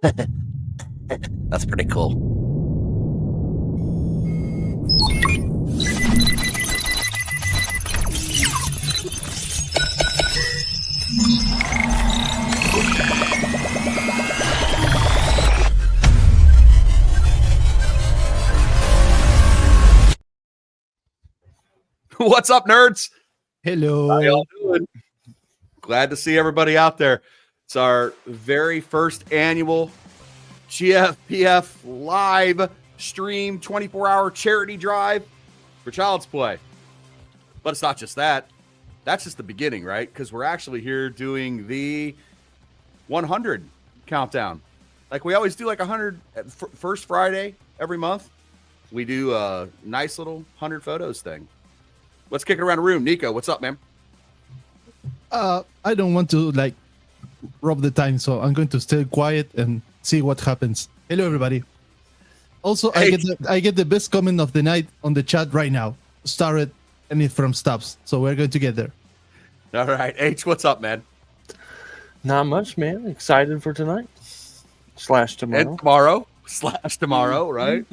That's pretty cool. What's up, nerds? Hello. How y'all doing? Glad to see everybody out there. It's our very first annual GFPF live stream 24-hour charity drive for Child's Play. But it's not just that. That's just the beginning, right? Because we're actually here doing the 100 countdown. Like we always do, like 100 first Friday every month. We do a nice little 100 photos thing. Let's kick it around the room. Nico, what's up, man? I don't want to like rob the time, so I'm going to stay quiet and see what happens. Hello, everybody. Also, Hey. I get the best comment of the night on the chat right now. Started and it's from Stubbs, so we're going to get there. All right, H, what's up, man? Not much, man. Excited for tonight / tomorrow. And tomorrow, right?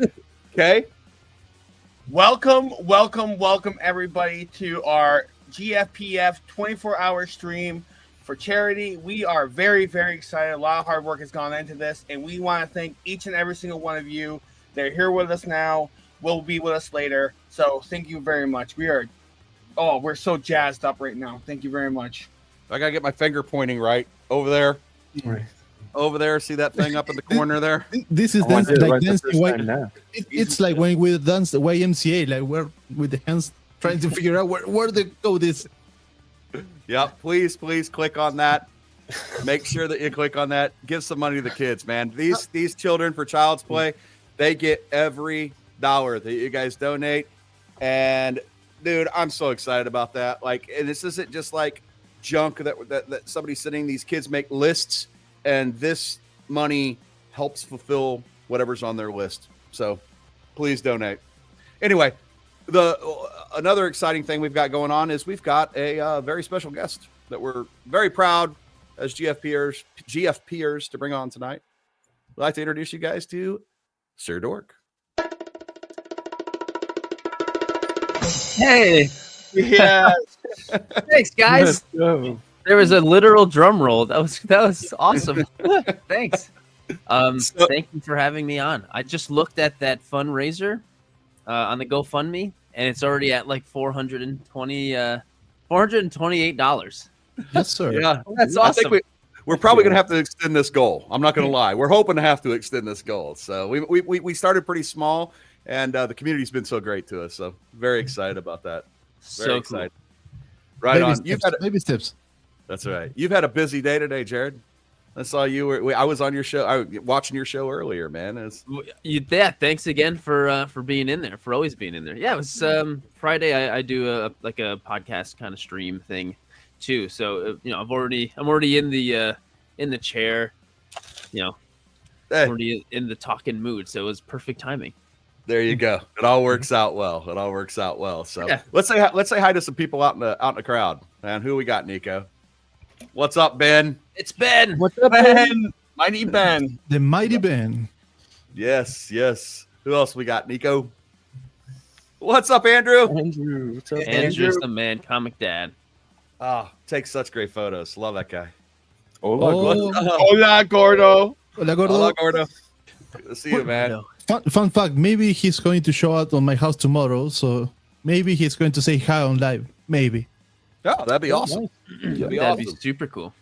Okay. Welcome, everybody, to our GFPF 24-hour stream for charity. We are very, very excited. A lot of hard work has gone into this, and we want to thank each and every single one of you. They're here with us now, will be with us later. So thank you very much. We're so jazzed up right now. Thank you very much. I got to get my finger pointing right over there. Right. Over there. See that thing up in the corner there? This is I want to dance, do it like right the dancing. first time now. It's like when we dance the YMCA, like we're with the hands trying to figure out where the code is. Yeah, please click on that. Make sure that you click on that. Give some money to the kids, man. These children for Child's Play, they get every dollar that you guys donate. And dude, I'm so excited about that. Like, and this isn't just like junk that somebody's sitting. These kids make lists, and this money helps fulfill whatever's on their list. So please donate. Anyway, another exciting thing we've got going on is we've got a very special guest that we're very proud as GFPers to bring on tonight. I'd like to introduce you guys to SIR.DORK. Hey, Yes. thanks, guys. Let's go. There was a literal drum roll. That was awesome. Thanks. Thank you for having me on. I just looked at that fundraiser on the GoFundMe, and it's already at like $428. Yes, sir. Yeah, That's I awesome. think we're probably going to have to extend this goal. I'm not going to lie. We're hoping to have to extend this goal. So we started pretty small, and the community's been so great to us. So very excited about that. Very So excited. cool. Right Baby on. steps, baby steps. That's right. You've had a busy day today, Jared. I saw you. I was on your show. I was watching your show earlier, man. Yeah, thanks again for being in there, for always being in there. Yeah, it was Friday. I do a podcast kind of stream thing too. So I'm already in the chair, Hey, already in the talking mood. So it was perfect timing. there you go. It all works out well. It all works out well. So Yeah. let's say hi to some people out in the crowd. Man, who we got, Nico? What's up, Ben? It's Ben. What's up, man? Ben, mighty Ben. The mighty Ben. Yes. Who else we got, Nico? What's up, Andrew? Andrew. What's up, Andrew's the man, comic dad. Ah, takes such great photos. Love that guy. Hola, Oh. Hola, Gordo. Hola, gordo. Hello, Gordo. Good to see you, man. No. Fun fact, maybe he's going to show up on my house tomorrow, so maybe he's going to say hi on live. Maybe. Oh, that'd be awesome. That'd be That'd be awesome. super cool.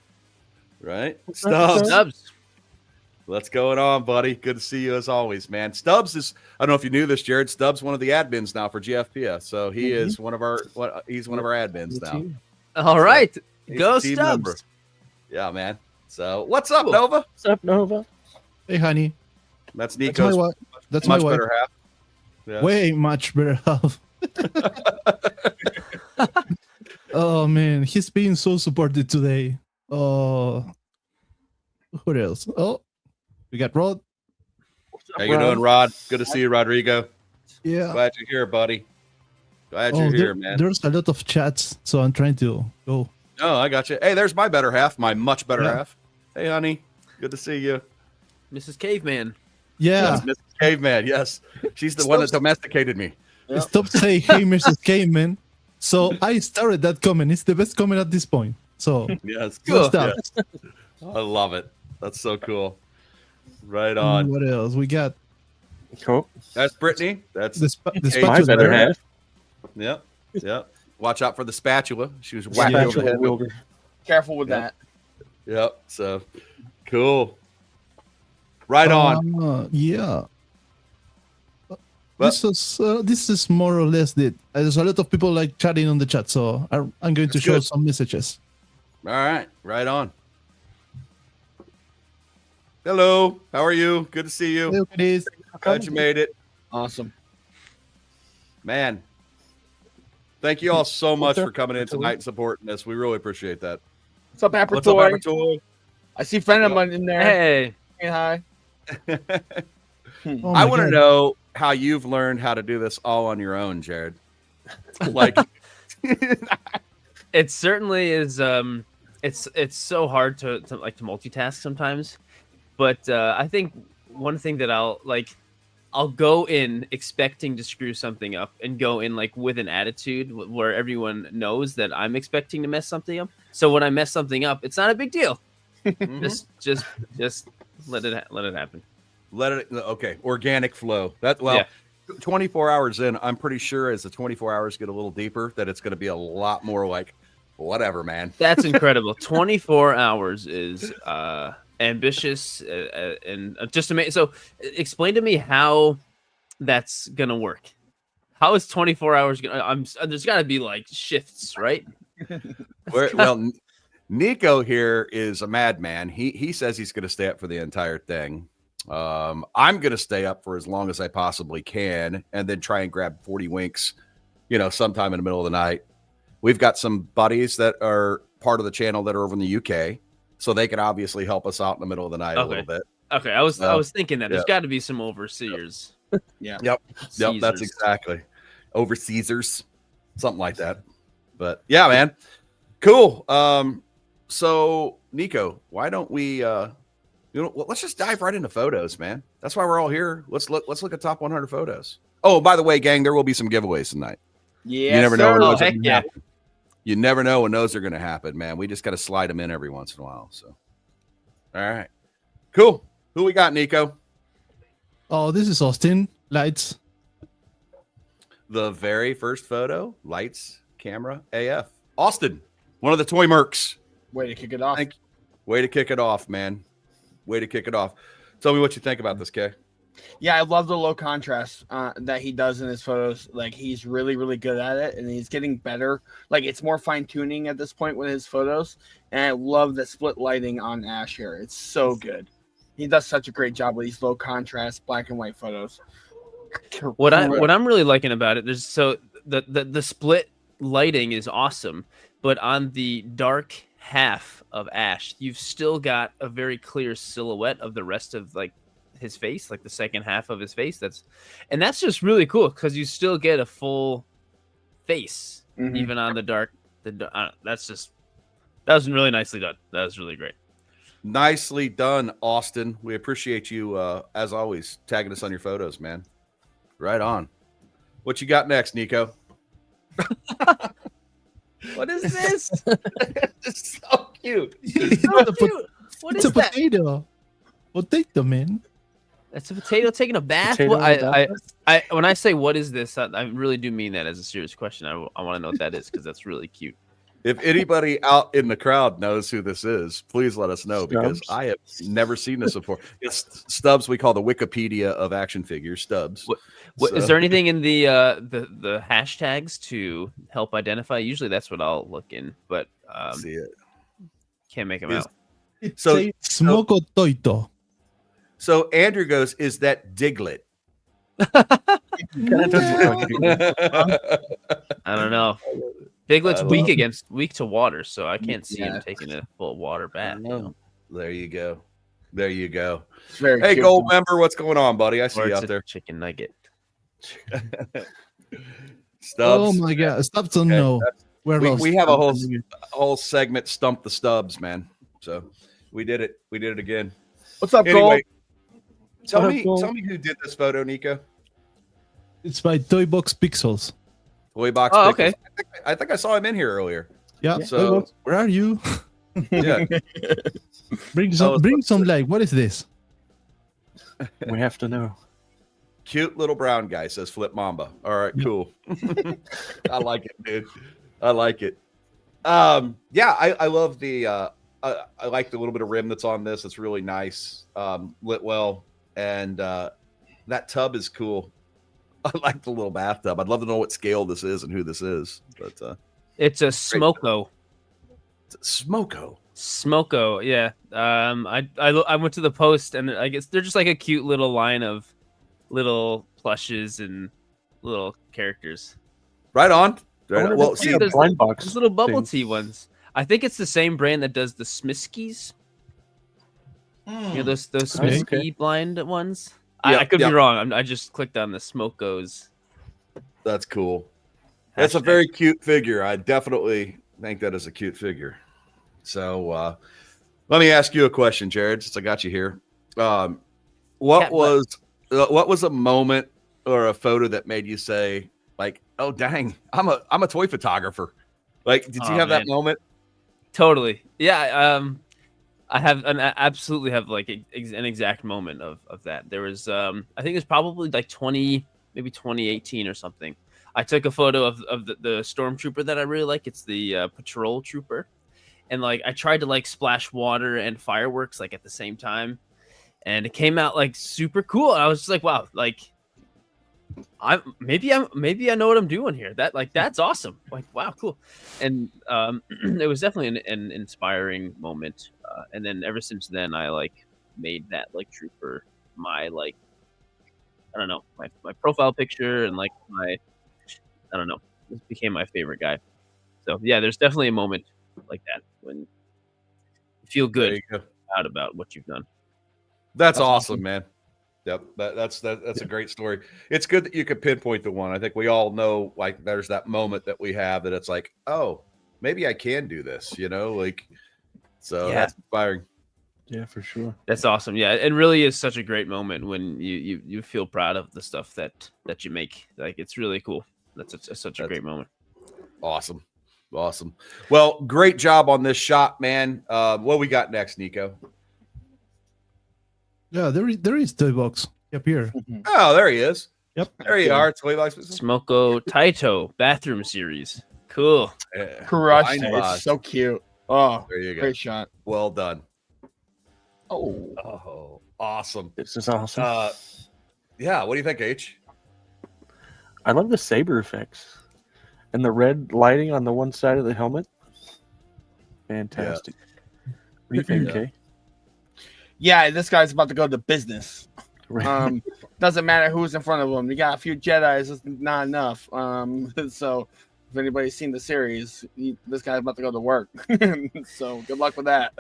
Right? up, Stubbs. Stubbs. What's going on, buddy? Good to see you as always, man. Stubbs is, I don't know if you knew this, Jared. Stubbs, one of the admins now for GFPF. So he is one of our admins now. All right. He's Go a team member. Stubbs. Yeah, man. So what's up, Cool. Nova? What's up, Nova? Hey, honey. That's That's my Nico's wife. That's my much wife. better half. Yeah. Way much better half. Oh man, he's being so supported today. Oh, what else? Oh, we got Rod. How you doing, Rod? Good to see you, Rodrigo. Yeah. Glad you're here, buddy. Glad Oh, you're here, man. There's a lot of chats, so I'm trying to go. Oh, I got you. Hey, there's my better half, my much better Yeah. half. Hey, honey. Good to see you. Mrs. Caveman. Yeah. Yes, Mrs. Caveman. Yes, she's the one that domesticated me. Yep. Stop saying, "Hey, Mrs. Caveman." So I started that comment. It's the best comment at this point. So Yes, good stuff. yes. I love it. That's so cool. Right on. What else we got? Cool. That's Brittany. That's The My spatula better there. half. Yep. Yep. Watch out for the spatula. She was whacking Spatula over the head with wielder. Careful with Yep. that. Yep. So cool. Right on. Yeah. Well- This is more or less it. There's a lot of people like chatting on the chat, so I'm going to That's show good. some messages. All right. Right on. Hello. How are you? Good to see you. There it is. Glad you made it. Awesome. Man. Thank you all so much up, for coming in Apple? tonight and supporting us. We really appreciate that. What's up, What's up, Appertoy? Apertoy? I see friend of mine in there. Hey, Saying hi. Oh I my want to God. know how you've learned how to do this all on your own, Jared. Like, it certainly is. It's so hard to multitask sometimes, but I think one thing that I'll go in expecting to screw something up and go in like with an attitude where everyone knows that I'm expecting to mess something up. So when I mess something up, it's not a big deal. Just let it happen. okay, organic flow. 24 hours in, I'm pretty sure as the 24 hours get a little deeper, that it's going to be a lot more like, whatever, man. That's incredible. 24 hours is ambitious and just amazing. So explain to me how that's gonna work. How is 24 hours gonna? There's got to be like shifts, right? Well, Nico here is a madman. He says he's going to stay up for the entire thing. I'm going to stay up for as long as I possibly can, and then try and grab 40 winks, sometime in the middle of the night. We've got some buddies that are part of the channel that are over in the UK, so they can obviously help us out in the middle of the night a little bit. Okay, I was thinking that there's got to be some overseers. Yep, that's exactly overseasers, something like that. But yeah, man, cool. So Nico, why don't we let's just dive right into photos, man. That's why we're all here. Let's look at top 100 photos. Oh, by the way, gang, there will be some giveaways tonight. Yeah, You never know when Oh, those are heck gonna yeah. happen. You never know when those are going to happen, man. We just got to slide them in every once in a while. So, all right, cool. Who we got, Nico? Oh, this is Austin. Lights. The very first photo, lights, camera, AF. Austin, one of the toy mercs. Way to kick it off. Way to kick it off, man. Way to kick it off. Tell me what you think about this, Kay. Yeah, I love the low contrast that he does in his photos. Like, he's really, really good at it, and he's getting better. Like, it's more fine-tuning at this point with his photos, and I love the split lighting on Ash here. It's so good. He does such a great job with these low contrast black and white photos. What I'm really liking about it, there's the split lighting is awesome, but on the dark half of Ash, you've still got a very clear silhouette of the rest of like his face, like the second half of his face. That's just really cool because you still get a full face even on the dark. That was really nicely done. That was really great. Nicely done, Austin. We appreciate you, as always, tagging us on your photos, man. Right on. What you got next, Nico? What is this? It's so cute. So cute. What It's is a that? potato. Potato, man. It's a potato taking a bath. Potato What- in a I when I say what is this, I really do mean that as a serious question. I want to know what that is because that's really cute. If anybody out in the crowd knows who this is, please let us know because Stubbs? I have never seen this before. It's Stubbs. We call the Wikipedia of action figures. Stubbs. What is there anything in the hashtags to help identify? Usually that's what I'll look in, but See it. can't make them Is- out. So, Smoko toito. so Andrew goes, "Is that Diglett?" I don't know. Biglet's weak to water, so I can't see him taking a full water bath. You know? There you go. There you go. It's very Hey, cute. gold member, what's going on, buddy? I see Or you it's out a there. chicken nugget. Stubbs. Oh my God. Stubbs don't Okay, know. We're we, lost. we have a whole segment, Stump the Stubbs, man. So we did it. We did it again. What's up, Anyway, Tell me who did this photo, Nico. It's by Toy Box Pixels. Toy Box. Oh, Pixels. okay. I think I saw him in here earlier. Yeah. So where are you? yeah, bring some light. What is this? We have to know. cute little brown guy, says Flip Mamba. All right, cool. I like it, dude. I like it. Yeah, I love the I like the little bit of rim that's on this. It's really nice, lit well, and that tub is cool. I like the little bathtub. I'd love to know what scale this is and who this is, but it's a Smoko. Smoko. Smoko, yeah. I went to the post, and I guess they're just like a cute little line of little plushes and little characters. Right on. Right on. Well, see, there's blind box little bubble things. tea ones. I think it's the same brand that does the Smiskies. You know, those Smisky blind ones. I could be wrong. I just clicked on the Smokos. That's cool. That's a very cute figure. I definitely think that is a cute figure. So let me ask you a question, Jared, since I got you here. What was a moment or a photo that made you say, like, oh dang, I'm a toy photographer? Like, did you have that moment? Totally. Yeah. I absolutely have like an exact moment of that. There was I think it was probably like 2018 or something. I took a photo of the stormtrooper that I really like. It's the patrol trooper, and like I tried to like splash water and fireworks like at the same time, and it came out like super cool. And I was just like, wow, like maybe I know what I'm doing here. That's awesome. Like, wow, cool. And it was definitely an inspiring moment. And then ever since then, I like made that like trooper my like, I don't know, my profile picture, and like my, I don't know, this became my favorite guy. So yeah, there's definitely a moment like that when you feel good about what you've done. That's awesome, man. Yep, that's a great story. It's good that you could pinpoint the one. I think we all know, like, there's that moment that we have that it's like, oh, maybe I can do this, you know, like. So that's inspiring. Yeah, for sure. That's awesome. Yeah, it really is such a great moment when you feel proud of the stuff that you make. Like, it's really cool. That's such a great moment. Awesome. Well, great job on this shot, man. What we got next, Nico? Yeah, there is Toy Box up here. Oh, there he is. Yep. There you are. Toy Box. Smoko Taito bathroom series. Cool. Crushed it. It's so cute. Oh, there you go. Great shot. Well done. Oh, awesome. This is awesome. Yeah. What do you think, H? I love the saber effects and the red lighting on the one side of the helmet. Fantastic. Yeah. What do you think, Kay? Yeah, this guy's about to go to business. Right. Doesn't matter who's in front of him. You got a few Jedis, it's not enough. So if anybody's seen the series, this guy's about to go to work. So good luck with that.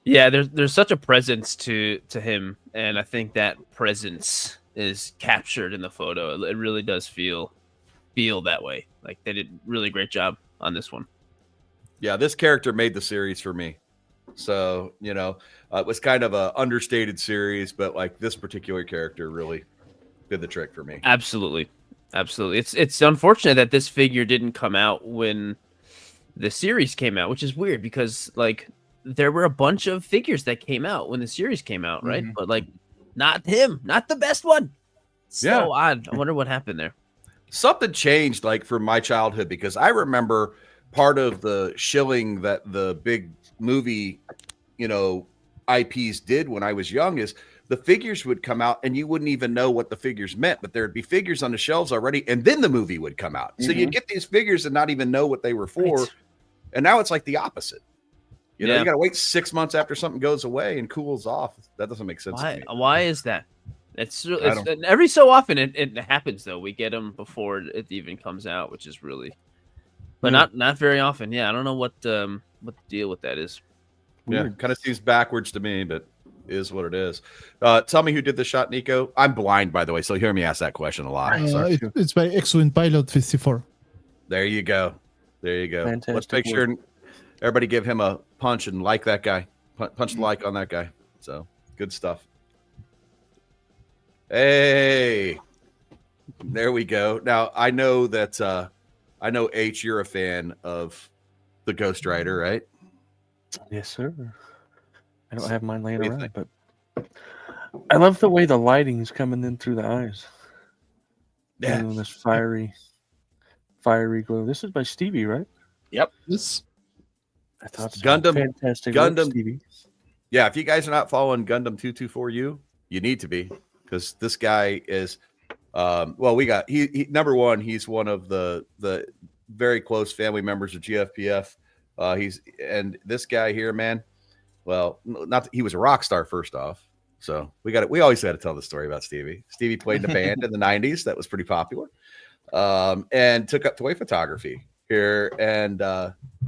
Yeah, there's such a presence to him, and I think that presence is captured in the photo. It really does feel that way. Like, they did a really great job on this one. Yeah, this character made the series for me. So, you know, it was kind of a understated series, but like this particular character really did the trick for me. Absolutely. It's unfortunate that this figure didn't come out when the series came out, which is weird because like there were a bunch of figures that came out when the series came out, right? But like not him, not the best one. So odd. I wonder what happened there. Something changed like from my childhood, because I remember part of the shilling that the big movie, you know, IPs did when I was young is the figures would come out and you wouldn't even know what the figures meant, but there'd be figures on the shelves already, and then the movie would come out. So you'd get these figures and not even know what they were for. Right. And now it's like the opposite. You know, you got to wait 6 months after something goes away and cools off. That doesn't make sense to me. Why is that? It's every so often it happens though. We get them before it even comes out, which is really, but not very often. Yeah, I don't know what the deal with that is. Yeah, kind of seems backwards to me, but is what it is. Tell me who did the shot, Nico. I'm blind, by the way, so hear me ask that question a lot. It's by X-Wing Pilot 54. There you go. Fantastic. Let's make sure everybody give him a punch and like that guy. Punch the like on that guy. So good stuff. Hey, there we go. Now I know that I know H, you're a fan of the Ghost Rider, right? Yes, sir. I don't have mine laying around, but I love the way the lighting's coming in through the eyes. Yeah, This fiery glow. This is by Stevie, right? Yep. This I thought so. Gundam. Fantastic Gundam. work, Stevie. Yeah, if you guys are not following Gundam 224U, you need to be, because this guy is well, we got he number one, he's one of the very close family members of GFPF. And this guy here, man, well, not he was a rock star first off. So we always got to tell the story about Stevie. Stevie played in a band in the 90s that was pretty popular. And took up toy photography here, and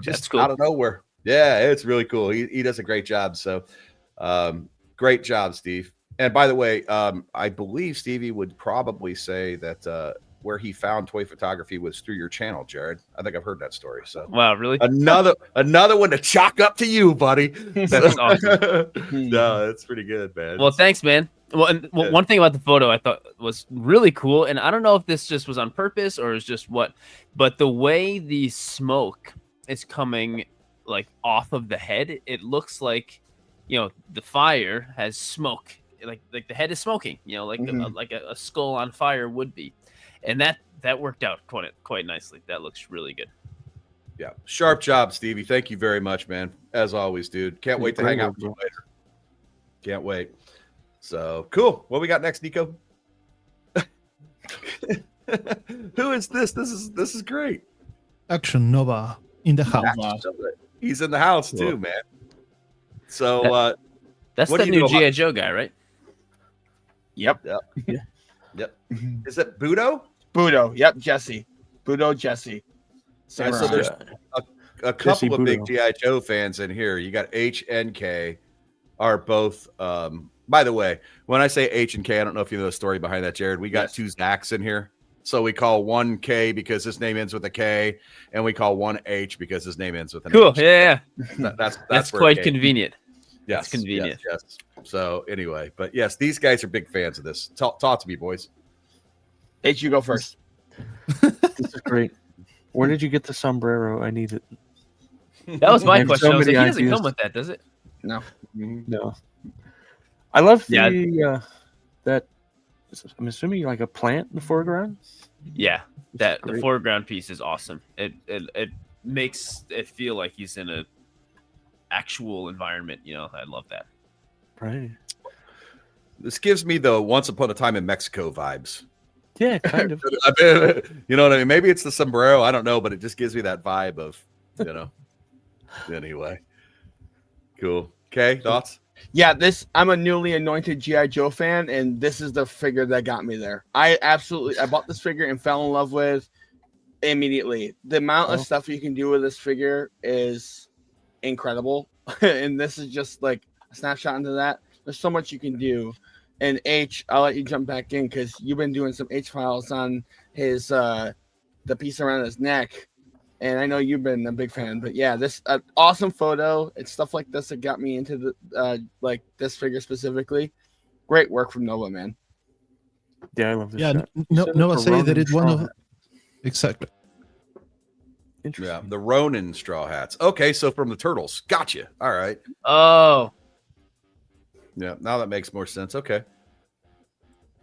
just cool. out of nowhere. Yeah, it's really cool. He does a great job. So great job, Steve. And by the way, I believe Stevie would probably say that where he found toy photography was through your channel, Jared. I think I've heard that story. So Wow, really? another one to chalk up to you, buddy. That's awesome. No, that's pretty good, man. Well, thanks, man. Well, and one thing about the photo I thought was really cool, and I don't know if this just was on purpose or is just what, but the way the smoke is coming like off of the head, it looks like, you know, the fire has smoke, like the head is smoking, you know, like a skull on fire would be, and that worked out quite nicely. That looks really good. Yeah, sharp job, Stevie. Thank you very much, man. As always, dude. Can't wait to hang out with you later. Can't wait. So cool. What we got next, Nico? Who is this? This is great. Action Nova in the house. He's in the house too, man. So that's what the do you new know G.I. Joe guy, right? Yep. Yep. Is it Budo? Budo. Yep. Jesse. Budo. Jesse. So there's a couple of big G.I. Joe fans in here. You got H and K are both. By the way, when I say H and K, I don't know if you know the story behind that, Jared. We got two Zachs in here. So we call one K because his name ends with a K, and we call one H because his name ends with an Cool. H. Yeah. That's quite convenient. Yes. It's convenient. Yes. So anyway, but yes, these guys are big fans of this. Talk to me, boys. H, you go first. This is great. Where did you get the sombrero? I need it. That was my question. So I was like, many he doesn't ideas. come with that, does it? No. No. I love Yeah. the that. I'm assuming like a plant in the foreground. Yeah, the great. foreground piece is awesome. It makes it feel like he's in a actual environment. You know, I love that. Right. This gives me the Once Upon a Time in Mexico vibes. Yeah, kind of. You know what I mean? Maybe it's the sombrero. I don't know, but it just gives me that vibe of, you know. Anyway, cool. Okay, thoughts? Yeah, I'm a newly anointed G.I. Joe fan, and this is the figure that got me there. I bought this figure and fell in love with immediately. The amount of stuff you can do with this figure is incredible. And this is just like a snapshot into that. There's so much you can do. And H, I'll let you jump back in because you've been doing some H files on his the piece around his neck. And I know you've been a big fan, but yeah, this awesome photo. It's stuff like this that got me into the like this figure specifically. Great work from Nova, man. Yeah, I love this. Yeah, shot. Nova say that it's one of Straw Hat. exactly. Interesting. Yeah, the Ronin straw hats. Okay, so from the Turtles. Gotcha. All right. Oh, Yeah, now that makes more sense. Okay.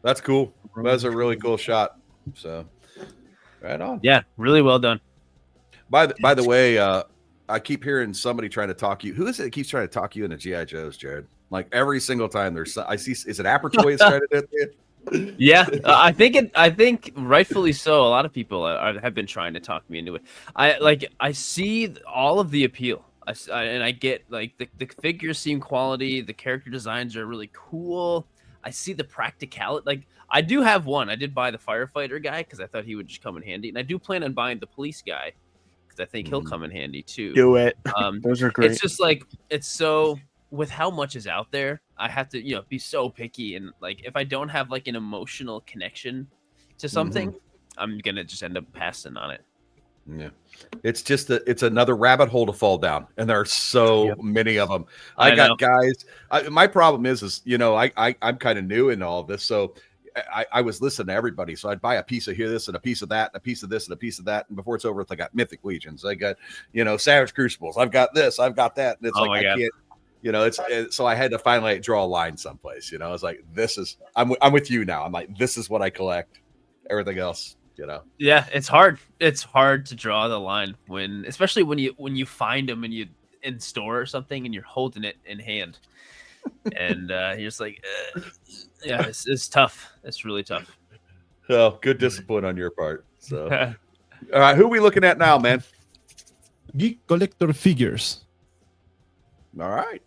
That's cool. That's a really cool shot. So, right on. yeah, really well done. By the way, I keep hearing somebody trying to talk you. Who is it that keeps trying to talk you into G.I. Joes, Jared? Like every single time I see, is it Apertoy that's trying to do it? Yeah, I think rightfully so. A lot of people have been trying to talk me into it. I see all of the appeal. And I get like the figures seem quality. The character designs are really cool. I see the practicality. Like I do have one. I did buy the firefighter guy because I thought he would just come in handy, and I do plan on buying the police guy because I think he'll come in handy too. Do it. Those are great. It's just like it's so with how much is out there. I have to be so picky, and like if I don't have like an emotional connection to something, I'm gonna just end up passing on it. Yeah, it's just it's another rabbit hole to fall down, and there are so many of them. I got guys. My problem is I'm kind of new in all of this, so I was listening to everybody. So I'd buy a piece of this and a piece of that and a piece of this and a piece of that. And before it's over, I got Mythic Legions. I got, Savage Crucibles. I've got this. I've got that. And it's I can't, so I had to finally draw a line someplace. I was like, I'm with you now. I'm like, this is what I collect. Everything else, Yeah, it's hard. It's hard to draw the line especially when you find them and you in store or something and you're holding it in hand. And you're just like, yeah, it's tough. It's really tough. Oh, good discipline on your part. So, all right, who are we looking at now, man? Geek collector figures. All right.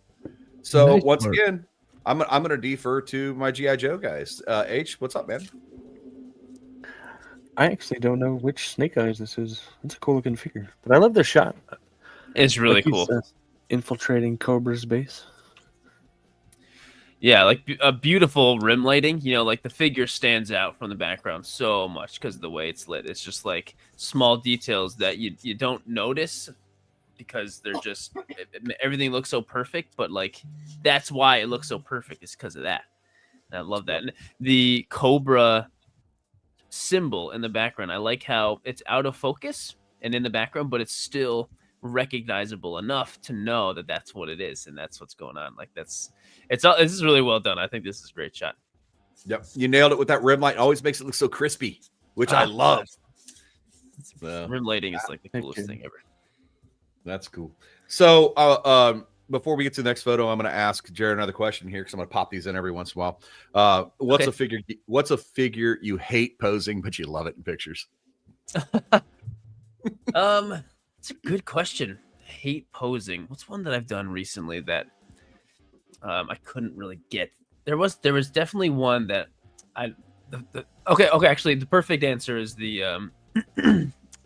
So Nice once work. again, I'm gonna defer to my GI Joe guys. H, what's up, man? I actually don't know which Snake Eyes this is. It's a cool looking figure, but I love the shot. It's really Like he's, cool. Infiltrating Cobra's base. Yeah, like a beautiful rim lighting. Like the figure stands out from the background so much because of the way it's lit. It's just like small details that you don't notice because they're just everything looks so perfect. But like that's why it looks so perfect is because of that. And I love that. And the Cobra symbol in the background, I like how it's out of focus and in the background, but it's still recognizable enough to know that that's what it is and that's what's going on. Like this is really well done. I think this is a great shot. Yep, you nailed it with that rim light. Always makes it look so crispy, which I love. Rim lighting is like the coolest thing ever. That's cool. So before we get to the next photo, I'm going to ask Jared another question here because I'm going to pop these in every once in a while. What's a figure you hate posing but you love it in pictures? It's a good question. Hate posing. What's one that I've done recently that I couldn't really get? There was definitely one that okay. Actually, the perfect answer is the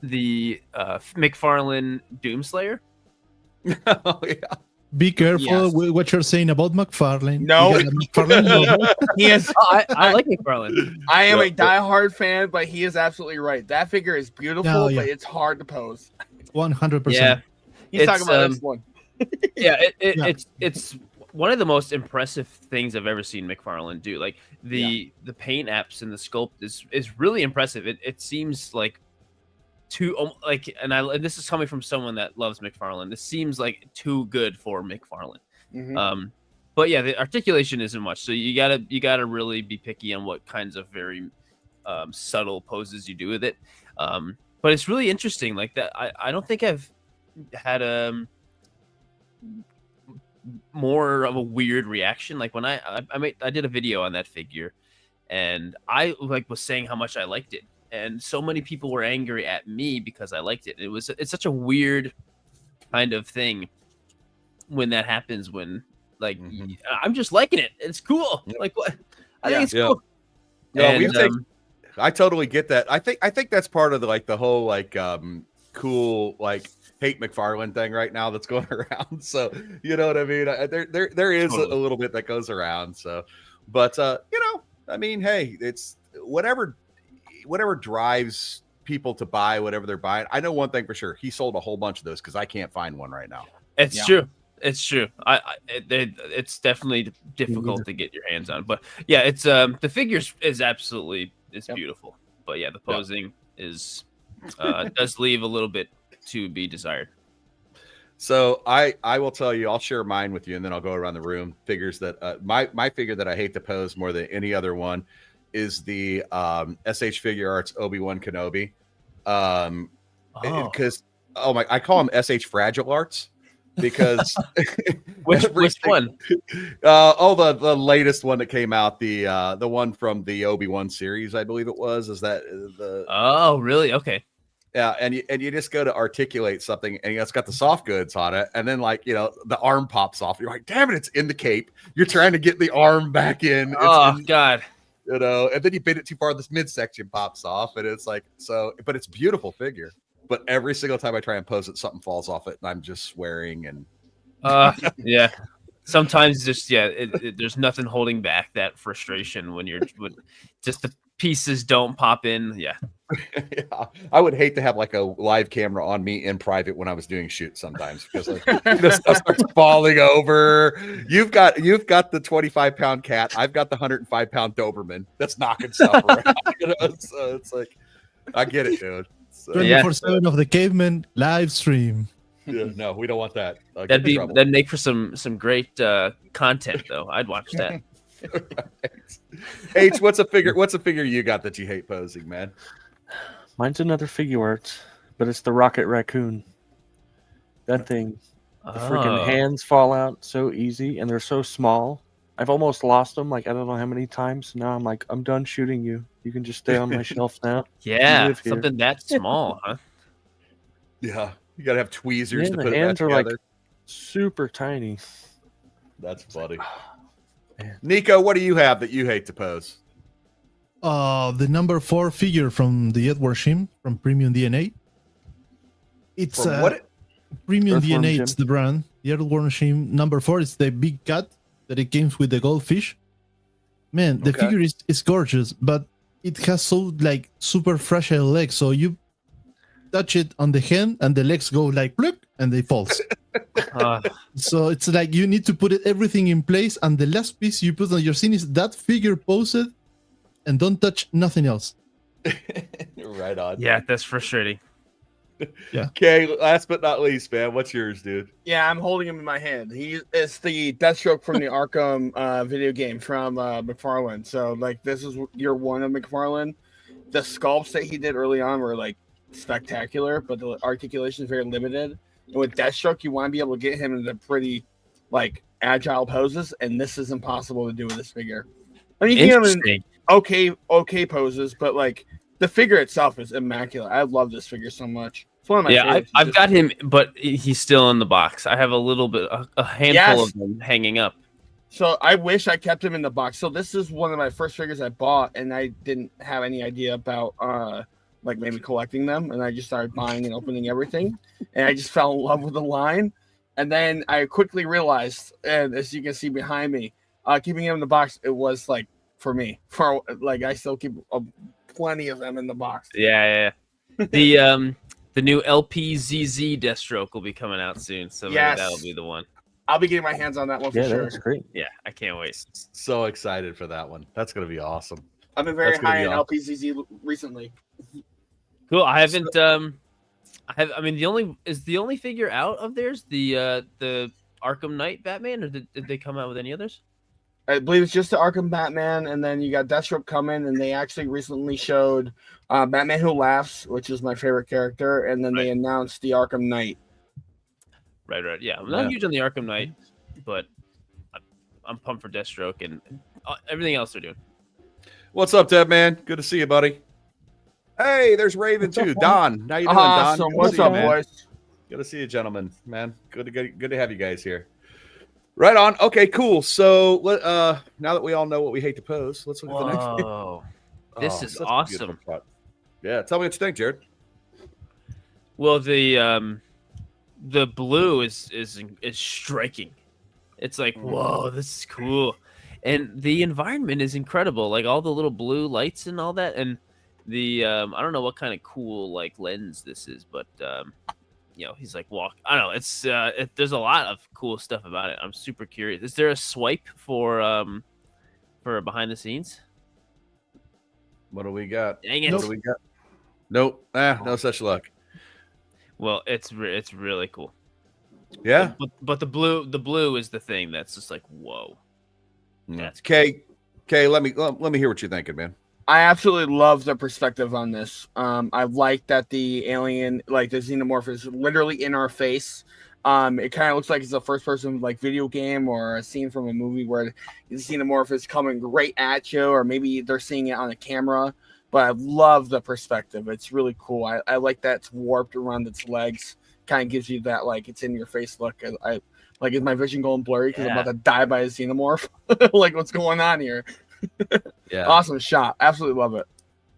the McFarlane Doomslayer. Oh yeah. Be careful Yes. with what you're saying about McFarlane. No. You got a McFarlane logo. He is. I like McFarlane. I am a diehard fan, but he is absolutely right. That figure is beautiful, Oh, yeah. but it's hard to pose. 100%. Yeah, He's It's, talking about this one. yeah. Yeah. It's one of the most impressive things I've ever seen McFarlane do. Like the paint apps and the sculpt is really impressive. It seems like and this is coming from someone that loves McFarlane. This seems like too good for McFarlane. Mhm. But yeah, the articulation isn't much, so you gotta really be picky on what kinds of very subtle poses you do with it. But it's really interesting. Like that, I don't think I've had more of a weird reaction. Like when I did a video on that figure, and I was saying how much I liked it, and so many people were angry at me because I liked it. It's such a weird kind of thing when that happens. When I'm just liking it. It's cool. Like what? I think it's cool. Yeah, And, I totally get that. I think that's part of the whole cool hate McFarlane thing right now that's going around. So you know what I mean? There is a little bit that goes around. So, but I mean, hey, it's whatever drives people to buy whatever they're buying. I know one thing for sure: he sold a whole bunch of those because I can't find one right now. It's true. It's true. It's definitely difficult to get your hands on, but yeah, it's the figures is absolutely beautiful, but yeah, the posing is does leave a little bit to be desired. So I will tell you, I'll share mine with you, and then I'll go around the room. Figures that my figure that I hate to pose more than any other one is the SH Figure Arts Obi-Wan Kenobi, because I call him SH Fragile Arts. Because which one? The latest one that came out, the one from the Obi-Wan series, I believe it was. Is that the? Oh, really? Okay. Yeah, and you just go to articulate something, and it's got the soft goods on it, and then the arm pops off. You're like, damn it, it's in the cape. You're trying to get the arm back in. God. And then you bend it too far, this midsection pops off, and it's like so. But it's a beautiful figure. But every single time I try and pose it, something falls off it, and I'm just swearing. And yeah, sometimes just there's nothing holding back that frustration when you're just pieces don't pop in. Yeah. Yeah, I would hate to have like a live camera on me in private when I was doing shoots sometimes because like, the stuff starts falling over. You've got the 25-pound cat. I've got the 105-pound Doberman that's knocking stuff around. So it's like, I get it, dude. So, 24/7 of the caveman live stream. yeah, no, we don't want that. That'd make for some great content though. I'd watch that. H, what's a figure you got that you hate posing, man? Mine's another figure art, but it's the Rocket Raccoon. That thing. The freaking hands fall out so easy, and they're so small. I've almost lost them, like, I don't know how many times. Now I'm like, I'm done shooting you. You can just stay on my shelf now. Yeah, something that small, huh? Yeah, you gotta have tweezers to put the hands it are together. like super tiny. That's funny. Nico, what do you have that you hate to pose? The number 4 figure from the Edward Shim from Premium DNA. It's From what? Premium Earthworm DNA. Jim. It's the brand. The Edward Shim number 4 is the big cat that it comes with the goldfish. Man, the Okay. figure is gorgeous, but it has so like super fragile legs. So you touch it on the hand, and the legs go like look, and they fall. So it's like you need to put everything in place, and the last piece you put on your scene is that figure posed, and don't touch nothing else. Right on. Yeah, that's frustrating. Okay, last but not least, man, what's yours, dude? Yeah, I'm holding him in my hand. It's the Deathstroke from the Arkham video game from McFarlane. So like this is year 1 of McFarlane. The sculpts that he did early on were like spectacular, but the articulation is very limited. And with Deathstroke, you want to be able to get him into pretty like agile poses, and this is impossible to do with this figure. I mean, you can get him in okay poses, but like the figure itself is immaculate. I love this figure so much. It's one of my favorites. I've got him, but he's still in the box. I have a little bit, a handful of them hanging up. So I wish I kept him in the box. So this is one of my first figures I bought, and I didn't have any idea about like maybe collecting them, and I just started buying and opening everything, and I just fell in love with the line. And then I quickly realized, and as you can see behind me, keeping him in the box, it was like for me, for like I still keep plenty of them in the box. Yeah. The new LPZZ Deathstroke will be coming out soon, so maybe that'll be the one. I'll be getting my hands on that one for Yeah, sure. that's great. Yeah, I can't wait. So excited for that one. That's gonna be awesome. I've been very That's gonna high be in awesome. LPZZ recently. Cool. I haven't. I mean, the only figure out of theirs the Arkham Knight Batman, or did they come out with any others? I believe it's just the Arkham Batman, and then you got Deathstroke coming, and they actually recently showed Batman Who Laughs, which is my favorite character, and then they announced the Arkham Knight. Right. Yeah, I'm not huge on the Arkham Knight, but I'm pumped for Deathstroke and everything else they're doing. What's up, Deb, man? Good to see you, buddy. Hey, there's Raven too. Don, how you doing, Don? Awesome. Good to What's see you, up, man. boys? Good to see you, gentlemen. Man, good to have you guys here. Right on. Okay, cool. So now that we all know what we hate to pose, let's look at the next one. Oh, this is such a awesome. beautiful shot. Yeah, tell me what you think, Jared. Well, the blue is striking. It's like, whoa, this is cool, and the environment is incredible. Like all the little blue lights and all that, and the I don't know what kind of cool like lens this is, but he's like I don't know. It's there's a lot of cool stuff about it. I'm super curious. Is there a swipe for behind the scenes? What do we got? Dang it. What do we got? Nope. No such luck. Well, it's really cool. Yeah. But the blue is the thing that's just like, whoa. That's Okay, let me hear what you're thinking, man. I absolutely love the perspective on this. I like that the alien, like the xenomorph, is literally in our face. It kind of looks like it's a first-person like video game or a scene from a movie where the xenomorph is coming right at you, or maybe they're seeing it on a camera. But I love the perspective. It's really cool. I like that it's warped around its legs. Kind of gives you that like it's in your face look. I like, is my vision going blurry because I'm about to die by a xenomorph? Like, what's going on here? Yeah. Awesome shot. Absolutely love it.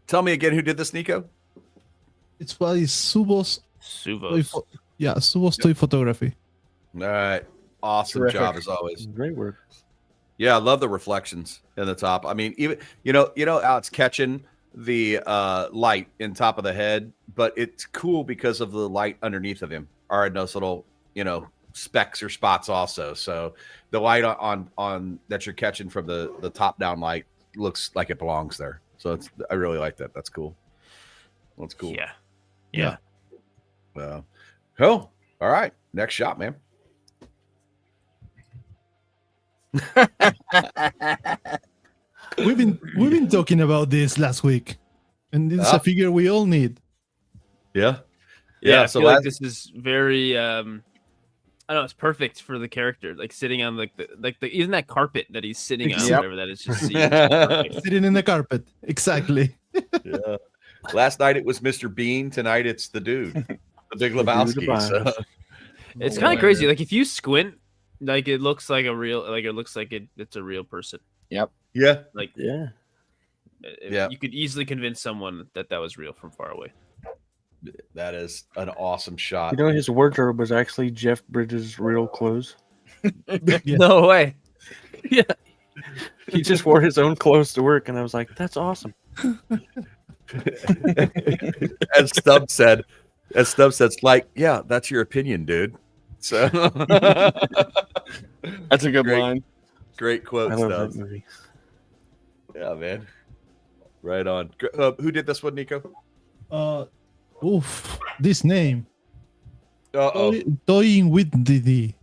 Tell me again who did this, Nico? It's by Subos. Suvos. Subos Toy Photography. All right. Awesome Terrific. job as always. Great work. Yeah, I love the reflections in the top. I mean, even how it's catching the light in top of the head, but it's cool because of the light underneath of him are in those little, specks or spots also. So the light on that you're catching from the top down light looks like it belongs there. So I really like that. That's cool. That's cool. Yeah. Cool. All right. Next shot, man. We've been talking about this last week, and this is a figure we all need. Yeah. I So feel like this is very I don't know, it's perfect for the character, like sitting on the even that carpet that he's sitting on, whatever that is, just sitting in the carpet. Exactly. Yeah. Last night it was Mr. Bean. Tonight it's the dude, the Big Lebowski. So. It's kind of crazy. Like if you squint, like it looks like a real, like it looks like it's a real person. Yep. Yeah. Like Yeah. You could easily convince someone that was real from far away. That is an awesome shot. You know, his wardrobe was actually Jeff Bridges' real clothes. No way. Yeah. He just wore his own clothes to work, and I was like, that's awesome. As Stubbs said, it's like, yeah, that's your opinion, dude. So that's a good line. Great quote, I love Stubbs. that movie. Yeah, man. Right on. Who did this one, Nico? This name. Toying with DD.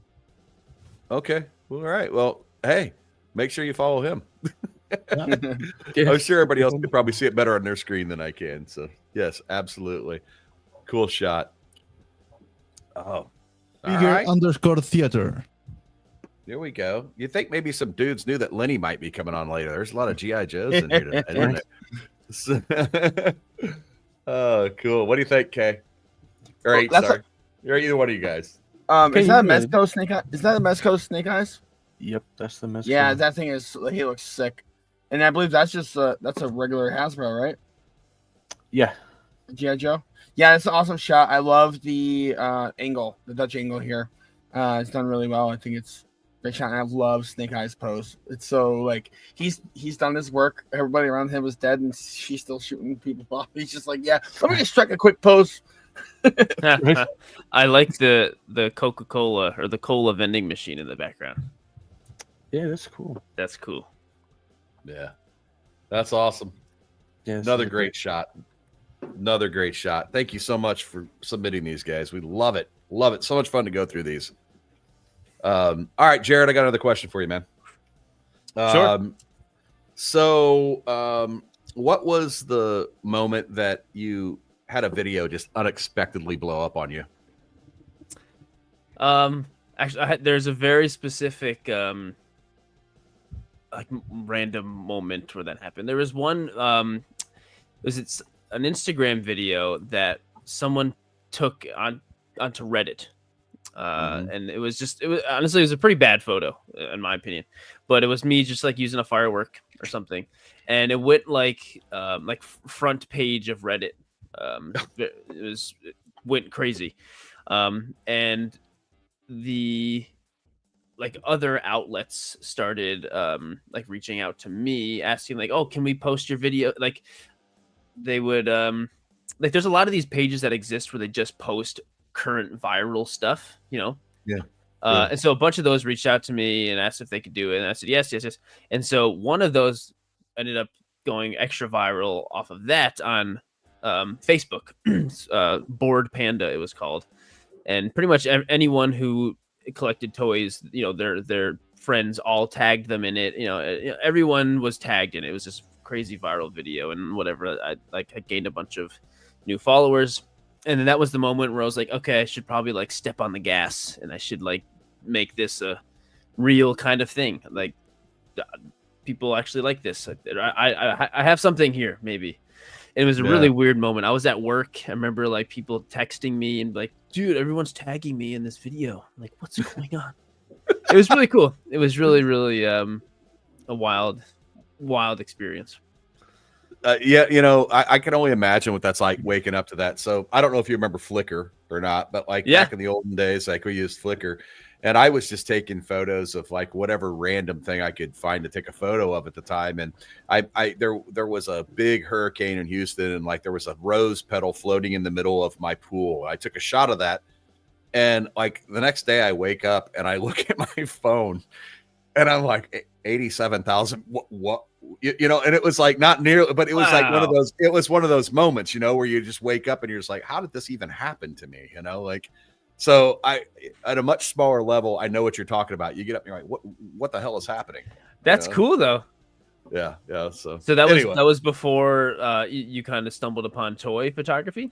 Okay. Well, all right. Well, hey, make sure you follow him. Yeah. I'm sure everybody else can probably see it better on their screen than I can. So, yes, absolutely. Cool shot. Oh. Figure _ theater. There we go. You think maybe some dudes knew that Lenny might be coming on later. There's a lot of G.I. Joes in here tonight, isn't it? Oh, cool. What do you think, Kay? Or H, sorry. You're either one of you guys. Is that a Mezco Snake Eyes? Is that a Mezco Snake Eyes? Yep, that's the Mezco. Yeah, that thing is. He looks sick, and I believe that's just that's a regular Hasbro, right? Yeah. G.I. Joe. Yeah, it's an awesome shot. I love the angle, the Dutch angle here. It's done really well. I think it's a great shot. And I love Snake Eyes pose. It's so like he's done his work. Everybody around him was dead, and she's still shooting people off. He's just like, yeah, let me just strike a quick pose. I like the Coca-Cola or the cola vending machine in the background. Yeah, that's cool. That's cool. Yeah, that's awesome. Yeah, Another great shot. Another great shot. Thank you so much for submitting these, guys. We love it. Love it. So much fun to go through these. All right, Jared, I got another question for you, man. Sure. So, what was the moment that you had a video just unexpectedly blow up on you? Actually, there's a very specific like random moment where that happened. There was one it's an Instagram video that someone took onto Reddit. And it was honestly, it was a pretty bad photo in my opinion, but it was me just like using a firework or something. And it went like front page of Reddit. It went crazy. And the like other outlets started like reaching out to me asking like, oh, can we post your video? Like they would like there's a lot of these pages that exist where they just post current viral stuff, you know? Yeah. And so a bunch of those reached out to me and asked if they could do it. And I said, yes. And so one of those ended up going extra viral off of that on Facebook, Bored Panda, it was called. And pretty much anyone who collected toys, you know, their friends all tagged them in it. You know, everyone was tagged in it. It was this crazy viral video and whatever. I gained a bunch of new followers. And then that was the moment where I was like, okay, I should probably like step on the gas and I should like make this a real kind of thing. Like people actually like this. I have something here, maybe. And it was a really weird moment. I was at work. I remember like people texting me and like, dude, everyone's tagging me in this video. I'm like, what's going on? It was really cool. It was really, really a wild experience. Yeah, I can only imagine what that's like waking up to that. So I don't know if you remember Flickr or not, but like back in the olden days, like we used Flickr, and I was just taking photos of like whatever random thing I could find to take a photo of at the time. And there was a big hurricane in Houston, and like there was a rose petal floating in the middle of my pool. I took a shot of that, and like the next day I wake up and I look at my phone, and I'm like 87,000. What? And it was like not nearly, but it was like one of those. It was one of those moments, where you just wake up and you're just like, how did this even happen to me? Like. So I, at a much smaller level, I know what you're talking about. You get up and you're like, what the hell is happening? That's cool though. Yeah. So that was before you kind of stumbled upon toy photography.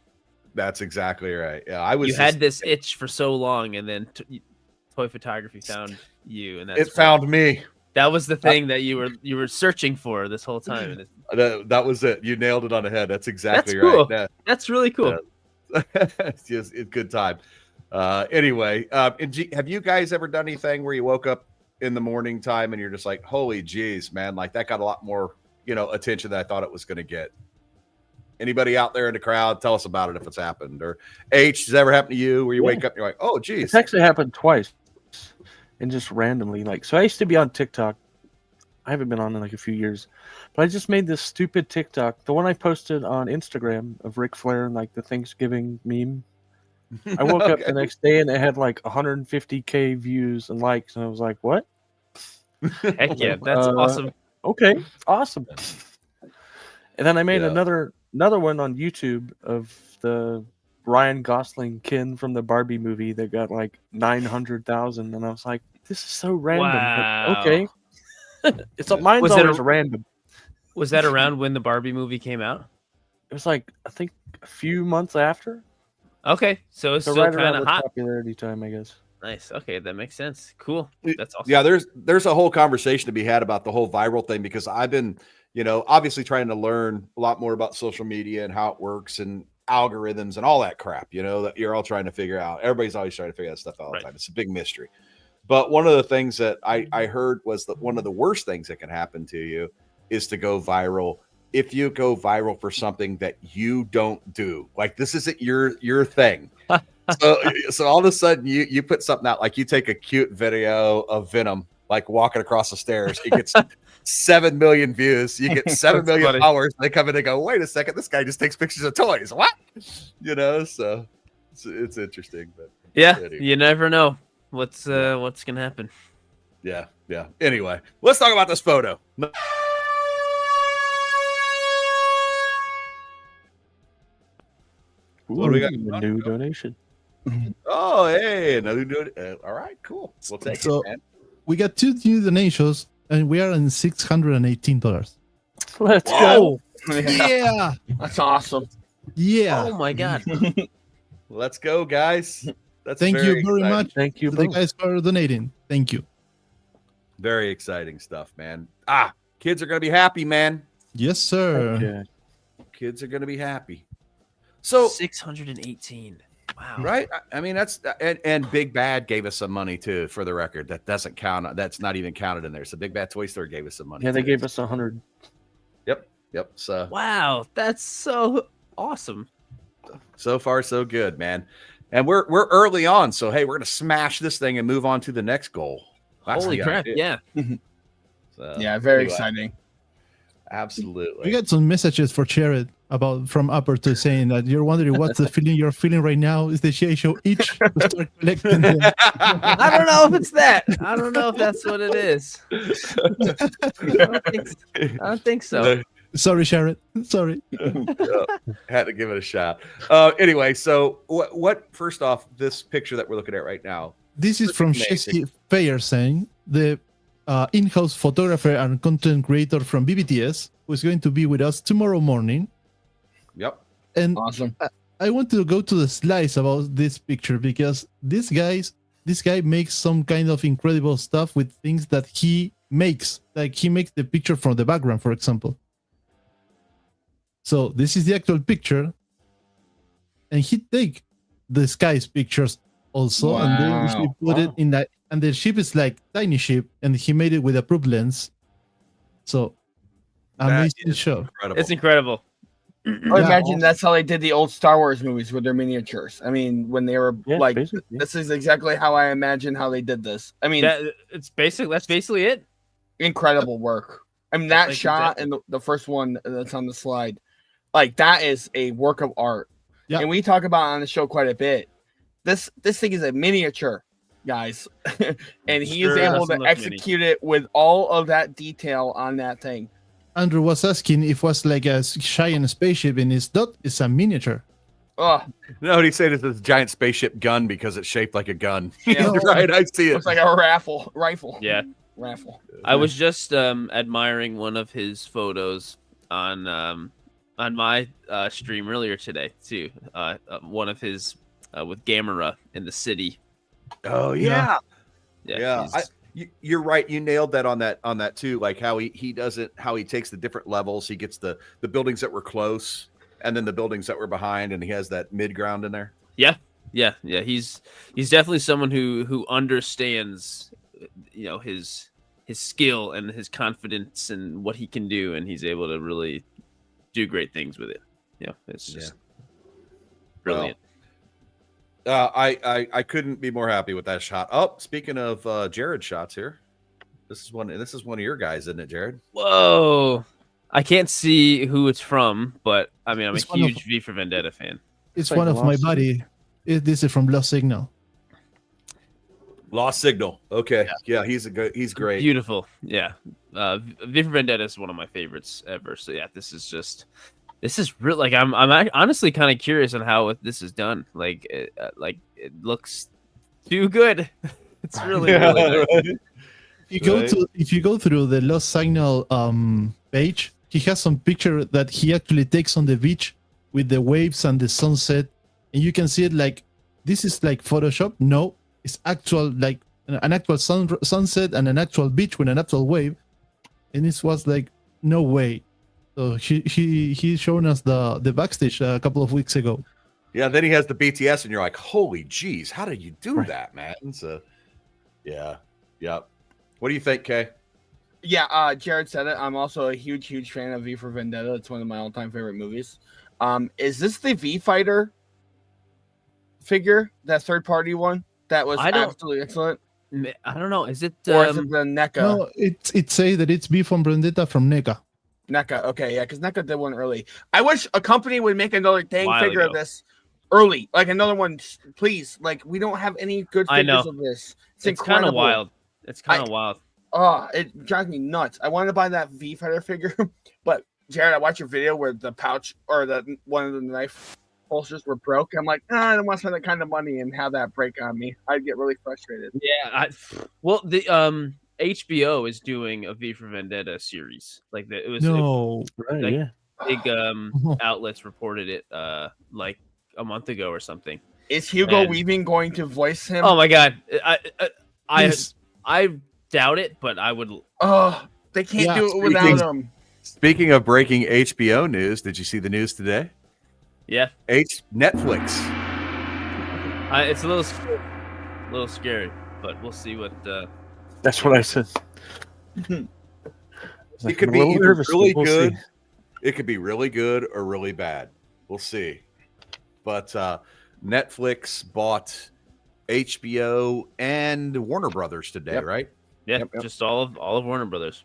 That's exactly right. Yeah, I was. You had this itch for so long, and then toy photography found you, and it found me. That was the thing that you were searching for this whole time. That was it. You nailed it on the head. That's exactly cool. right. That's really cool. It's just a good time. Anyway, have you guys ever done anything where you woke up in the morning time and you're just like, holy geez, man, like that got a lot more, attention than I thought it was going to get? Anybody out there in the crowd, tell us about it if it's happened. Or H, has it ever happened to you where you wake up and you're like, oh geez? It's actually happened twice, and just randomly. Like, so I used to be on TikTok. I haven't been on in like a few years, but I just made this stupid TikTok, the one I posted on Instagram of Ric Flair and like the Thanksgiving meme. I woke up the next day and it had like 150K views and likes, and I was like, what? Heck yeah, that's awesome. Okay, awesome. And then I made another one on YouTube of the Ryan Gosling Ken from the Barbie movie that got like 900,000, and I was like, this is so random. Wow. But okay. Mine's always random. Was that around when the Barbie movie came out? It was like, I think a few months after. Okay, so it's still right kind of hot. Popularity time, I guess. Nice. Okay, that makes sense. Cool. That's awesome. Yeah, there's a whole conversation to be had about the whole viral thing, because I've been, obviously trying to learn a lot more about social media and how it works and algorithms and all that crap, that you're all trying to figure out. Everybody's always trying to figure that stuff out all the time. It's a big mystery. But one of the things that I heard was that one of the worst things that can happen to you is to go viral. If you go viral for something that you don't do, like this isn't your thing. So all of a sudden you put something out, like you take a cute video of Venom, like walking across the stairs. It gets 7 million views. You get 7 million followers. They come in and go, wait a second, this guy just takes pictures of toys. What? So it's interesting. But anyway. You never know what's gonna happen. Yeah. Anyway, let's talk about this photo. What do we got? A new donation. Oh, hey, another donation. All right, cool. We'll take it, man. We got 2 new donations, and we are on $618. Let's go. Yeah. That's awesome. Yeah. Oh my god. Let's go, guys. Thank you very much. Thank you, to the guys, for donating. Thank you. Very exciting stuff, man. Kids are gonna be happy, man. Yes, sir. Okay. Kids are gonna be happy. So 618. Wow. Right? I mean, that's and Big Bad gave us some money too, for the record. That doesn't count. That's not even counted in there. So Big Bad Toy Store gave us some money. Yeah, they too. gave us 100. Yep. So wow, that's so awesome. So far, so good, man. And we're early on, so hey, we're gonna smash this thing and move on to the next goal. That's Holy crap! idea. Yeah. So, Yeah, very exciting. Absolutely. We got some messages for Jared from Upper to saying that you're wondering what's the feeling you're feeling right now. Is the Shay Show itch to start collecting them? I don't know if it's that. I don't know if that's what it is. I don't think so. Sorry, Jared. Sorry. Had to give it a shot. Anyway, so what? First off, this picture that we're looking at right now. This is from Jesse Feyersen, the in-house photographer and content creator from BBTS, who is going to be with us tomorrow morning. Yep. And awesome. I want to go to the slides about this picture, because this guy makes some kind of incredible stuff with things that he makes. Like he makes the picture from the background, for example. So this is the actual picture, and he take the sky's pictures also, and then he put it in that. And the ship is like tiny ship, and he made it with a proof lens. So Amazing show. Incredible. It's incredible. I Yeah, imagine that's how they did the old Star Wars movies with their miniatures. I mean, when they were like, basically. this is exactly how I imagine how they did this. I mean, That's basically it. incredible work. I mean, that Like, shot and the first one that's on the slide, like that is a work of art. Yeah. And we talk about it on the show quite a bit. This thing is a miniature, guys, and he is Sure able doesn't to look execute it with all of that detail on that thing. Andrew was asking if it was like a giant spaceship, and it's not. It's a miniature. Oh, No, he said it's a giant spaceship gun because it's shaped like a gun. Yeah. Right, I see it. looks like a rifle. Yeah. Raffle. I was just admiring one of his photos on my stream earlier today too. One of his with Gamera in the city. Oh yeah. Yeah. he's- You're right. You nailed that on that too. Like how he does it, how he takes the different levels. He gets the buildings that were close and then the buildings that were behind, and he has that mid ground in there. Yeah. He's definitely someone who understands, his skill and his confidence and what he can do, and he's able to really do great things with it. It's just brilliant. I couldn't be more happy with that shot. Oh, speaking of Jared shots here, this is one of your guys, isn't it, Jared? Whoa! I can't see who it's from, but I mean, I'm It's a one of- huge V for Vendetta fan. It's like one of my Lost buddy. This is from Lost Signal. Lost Signal. Okay, yeah, he's great. Beautiful, yeah. V for Vendetta is one of my favorites ever. So yeah, this is real. Like I'm honestly kind of curious on how this is done. Like it looks too good. It's really really nice. If you go through the Lost Signal page, he has some picture that he actually takes on the beach with the waves and the sunset, and you can see it like this is like Photoshop. No, it's actual, like an actual sunset and an actual beach with an actual wave, and it was like no way. So he shown us the backstage a couple of weeks ago. Yeah, then he has the BTS, and you're like, holy jeez, how did you do that, man? So, yeah. What do you think, Kay? Yeah, Jared said it. I'm also a huge fan of V for Vendetta. It's one of my all-time favorite movies. Is this the V Fighter figure, that third-party one that was absolutely excellent? I don't know. Is it? Or is it the NECA? No, it say that it's V from Vendetta from NECA. NECA, okay, yeah, because NECA did one early. I wish a company would make another dang While figure ago. of this early, like another one, please. Like we don't have any good I know. figures of this. It's It's kind incredible. of wild. It's kind of wild. Oh, it drives me nuts. I wanted to buy that V Fighter figure, but Jared, I watched your video where the pouch or the one of the knife holsters were broke. I'm like, I don't want to spend that kind of money and have that break on me. I'd get really frustrated. Yeah. Well, the HBO is doing a V for Vendetta series. Like it was Right, like, yeah. big outlets reported it like a month ago or something. Is Hugo And- Weaving going to voice him? Oh my god, Yes. I doubt it, but I would. Oh, they can't Yeah, do it without him. Speaking of breaking HBO news, did you see the news today? Yeah, Netflix. it's a little scary, but we'll see what. That's what I said. It could be either really good. It could be really good or really bad. We'll see. But Netflix bought HBO and Warner Brothers today, right? Yeah, Yep. just all of Warner Brothers.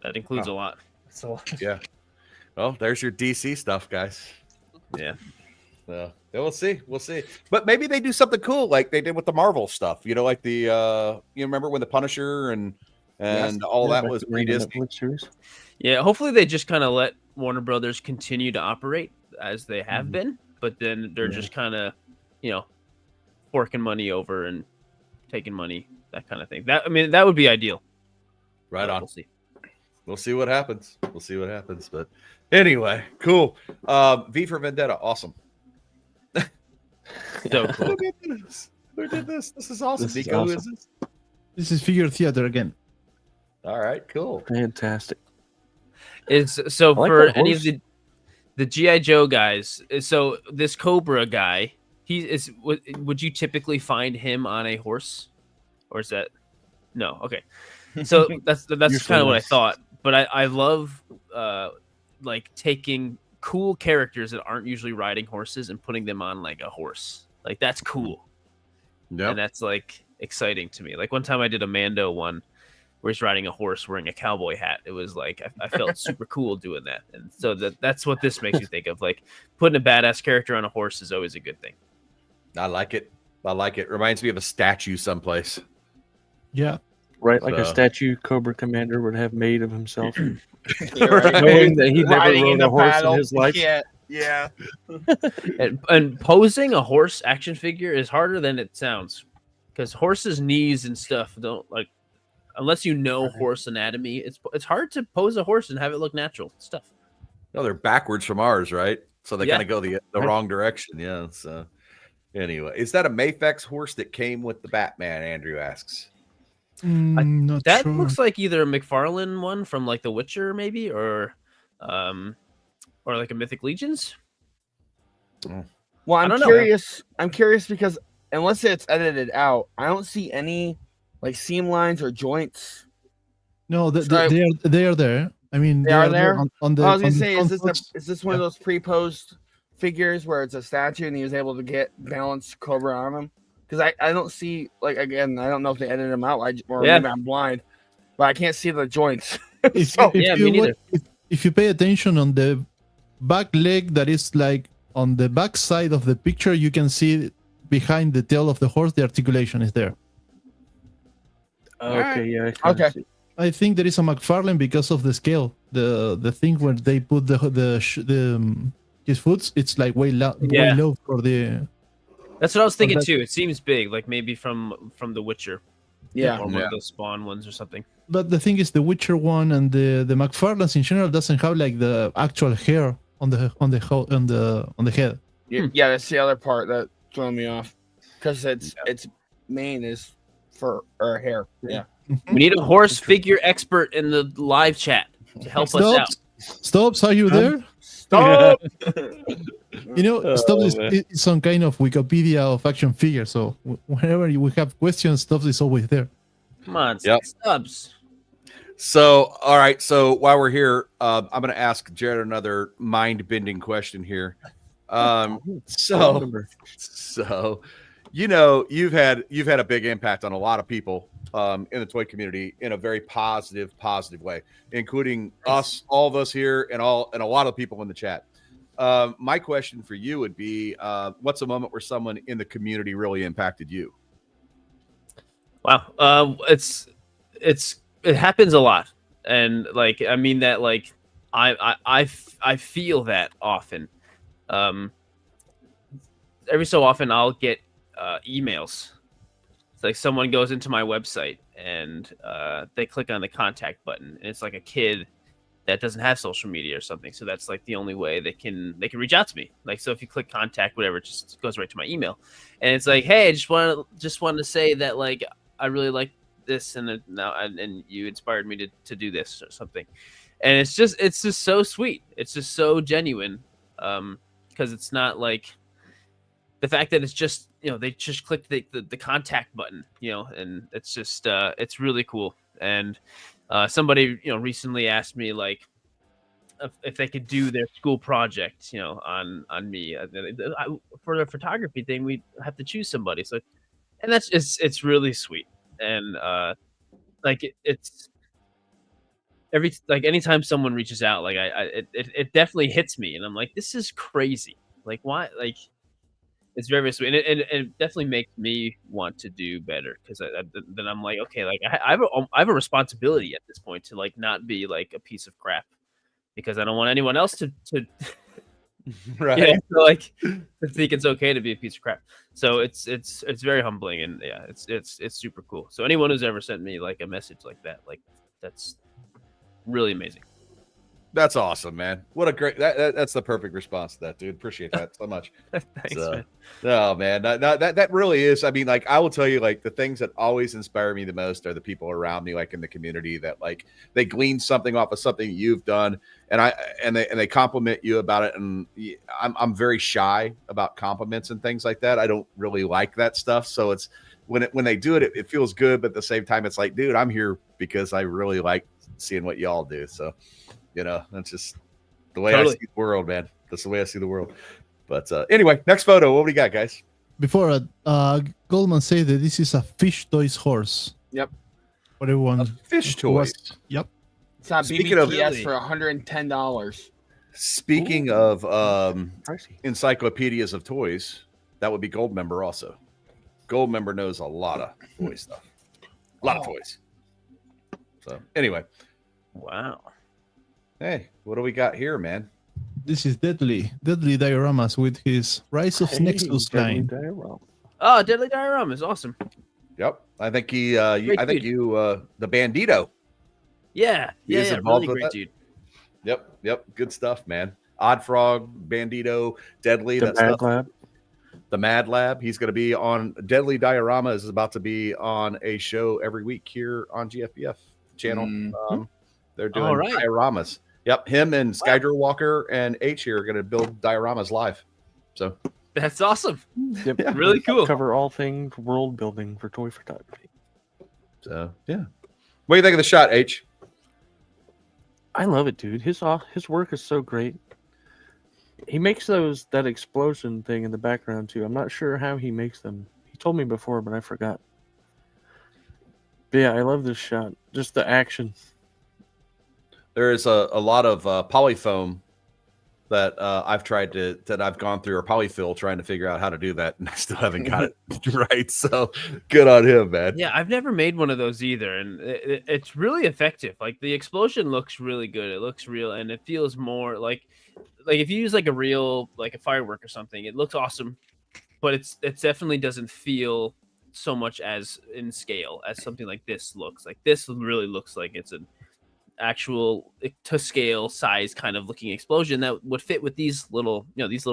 That includes a lot. So Yeah. Well, there's your DC stuff, guys. Yeah. We'll see. But maybe they do something cool like they did with the Marvel stuff. You know, like the you remember when the Punisher and all that was pre-Disney. Yeah, hopefully they just kind of let Warner Brothers continue to operate as they have been, but then they're just kind of, forking money over and taking money, that kind of thing. That would be ideal. Right on. We'll see. We'll see what happens. But anyway, cool. V for Vendetta, awesome. So cool. Who did this? This is awesome. This is Nico, who awesome. is this? This is figure theater again. All right, cool. Fantastic. Is so I like for that any of horse. the GI Joe guys. So this Cobra guy, he is. Would you typically find him on a horse, or is that no? Okay, so that's kind of what I thought. but I love like taking cool characters that aren't usually riding horses and putting them on like a horse. Like that's cool. Yep. And that's like exciting to me. Like one time I did a Mando one where he's riding a horse wearing a cowboy hat. It was like I felt super cool doing that. And so that's what this makes me think of. Like putting a badass character on a horse is always a good thing. I like it. Reminds me of a statue someplace. Yeah. Right, like a statue Cobra Commander would have made of himself. Right. Knowing that he never Riding rode into a horse battle. in his life. Yeah. And posing a horse action figure is harder than it sounds, because horses' knees and stuff don't like, unless you know horse anatomy. It's hard to pose a horse and have it look natural stuff. No, they're backwards from ours, right? So they Yeah. kind of go the wrong direction. Yeah. So anyway, is that a Mafex horse that came with the Batman? Andrew asks. Not That sure. looks like either a McFarlane one from like The Witcher, maybe, or like a Mythic Legions. Well, I I'm don't know. curious. I'm curious because unless it's edited out, I don't see any like seam lines or joints. No, So they are there. I mean, They are there? on the. I was gonna on the say, front is this one of those pre-posed figures where it's a statue and he was able to get balanced Cobra on him? Because I don't see, like, again, I don't know if they edited them out or Yeah. maybe I'm blind, but I can't see the joints. If, So- if Yeah, you me neither. if you pay attention on the back leg that is like on the back side of the picture, you can see behind the tail of the horse the articulation is there. Okay, yeah. I kinda Okay. see. I think there is a McFarlane because of the scale. The thing where they put his foot, it's like way Yeah. low for the. That's what I was thinking that- too. It seems big, like maybe from The Witcher, Yeah. or one Yeah. of those Spawn ones or something. But the thing is, the Witcher one and the McFarlanes in general doesn't have like the actual hair on the head. Yeah, that's the other part that threw me off. Because its mane is fur or hair. Yeah. We need a horse figure expert in the live chat to help us out. Stops, are you there? Stop! You know, Oh, Stops man. is some kind of Wikipedia of action figures. So whenever we have questions, Stops is always there. Come on, Yep. Stubbs. So, all right. So while we're here, I'm going to ask Jared another mind-bending question here. So, you know, you've had a big impact on a lot of people in the toy community in a very positive way, including us, all of us here, and a lot of people in the chat. My question for you would be, what's a moment where someone in the community really impacted you? Wow. It happens a lot, and like I mean that like I feel that often. Every so often I'll get emails. It's like someone goes into my website and they click on the contact button, and it's like a kid that doesn't have social media or something. So that's like the only way they can reach out to me. Like, so if you click contact, whatever, it just goes right to my email. And it's like, hey, I just wanted to say that like I really like this, and you inspired me to do this or something. And it's just so sweet. It's just so genuine. Because it's not like the fact that it's just, you know, they just clicked the contact button, you know, and it's just it's really cool. And somebody, you know, recently asked me like if they could do their school project, you know, on me. For the photography thing, we have to choose somebody. So, and that's just, it's really sweet. And it's anytime someone reaches out, like it definitely hits me, and I'm like, this is crazy. Like, why? Like, it's very, very sweet, and it definitely makes me want to do better, because then I'm like, okay, like I have a responsibility at this point to like not be like a piece of crap, because I don't want anyone else to Right. yeah, so like to think it's okay to be a piece of crap. So it's very humbling, and yeah, it's super cool. So anyone who's ever sent me like a message like that, like that's really amazing. That's awesome, man. What a great that's the perfect response to that, dude. Appreciate that so much. Thanks, So, man. oh man, that really is. I mean, like I will tell you, like the things that always inspire me the most are the people around me, like in the community, that like they glean something off of something you've done, and they compliment you about it. And I'm very shy about compliments and things like that. I don't really like that stuff. So it's when they do it, it feels good, but at the same time, it's like, dude, I'm here because I really like seeing what y'all do. So, that's just the way I see the world, man. That's the way I see the world. But anyway, next photo. What do we got, guys? Before Goldman said that this is a fish toys horse. Yep. For everyone. Fish toys. Yep. It's on Speaking of- BBTS for $110. Speaking of encyclopedias of toys, that would be Gold Member also. Gold Member knows a lot of toy stuff. A lot of toys. So anyway. Wow. Hey, what do we got here, man? This is Deadly Dioramas with his Rise of Nexus line. Oh, Deadly Diorama is awesome. Yep. I think the Bandito. Yeah. He's Yeah. involved Really with great that? dude. Yep. Good stuff, man. Odd Frog, Bandito, Deadly. The that Mad stuff. Lab. The Mad Lab. He's going to be on Deadly Diorama is about to be on a show every week here on GFPF channel. They're doing All right. dioramas. Yep. Him and Skydro Walker and H here are going to build dioramas live. So That's awesome. Yep. Yeah. Really cool. Cover all things world building for toy photography. yeah. What do you think of the shot, H? I love it, dude. His work is so great. He makes that explosion thing in the background too. I'm not sure how he makes them. He told me before, but I forgot. But yeah, I love this shot. Just the action. There is a lot of polyfoam that I've gone through, or polyfill, trying to figure out how to do that, and I still haven't got it right. So good on him, man. Yeah, I've never made one of those either, and it's really effective. Like the explosion looks really good. It looks real, and it feels more like if you use like a real a firework or something, it looks awesome, but it definitely doesn't feel so much as in scale as something like this looks. Like this really looks like it's an actual to scale size kind of looking explosion that would fit with these little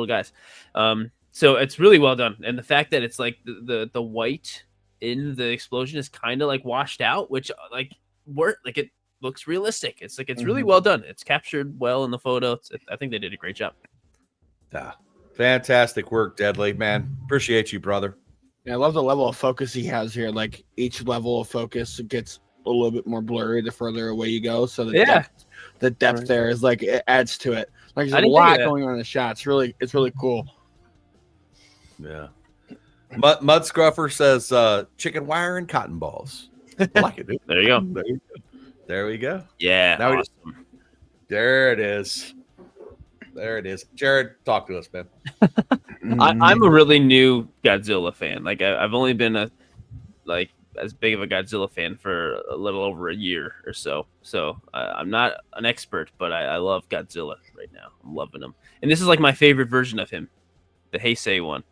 guys. So it's really well done, and the fact that it's like the white in the explosion is kind of like washed out, which it looks realistic. It's really well done. It's captured well in the photo. I think they did a great job. Yeah, fantastic work, Deadly, man. Appreciate you, brother. Yeah, I love the level of focus he has here. Like each level of focus gets a little bit more blurry the further away you go. So the depth there is like it adds to it. Like there's a lot going on in the shot. It's really cool. Yeah. Mud Scruffer says chicken wire and cotton balls. I like it, dude. There you go. There we go. Yeah. Now awesome. There it is. There it is. Jared, talk to us, man. I'm a really new Godzilla fan. Like I've only been as big of a Godzilla fan for a little over a year or so. So I'm not an expert, but I love Godzilla right now. I'm loving him. And this is like my favorite version of him, the Heisei one.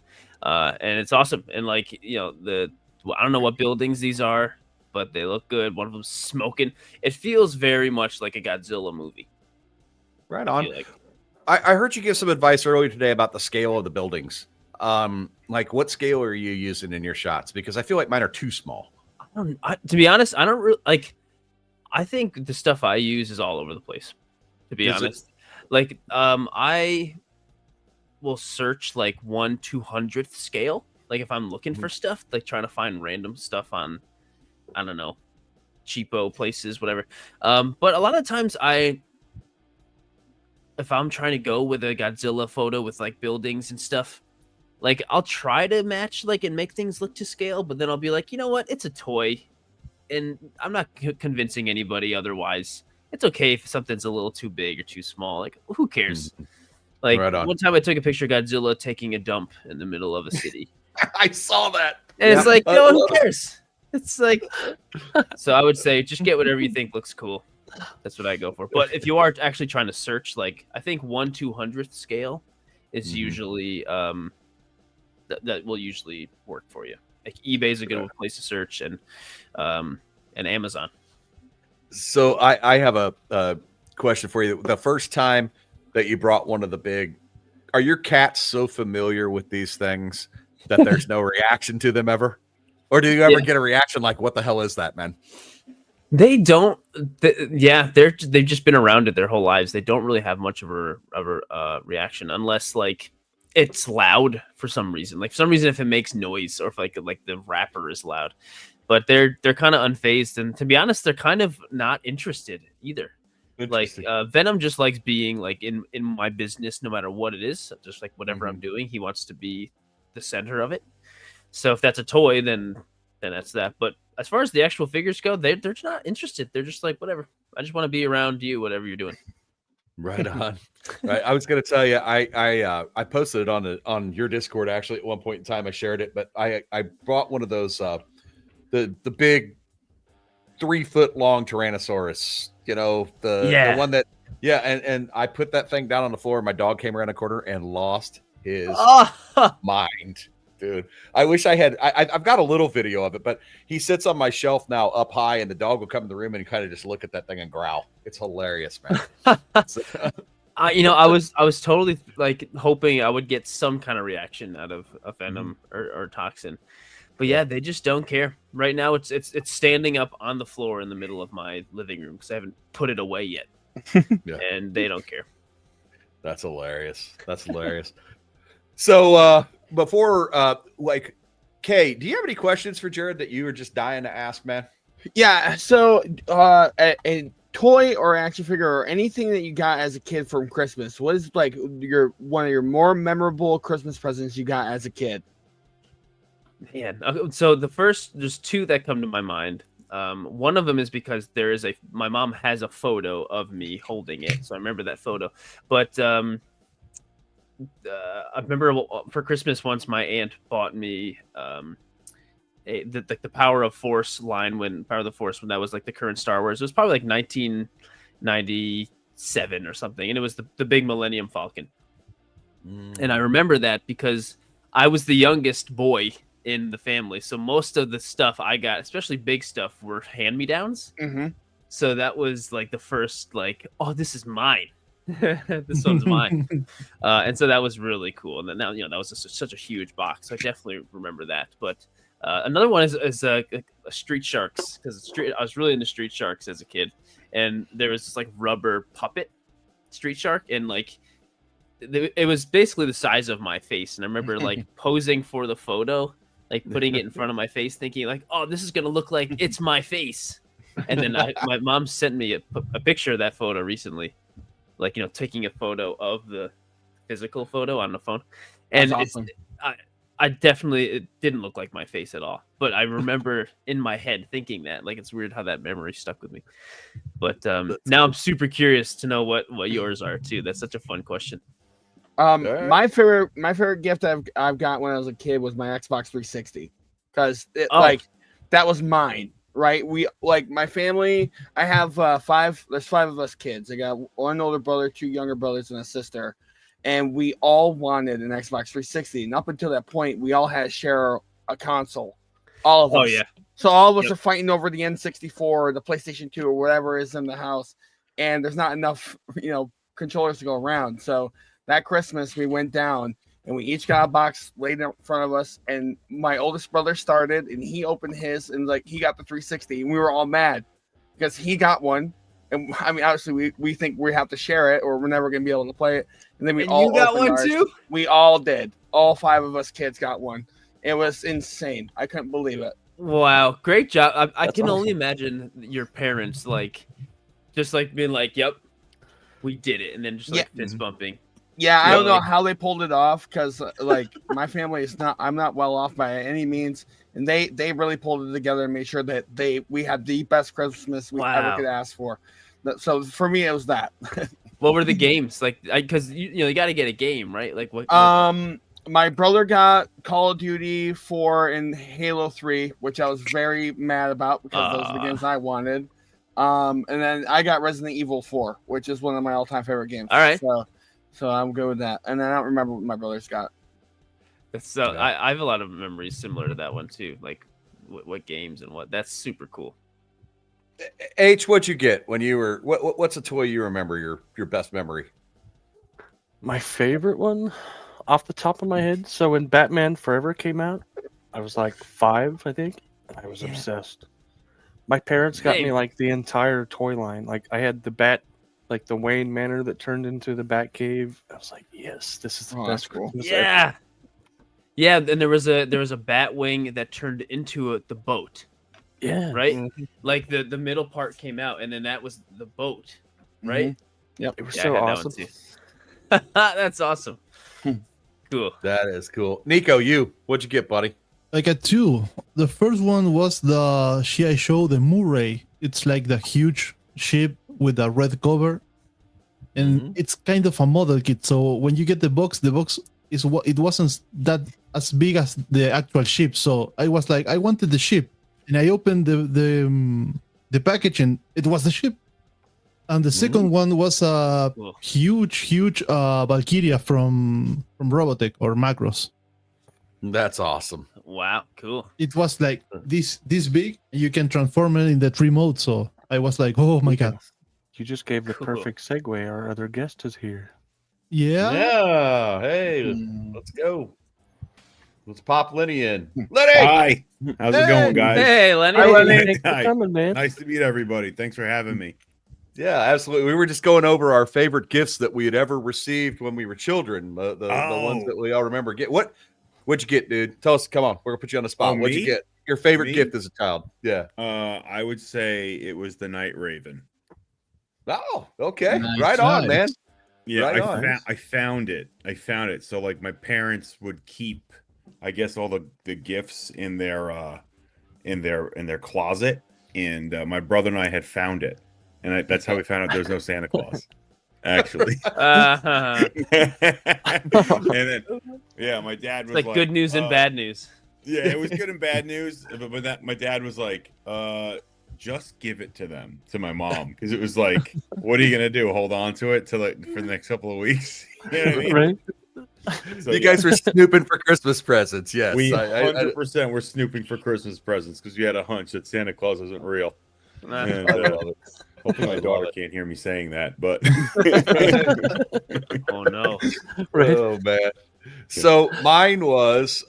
And it's awesome. And I don't know what buildings these are, but they look good. One of them's smoking. It feels very much like a Godzilla movie. Right on. I heard you give some advice earlier today about the scale of the buildings. Like what scale are you using in your shots? Because I feel like mine are too small. To be honest, I don't really like. I think the stuff I use is all over the place. To be honest, I will search like 1/200th scale. Like if I'm looking for stuff, like trying to find random stuff on, I don't know, cheapo places, whatever. But a lot of times if I'm trying to go with a Godzilla photo with like buildings and stuff, like I'll try to match and make things look to scale, but then I'll be like, you know what? It's a toy, and I'm not convincing anybody otherwise. It's okay if something's a little too big or too small. Like who cares? Like one time I took a picture of Godzilla taking a dump in the middle of a city. I saw that. And it's like, no, who cares? It's like, so I would say just get whatever you think looks cool. That's what I go for. But if you are actually trying to search, I think 1/200th scale is usually that will usually work for you. Like eBay is a good place to search, and Amazon. So I have a question for you. The first time that you brought one of the big, are your cats so familiar with these things that there's no reaction to them ever? Or do you ever get a reaction like, what the hell is that, man? They don't. They've just been around it their whole lives. They don't really have much of a reaction unless it's loud for some reason. Like for some reason, if it makes noise or if like the wrapper is loud. but they're kind of unfazed, and to be honest, they're kind of not interested either. Like Venom just likes being like in my business, no matter what it is. Just like whatever I'm doing, he wants to be the center of it. So if that's a toy, then that's that. But as far as the actual figures go, they're just not interested. They're just like, whatever. I just want to be around you, whatever you're doing. Right on. Right. I was going to tell you, I posted it on your Discord actually at one point in time. I shared it, but I brought one of those the big 3 foot long Tyrannosaurus. You know, the one that and I put that thing down on the floor. My dog came around the corner and lost his mind. Dude, I wish I had. I've got a little video of it, but he sits on my shelf now up high, and the dog will come in the room and kind of just look at that thing and growl. It's hilarious, man. I was totally like hoping I would get some kind of reaction out of a Venom or Toxin, but yeah, they just don't care. Right now, it's standing up on the floor in the middle of my living room because I haven't put it away yet, and they don't care. That's hilarious. That's hilarious. So before like Kay, do you have any questions for Jared that you were just dying to ask, man? Yeah, so a toy or action figure or anything that you got as a kid from Christmas, what is like one of your more memorable Christmas presents you got as a kid? Man, so there's 2 that come to my mind. One of them is because my mom has a photo of me holding it, so I remember that photo. But I remember for Christmas once my aunt bought me the Power of Force line when that was like the current Star Wars. It was probably like 1997 or something, and it was the big Millennium Falcon. And I remember that because I was the youngest boy in the family, so most of the stuff I got, especially big stuff, were hand-me-downs. So that was like the first like, oh, this is mine. This one's mine. And so that was really cool. And then now, that was such a huge box. I definitely remember that. But another one is Street Sharks, because I was really into Street Sharks as a kid, and there was this like rubber puppet Street Shark, and like it was basically the size of my face. And I remember like posing for the photo, like putting it in front of my face, thinking like, oh, this is gonna look like it's my face. And then my mom sent me a picture of that photo recently, like, taking a photo of the physical photo on the phone. And that's awesome. it didn't look like my face at all. But I remember in my head thinking that. Like, it's weird how that memory stuck with me. But now I'm super curious to know what yours are too. That's such a fun question. My favorite gift I've got when I was a kid was my Xbox 360, because that was mine. Right, we like my family. I have 5. There's 5 of us kids. I got 1 older brother, 2 younger brothers, and a sister, and we all wanted an Xbox 360. And up until that point, we all had to share a console. All of us. Oh yeah. So all of us are fighting over the N64 or the PlayStation 2 or whatever is in the house, and there's not enough, controllers to go around. So that Christmas, we went down. And we each got a box laid in front of us, and my oldest brother started, and he opened his, and like he got the 360, and we were all mad because he got one, and I mean, obviously we think we have to share it, or we're never gonna be able to play it. And then you got one ours. Too. We all did. All 5 of us kids got one. It was insane. I couldn't believe it. Wow, great job! I can only imagine your parents just being like, "Yep, we did it," and then just fist bumping. Yeah, I don't know how they pulled it off, because like my family I'm not well off by any means, and they really pulled it together and made sure that we had the best Christmas we ever could ask for. So for me, it was that. What were the games like? Because you got to get a game, right? Like what? My brother got Call of Duty 4 and Halo 3, which I was very mad about because those are the games I wanted. And then I got Resident Evil 4, which is one of my all-time favorite games. All right. So I'm good with that. And then I don't remember what my brothers got. So I have a lot of memories similar to that one too. Like what games and what. That's super cool. H, what'd you get when you were? What's a toy you remember your best memory? My favorite one, off the top of my head. So when Batman Forever came out, I was like 5, I think. I was obsessed. My parents got me like the entire toy line. Like I had the Bat. Like the Wayne Manor that turned into the Batcave. I was like, yes, this is the best. Cool. Yeah. And there was a Batwing that turned into the boat. Yeah. right? Mhm. Like the middle part came out, and then that was the boat, right? Yep. It was Yeah, I so had that one awesome. too. That's awesome. Cool. That is cool. Nico, what'd you get, buddy? I got two. The first one was the GI Show, the Murray. It's like the huge ship with a red cover, and Mhm. it's kind of a model kit. So when you get the box is what it wasn't that as big as the actual ship. So I was like, I wanted the ship, and I opened the package, and it was the ship. And the second one was a Cool. huge Valkyria from Robotech or Macros. That's awesome. Wow. Cool. It was like this big, and you can transform it in the 3 mode. So I was like, oh my god. You just gave the Cool. perfect segue. Our other guest is here. Yeah. Yeah. Hey, Mm. let's go. Let's pop Lenny in. Lenny! Hi, how's it going, guys? Hey, Lenny. Hi, Lenny. Thanks for Hi. coming, man. Nice to meet everybody. Thanks for having me. Yeah, absolutely. We were just going over our favorite gifts that we had ever received when we were children. The ones that we all remember. What'd you get, dude? Tell us. Come on, we're gonna put you on the spot. Oh, What'd you me? get? Your favorite Me? gift as a child? Yeah. I would say it was the Night Raven. Oh, okay. Nice. Right on, man. Yeah, Right on. I found it. So like my parents would keep, I guess, all the gifts in their closet, and my brother and I had found it, and that's how we found out there's no Santa Claus. Actually, Uh-huh. and then yeah, my dad was Like good news and bad news. Yeah, it was good and bad news, but that my dad was like, just give it to them, to my mom, because it was like, what are you gonna do? Hold on to it till for the next couple of weeks? You know what I mean? Right? So, You guys were snooping for Christmas presents. Yes. we I- 100% were snooping for Christmas presents because we had a hunch that Santa Claus wasn't real. And, I love it. hopefully my I love daughter it. can't hear me saying that, but Oh no. Right. Oh man. So mine was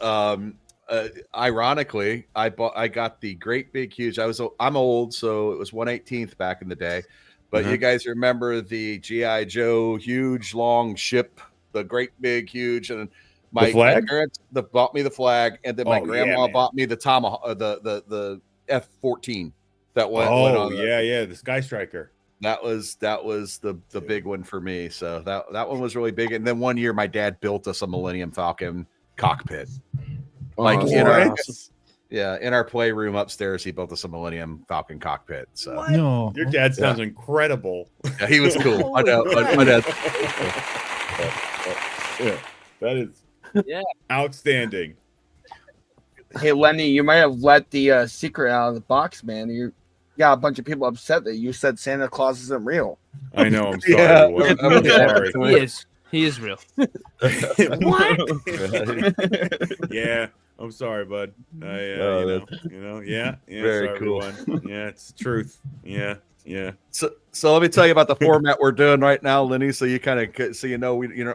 ironically, I got the great big huge. I'm old, so it was 1/18 back in the day. But you guys remember the GI Joe huge long ship, the great big huge, and my flag? parents bought me the flag, and then my Oh, yeah, grandma man. bought me the Tomahawk, the F-14 that went oh on. yeah, the Sky Striker. That was the big one for me. So that one was really big. And then one year, my dad built us a Millennium Falcon cockpit. Like Oh, in our awesome. in our playroom upstairs, he built us a Millennium Falcon cockpit. So No. Your dad sounds incredible. yeah, he was cool. I know. My dad. Yeah, that is Yeah. outstanding. Hey, Lenny, you might have let the secret out of the box, man. You got a bunch of people upset that you said Santa Claus isn't real. I know. I'm sorry. Yeah. Will. I'm I'm sorry. He is real. What? Yeah, I'm sorry, bud. Yeah. very sorry, cool. everyone. Yeah, it's the truth. Yeah. So let me tell you about the format we're doing right now, Lenny. So you kind of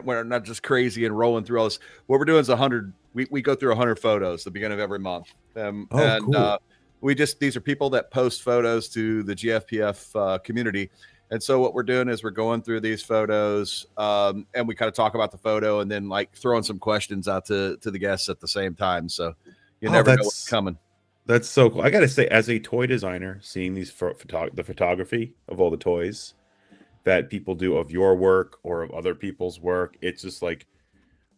we're not just crazy and rolling through all this. What we're doing is 100. We go through 100 photos at the beginning of every month. Cool. These are people that post photos to the GFPF community. And so what we're doing is we're going through these photos and we kind of talk about the photo and then like throwing some questions out to the guests at the same time. So you never know what's coming. That's so cool. I got to say, as a toy designer, seeing these the photography of all the toys that people do of your work or of other people's work, it's just like,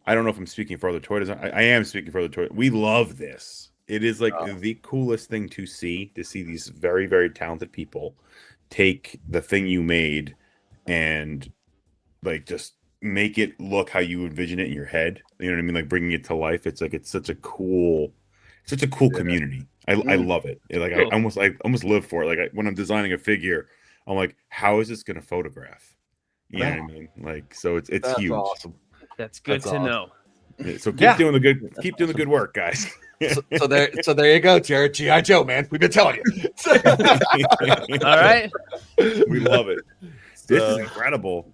I don't know if I'm speaking for other toy design. I am speaking for other toy. We love this. It is like the coolest thing to see these very, very talented people take the thing you made and like just make it look how you envision it in your head. You know what I mean? Like bringing it to life. It's such a cool community. I love it. Like Cool. I almost live for it. Like when I'm designing a figure, I'm like, how is this going to photograph? You know what I mean? Like, so it's That's huge. awesome. That's good That's to awesome. know. So keep doing the good work, guys. So there you go, Jared. G.I. Joe, man. We've been telling you. All right. We love it. This is incredible.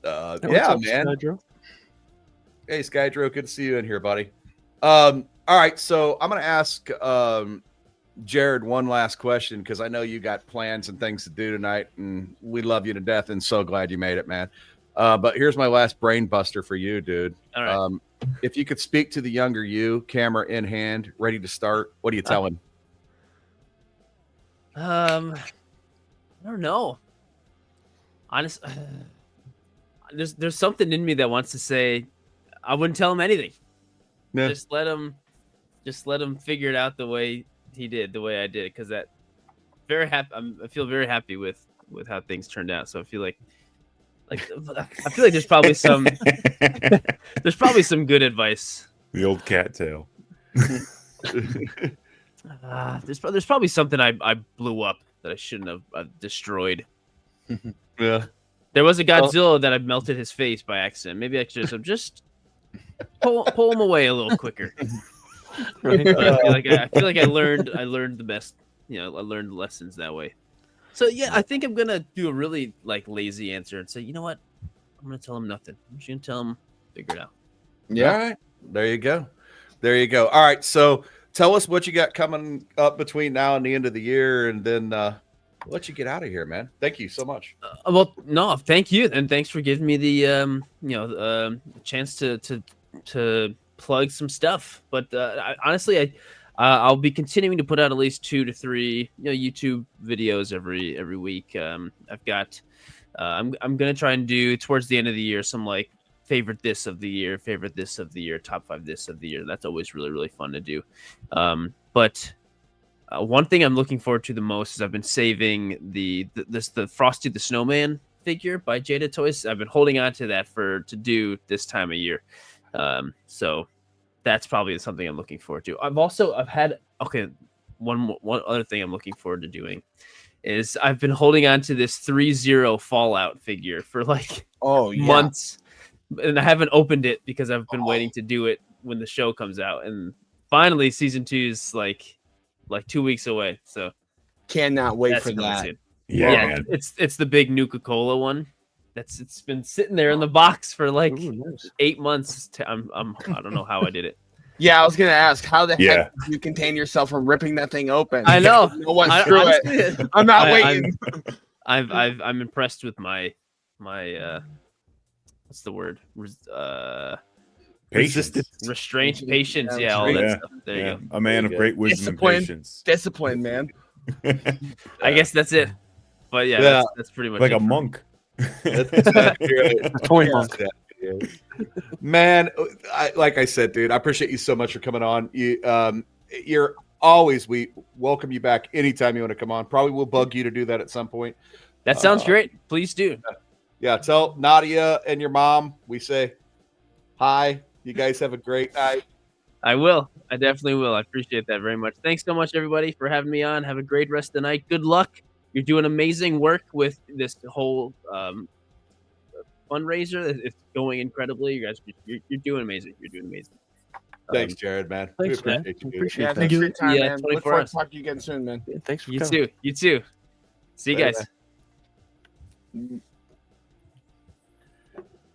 What's Yeah, up, man. Skydro? Hey, Skydro, good to see you in here, buddy. All right, so I'm going to ask Jared one last question because I know you got plans and things to do tonight, and we love you to death and so glad you made it, man. But here's my last brain buster for you, dude. All right. If you could speak to the younger you, camera in hand, ready to start, what do you tell him? I don't know. Honest, there's something in me that wants to say, I wouldn't tell him anything. Yeah. Just let him figure it out the way he did, the way I did, because that very happy. I feel very happy with how things turned out. So I feel like there's probably some good advice. The old cat tail. There's probably something I blew up that I shouldn't have destroyed. Yeah. There was a Godzilla that I melted his face by accident. Maybe I should have just pull him away a little quicker. But I feel like I learned the best. I learned lessons that way. So yeah, I think I'm gonna do a really lazy answer and say, you know what? I'm gonna tell him nothing. I'm just gonna tell him figure it out. Yeah. All right. There you go. All right. So tell us what you got coming up between now and the end of the year, and then I'll let you get out of here, man. Thank you so much. Well, no, thank you, and thanks for giving me the chance to plug some stuff. But honestly, I'll be continuing to put out at least 2 to 3 YouTube videos every week. I've got I'm gonna try and do towards the end of the year some favorite this of the year, top 5 this of the year. That's always really, really fun to do. But one thing I'm looking forward to the most is I've been saving the Frosty the Snowman figure by Jada Toys. I've been holding on to that to do this time of year. So that's probably something I'm looking forward to. One other thing I'm looking forward to doing is I've been holding on to this 3-0 Fallout figure for months, and I haven't opened it because I've been waiting to do it when the show comes out. And finally, season 2 is like 2 weeks away. So cannot wait for that. Soon. Yeah, it's the big Nuka-Cola one. It's been sitting there in the box for 8 months. I don't know how I did it. Yeah, I was gonna ask, how the heck did you contain yourself from ripping that thing open? I know. No one threw it. I'm not waiting. I'm impressed with my what's the word? Patience. Restraint, patience. Yeah, all that stuff. There you go. A man of great wisdom and patience. Discipline, man. I guess that's it. But yeah. That's pretty much like it a monk. Toy monk. Man, like I said, dude, I appreciate you so much for coming on. You're always, we welcome you back anytime you want to come on. Probably we'll bug you to do that at some point. That sounds great. Please do. Yeah, tell Nadia and your mom we say hi. You guys have a great night. I will. I definitely will. I appreciate that very much. Thanks so much, everybody, for having me on. Have a great rest of the night. Good luck. You're doing amazing work with this whole fundraiser. It's going incredibly. You guys, you're doing amazing. You're doing amazing. Thanks, Jared, man. Thanks, we man. appreciate you. Appreciate Yeah, that. thanks for your time, man. 24 Look forward hours. to talking to you again soon, man. Yeah, thanks for You coming. too. You too. See you Later,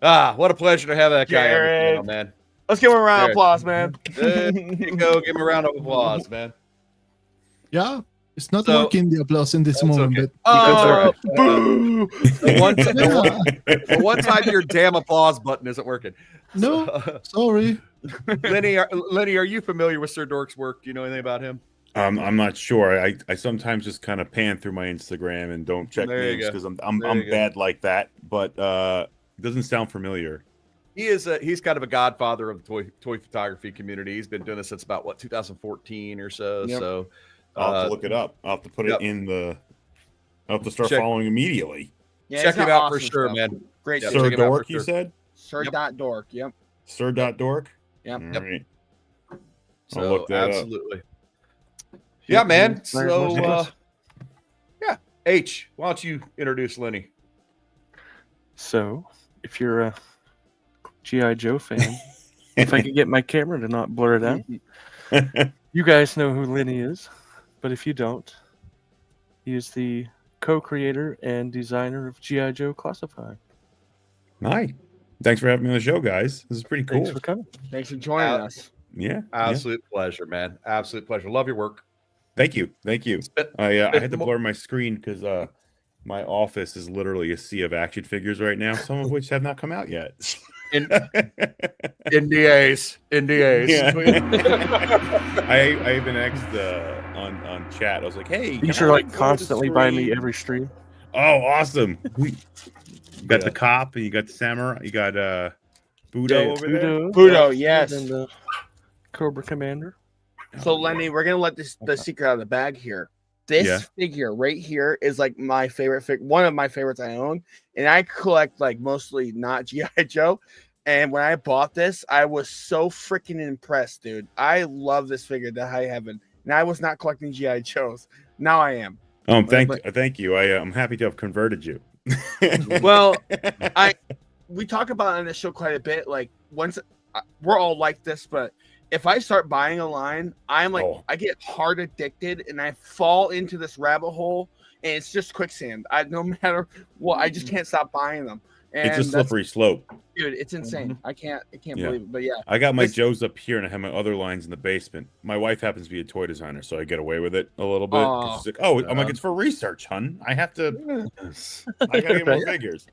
guys. What a pleasure to have that guy on the Jared. channel, man. Let's give him a round of Jared. applause, man. There you go. Give him a round of applause, man. Yeah, it's not So- working, the applause in this That's moment, okay. Oh, That's boo! The one time your damn applause button isn't working. No, sorry. Lenny, are you familiar with SIR.DORK's work? Do you know anything about him? I'm not sure. I sometimes just kind of pan through my Instagram and don't check There you names go. because I'm There you go. bad like that. But it doesn't sound familiar. He's kind of a godfather of the toy photography community. He's been doing this since about 2014 or so. Yep. So I'll have to look it up. I'll have to put Yep. it in the. I'll have to start Check- following immediately. Yeah, check he's him got out for awesome sure, stuff. man. Great. Yep. shit. Check him out for SIR.DORK, you sure. said? Sir.dork. Yep. SIR.DORK? Yep. All Yep. right. So I'll look that up. absolutely. Yeah, man. Very So much. yeah. H, why don't you introduce Lenny? So, if you're a G.I. Joe fan, if I could get my camera to not blur it out, you guys know who Lenny is. But if you don't, he is the co-creator and designer of G.I. Joe Classified. Hi. Thanks for having me on the show, guys. This is pretty cool. Thanks for coming. Thanks for joining us. Yeah. Absolute pleasure, man. Absolute pleasure. Love your work. Thank you. Thank you. Spit- I had to the mo- blur my screen because my office is literally a sea of action figures right now, some of which have not come out yet. NDAs. Yeah. I even asked on chat. I was like, "Hey, You can should I like join the constantly buy me stream?" every stream. Oh, awesome! You got Yeah. the cop, and you got the samurai. You got Budo over there. Budo, yes. And the Cobra Commander. So Lenny, we're gonna let the secret out of the bag here. This figure right here is like my favorite one of my favorites I own, and I collect like mostly not GI Joe. And when I bought this, I was so freaking impressed, dude. I love this figure to high heaven, and I was not collecting GI Joes. Now I am. Thank you. I'm happy to have converted you. Well, we talk about it on this show quite a bit. Like once we're all like this, but if I start buying a line, I'm like, I get hard addicted and I fall into this rabbit hole, and it's just quicksand. No matter what, I just can't stop buying them. And it's a slippery slope, dude. It's insane. I can't believe it. But yeah, I got my Joes up here, and I have my other lines in the basement. My wife happens to be a toy designer, so I get away with it a little bit. She's like, I'm like, it's for research, hun. I have to. I gotta get more figures.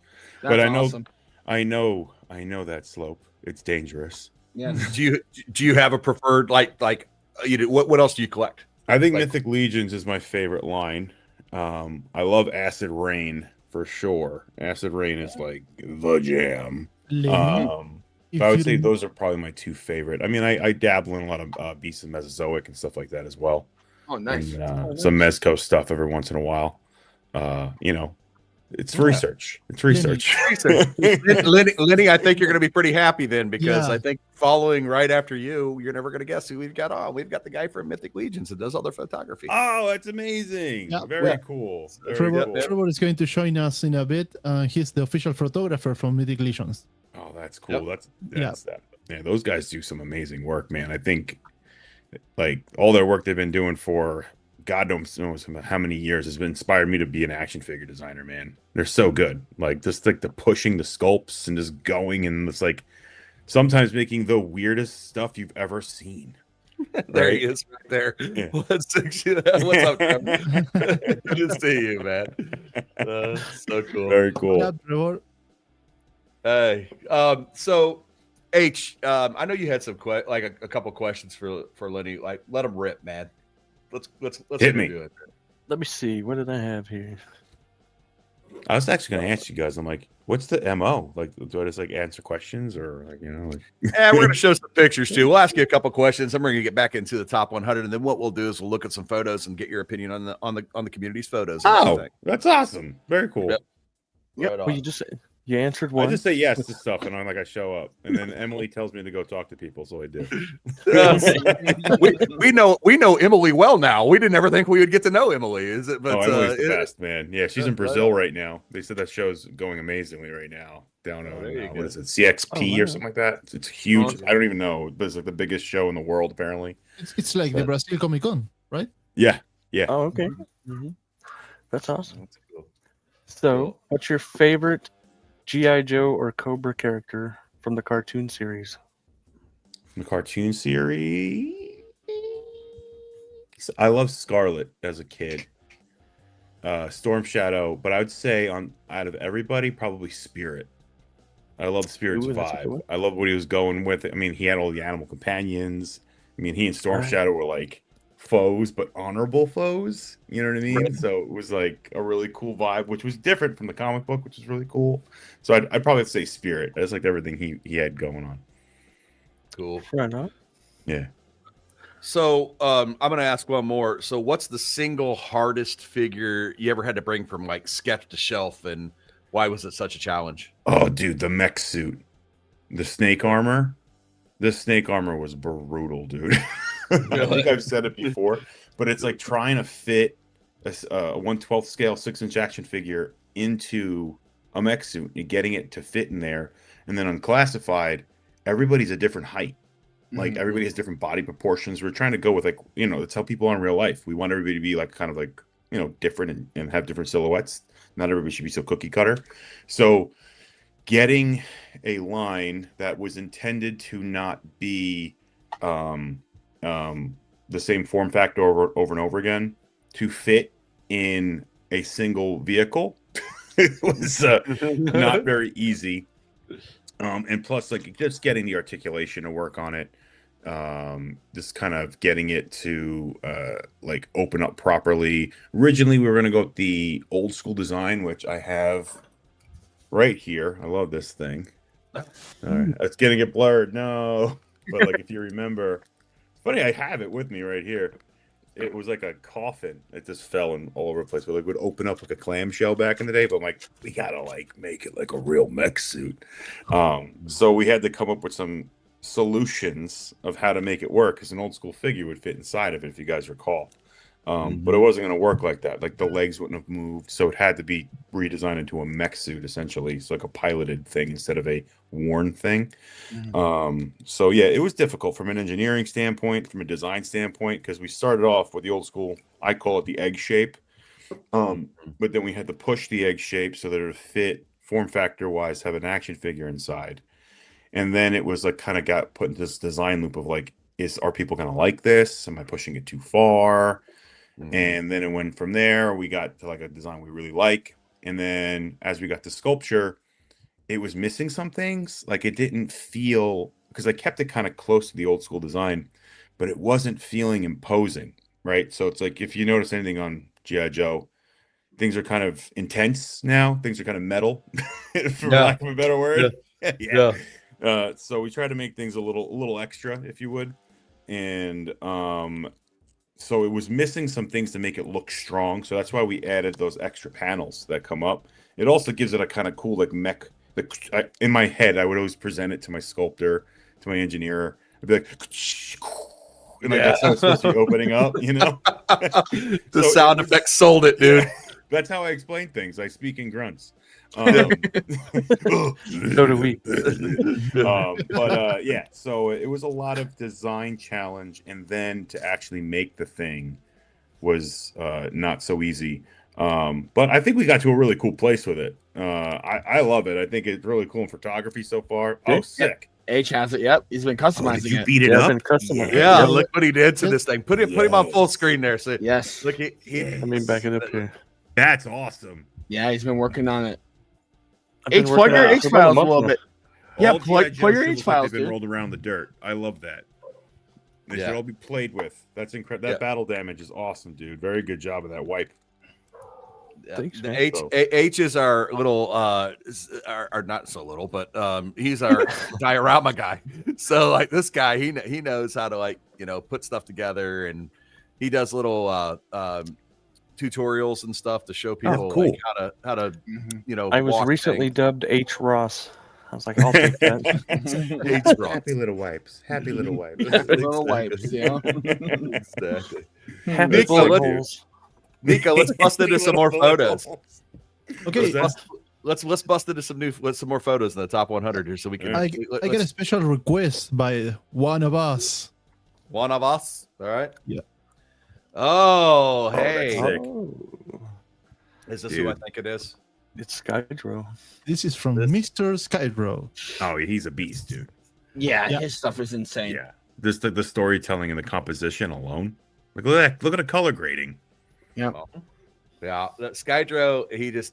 That's but awesome. I know that slope. It's dangerous. Yeah. Do you have a preferred like what else do you collect? I think Mythic Legions is my favorite line. I love Acid Rain for sure. Acid Rain is like the jam. I would say those are probably my two favorite. I mean, I dabble in a lot of Beasts of Mesozoic and stuff like that as well. Oh, nice. And, some Mezco stuff every once in a while. It's research. It's research. Lenny, I think you're going to be pretty happy then, because I think following right after you're never going to guess who we've got on. We've got the guy from Mythic Legions that does all their photography. Oh, that's amazing. Yeah. Very cool. Trevor is going to join us in a bit. He's the official photographer from Mythic Legions. Oh, that's cool. That's that. Yeah, those guys do some amazing work, man. I think like all their work they've been doing for God knows how many years has been inspired me to be an action figure designer, man. They're so good. Like just like the pushing the sculpts and just going, and it's like sometimes making the weirdest stuff you've ever seen. There he is right there. Yeah. What's up, Trevor? Good to see you, man. So cool. Very cool. Yeah, Trevor. Hey, so H, I know you had some a couple questions for Lenny. Like, let him rip, man. Let's Hit me. do it. Let me see. What did I have here? I was actually going to ask you guys. I'm like, what's the MO? Like, do I just like answer questions or like, Yeah, we're going to show some pictures too. We'll ask you a couple questions. I'm going to get back into the top 100, and then what we'll do is we'll look at some photos and get your opinion on the community's photos. Oh, that's awesome. Very cool. Yep. Yep. Well, you answered one. I just say yes to stuff, and I'm like, I show up, and then Emily tells me to go talk to people, so I do. we know Emily well now. We didn't ever think we would get to know Emily. Is it? But Emily's the best, man. Yeah, she's in Brazil right now. They said that show's going amazingly right now. Down on what is it, CXP or something like that? It's huge. I don't even know, but it's like the biggest show in the world, apparently. It's like the Brazil Comic Con, right? Yeah. Oh, okay. That's awesome. That's cool. So, what's your favorite G.I. Joe or Cobra character from the cartoon series? From the cartoon series, I love Scarlet as a kid. Storm Shadow, but I would say out of everybody, probably Spirit. I love Spirit's vibe. I love what he was going with. I mean, he had all the animal companions. I mean, he and Storm Shadow were like foes, but honorable foes. You know what I mean? Right. So it was like a really cool vibe, which was different from the comic book, which is really cool. So I'd probably have to say Spirit. I just liked everything he had going on. Cool. Fair enough. Yeah. So I'm gonna ask one more. So what's the single hardest figure you ever had to bring from like sketch to shelf, and why was it such a challenge? Oh, dude, the mech suit, the snake armor. This snake armor was brutal, dude. I think I've said it before, but it's like trying to fit a 1/12 scale 6-inch action figure into a mech suit and getting it to fit in there. And then unclassified, everybody's a different height. Like everybody has different body proportions. We're trying to go with like, that's how people are in real life. We want everybody to be like kind of like, different and have different silhouettes. Not everybody should be so cookie cutter. So getting a line that was intended to not be the same form factor over and over again to fit in a single vehicle it was not very easy. And plus, like, just getting the articulation to work on it, just kind of getting it to like open up properly. Originally, we were going to go with the old school design, which I have right here. I love this thing. All right, it's getting it blurred. No, but like, if you remember, it's funny, I have it with me right here. It was like a coffin. It just fell in all over the place. But like, would open up like a clamshell back in the day. But I'm like, we gotta like make it like a real mech suit. So we had to come up with some solutions of how to make it work, because an old school figure would fit inside of it, if you guys recall. But it wasn't going to work like that. Like, the legs wouldn't have moved, so it had to be redesigned into a mech suit, essentially. It's like a piloted thing instead of a worn thing. So yeah, it was difficult from an engineering standpoint, from a design standpoint, because we started off with the old school, I call it the egg shape. But then we had to push the egg shape so that it would fit form factor wise, have an action figure inside. And then it was like, kind of got put into this design loop of like, are people going to like this? Am I pushing it too far? And then it went from there. We got to like a design we really like. And then as we got to sculpture, it was missing some things. Like, it didn't feel, because I kept it kind of close to the old school design, but it wasn't feeling imposing, right? So it's like, if you notice anything on G.I. Joe, things are kind of intense now. Things are kind of metal, for lack of a better word. So we try to make things a little extra, if you would. And so it was missing some things to make it look strong. So that's why we added those extra panels that come up. It also gives it a kind of cool, like, mech. In my head, I would always present it to my sculptor, to my engineer. I'd be like, and like, that's how it's supposed to be opening up, you know? The sound effects sold it, dude. Yeah, that's how I explain things. I speak in grunts. So do we. But yeah, so it was a lot of design challenge, and then to actually make the thing was not so easy. But I think we got to a really cool place with it. I love it. I think it's really cool in photography so far. Oh, sick. H has it. Yep, he's been customizing Did you it. beat it up? Yeah, look what he did to this thing. Put him on full screen there. So Yes. look, Let me back it up here. That's awesome. Yeah, he's been working on it. I've been H, plug working your on it H for about files a month little now. bit. Yeah, All plug G.I. Joes your should H look like files, they've been dude. rolled around the dirt. I love that. They Yeah. should all be played with. That's incredible. That battle damage is awesome, dude. Very good job of that wipe. Thanks, the man. H is our little are not so little, but he's our diorama guy. So like, this guy, he knows how to, like, put stuff together, and he does little tutorials and stuff to show people like how to I was walk recently things. dubbed H. Ross. I was like, I'll take that. H Ross. Happy little wipes. Happy little wipes. Little wipes, yeah. Exactly. Happy Nico, bullet let's- holes. Nico, let's bust into some more photos. Okay, Let's bust into some more photos in the top 100 here, so we can. I get a special request by one of us. One of us. All right. Yeah. Oh, hey. that's sick. Is this Dude. who I think it is? It's Skydro. This is from Mr. Skydro. Oh, he's a beast, dude. Yeah, Yeah. his stuff is insane. Yeah. This the storytelling and the composition alone. Like, look at the color grading. Yep. Yeah, that Skydro,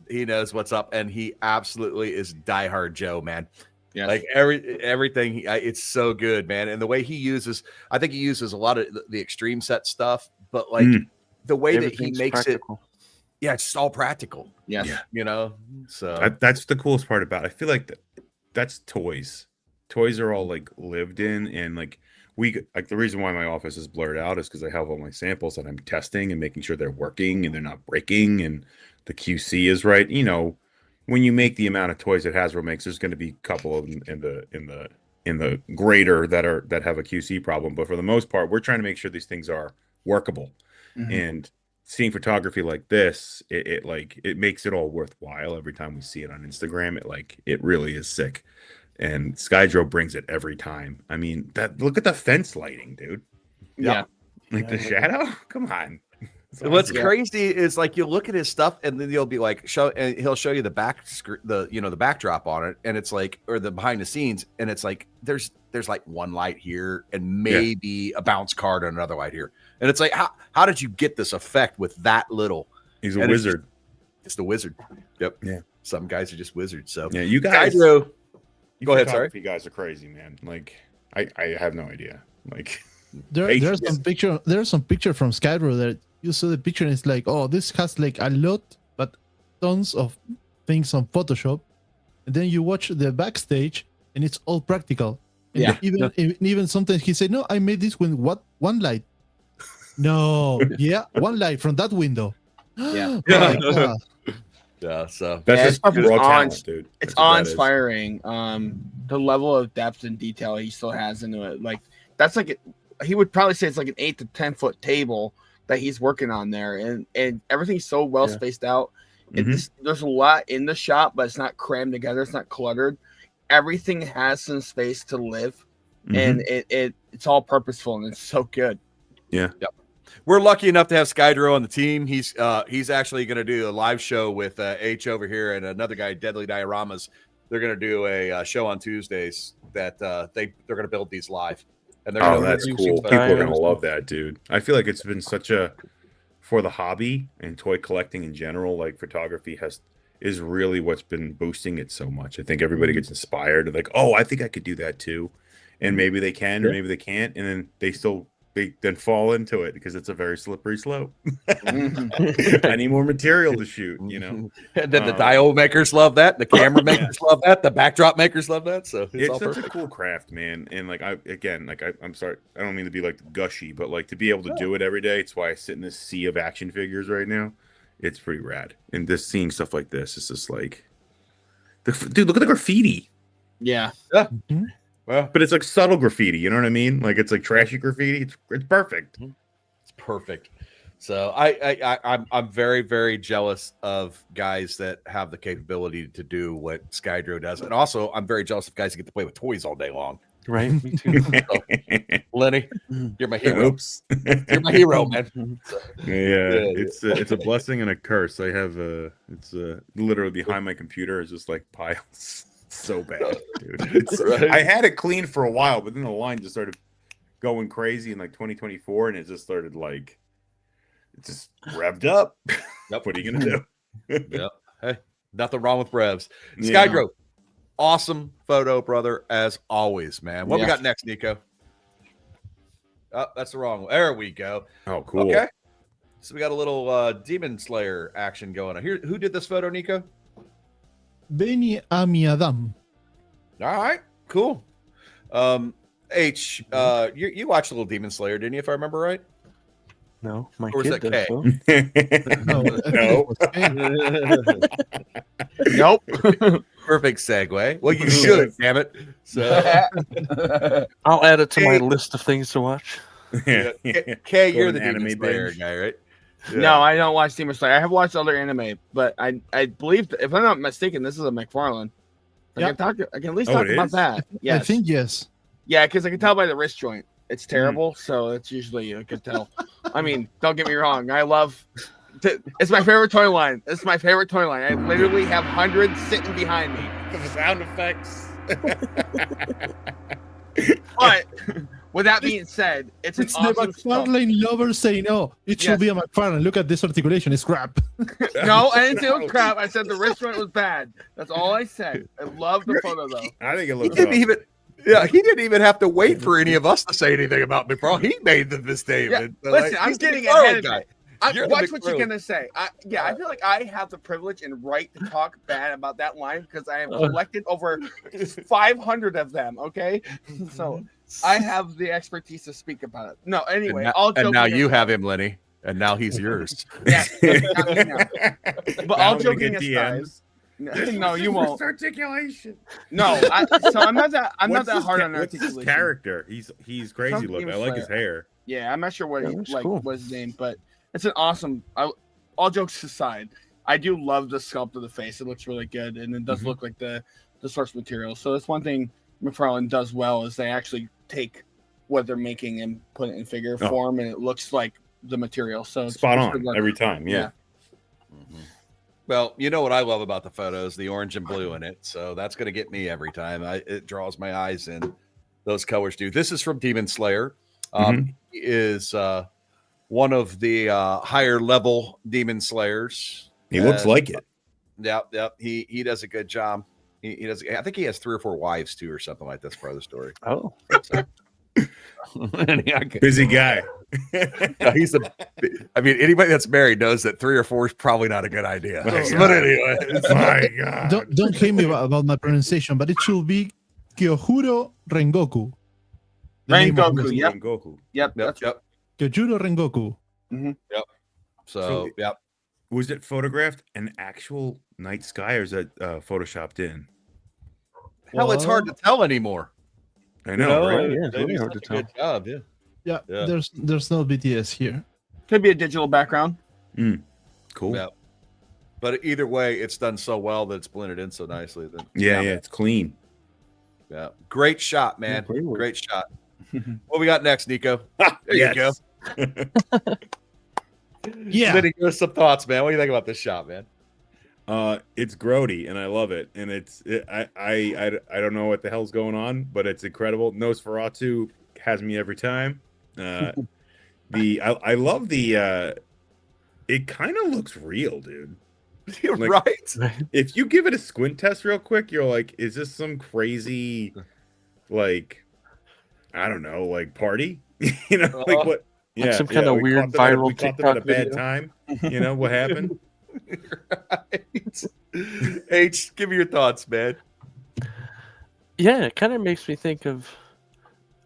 he knows what's up, and he absolutely is diehard Joe, man. Yes. Like everything, it's so good, man. And the way he uses, I think he uses a lot of the extreme set stuff, but like the way that he Everything's makes practical. yeah, it's all practical. Yes. Yeah. So That's the coolest part about it. I feel like that's toys. Toys are all like lived in, and like the reason why my office is blurred out is because I have all my samples that I'm testing and making sure they're working and they're not breaking and the QC is right. When you make the amount of toys that Hasbro makes, there's going to be a couple of them in the grader that have a QC problem, but for the most part, we're trying to make sure these things are workable. And seeing photography like this, it makes it all worthwhile every time we see it on Instagram. It really is sick. And Skydro brings it every time. I mean, look at the fence lighting, dude. Yeah. Like the shadow. Come on. what's crazy is like, you look at his stuff, and then you'll be like, he'll show you the the backdrop on it, and it's like, or the behind the scenes, and it's like there's like one light here and maybe a bounce card on another light here, and it's like, how did you get this effect with that little? He's a wizard. It's the wizard. Yep. Yeah. Some guys are just wizards. So yeah, you guys. Skydro, You Go ahead, sorry. photography guys are crazy, man. Like, I have no idea. Like, There's patience. some picture from Skydro that you saw the picture and it's like, oh, this has like a lot, but tons of things on Photoshop, and then you watch the backstage and it's all practical. And Yeah. even sometimes he said, no, I made this with one light. No, yeah, one light from that window. Yeah. My God. Yeah, so That's Yeah, just it's raw awe- talent, dude. It's That's what that is. awe-inspiring. The level of depth and detail he still has into it. Like that's like he would probably say it's like an 8 to 10 foot table that he's working on there, and everything's so well spaced out. There's a lot in the shop, but it's not crammed together. It's not cluttered. Everything has some space to live, and it's all purposeful, and it's so good. Yeah. Yep. We're lucky enough to have Skydro on the team. He's actually going to do a live show with H over here and another guy, Deadly Dioramas. They're going to do a show on Tuesdays that they're going to build these live. And they're Oh, gonna that's do cool. some People are photos. going to love that, dude. I feel like it's been such a, for the hobby and toy collecting in general, like photography is really what's been boosting it so much. I think everybody gets inspired. Like, oh, I think I could do that too. And maybe they can, or maybe they can't. And then they then fall into it because it's a very slippery slope. I need more material to shoot, you know. And then the dial makers love that. The camera makers love that. The backdrop makers love that. So it's all such perfect. a cool craft, man. And like I'm sorry, I don't mean to be like gushy, but like to be able to do it every day. It's why I sit in this sea of action figures right now. It's pretty rad. And just seeing stuff like this is just like, dude, look at the graffiti. Yeah. Well, But it's like subtle graffiti, you know what I mean? Like it's like trashy graffiti. It's perfect. it's perfect. So I'm very, very jealous of guys that have the capability to do what Skydro does. And also I'm very jealous of guys that get to play with toys all day long. Right? Me too. Lenny, you're my hero. Oops. You're my hero, man. It's a blessing and a curse. I have it's literally behind my computer is just like piles. So bad, dude. Right. I had it clean for a while, but then the line just started going crazy in like 2024, and it just started like it just revved up. Yep. What are you gonna do? Yeah. Hey, nothing wrong with revs. Yeah. Skydro, awesome photo, brother, as always, man. What we got next, Nico? Oh, that's the wrong one. There we go. Oh, cool. Okay. So we got a little Demon Slayer action going on here. Who did this photo, Nico? Benny Amiadam. All right, cool. H, you watched a little Demon Slayer, didn't you? If I remember right. No, my Or was kid that does. K? So. No. Nope. Perfect segue. Well, you should, damn it. So, I'll add it to my list of things to watch. K, Go you're to the an Demon anime Slayer binge. guy, right? No, I don't watch Demon Slayer. I have watched other anime, but I believe, if I'm not mistaken, this is a McFarlane. I can at least talk it about is? that. Yes. I think yes. Yeah, because I can tell by the wrist joint. It's terrible, so it's usually a good tell. I mean, don't get me wrong. I love. It's my favorite toy line. It's my favorite toy line. I literally have hundreds sitting behind me. The sound effects. But with that being said, it's an It's the awesome sculpt. McFarlane lovers say no. It should Yes. be a McFarlane. Look at this articulation. It's crap. No, I didn't say it was crap. I said the wrist joint was bad. That's all I said. I love the photo though. I think it He looks didn't awesome. even. Yeah, he didn't even have to wait for any of us to say anything about McFarlane. He made this statement. Yeah, listen, I'm he's the getting McFarlane ahead of guy. it. You're the Watch what you're McFarlane. gonna say. I feel like I have the privilege and right to talk bad about that line because I have collected over 500 of them. Okay, so I have the expertise to speak about it. No, anyway, And now you have him, Lenny, and now he's yours. Yeah, not me now. But all Now we joking get aside, DMs. no, you won't. Articulation. No, I'm not that. I'm not What's that his hard ca- on What's his articulation. character? He's crazy Something looking. I like his Slayer. hair. Yeah, I'm not sure what Yeah, he that's like cool. was his name, but it's an awesome. All jokes aside, I do love the sculpt of the face. It looks really good, and it does look like the source material. So that's one thing McFarlane does well is they actually take what they're making and put it in figure form, and it looks like the material. So it's Spot good on work. every time. Yeah. Well, you know what I love about the photos, the orange and blue in it. So that's going to get me every time. It draws my eyes in. Those colors do. This is from Demon Slayer. He is one of the higher level Demon Slayers. He looks like it. Yep. He does a good job. He does. I think he has 3 or 4 wives too, or something like this. Part of the story. Oh, Busy guy. Yeah, he's a. I mean, anybody that's married knows that 3 or 4 is probably not a good idea. My But God. anyway, My God. Don't hate me about my pronunciation, but it should be Kyojuro Rengoku. The name of Rengoku, the- yep. Goku. Yep. yep, yep. Kyojuro Rengoku. So, yep. Was it photographed an actual night sky, or is that photoshopped in? Hell, it's hard to tell anymore. I know, know, right? yeah, it's They really do hard such to a good job, yeah. Yeah, Yeah. there's no BTS here. Could be a digital background. Cool. Yeah. But either way, it's done so well that it's blended in so nicely. That Yeah, it's clean. yeah. Great shot, man. Yeah, great work. Great shot. What we got next, Nico? There you go. Yeah. Lenny, give us some thoughts, man. What do you think about this shot, man? It's grody, and I love it. And I don't know what the hell's going on, but it's incredible. Nosferatu has me every time. I love the. It kind of looks real, dude. You're Like- right. If you give it a squint test real quick, you're like, is this some crazy, like, I don't know, like party? You know, like what? Like some kind of we weird caught them at a- viral we caught them at a TikTok bad video. time. You know what happened? Right. H, give me your thoughts, man. Yeah, it kind of makes me think of.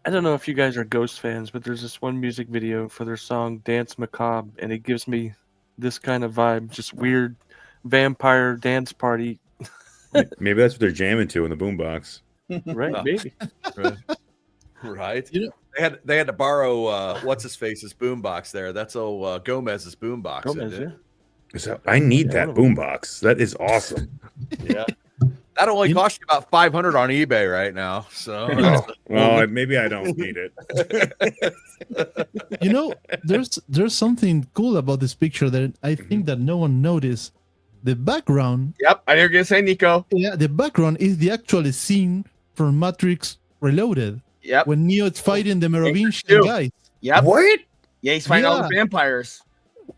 I don't know if you guys are Ghost fans, but there's this one music video for their song Dance Macabre, and it gives me this kind of vibe, just weird vampire dance party. Maybe that's what they're jamming to in the boombox. Right, Oh. maybe. Right. You know- they had to borrow what's his face's boombox there. That's Gomez's boombox. Gomez, isn't yeah. it? So I need Yeah, that boombox. That is awesome. Yeah. That only You- costs you about $500 on eBay right now. So Well, maybe I don't need it. You know, there's something cool about this picture that I think that no one noticed. The background, Yep. I knew you were gonna say Nico. yeah, the background is the actual scene from Matrix Reloaded Yep. when Neo is fighting the Merovingian too. guys. Yep. What? Yeah, he's fighting all the Yeah. vampires.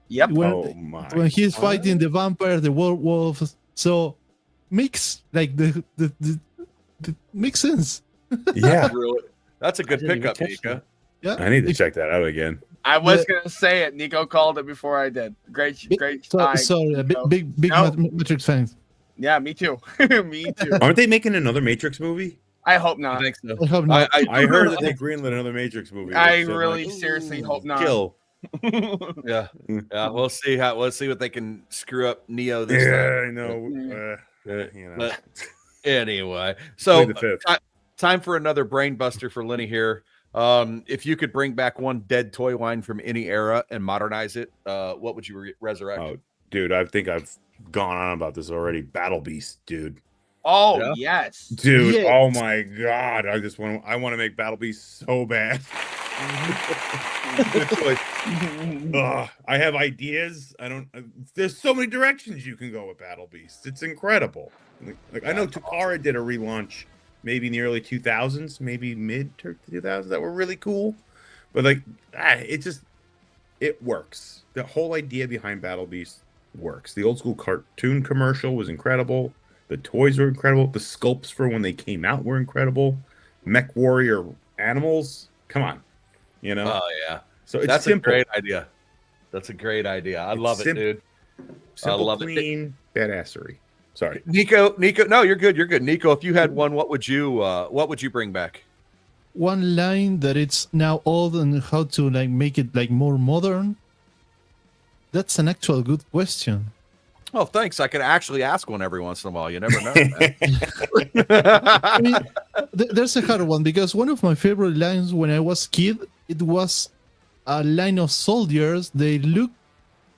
Yep. When, Oh my! when he's fighting the vampires, the werewolves. So makes like the makes sense. Yeah, really, that's a good I didn't even pickup, catch Nika. Yeah, I need to If- check that out again. I was Yeah. gonna say it. Nico called it before I did. Great So, time. sorry, a Nico. big No. Matrix fans. Yeah, me too. Me too. Aren't they making another Matrix movie? I hope I not. think so. I hope not. I heard that they greenlit another Matrix movie. I which I'm really like, seriously ooh, hope not. Kill. Yeah, yeah. We'll see what they can screw up Neo this Yeah, time. I know. Yeah. You know. But anyway, so Play the fifth. time for another brain buster for Lenny here. If you could bring back one dead toy line from any era and modernize it, what would you resurrect? Oh, dude, I think I've gone on about this already. Battle Beast, dude. Oh Yeah. yes. Dude, Yeah. oh my god. I want to make Battle Beast so bad. Good choice. Ugh, I have ideas. I don't there's so many directions you can go with Battle Beast. It's incredible. Like I know Takara did a relaunch maybe in the early 2000s, maybe mid 2000s that were really cool. But like it works. The whole idea behind Battle Beast works. The old school cartoon commercial was incredible. The toys were incredible. The sculpts for when they came out were incredible. Mech Warrior animals. Come on. You know? Oh yeah, So it's that's simple. a great idea. That's a great idea. I It's love simple. it, dude. Simple, love it. clean badassery. Sorry. Nico, no, you're good. You're good. Nico, if you had one, what would you bring back? One line that it's now old and how to like make it like more modern. That's an actual good question. Oh, thanks. I can actually ask one every once in a while. You never know. I mean, there's a hard one because one of my favorite lines when I was kid, it was a line of soldiers. They look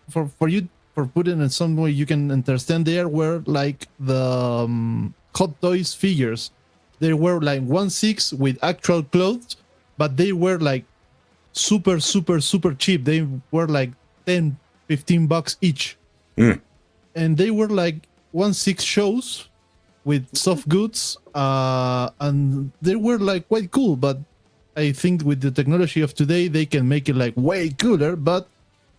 for putting in some way you can understand. There were like the Hot Toys figures. They were like 1/6 with actual clothes, but they were like super cheap. They were like $10-15 each. Mm. And they were like 1/6 shows with soft goods, and they were like quite cool. But I think with the technology of today, they can make it like way cooler. But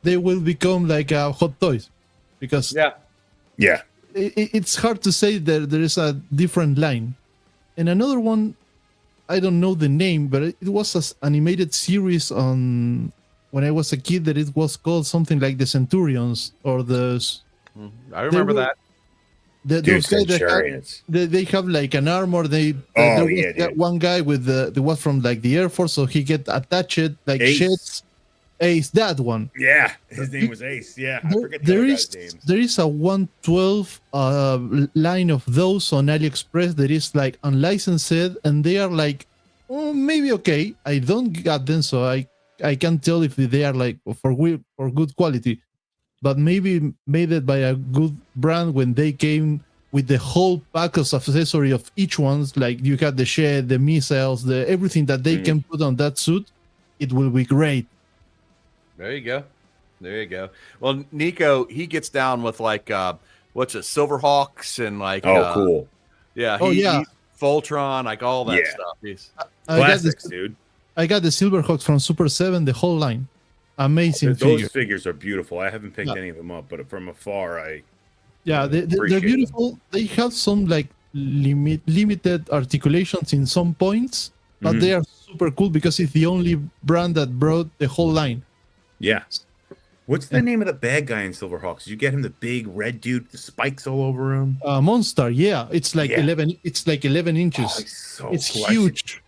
they will become like Hot Toys because yeah. Yeah. it's hard to say that there is a different line. And another one, I don't know the name, but it was an animated series on when I was a kid that it was called something like the Centurions or the. I remember that. Those guys that they have like an armor. There was one guy with the was from like the Air Force, so he get attached like shits. Ace, that one. Yeah, his name was Ace. Yeah, I forget there is a 112 line of those on AliExpress that is like unlicensed, and they are like, maybe okay. I don't got them, so I can't tell if they are like for good quality, but maybe made it by a good brand when they came with the whole pack of accessory of each one's. Like you got the shed, the missiles, the everything that they can put on that suit. It will be great. There you go. Well, Nico, he gets down with like what's it, Silverhawks and like cool. Yeah, he's Voltron, like all that stuff. He's classics, dude. I got the Silverhawks from Super 7, the whole line. Amazing Those figures are beautiful. I haven't picked any of them up, but from afar they're beautiful. They have some like limited articulations in some points, but they are super cool because it's the only brand that brought the whole line. Yeah. What's the name of the bad guy in Silverhawks? Did you get him the big red dude with the spikes all over him? Monster, yeah. It's like 11. It's like 11 inches. It's cool. huge.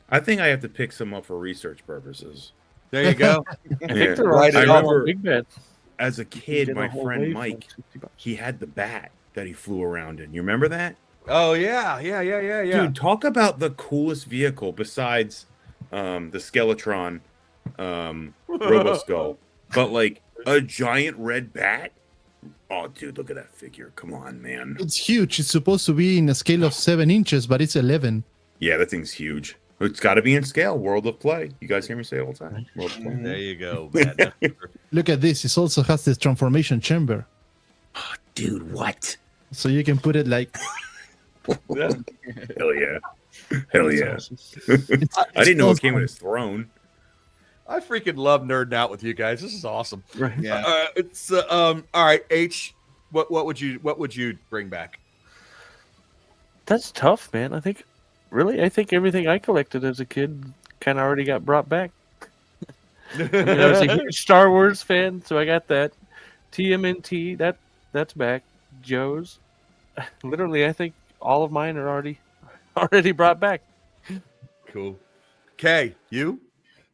I think I have to pick some up for research purposes. There you go. I think they're right. I remember big bets. As a kid, my friend Mike, he had the bat that he flew around in. You remember that? Oh yeah. Dude, talk about the coolest vehicle besides the Skeletron Roboskull, but like a giant red bat. Oh, dude, look at that figure! Come on, man. It's huge. It's supposed to be in a scale of 7 inches, but it's 11. Yeah, that thing's huge. It's got to be in scale. World of Play. You guys hear me say it all the time. World of Play. There you go, man. Look at this. It also has this transformation chamber. Oh, dude, what? So you can put it like. Hell yeah! Hell yeah! I didn't know it came with his throne. I freaking love nerding out with you guys. This is awesome. Right. Yeah. It's all right. H, what would you bring back? That's tough, man. I think everything I collected as a kid kind of already got brought back. I was a huge Star Wars fan, so I got that. TMNT, that's back. Joe's, literally, I think all of mine are already brought back. Cool. Kay, you?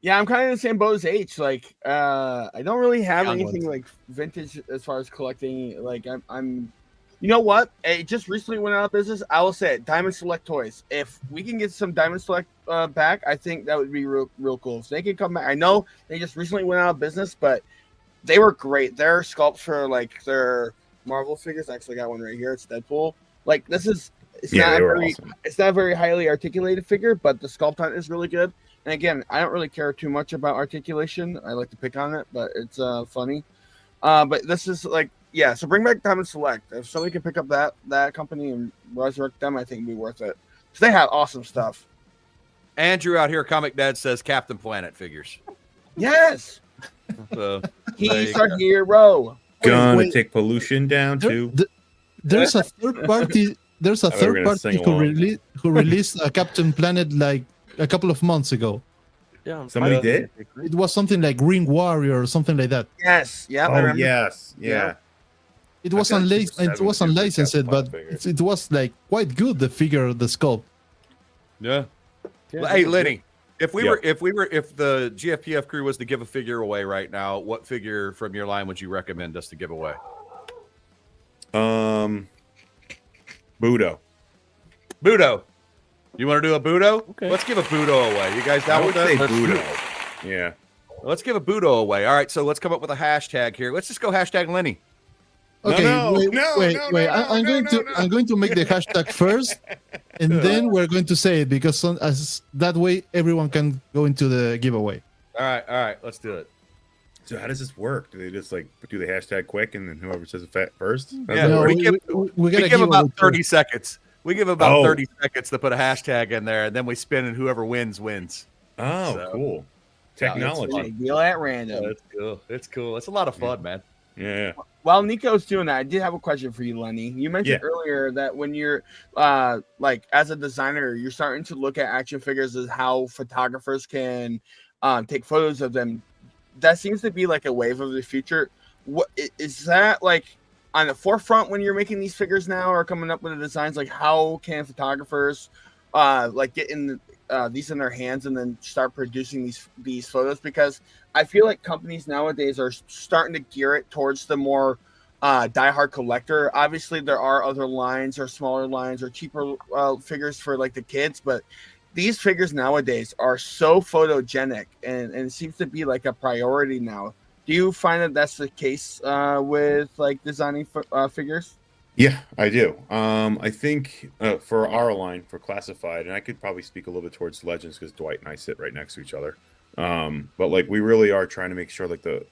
Yeah, I'm kind of in the same boat as H. Like, I don't really have Young anything ones. like vintage as far as collecting. Like, I'm you know what? It just recently went out of business. I will say it, Diamond Select Toys. If we can get some Diamond Select back, I think that would be real cool. If they can come back, I know they just recently went out of business, but they were great. Their sculpts for like their Marvel figures. I actually got one right here. It's Deadpool. Like it's not a very highly articulated figure, but the sculpt on it is really good. And again, I don't really care too much about articulation. I like to pick on it, but it's funny. But this is like, yeah, so bring back Diamond Select. If somebody can pick up that company and resurrect them, I think it'd be worth it. So they have awesome stuff. Andrew out here, Comic Dad says Captain Planet figures. Yes. So He's our hero. Gonna take pollution down too. There's a third party. There's a third party who released a Captain Planet like a couple of months ago. Yeah, somebody did. It was something like Ring Warrior or something like that. Yes. Yeah. Oh yes. Yeah. It was unlicensed, but it was like quite good. The figure, the sculpt. Yeah. Hey, Lenny, if the GFPF crew was to give a figure away right now, what figure from your line would you recommend us to give away? Budo. You want to do a Budo? Okay. Let's give a Budo away. You guys down with that? Budo. Yeah. Let's give a Budo away. All right, so let's come up with a hashtag here. Let's just go hashtag Lenny. Okay, wait. I'm going to make the hashtag first, and then we're going to say it because as that way everyone can go into the giveaway. All right. Let's do it. So how does this work? Do they just like do the hashtag quick and then whoever says it first? Yeah, No, we give about 30 seconds. We give about 30 seconds to put a hashtag in there, and then we spin, and whoever wins. Oh, cool. Technology. Deal at random. That's cool. It's cool. It's a lot of fun, man. Yeah. While Nico's doing that, I did have a question for you, Lenny. You mentioned earlier that when you're like as a designer, you're starting to look at action figures as how photographers can take photos of them. That seems to be like a wave of the future. What is that like on the forefront when you're making these figures now, or coming up with the designs? Like, how can photographers like get in these in their hands and then start producing these photos? Because I feel like companies nowadays are starting to gear it towards the more diehard collector. Obviously, there are other lines or smaller lines or cheaper figures for like the kids, but these figures nowadays are so photogenic, and it seems to be like a priority now. Do you find that that's the case with like designing figures? Yeah, I do. I think for our line, for classified, and I could probably speak a little bit towards Legends because Dwight and I sit right next to each other. But like we really are trying to make sure like the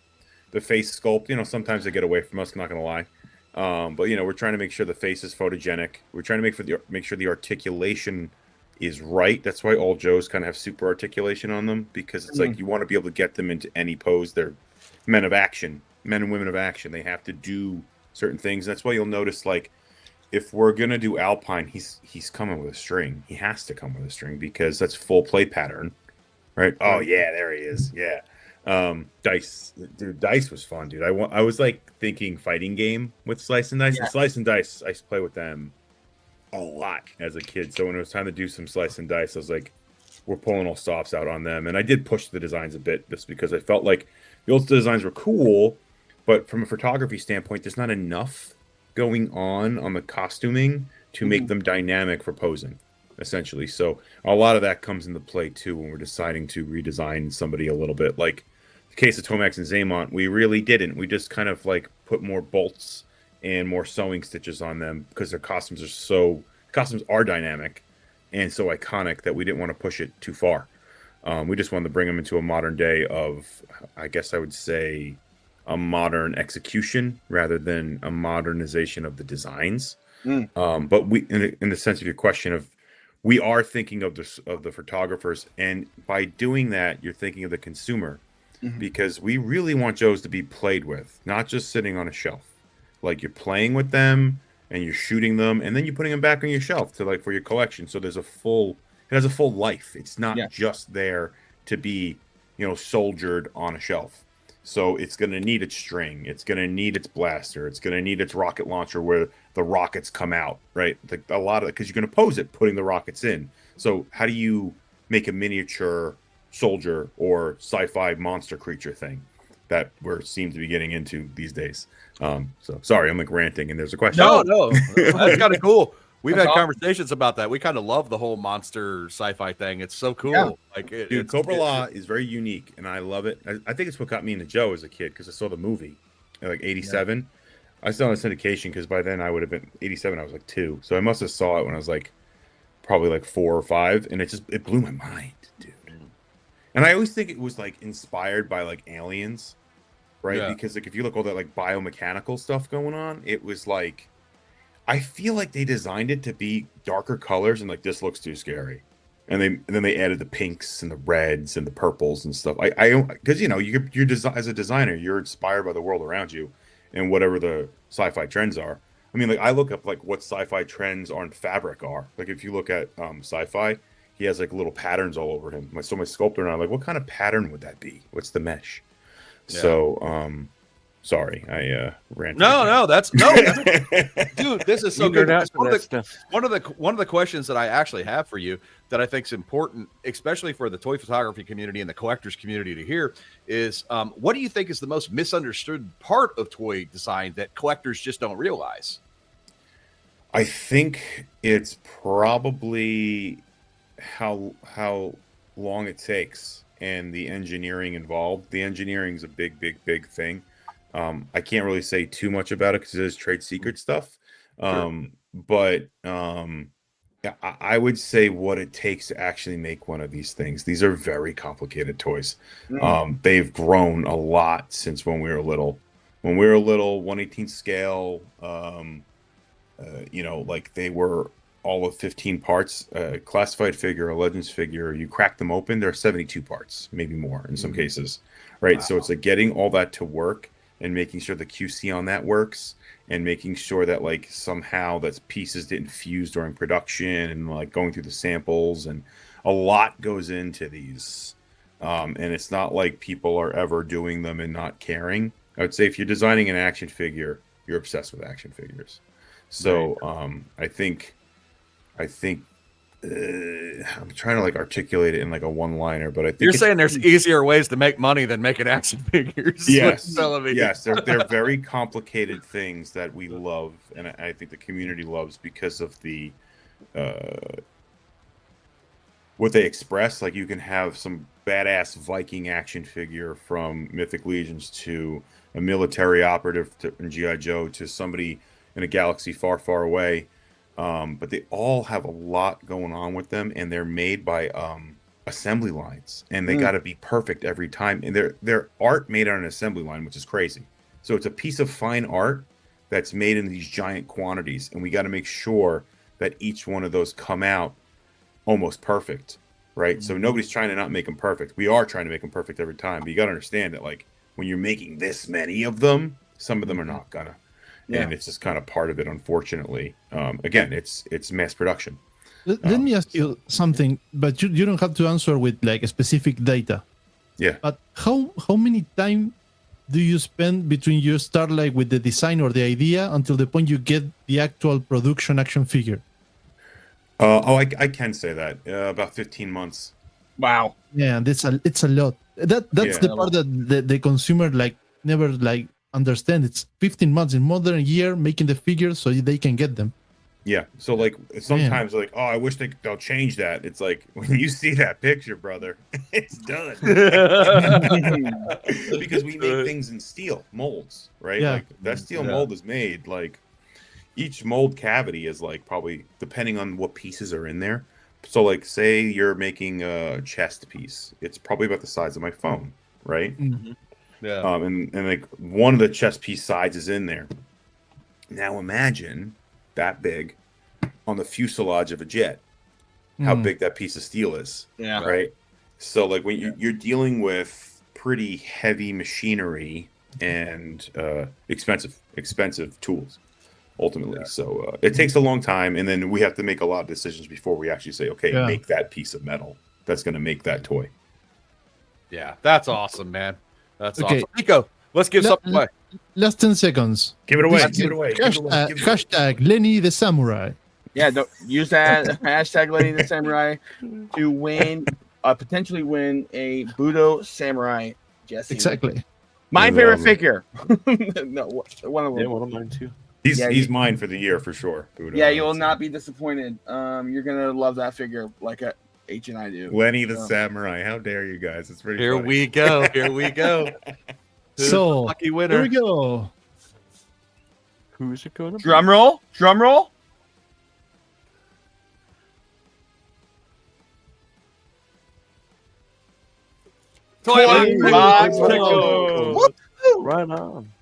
face sculpt, you know, sometimes they get away from us, I'm not gonna lie. But you know, we're trying to make sure the face is photogenic. We're trying to make sure the articulation is right. That's why all Joes kind of have super articulation on them, because it's like you want to be able to get them into any pose. They're men of action, men and women of action. They have to do certain things. That's why you'll notice, like, if we're gonna do Alpine, he's coming with a string. He has to come with a string because that's full play pattern, right? Oh yeah, there he is. Yeah. Dice, dude. Dice was fun, dude. I was like thinking fighting game with Slice and Dice. Yeah. And Slice and Dice, I used to play with them a lot as a kid. So when it was time to do some Slice and Dice, I was like, we're pulling all stops out on them. And I did push the designs a bit just because I felt like the old designs were cool, but from a photography standpoint, there's not enough going on the costuming to make them dynamic for posing, essentially. So a lot of that comes into play too when we're deciding to redesign somebody a little bit. Like the case of Tomax and Zaymont, we really didn't. We just kind of like put more bolts and more sewing stitches on them because their costumes are dynamic and so iconic that we didn't want to push it too far. We just wanted to bring them into a modern day of, I guess I would say, a modern execution rather than a modernization of the designs. But we, in the sense of your question of, we are thinking of the photographers, and by doing that, you're thinking of the consumer, because we really want Joes to be played with, not just sitting on a shelf. Like you're playing with them and you're shooting them, and then you're putting them back on your shelf to like for your collection. So it has a full life. It's not just there to be, you know, soldiered on a shelf. So it's going to need its string. It's going to need its blaster. It's going to need its rocket launcher where the rockets come out, right? A lot of it, because you're going to pose it putting the rockets in. So how do you make a miniature soldier or sci-fi monster creature thing that we seem to be getting into these days? So sorry, I'm like ranting, and there's a question. No, that's kind of cool. We've That's had awesome. conversations about that. We kind of love the whole monster sci-fi thing. It's so cool. Yeah. Like, Dude, Cobra Law is very unique, and I love it. I think it's what got me into Joe as a kid, because I saw the movie in like '87. I saw it on syndication because by then I would have been '87. I was like 2, so I must have saw it when I was like probably like 4 or 5, and it blew my mind, dude. And I always think it was like inspired by like aliens, right? Yeah. Because like if you look all that like biomechanical stuff going on, it was like, I feel like they designed it to be darker colors and like, this looks too scary. And then they added the pinks and the reds and the purples and stuff. Because you know, as a designer, you're inspired by the world around you and whatever the sci-fi trends are. I mean, like I look up like what sci-fi trends on fabric are. Like if you look at sci-fi, he has like little patterns all over him. So my sculptor and I'm like, what kind of pattern would that be? What's the mesh? Yeah. So sorry, I ranted. No, dude, this is so good. One of the questions that I actually have for you that I think is important, especially for the toy photography community and the collectors community to hear, is what do you think is the most misunderstood part of toy design that collectors just don't realize? I think it's probably how long it takes and the engineering involved. The engineering is a big thing. I can't really say too much about it because it is trade secret stuff. But I would say what it takes to actually make one of these things. These are very complicated toys. They've grown a lot since when we were little. When we were little, 1/18 scale, you know, like they were all of 15 parts. Classified figure, a Legends figure, you crack them open, there are 72 parts, maybe more in some cases, right? Wow. So it's like getting all that to work and making sure the QC on that works, and making sure that like somehow that pieces didn't fuse during production, and like going through the samples, and a lot goes into these. And it's not like people are ever doing them and not caring. I would say if you're designing an action figure, you're obsessed with action figures. So I think I'm trying to like articulate it in like a one-liner, but I think you're saying there's easier ways to make money than making action figures. Yes, yes, they're very complicated things that we love, and I think the community loves because of the what they express. Like you can have some badass Viking action figure from Mythic Legions to a military operative in G.I. Joe to somebody in a galaxy far, far away. But they all have a lot going on with them, and they're made by assembly lines, and they got to be perfect every time. And they're art made on an assembly line, which is crazy. So it's a piece of fine art that's made in these giant quantities, and we got to make sure that each one of those come out almost perfect, right? So nobody's trying to not make them perfect. We are trying to make them perfect every time, but you got to understand that like when you're making this many of them, some of them are not gonna. Yeah. And it's just kind of part of it, unfortunately. Again, it's mass production. Let me ask you something, but you don't have to answer with like specific data. Yeah. But how many time do you spend between you start like with the design or the idea until the point you get the actual production action figure? I can say that about 15 months. Wow. Yeah, and it's a lot. That's the part that the consumer like never like understand. It's 15 months in more than a year making the figures so they can get them. Yeah, so like sometimes like, oh, I wish they'll change that. It's like when you see that picture, brother, it's done. Because we make things in steel molds, right? Yeah. Like that steel mold is made like each mold cavity is like probably depending on what pieces are in there. So like say you're making a chest piece, it's probably about the size of my phone, right? Mm-hmm. Yeah. And like one of the chest piece sides is in there. Now imagine that big on the fuselage of a jet, how big that piece of steel is. Yeah. Right. So like when you're dealing with pretty heavy machinery and expensive tools ultimately. So it takes a long time, and then we have to make a lot of decisions before we actually say, okay, make that piece of metal that's going to make that toy. Yeah, that's awesome, man. That's Okay. awesome. Nico, let's give something away. Last 10 seconds. Give it away. Give it away. Hashtag Lenny the Samurai. Yeah, use that hashtag Lenny the Samurai to win, potentially win a Budo Samurai Jesse. Exactly. My favorite figure. No, one of them. Yeah, one of mine too. He's mine for the year for sure. Budo. Yeah, you will not be disappointed. You're gonna love that figure like H and I do. Lenny the Samurai. How dare you guys? It's pretty. Here funny. we go. Here we go. So lucky winner. here we go. Who's it going to be? Drum roll. Drum roll. Toy Box Pickle. Pickle. Right on.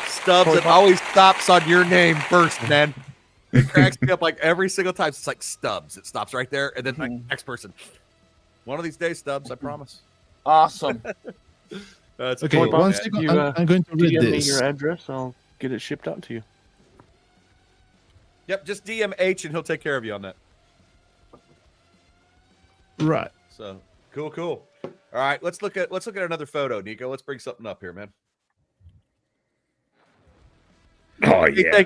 Stubbs, it always stops on your name first, man. It cracks me up like every single time. It's like Stubbs. It stops right there, and then like next person. One of these days, Stubbs, I promise. Awesome. That's Okay, cool, one man. second. You, I'm going to read DM me this. your address. I'll get it shipped out to you. Yep, just DM H and he'll take care of you on that. Right. So cool. All right, let's look at another photo, Nico. Let's bring something up here, man. Oh yeah.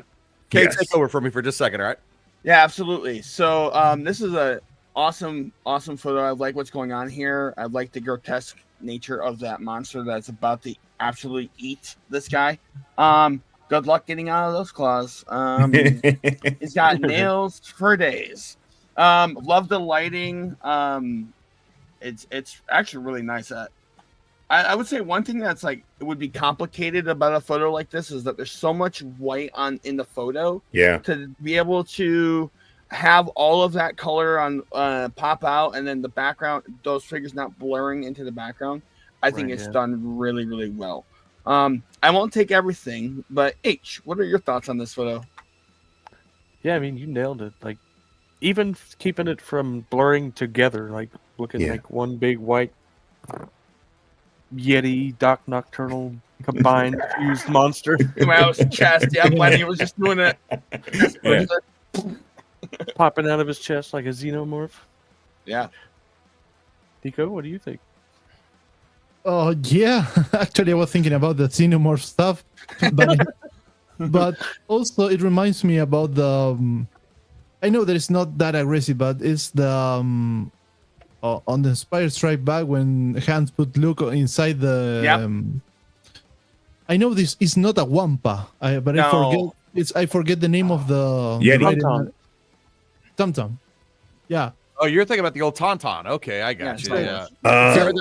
Kate, take over for me for just a second, all right? Yeah, absolutely. So this is a awesome photo. I like what's going on here. I like the grotesque nature of that monster that's about to absolutely eat this guy. Good luck getting out of those claws. He's got nails for days. Love the lighting. It's actually really nice. I would say one thing that's like it would be complicated about a photo like this is that there's so much white in the photo. Yeah. To be able to have all of that color on pop out, and then the background, those figures not blurring into the background. I think it's done really, really well. I won't take everything, but H, what are your thoughts on this photo? Yeah, I mean, you nailed it. Like, even keeping it from blurring together, like looking like one big white Yeti Doc Nocturnal Combined fused monster. Come out of his chest. Yeah, Lenny was just doing it. Yeah. Popping out of his chest like a xenomorph. Yeah. Nico, what do you think? Oh yeah, actually, I was thinking about the xenomorph stuff, but also it reminds me about the. I know that it's not that aggressive, but it's the on the Spire Strike Back when Hans put Luke inside the. Yep. I know this is not a Wampa, but No. I forget. I forget the name of the. Yeti. Tum-tum. Tum-tum. Yeah. Oh, you're thinking about the old Tauntaun. Okay, I got you. Yeah. Yeah.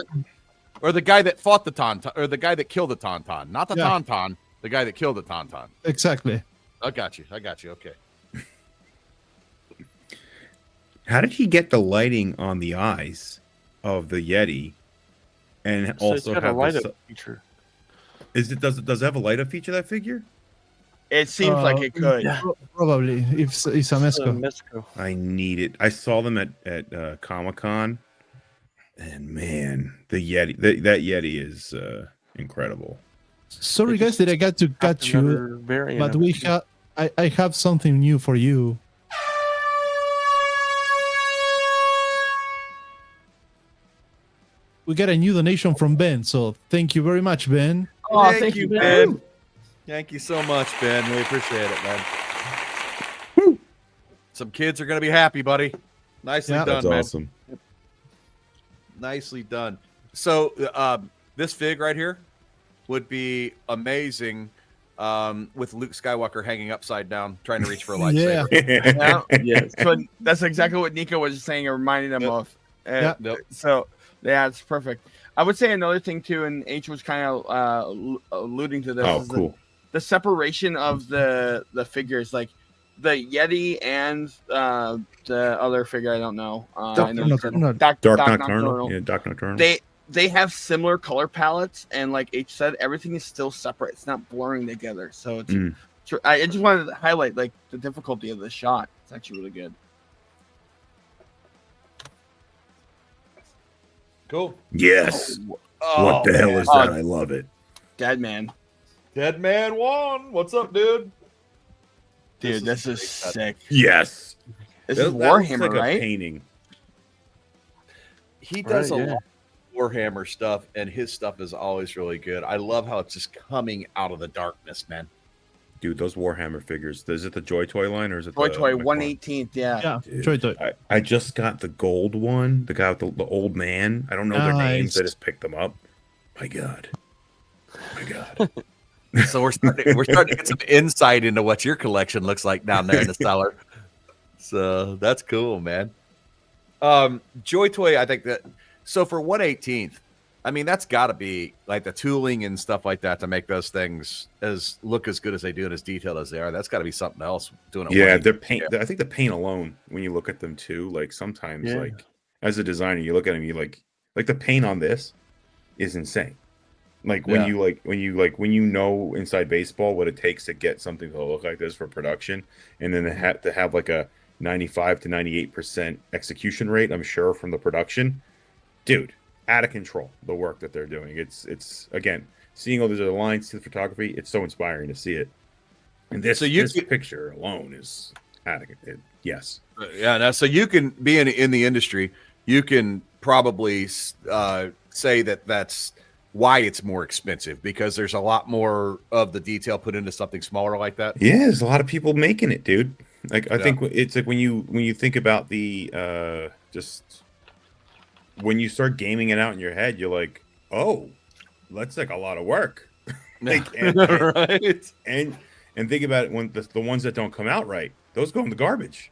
Or the guy that fought the Tauntaun, or the guy that killed the Tauntaun. Not the Yeah. Tauntaun, the guy that killed the Tauntaun. Exactly. I got you. Okay. How did he get the lighting on the eyes of the Yeti, and So it's also got a have light the, up feature. does it have a light up feature, that figure? It seems like it could. Yeah. Probably if it's a Mesco. Mesco. I need it. I saw them at Comic-Con, and man, the Yeti that Yeti is incredible. Sorry guys that I got to cut you, Another variant but of we it. have I have something new for you. We got a new donation from Ben, so thank you very much, Ben. Oh, thank you, Ben. Thank you so much, Ben. We appreciate it, man. Woo. Some kids are gonna be happy, buddy. Nicely Yeah. done, That's man. awesome. Nicely done. So this fig right here would be amazing with Luke Skywalker hanging upside down, trying to reach for a lightsaber. Yeah. Yes. So that's exactly what Nico was saying. It reminded him Yep. of. Yeah. Yep. So yeah, it's perfect. I would say another thing too, and H was kind of alluding to this. Oh, is cool. the separation of the figures, like the Yeti and the other figure. I don't know. I know you said Nocturnal. Doc Nocturnal. Nocturnal. Yeah, Doc Nocturnal. They have similar color palettes, and like H said, everything is still separate. It's not blurring together. So it's. Mm. I just wanted to highlight like the difficulty of the shot. It's actually really good. Cool. Yes. Oh, What the hell is Oh. that? I love it. Dead man, Dead Man One. What's up, dude? dude, this is great. sick. Yes. This That- is that looks Warhammer, like a right? painting. He does Right, a yeah. lot of Warhammer stuff, and his stuff is always really good. I love how it's just coming out of the darkness, man. Dude, those Warhammer figures. Is it the Joy Toy line or is it Toy the Toy McFarlane? 118th, yeah. Yeah, Dude, Joy Toy. I just got the gold one, the guy with the old man. I don't know their names. I Nice. just picked them up. My God. My God. So we're starting to get some insight into what your collection looks like down there in the cellar. So that's cool, man. Joy Toy, I think that so for 118th, I mean that's got to be like the tooling and stuff like that to make those things look as good as they do and as detailed as they are. That's got to be something else doing it. Yeah, their paint. I think the paint alone, when you look at them too, like sometimes, Yeah. like as a designer, you look at them, you like the paint on this is insane. Like when Yeah. when you know inside baseball what it takes to get something to look like this for production, and then to have like a 95 to 98% execution rate, I'm sure from the production, dude, out of control. The work that they're doing, it's again seeing all these other lines to the photography. It's so inspiring to see it. And this, So you this could- picture alone is out of it. Yes. Yeah, now, so you can be in the industry. You can probably say that that's why it's more expensive because there's a lot more of the detail put into something smaller like that. Yeah, there's a lot of people making it, dude. Like I Yeah. think it's like when you think about the just when you start gaming it out in your head, you're like, oh, that's like a lot of work. Like, Right. and think about it when the ones that don't come out right, those go in the garbage.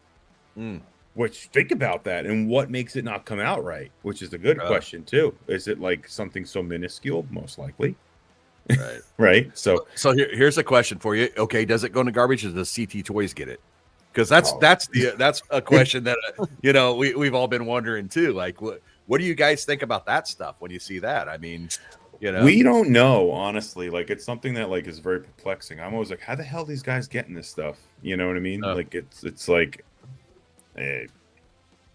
Mm. Which think about that and what makes it not come out right, which is a good question too. Is it like something so minuscule? Most likely, Right. right? So Here's a question for you. Okay, does it go in the garbage or does CT Toys get it? Because that's a question that we've all been wondering too. Like, what do you guys think about that stuff when you see that? I mean, we don't know, honestly. Like it's something that like is very perplexing. I'm always like, how the hell are these guys getting this stuff? You know what I mean? Like it's like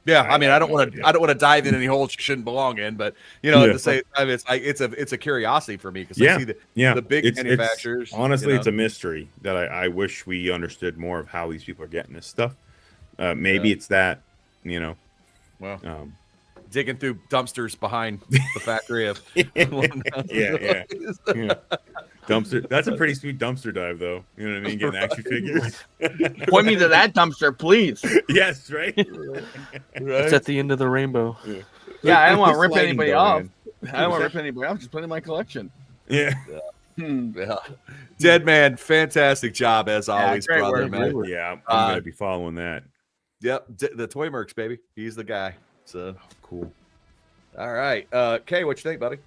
Yeah, I mean, I don't want to dive in any holes you shouldn't belong in, but at the same time, it's a curiosity for me because I see the big manufacturers. Honestly, it's a mystery that I wish we understood more of how these people are getting this stuff. Maybe it's that, well, digging through dumpsters behind the factory of yeah. Dumpster. That's a pretty sweet dumpster dive, though. You know what I mean? Getting action figures. Point me to that dumpster, please. Yes, right. It's at the end of the rainbow. Yeah, I don't want to rip Sliding anybody door, off. man. I don't want to rip anybody off. Just put it in my collection. Yeah. Dead man, fantastic job as always, great brother, work, man. Yeah, I'm gonna be following that. Yep, the Toy Mercs, baby. He's the guy. So Cool. all right, Kay, what you think, buddy?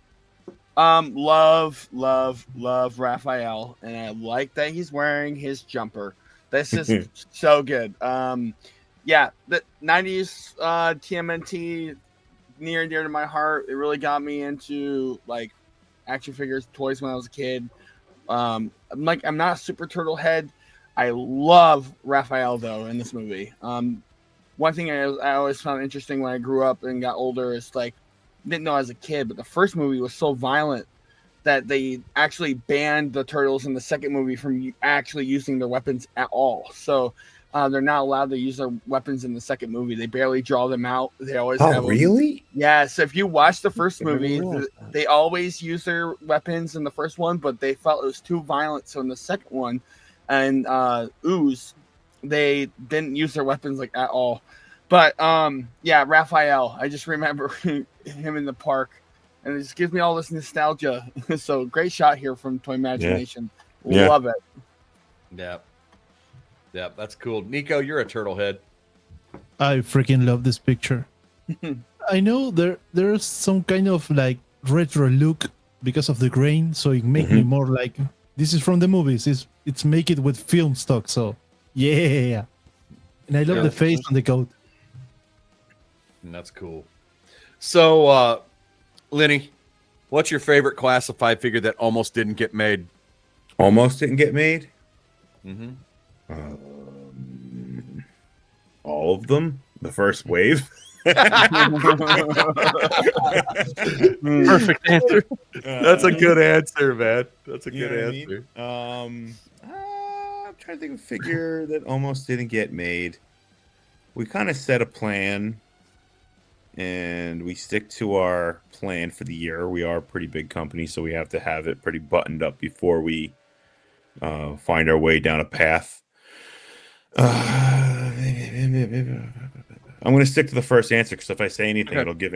Love Raphael, and I like that he's wearing his jumper. This is so good. Yeah, the 90s TMNT near and dear to my heart. It really got me into like action figures, toys when I was a kid. I'm not a super turtle head. I love Raphael though in this movie. One thing I always found interesting when I grew up and got older is like, didn't know as a kid, but the first movie was so violent that they actually banned the turtles in the second movie from actually using their weapons at all. So they're not allowed to use their weapons in the second movie. They barely draw them out. They always have them. Really? Yeah. So if you watch the first movie, they always use their weapons in the first one, but they felt it was too violent. So in the second one, and Ooze, they didn't use their weapons like at all. But yeah, Raphael, I just remember him in the park, and it just gives me all this nostalgia. So great shot here from Toy Imagination. Yeah. Love it. Yeah, that's cool. Nico, you're a turtle head. I freaking love this picture. I know there's some kind of like retro look because of the grain, so it makes me more like this is from the movies. It's make it with film stock, so yeah. And I love the face on the coat. And that's cool. So, Lenny, what's your favorite classified figure that almost didn't get made? Almost didn't get made. Mm-hmm. All of them. The first wave. Perfect answer. That's a good answer, man. That's a good answer. I'm trying to think of a figure that almost didn't get made. We kind of set a plan, and we stick to our plan for the year. We are a pretty big company, so we have to have it pretty buttoned up before we find our way down a path. I'm going to stick to the first answer because if I say anything, it'll give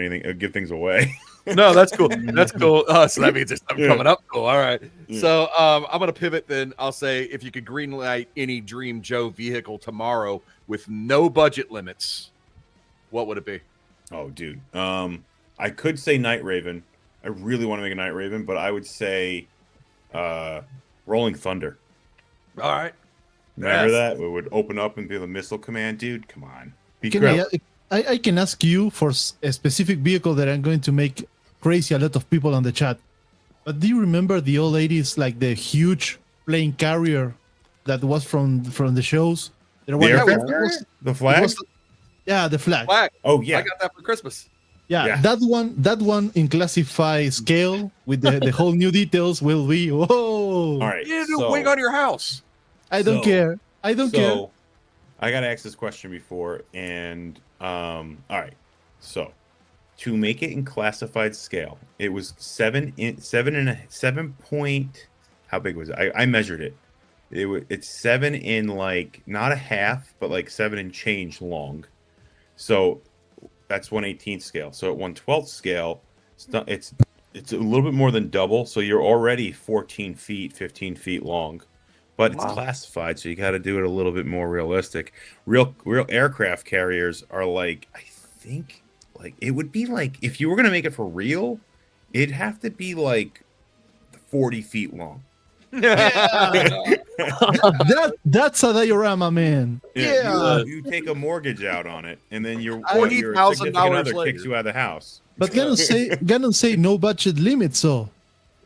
things away. No, that's cool. That's cool. So that means there's something coming up. Cool. All right. Yeah. So I'm going to pivot then. I'll say if you could greenlight any Dream Joe vehicle tomorrow with no budget limits, what would it be? Oh, dude. I could say Night Raven. I really want to make a Night Raven, but I would say Rolling Thunder. All right. Remember that? We would open up and be the missile command, dude. Come on. I can ask you for a specific vehicle that I'm going to make crazy a lot of people on the chat. But do you remember the old ladies, like the huge plane carrier that was from the shows? The aircraft carrier? The flag? The flag. Oh yeah, I got that for Christmas. Yeah, that one in classify scale with the whole new details will be whoa. All right. You do wing on your house. I don't care. I don't care. I got asked this question before, and all right. So to make it in classified scale, it was 7 point. How big was it? I measured it. It's 7 in like not a half, but like 7 and change long. So that's 1/18 scale. So at 1/12 scale, it's a little bit more than double. So you're already 14 feet, 15 feet long. But it's classified, so you got to do it a little bit more realistic. Real aircraft carriers are like, I think, like it would be like if you were gonna make it for real, it'd have to be like 40 feet long. That's a diorama, man. You take a mortgage out on it, and then your significant other kicks you out of the house. But gonna say no budget limit, so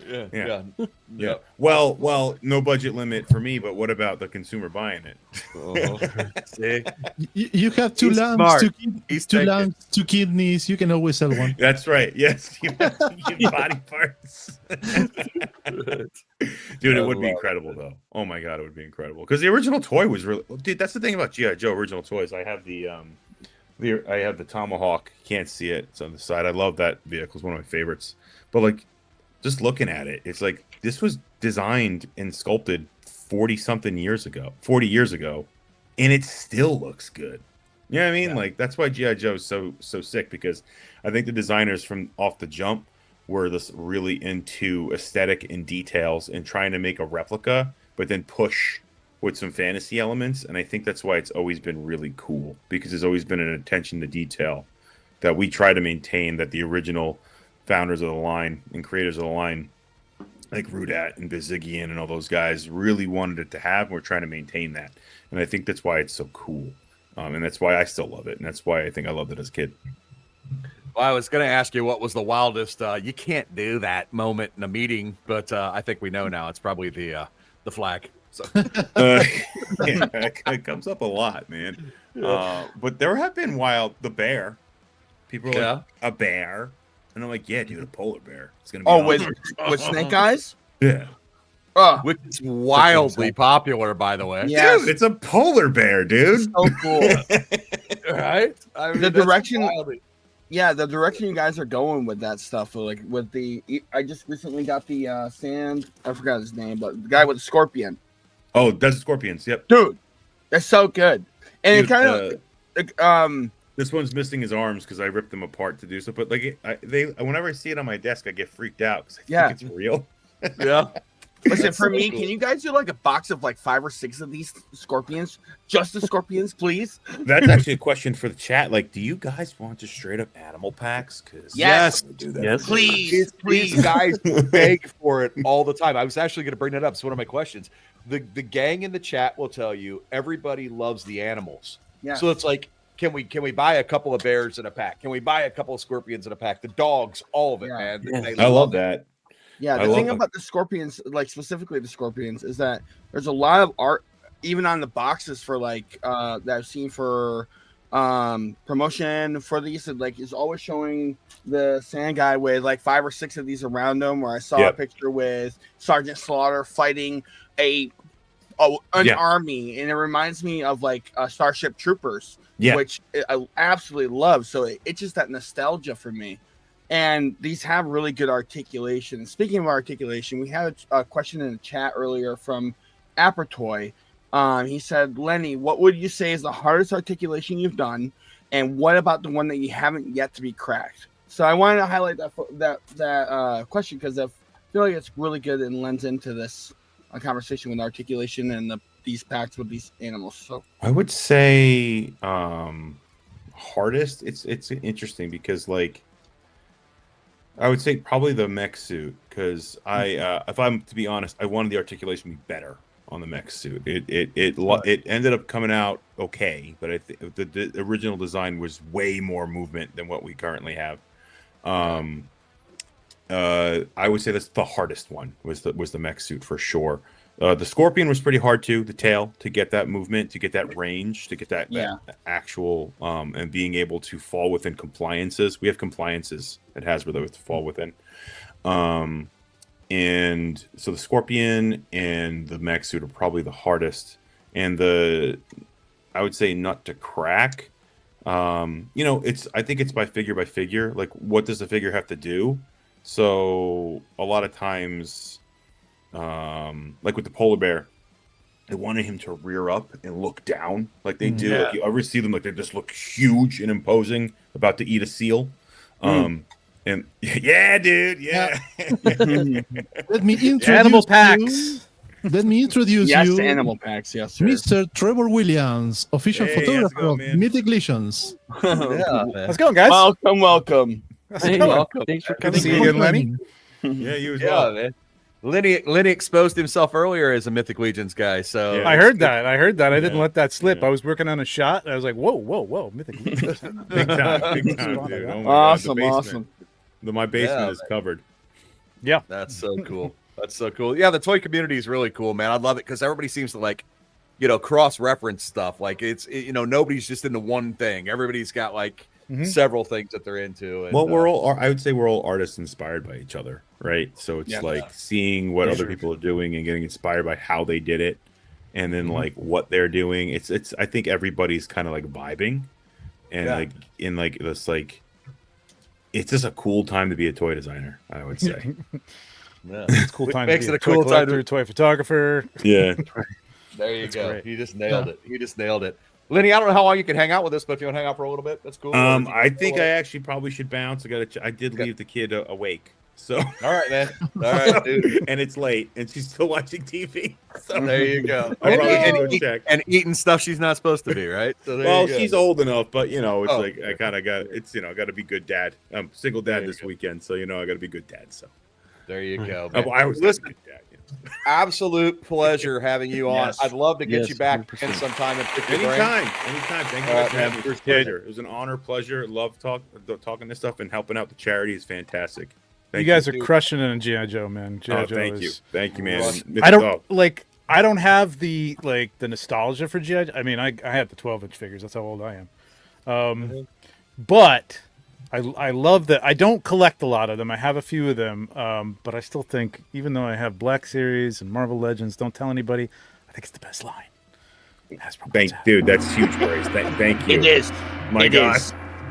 Yeah. Well, no budget limit for me, but what about the consumer buying it? See? You have two He's lungs, smart. two lungs, two kidneys. You can always sell one. That's right. Yes, you have to give body parts. Dude, it would be incredible though. Oh my god, it would be incredible. Because the original toy was really, dude. That's the thing about GI Joe original toys. I have the Tomahawk. Can't see it. It's on the side. I love that vehicle. It's one of my favorites. But like, just looking at it, it's like this was designed and sculpted 40 years ago, and it still looks good. You know what I mean? Like that's why GI Joe is so sick, because I think the designers from off the jump were this really into aesthetic and details and trying to make a replica, but then push with some fantasy elements. And I think that's why it's always been really cool, because there's always been an attention to detail that we try to maintain, that the original founders of the line and creators of the line, like Rudat and Bizigian and all those guys, really wanted it to have, and we're trying to maintain that. And I think that's why it's so cool. And that's why I still love it. And that's why I think I loved it as a kid. Well, I was going to ask you what was the wildest. You can't do that moment in a meeting, but I think we know now. It's probably the flag. So. It comes up a lot, man. But there have been wild. The bear. People are like, a bear. And I'm like, yeah, dude, a polar bear. It's going to be awesome. with snake eyes? Yeah. Which is wildly popular, by the way. Yes. Dude, it's a polar bear, dude. So cool. Right? I mean, The direction you guys are going with that stuff, like with I just recently got the I forgot his name, but the guy with the scorpion. Oh, Desert Scorpions. Yep. Dude, that's so good. And Dude, it kind of this one's missing his arms because I ripped them apart to do so. But like, whenever I see it on my desk, I get freaked out because I think it's real. Yeah. Listen, for me, can you guys do like a box of like 5 or 6 of these scorpions? Just the scorpions, please. That's actually a question for the chat. Like, do you guys want just straight up animal packs? Because Yes. do that. Yes. Please. These guys beg for it all the time. I was actually going to bring that up. It's one of my questions. The gang in the chat will tell you everybody loves the animals. Yeah. So it's like, can we buy a couple of bears in a pack? Can we buy a couple of scorpions in a pack? The dogs, all of it, man. Yeah. They I love that. Yeah, the thing about the scorpions, like specifically the scorpions, is that there's a lot of art, even on the boxes for like that I've seen for promotion for these. Like, is always showing the sand guy with like 5 or 6 of these around him. Or I saw a picture with Sergeant Slaughter fighting an army, and it reminds me of like Starship Troopers, which I absolutely love. So it's just that nostalgia for me. And these have really good articulation. Speaking of articulation, we had a question in the chat earlier from Apertoy. He said, Lenny, what would you say is the hardest articulation you've done? And what about the one that you haven't yet to be cracked? So I wanted to highlight that question because I feel like it's really good and lends into this conversation with articulation and these packs with these animals. So I would say hardest. It's interesting because like, I would say probably the mech suit, because if I'm to be honest, I wanted the articulation to be better on the mech suit. It ended up coming out okay, but I think the original design was way more movement than what we currently have. I would say that's the hardest one was the mech suit for sure. The Scorpion was pretty hard too. The tail, to get that movement, to get that range, to get that actual and being able to fall within compliances. We have compliances at Hasbro that we have to fall within. And so the Scorpion and the mech suit are probably the hardest. And I would say nut to crack. I think it's by figure. Like, what does the figure have to do? So a lot of times, like with the polar bear, I wanted him to rear up and look down like they do. Like, you ever see them, like they just look huge and imposing, about to eat a seal. And yeah, dude, yeah. Let me introduce Animal packs. Let me introduce yes, you, to animal packs. Yes, sir. Mr. Trevor Williams, official Hey, how's it photographer going, of man? Mythic Legions. How's it going, guys? Welcome. Hey, welcome. Thanks for Good coming. to see you again, Lenny. Yeah, you as Yeah, well. man. Lenny exposed himself earlier as a Mythic Legions guy. So Yeah. I heard that. I didn't Yeah. let that slip. Yeah. I was working on a shot. And I was like, whoa, Mythic. Big time, dude. Oh my Awesome, God, the basement. awesome. My basement Yeah, is covered. Yeah. That's so cool. That's so cool. Yeah, the toy community is really cool, man. I love it because everybody seems to like, cross-reference stuff. Like nobody's just into one thing. Everybody's got like several things that they're into. And, Well, I would say we're all artists inspired by each other, right? So it's seeing what other people are doing and getting inspired by how they did it, and then like what they're doing. It's I think everybody's kind of like vibing, and it's just a cool time to be a toy designer, I would say. Yeah. It's a cool time Makes to be it a toy collector, toy photographer. Yeah. There you go. Great. He just nailed it. He just nailed it. Lenny, I don't know how long you can hang out with us, but if you want to hang out for a little bit, that's cool. I think I actually probably should bounce. I did leave the kid awake. So all right, man. All right, dude. And it's late, and she's still watching TV. So There you go. and eating stuff she's not supposed to be, right? So well, she's old enough, but it's I kind of got to be good dad. I'm single dad this weekend, so I got to be good dad. So there you go. I was a good dad. Absolute pleasure having you on. Yes. I'd love to get you back 100%. in sometime and pick your brain. Anytime. Thank you for having me. It was a pleasure. It was an honor, pleasure. Love talking this stuff and helping out the charity is fantastic. You guys are crushing it in G.I. Joe, man. G.I. Joe thank you, man. I don't have the nostalgia for G.I. Joe. I mean, I had the 12-inch figures. That's how old I am. But I love that. I don't collect a lot of them. I have a few of them, but I still think, even though I have Black Series and Marvel Legends, don't tell anybody, I think it's the best line. Dude, that's huge praise. Thank you. It is. My God,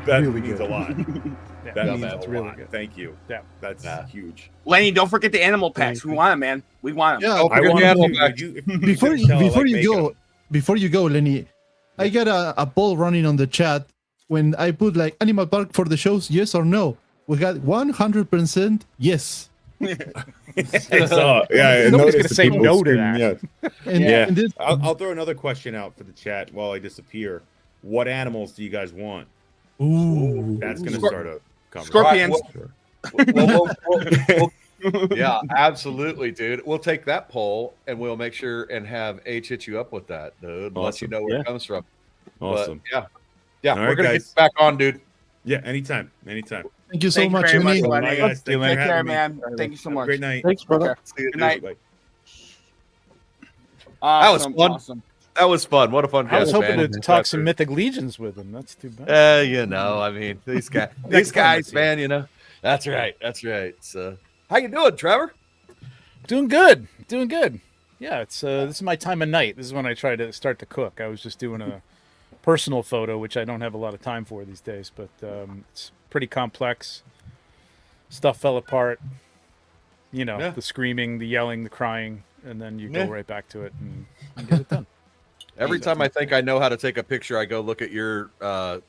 that Really means good. a lot. Yeah, That means it's a really lot. good. Thank you. Yeah. That's huge. Lenny, don't forget the animal packs. We want them, man. We want them. Yeah. Oh, I forget want the animal to. pack. Before you go, Lenny, I got a poll running on the chat. When I put like Animal Park for the shows, yes or no? We got 100% yes. I saw. Yeah, I Nobody's noticed gonna the say people no to screaming that. yes. And, Yeah. and this, I'll throw another question out for the chat while I disappear. What animals do you guys want? ooh. That's going to start a conversation. Scorpions. Sure. Yeah, absolutely, dude. We'll take that poll and we'll make sure and have H hit you up with that, dude. Let you know where it comes from. Awesome. But, yeah, All we're right, gonna guys. get back on, dude. Yeah, anytime. Anytime. Thank you so Thank you much, very much, Lenny. Lenny. Bye, guys. Thank you Take for care, having me. man. Thank you so Have a much. great night. Thanks, brother. See you, Good night. dude. Awesome, fun. Awesome. That was fun. What a fun I was guest, hoping man. to talk some Mythic Legions with him. That's too bad. I mean, these guys, Next time I see man, That's right. That's right. So, how you doing, Trevor? Doing good. Yeah, it's this is my time of night. This is when I try to start to cook. I was just doing a personal photo, which I don't have a lot of time for these days, but it's pretty complex. Stuff fell apart. The screaming, the yelling, the crying, and then you go right back to it and get it done. Every time I think I know how to take a picture, I go look at your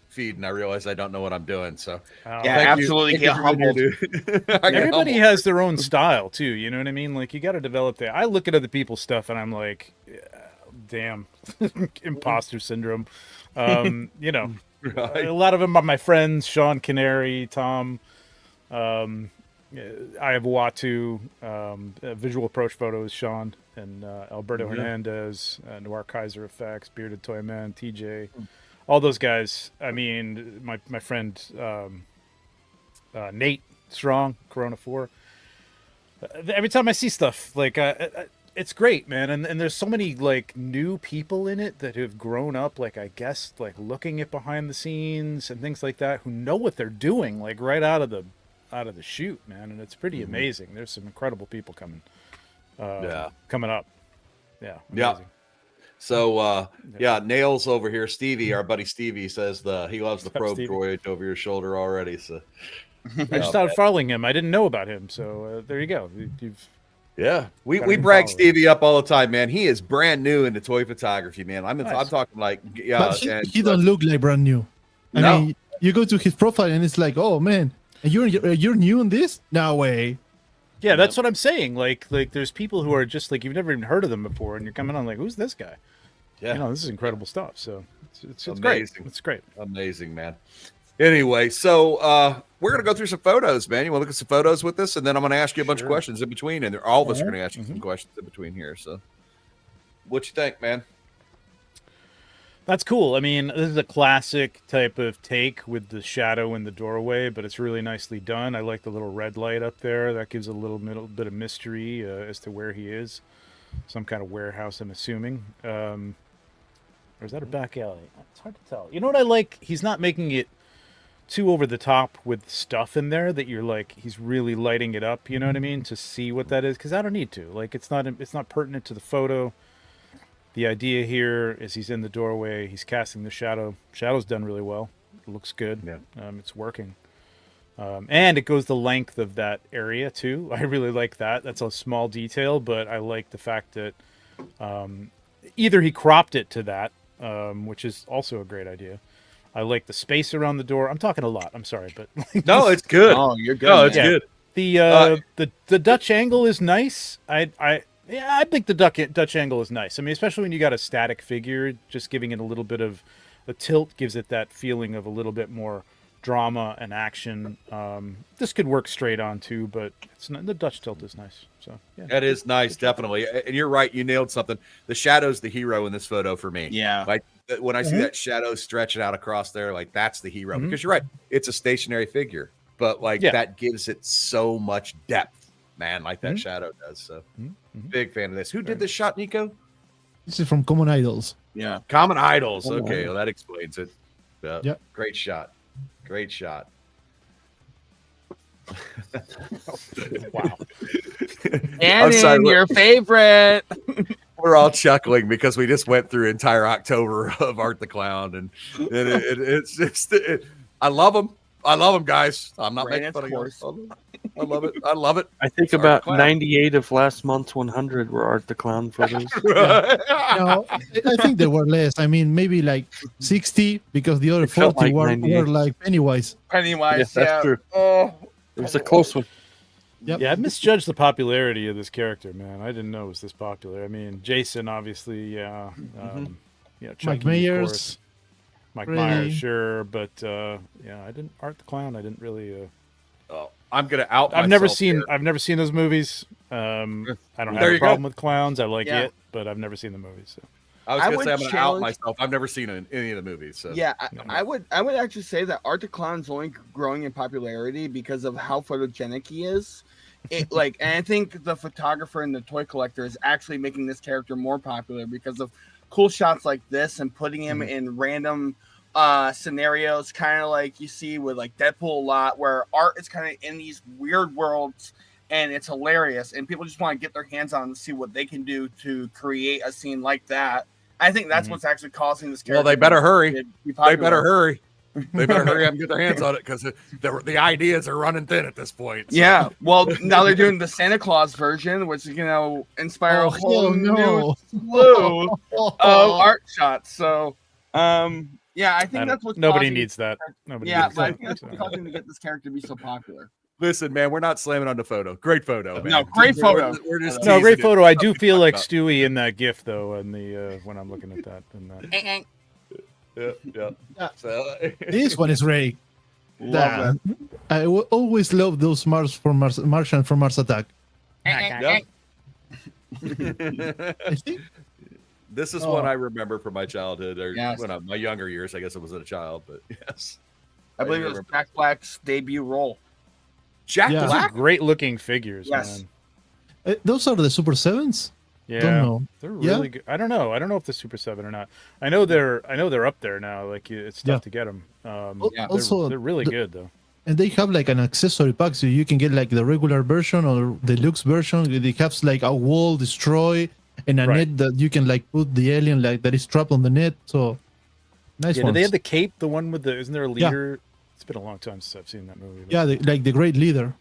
feed and I realize I don't know what I'm doing. So, Yeah, thank you. absolutely. Thank Get you for what you humbled. do. I get Everybody humbled. has their own style too. You know what I mean? Like you got to develop that. I look at other people's stuff and I'm like, damn, imposter syndrome. Right. A lot of them are my friends: Sean Canary, Tom. I have Watu, Visual Approach Photos, Sean, and Alberto Hernandez, Noir Kaiser Effects, Bearded Toy Man, TJ, all those guys. I mean, my friend Nate Strong, Corona 4. Every time I see stuff, like, it's great, man. And there's so many, like, new people in it that have grown up, like, I guess, like, looking at behind the scenes and things like that, who know what they're doing, like, right out of the shoot, man. And it's pretty amazing. There's some incredible people coming up. Yeah. Amazing. So Nails over here, Stevie, our buddy Stevie says he loves the probe Stevie? droid over your shoulder already. So I just started following him. I didn't know about him, so there you go. we Gotta brag follow. Stevie up all the time, man. He is brand new into toy photography, man. I'm Nice. talking like But he don't look like brand new. I mean, you go to his profile and it's like, oh man, and you're new in this? No way. Yeah, that's what I'm saying. Like there's people who are just like, you've never even heard of them before, and you're coming on like, who's this guy? Yeah, This is incredible stuff. So it's great. Amazing. It's great. Amazing, man. Anyway, so we're gonna go through some photos, man. You want to look at some photos with us, and then I'm gonna ask you a bunch of questions in between, and all of us are gonna ask you some questions in between here. So, what you think, man? That's cool. I mean, this is a classic type of take with the shadow in the doorway, but it's really nicely done. I like the little red light up there. That gives a little bit of mystery as to where he is. Some kind of warehouse, I'm assuming. Or is that a back alley? It's hard to tell. You know what I like? He's not making it too over the top with stuff in there that you're like, he's really lighting it up, you know what I mean? To see what that is, because I don't need to. Like, it's not pertinent to the photo. The idea here is he's in the doorway. He's casting the shadow. Shadow's done really well. It looks good. Yeah. It's working. And it goes the length of that area, too. I really like that. That's a small detail, but I like the fact that either he cropped it to that, which is also a great idea. I like the space around the door. I'm talking a lot. I'm sorry, but No, it's good. Oh, you're good. No, it's man. good. The Dutch angle is nice. I think the Dutch angle is nice. I mean, especially when you got a static figure, just giving it a little bit of a tilt gives it that feeling of a little bit more drama and action. This could work straight on too, but it's not, the Dutch tilt is nice. So yeah, That is nice, definitely. And you're right. You nailed something. The shadow's the hero in this photo for me. Yeah. Like when I see that shadow stretching out across there, like that's the hero. Because you're right. It's a stationary figure, but like that gives it so much depth, man, like that shadow does. So big fan of this. Who did this shot, Nico? This is from Common Idols. Yeah. Common Idols. Okay, well, that explains it. Yeah. Great shot. Great shot. wow. And sorry, your favorite. We're all chuckling because we just went through entire October of Art the Clown, and it's just I love them. I love them, guys. I'm not making fun of you. I love it. I love it. I think Sorry, about Clown. 98 of last month's 100 were Art the Clown photos. No, I think there were less. I mean, maybe like 60 because the other It felt 40 like were 98. like Pennywise. Pennywise. Yeah, that's true. Oh. It was a close one. Yep. Yeah, I misjudged the popularity of this character, man. I didn't know it was this popular. I mean, Jason, obviously, yeah. Chucky, Mike of Myers. course. Mike Really? Myers, sure, but yeah, I didn't. Art the Clown, I didn't really. Oh, I'm gonna out. I've never myself seen. here. I've never seen those movies. I don't have There a you problem go. with clowns. I like Yeah. it, but I've never seen the movies. So. I was I gonna would say I'm gonna out challenge- myself. I've never seen any of the movies. So Yeah, I would actually say that Art the Clown's only growing in popularity because of how photogenic he is. And I think the photographer and the toy collector is actually making this character more popular because of cool shots like this and putting him in random scenarios, kind of like you see with like Deadpool a lot, where Art is kind of in these weird worlds and it's hilarious, and people just want to get their hands on and see what they can do to create a scene like that. I think that's what's actually causing this character. Well, they better hurry. to be they popular. better hurry. They better hurry up and get their hands on it because the ideas are running thin at this point. So. Yeah, well, now they're doing the Santa Claus version, which is inspire a whole new slew of art shots. So, yeah, I think that's what Nobody needs that. Nobody Yeah, needs but I that. think that's what's causing to get this character to be so popular. Listen, man, we're not slamming on the photo. Great photo, man. No, great photo. We're just No, great teasing it. photo. I do feel like about. Stewie in that GIF though, and the when I'm looking at that. And Yeah. So, This one is great. Love I always love those Martian from Mars Attack. yeah. I think This is one I remember from my childhood, or Yes. my younger years. I guess I wasn't a child, but yes. I believe it was Jack Black's debut role. Jack Yeah. those are Black. great looking figures, Yes. man. those are the Super 7s. Yeah, Don't know. they're Yeah? really good. I don't know if the Super 7 or not. I know they're up there now. Like it's tough Yeah. to get them. Yeah. Also, they're really the- good though. And they have like an accessory pack, so you can get like the regular version or the deluxe version. It has like a wall destroy and a Right. net that you can like put the alien like that is trapped on the net. So nice Yeah, do ones. they have the cape? The one with the isn't there a Yeah. leader? It's been a long time since I've seen that movie. but- Yeah, like the great leader.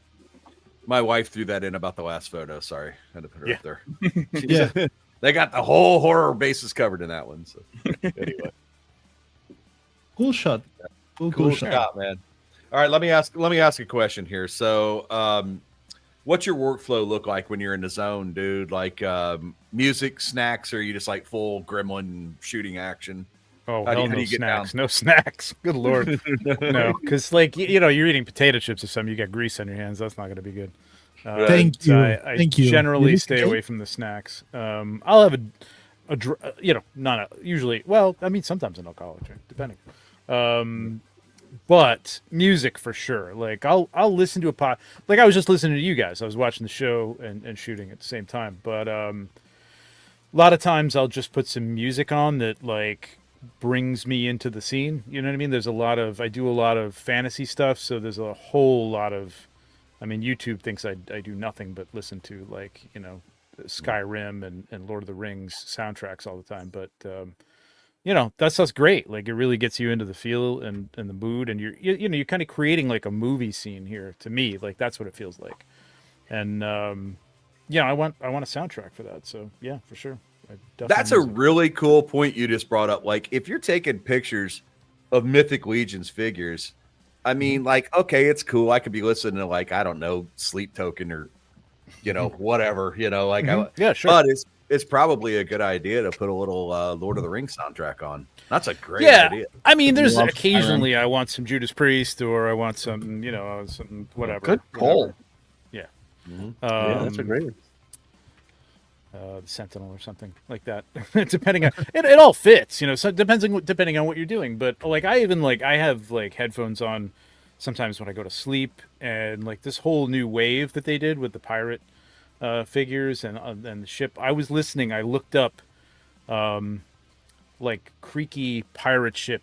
My wife threw that in about the last photo. Sorry, had to put her Yeah. up there. Yeah. They got the whole horror bases covered in that one. So anyway, Cool shot. Cool cool shot. shot, man. All right, let me ask a question here. So, what's your workflow look like when you're in the zone, dude? Like music, snacks, or are you just like full gremlin shooting action? Oh, How do hell you no get snacks. No snacks. Good lord. No, because like you're eating potato chips or something. You got grease on your hands. That's not going to be good. Thank so you. I Thank you. generally You stay did- away from the snacks. I'll have not usually. Well, I mean, sometimes in college, right? Depending. But music for sure. Like I'll listen to a pod. Like I was just listening to you guys. I was watching the show and shooting at the same time. But a lot of times I'll just put some music on that like brings me into the scene. You know what I mean? I do a lot of fantasy stuff. So there's a whole lot of, I mean, YouTube thinks I do nothing but listen to like, Skyrim and Lord of the Rings soundtracks all the time. But, that stuff's great. Like it really gets you into the feel and the mood, and you're kind of creating like a movie scene here to me. Like that's what it feels like. And, I want a soundtrack for that. So yeah, for sure. That's a really cool point you just brought up. Like if you're taking pictures of Mythic Legion's figures, I mean, like, okay, it's cool. I could be listening to like, I don't know, Sleep Token or, whatever, yeah, sure. But it's probably a good idea to put a little Lord of the Rings soundtrack on. That's a great idea. I mean, there's occasionally I want some Judas Priest or I want some, some whatever. Good pull. Yeah. Yeah, that's a great one. The Sentinel or something like that. Depending on it all fits, so depending on what you're doing. But like I have like headphones on sometimes when I go to sleep, and like this whole new wave that they did with the pirate figures and the ship. I looked up like creaky pirate ship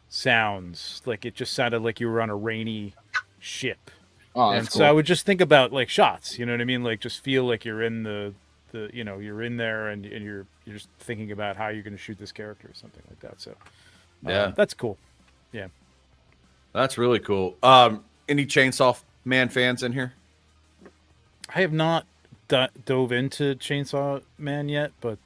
sounds. Like it just sounded like you were on a rainy ship. Oh, and cool. so I would just think about like shots, you know what I mean? Like just feel like you're in you're in there and you're just thinking about how you're going to shoot this character or something like that. So yeah, that's cool. Yeah. That's really cool. Any Chainsaw Man fans in here? I have not dove into Chainsaw Man yet, but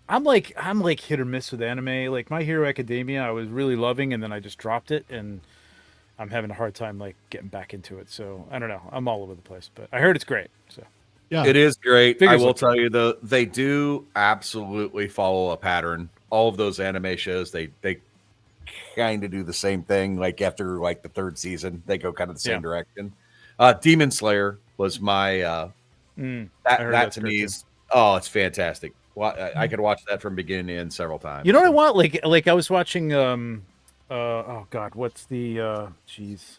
I'm like hit or miss with anime. Like My Hero Academia, I was really loving, and then I just dropped it, and I'm having a hard time like getting back into it. So I don't know. I'm all over the place, but I heard it's great. So Yeah, it is great. Figures I will look tell you though, they do absolutely follow a pattern. All of those anime shows, they kind of do the same thing. Like after like the third season, they go kind of the same direction. Demon Slayer was my that to me is it's fantastic. I could watch that from beginning to end several times. You know what I want? Like I was watching oh god, what's the jeez,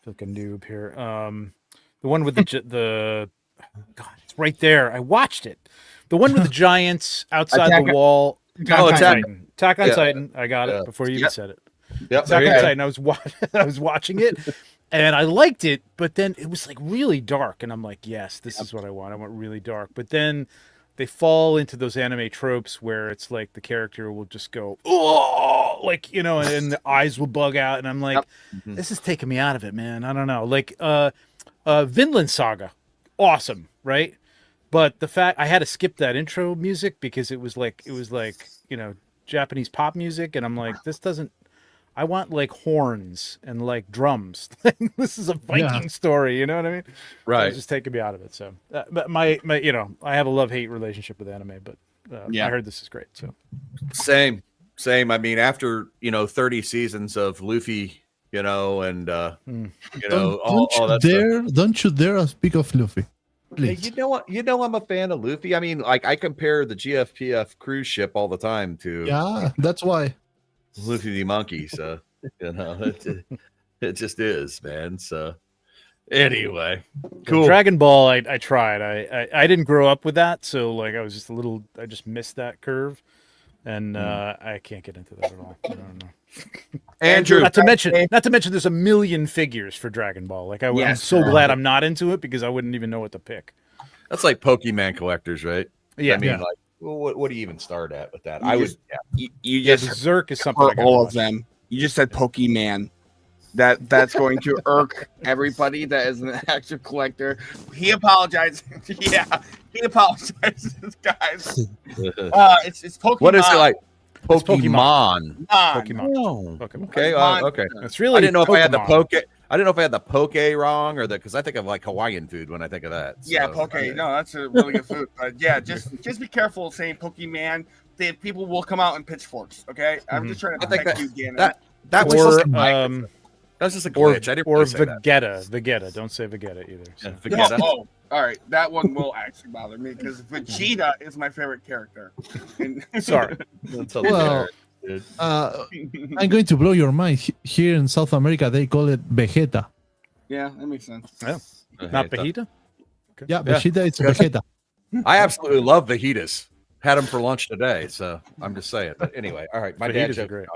feel like a noob here. The one with the god, it's right there. I watched it. The one with the giants outside the wall. Attack on Titan. I got it before you even said it. Yep, Attack on Titan. I was watching it, and I liked it, but then it was like really dark, and I'm like, yes, this is what I want. I want really dark. But then they fall into those anime tropes where it's like the character will just go, oh, like, and the eyes will bug out, and I'm like, this is taking me out of it, man. I don't know. Like Vinland Saga, awesome, right? But the fact I had to skip that intro music because it was like Japanese pop music, and I'm like, this doesn't. I want like horns and like drums. This is a Viking story, you know what I mean? Right. It's just taking me out of it. So, but my I have a love-hate relationship with anime, but I heard this is great. So, same. I mean, after 30 seasons of Luffy, and all that stuff. Don't you dare speak of Luffy. Hey, you know what? I'm a fan of Luffy. I mean, like I compare the GFPF cruise ship all the time to that's why Luffy the monkey. So it just is, man. So anyway, cool. Dragon Ball, I tried. I didn't grow up with that, so like I just missed that curve, and I can't get into that at all. I don't know. Andrew, not to mention, there's a million figures for Dragon Ball. Like I'm so glad I'm not into it because I wouldn't even know what to pick. That's like Pokemon collectors, right? Yeah. I mean, like, well, what do you even start at with that? You just Berserk is something. All of them. You just said Pokemon. That's going to irk everybody that is an active collector. He apologizes. Yeah, he apologizes, guys. It's Pokemon. What is it like? Pokemon. Pokemon. Okay. Okay. It's really. I didn't know if I had the Pokemon. poke. I didn't know if I had the poke wrong or because I think of like Hawaiian food when I think of that. Yeah, poke. No, that's a really good food. But yeah, just be careful saying Pokemon. People will come out in pitchforks. Okay, I'm just trying to protect you, Gannon. That was That's just a Or glitch. I didn't or really say that. Vegeta. Don't say Vegeta either. So. Yeah, Vegeta. Oh, all right. That one will actually bother me because Vegeta is my favorite character. Sorry. Well, I'm going to blow your mind. Here in South America, they call it Vegeta. Yeah, that makes sense. Yeah. Not Vegeta? Okay. Yeah, Vegeta, it's Vegeta. I absolutely love fajitas. Had them for lunch today, so I'm just saying. But anyway, all right, my dad Fajitas are joke, great.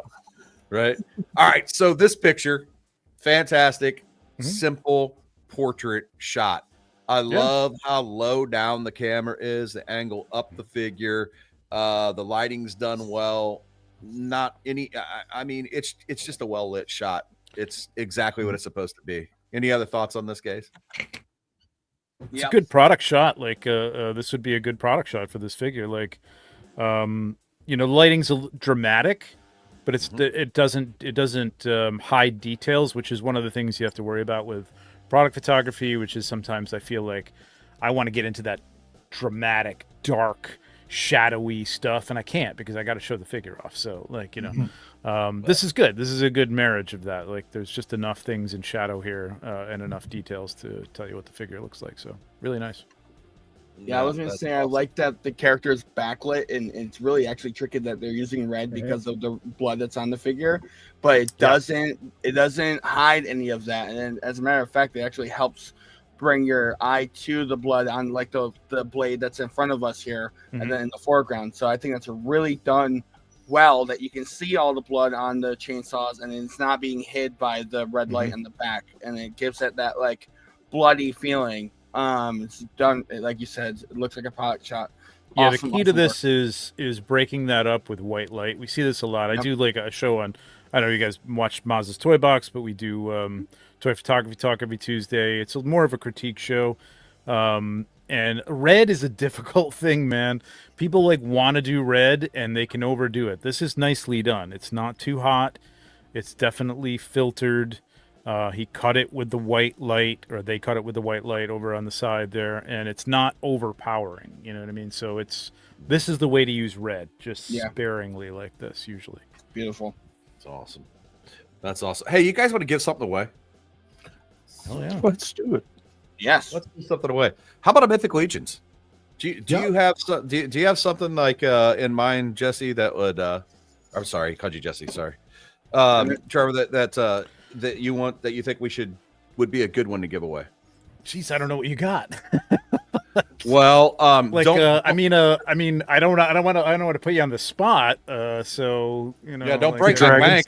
right? All right, so this picture, fantastic, simple portrait shot. I love how low down the camera is, the angle up the figure, the lighting's done well. Not any, I mean, it's just a well lit shot. It's exactly what it's supposed to be. Any other thoughts on this, guys? It's a good product shot. Like this would be a good product shot for this figure. Like, you know, lighting's dramatic, but it doesn't hide details, which is one of the things you have to worry about with product photography. Which is sometimes I feel like I want to get into that dramatic, dark, shadowy stuff, and I can't because I got to show the figure off. So, like, you know, this is good. This is a good marriage of that. Like, there's just enough things in shadow here and enough details to tell you what the figure looks like. So, really nice. Yeah, I was gonna say I like that the character is backlit, and it's really actually tricky that they're using red because of the blood that's on the figure, but it doesn't hide any of that. And then, as a matter of fact, it actually helps bring your eye to the blood on like the blade that's in front of us here, and then in the foreground. So I think that's really done well, that you can see all the blood on the chainsaws, and it's not being hid by the red light in the back, and it gives it that like bloody feeling. It's done, like you said, it looks like a product shot. Yeah, Awesome, the key to awesome this work. is breaking that up with white light. We see this a lot. I do like a show on, I know you guys watch Maz's Toy Box, but we do Toy Photography Talk every Tuesday. It's more of a critique show. And red is a difficult thing, man. People like want to do red and they can overdo it. This is nicely done. It's not too hot. It's definitely filtered. He cut it with the white light, or they cut it with the white light over on the side there, and it's not overpowering. You know what I mean? So this is the way to use red, just sparingly like this usually. Beautiful. That's awesome. That's awesome. Hey, you guys want to give something away? Oh yeah, let's do it. Yes, let's give something away. How about a Mythic Legions? Do you have do you have something like in mind, Jesse? That would I'm sorry, Kaji Jesse. Sorry, Trevor. That you want, that you think would be a good one to give away? Jeez, I don't know what you got. Well, like I mean I don't want to put you on the spot. So you know, yeah, don't like, break the bank.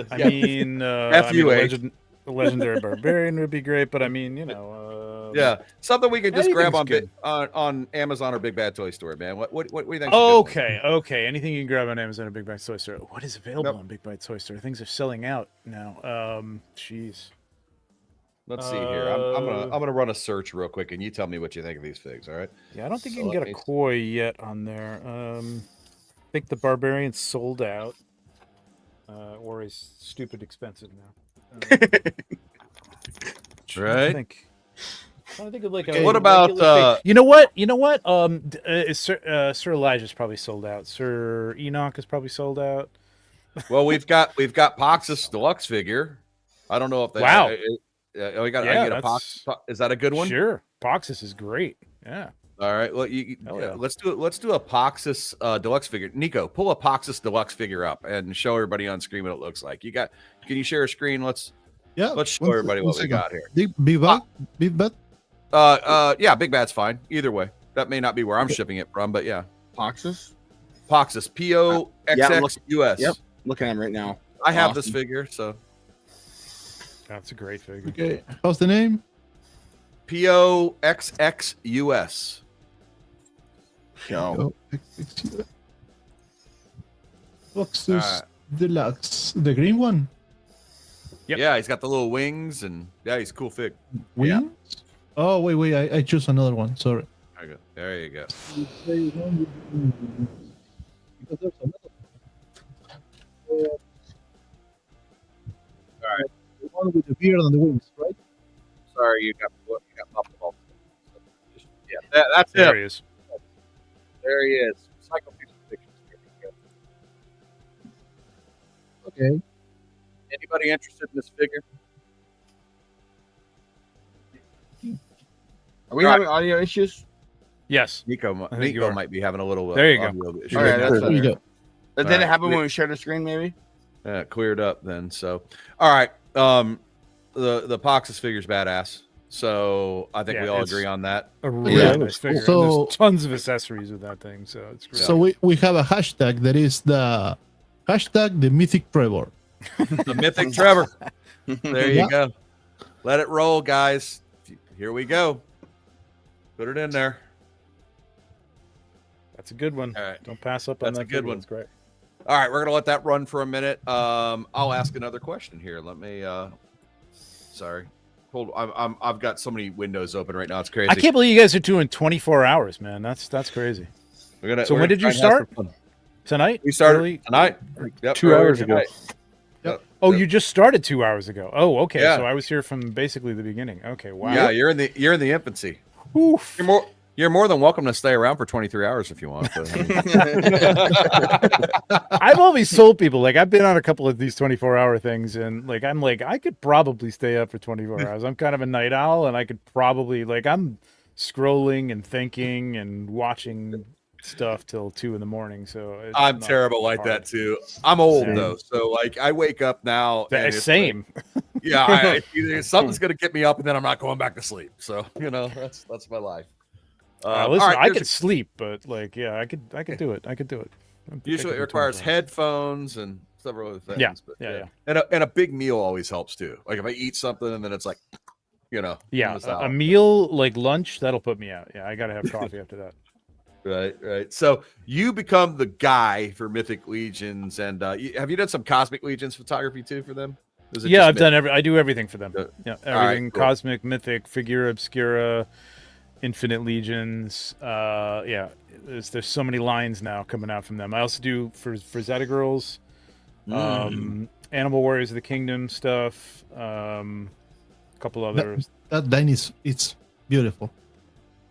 I mean, a legendary barbarian would be great, but I mean, you know, yeah, something we could just grab on Amazon or Big Bad Toy Store, man. What do you think? Okay. Anything you can grab on Amazon or Big Bad Toy Store. What is available on Big Bad Toy Store? Things are selling out now. Jeez. Let's see here. I'm gonna run a search real quick, and you tell me what you think of these figs. All right. Yeah, I don't think you can get a koi yet on there. I think the barbarian's sold out, or is stupid expensive now. Right. I think of like what about you know what? Sir Elijah's probably sold out. Sir Enoch is probably sold out. Well, we've got Poxus Deluxe figure. I don't know if they we got a Poxus. Is that a good one? Sure. Poxus is great. Yeah. All right. Well, let's do it. Let's do a Poxus Deluxe figure. Nico, pull a Poxus Deluxe figure up and show everybody on screen what it looks like. Can you share a screen? Let's show everybody what we got here. Big Bad? Yeah, Big Bad's fine. Either way. That may not be where I'm shipping it from, but yeah. Poxus, POXXUS. Yep. Looking at him right now. I have this figure, so that's a great figure. Okay. How's the name? POXXUS. Poxus Deluxe, the green one. Yep. Yeah, he's got the little wings, and he's a cool fig. Wings? Yeah. Oh wait, I choose another one. Sorry. There you go. All right, the one with the beard and the wings, right? Sorry, you got multiple. Yeah, that's there. He is. There he is. Cycle pictures. Okay. Anybody interested in this figure? Are we having audio issues? Yes. Nico think you are. might be having a little. There you go. audio issue. Okay, that's There you better. go. Did All it right. happen when we shared the screen? Maybe. Cleared up then. So, all right. The Poxus figure's badass. So I think Yeah, we all it's- agree on that. A really Yeah. nice figure. So- And there's tons of accessories with that thing, so it's great. So we have a hashtag that is the hashtag the mythic Trevor. The mythic Trevor. There you Yeah. go. Let it roll, guys. Here we go. Put it in there. That's a good one. All right. Don't pass up on That's that a good figure. one. That's great. All right, we're gonna let that run for a minute. I'll ask another question here. Let me. Sorry, hold. I've got so many windows open right now. It's crazy. I can't believe you guys are doing 24 hours, man. That's crazy. We're gonna, So we're when gonna did you try and have start? some fun. Tonight? We started Early- tonight. Yep, 2 earlier hours ago. tonight. Yep. Oh, you just started 2 hours ago. Oh, okay. Yeah. So I was here from basically the beginning. Okay, wow. Yeah, you're in the infancy. Oof. You're more than welcome to stay around for 23 hours if you want. But, I've always told people, like, I've been on a couple of these 24-hour things, and like I'm like, I could probably stay up for 24 hours. I'm kind of a night owl, and I could probably, like, I'm scrolling and thinking and watching stuff till 2 a.m. So it's I'm not terrible like hard. that too. I'm old Same. though, so like I wake up now. and it's Same. like, yeah, either something's gonna get me up, and then I'm not going back to sleep. So that's my life. Listen, all right, I here's could sleep, but like, yeah, I could do it. I could do it. usually it requires headphones and several other things. Yeah, but, yeah. And a big meal always helps too. Like if I eat something and then it's like, Yeah, almost out. a meal like lunch, that'll put me out. Yeah, I gotta have coffee after that. Right. So you become the guy for Mythic Legions, and have you done some Cosmic Legions photography too for them? Is it Yeah, just I've done I do everything for them. Uh, Yeah, all right, everything cool. cosmic, mythic, figura obscura, infinite legions. Yeah, there's so many lines now coming out from them. I also do for Zeta Girls, Animal Warriors of the Kingdom stuff, a couple others. That line it's beautiful.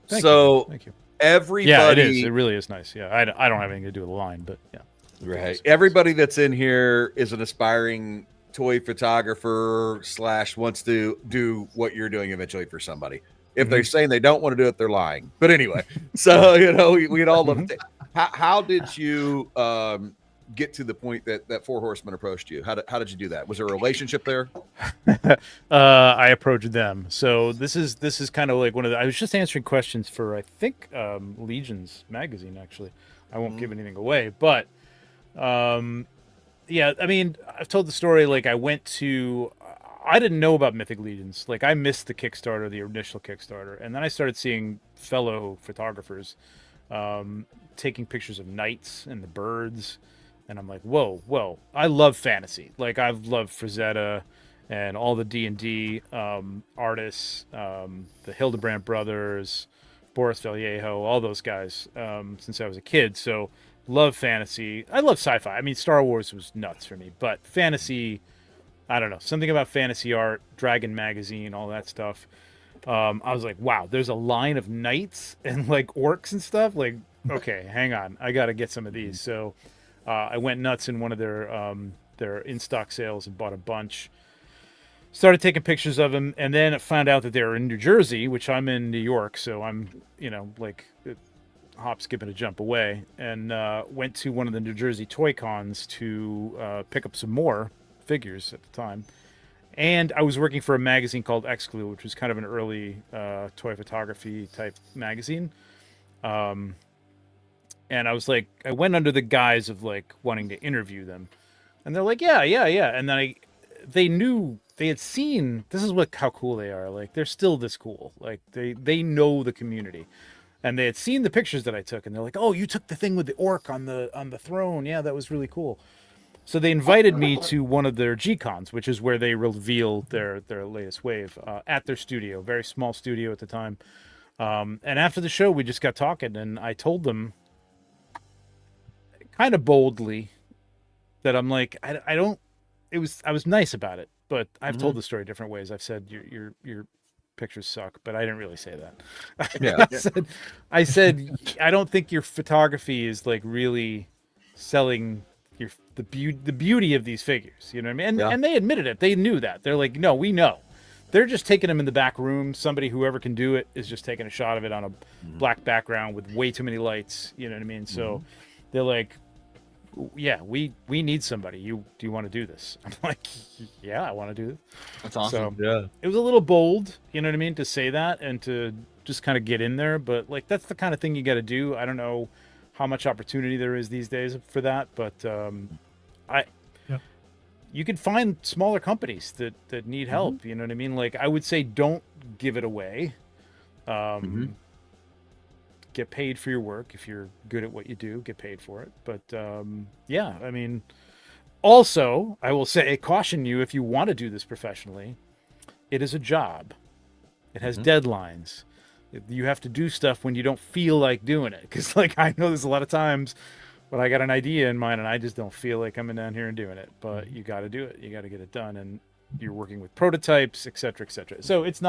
Thank so Thank you. everybody, Yeah, it is. It really is nice. Yeah, I don't have anything to do with the line, but yeah. right? Everybody that's in here is an aspiring toy photographer / wants to do what you're doing eventually for somebody. If they're saying they don't want to do it, they're lying. But anyway, so we'd all love to. How did you get to the point that Four Horsemen approached you? How did you do that? Was there a relationship there? I approached them. So this is kind of like one of the. I was just answering questions for I think Legions magazine. Actually, I won't give anything away, but yeah. I mean, I've told the story. Like I went to. I didn't know about Mythic Legions. Like I missed the Kickstarter, the initial Kickstarter, and then I started seeing fellow photographers taking pictures of knights and the birds, and I'm like, whoa! I love fantasy. Like I've loved Frazetta and all the D&D artists, the Hildebrandt brothers, Boris Vallejo, all those guys since I was a kid. So love fantasy. I love sci-fi. I mean, Star Wars was nuts for me, but fantasy. I don't know, something about fantasy art, Dragon magazine, all that stuff. I was like, wow, there's a line of knights and like orcs and stuff. Like, okay, hang on, I got to get some of these. So I went nuts in one of their in-stock sales and bought a bunch. Started taking pictures of them, and then found out that they were in New Jersey, which I'm in New York, so I'm, like hop, skip, and a jump away. And went to one of the New Jersey Toy Cons to pick up some more figures at the time. And I was working for a magazine called Exclu, which was kind of an early toy photography type magazine. And I was like, I went under the guise of like wanting to interview them. And they're like, yeah. And then they knew, they had seen, this is how cool they are. Like they're still this cool. Like they know the community. And they had seen the pictures that I took, and they're like, oh, you took the thing with the orc on the throne. Yeah, that was really cool. So they invited me to one of their G-Cons, which is where they reveal their latest wave at their studio, very small studio at the time. And after the show, we just got talking, and I told them kind of boldly that I'm like, I was nice about it, but I've told the story different ways. I've said your pictures suck, but I didn't really say that. Yeah. I said I don't think your photography is like really selling the beauty of these figures. You know what I mean? And, Yeah. and they admitted it. They knew that. They're like, no, we know. They're just taking them in the back room. Somebody, whoever can do it, is just taking a shot of it on a black background with way too many lights. You know what I mean? So they're like, yeah, we need somebody. Do you want to do this? I'm like, yeah, I want to do this. That's awesome. So Yeah. it was a little bold, you know what I mean, to say that and to just kind of get in there. But like, that's the kind of thing you got to do. I don't know how much opportunity there is these days for that, but you can find smaller companies that need help. You know what I mean? Like, I would say, don't give it away. Get paid for your work. If you're good at what you do, get paid for it. But yeah, I mean, also, I will say, caution you, if you want to do this professionally, it is a job. It has deadlines. You have to do stuff when you don't feel like doing it. Because, like, I know there's a lot of times when I got an idea in mind and I just don't feel like coming down here and doing it. But you got to do it. You got to get it done. And you're working with prototypes, et cetera, et cetera. So it's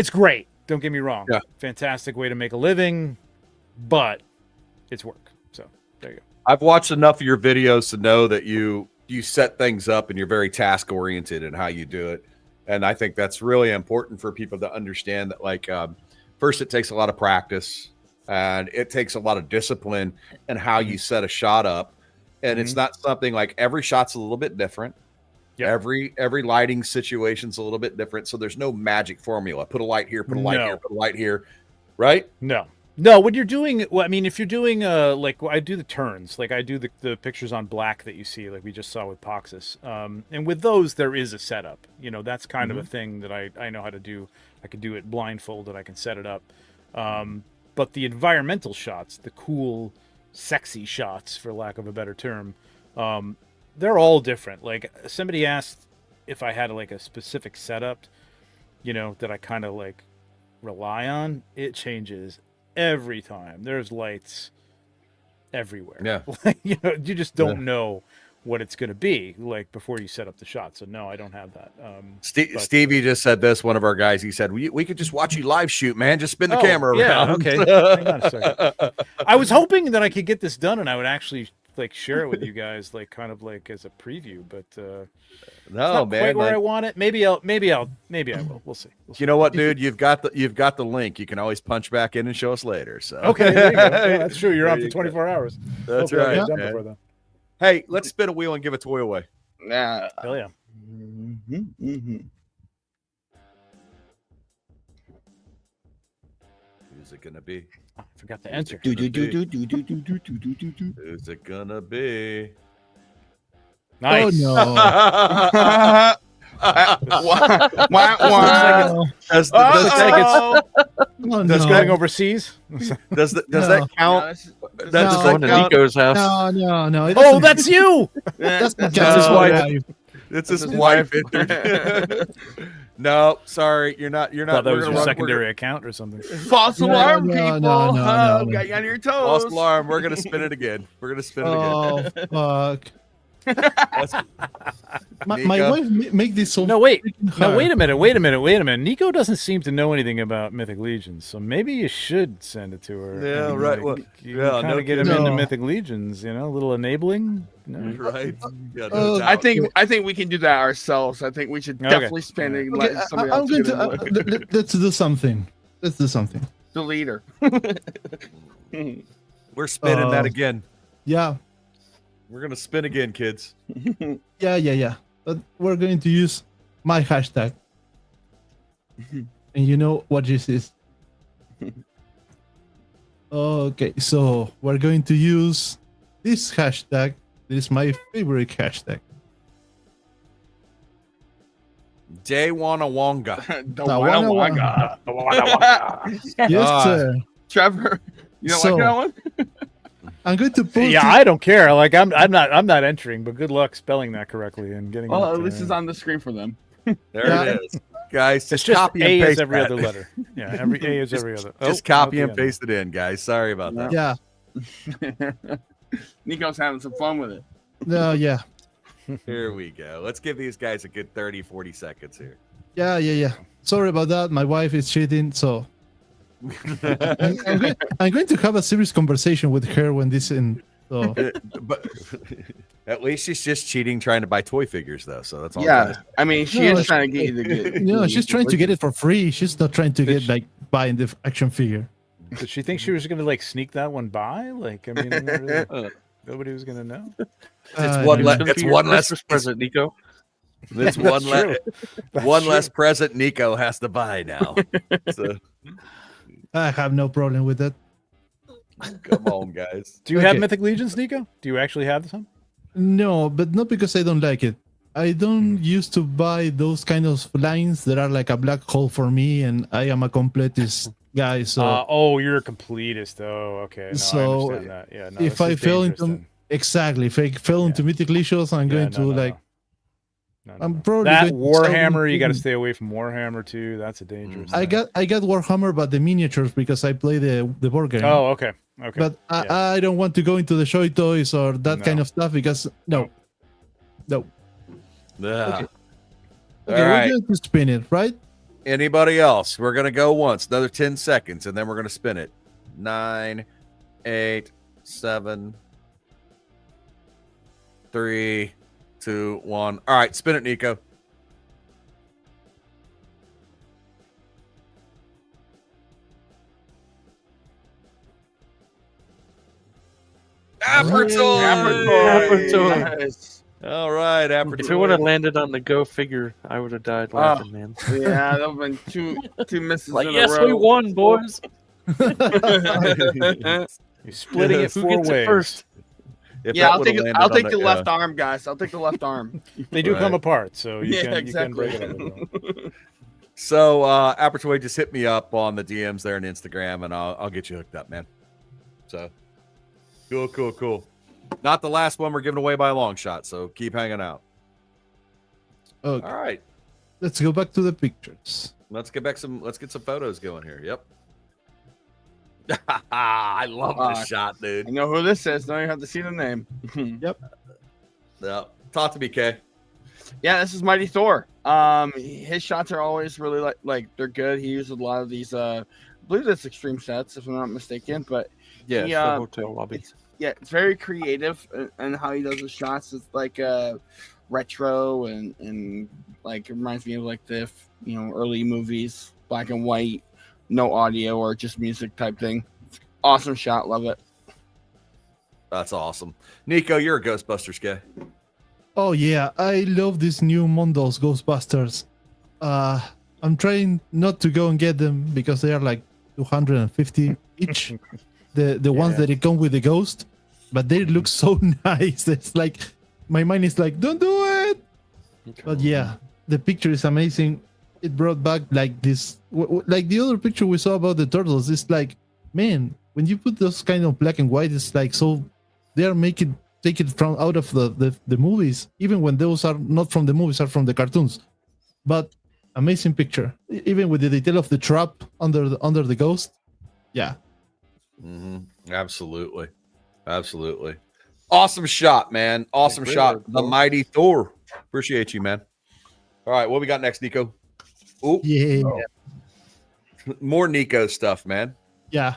great. Don't get me wrong. Yeah. Fantastic way to make a living, but it's work. So there you go. I've watched enough of your videos to know that you set things up and you're very task oriented in how you do it. And I think that's really important for people to understand that, like, first, it takes a lot of practice and it takes a lot of discipline in how you set a shot up. And it's not something like every shot's a little bit different. Yep. Every lighting situation's a little bit different. So there's no magic formula. Put a light here, put a light here, put a light here. Right? No, when you're doing, well, I mean, if you're doing, like, I do the turns, like I do the pictures on black that you see, like we just saw with Poxus. And with those, there is a setup. You know, that's kind of a thing that I know how to do. I can do it blindfolded. I can set it up. But the environmental shots, the cool, sexy shots, for lack of a better term, they're all different. Like, somebody asked if I had like a specific setup, you know, that I kind of like rely on. It changes every time. There's lights everywhere. Yeah. You know, you just don't know what it's going to be like before you set up the shot. So no, I don't have that. Stevie just said this, one of our guys, he said, we could just watch you live shoot, man. Just spin the camera around. Okay. Hang on a second. I was hoping that I could get this done and I would actually like share it with you guys, like kind of like as a preview, but no, man, man, where I want it. Maybe I will. We'll see. You know what, dude? You've got the link. You can always punch back in and show us later. So okay, there you go. Yeah, that's true. You're on for 24 hours. That's Hopefully right. before then. Hey, let's spin a wheel and give a toy away. Yeah. Hell yeah. Who's it gonna be? I forgot to enter. Who's it gonna be? Nice. Oh Does That's going overseas. Does that count? That's Does going that to count? Nico's house. No. it Oh, doesn't- that's you. that's not That's his wife. It's his wife. No, sorry, you're not. Thought that was your secondary account or something. False No, alarm, no, people. no, no. Got you on your toes. False alarm. We're gonna spin it again. Oh fuck! That's- My Nico? wife make this so. No, wait. freaking No, hard. wait a minute. Nico doesn't seem to know anything about Mythic Legions, so maybe you should send it to her. Yeah, and, right. like, Well, you yeah, kind no of get him kidding. into No. Mythic Legions, you know, a little enabling. No? Right. Yeah, Oh, no I doubt. think we can do that ourselves. I think we should Okay. definitely spend it. And Okay, let somebody I'm else going get to into it. let's do something. Let's do something. The leader. We're spinning that Oh. again. Yeah, We're gonna spin again, kids. yeah. But we're going to use my hashtag, and you know what this is. Okay, so we're going to use this hashtag. This is my favorite hashtag. Daywanawonga. The The Waka Waka Waka. Yes, Ah. sir. Trevor, you don't So- like that one? I'm going to post. Yeah, I don't care. Like I'm not entering, but good luck spelling that correctly and getting. Well, it, at least it's on the screen for them. There Yeah. it is, guys. It's Just just copy A and is paste every that. other letter. Yeah, every A is every other. Just Oh, copy not and the end. paste it in, guys. Sorry about that. Yeah, Nico's having some fun with it. no, yeah. Here we go. Let's give these guys a good 30, 40 seconds here. Yeah. Sorry about that. My wife is cheating, so I'm going to have a serious conversation with her when this So But at least she's just cheating, trying to buy toy figures, though. So that's all. Yeah, I mean, she No, is trying to get you to get. no, she's trying to get it for free. She's not trying to get like buying the action figure. Did she think she was gonna like sneak that one by? Like, I mean, nobody was gonna know. It's one less. Gonna It's be your one less Christmas present, Nico. It's one less. One less present Nico has to buy now. So I have no problem with that. come on, guys. Do you have Okay. Mythic Legions, Nico? Do you actually have some? No, but not because I don't like it. I don't used to buy those kind of lines that are like a black hole for me, and I am a completist guy. So Oh, you're a completist. Oh, okay. No, So, I understand that. Yeah. No, if this I is fell dangerous into then. exactly, if I fell into Mythic Legions, I'm Yeah, going no, to no, like. no, I'm probably that going to sell Warhammer. You got to them. stay away from Warhammer too. That's a dangerous. I thing. got Warhammer, but the miniatures because I play the board game. Oh, okay. Okay. But yeah. I don't want to go into the show toys or that No. kind of stuff because no. Yeah. Okay, All we're right. going to spin it, right? Anybody else? We're gonna go once, another 10 seconds, and then we're gonna spin it. 9, 8, 7, 3, 2, 1. All right, spin it, Nico. Apertoy! Yes. All right, Apertoy. If it would have landed on the Go figure, I would have died laughing, man. Yeah, that would have been two misses Like, in yes, a row. we won, boys. You're splitting it Who 4 gets ways. it first? If Yeah, that I'll would've take it. landed I'll on take the yeah. left arm, guys. I'll take the left arm. They do come Right. apart, so you Yeah, can exactly. you can break it up. So, Apertoy, just hit me up on the DMs there on Instagram, and I'll get you hooked up, man. So, cool. Not the last one we're giving away by a long shot, so keep hanging out. Okay, All right, let's go back to the pictures. let's get some photos going here. Yep. I love this shot, dude. I know who this is. Now you have to see the name. Yeah. Talk to me, Kay. Yeah, this is Mighty Thor. His shots are always really like they're good. He uses a lot of these. I believe that's extreme sets, if I'm not mistaken. But Yeah, he, it's the hotel lobby. it's very creative and how he does his shots. It's like retro and like it reminds me of like the early movies, black and white, no audio or just music type thing. Awesome shot, love it. That's awesome. Nico, you're a Ghostbusters guy. Oh yeah, I love these new Mondos Ghostbusters. I'm trying not to go and get them because they are like 250 each. The ones that come with the ghost, but they look so nice. It's like my mind is like, don't do it. But yeah, the picture is amazing. It brought back like this, like the other picture we saw about the turtles. It's like, man, when you put those kind of black and white, it's like so they are take it from out of the movies, even when those are not from the movies, are from the cartoons. But amazing picture, even with the detail of the trap under the ghost. Yeah. Absolutely. Awesome shot, man. Awesome shot. The Mighty Thor. Appreciate you, man. All right, what we got next, Nico? Ooh, Yeah. more Nico stuff, man. Yeah.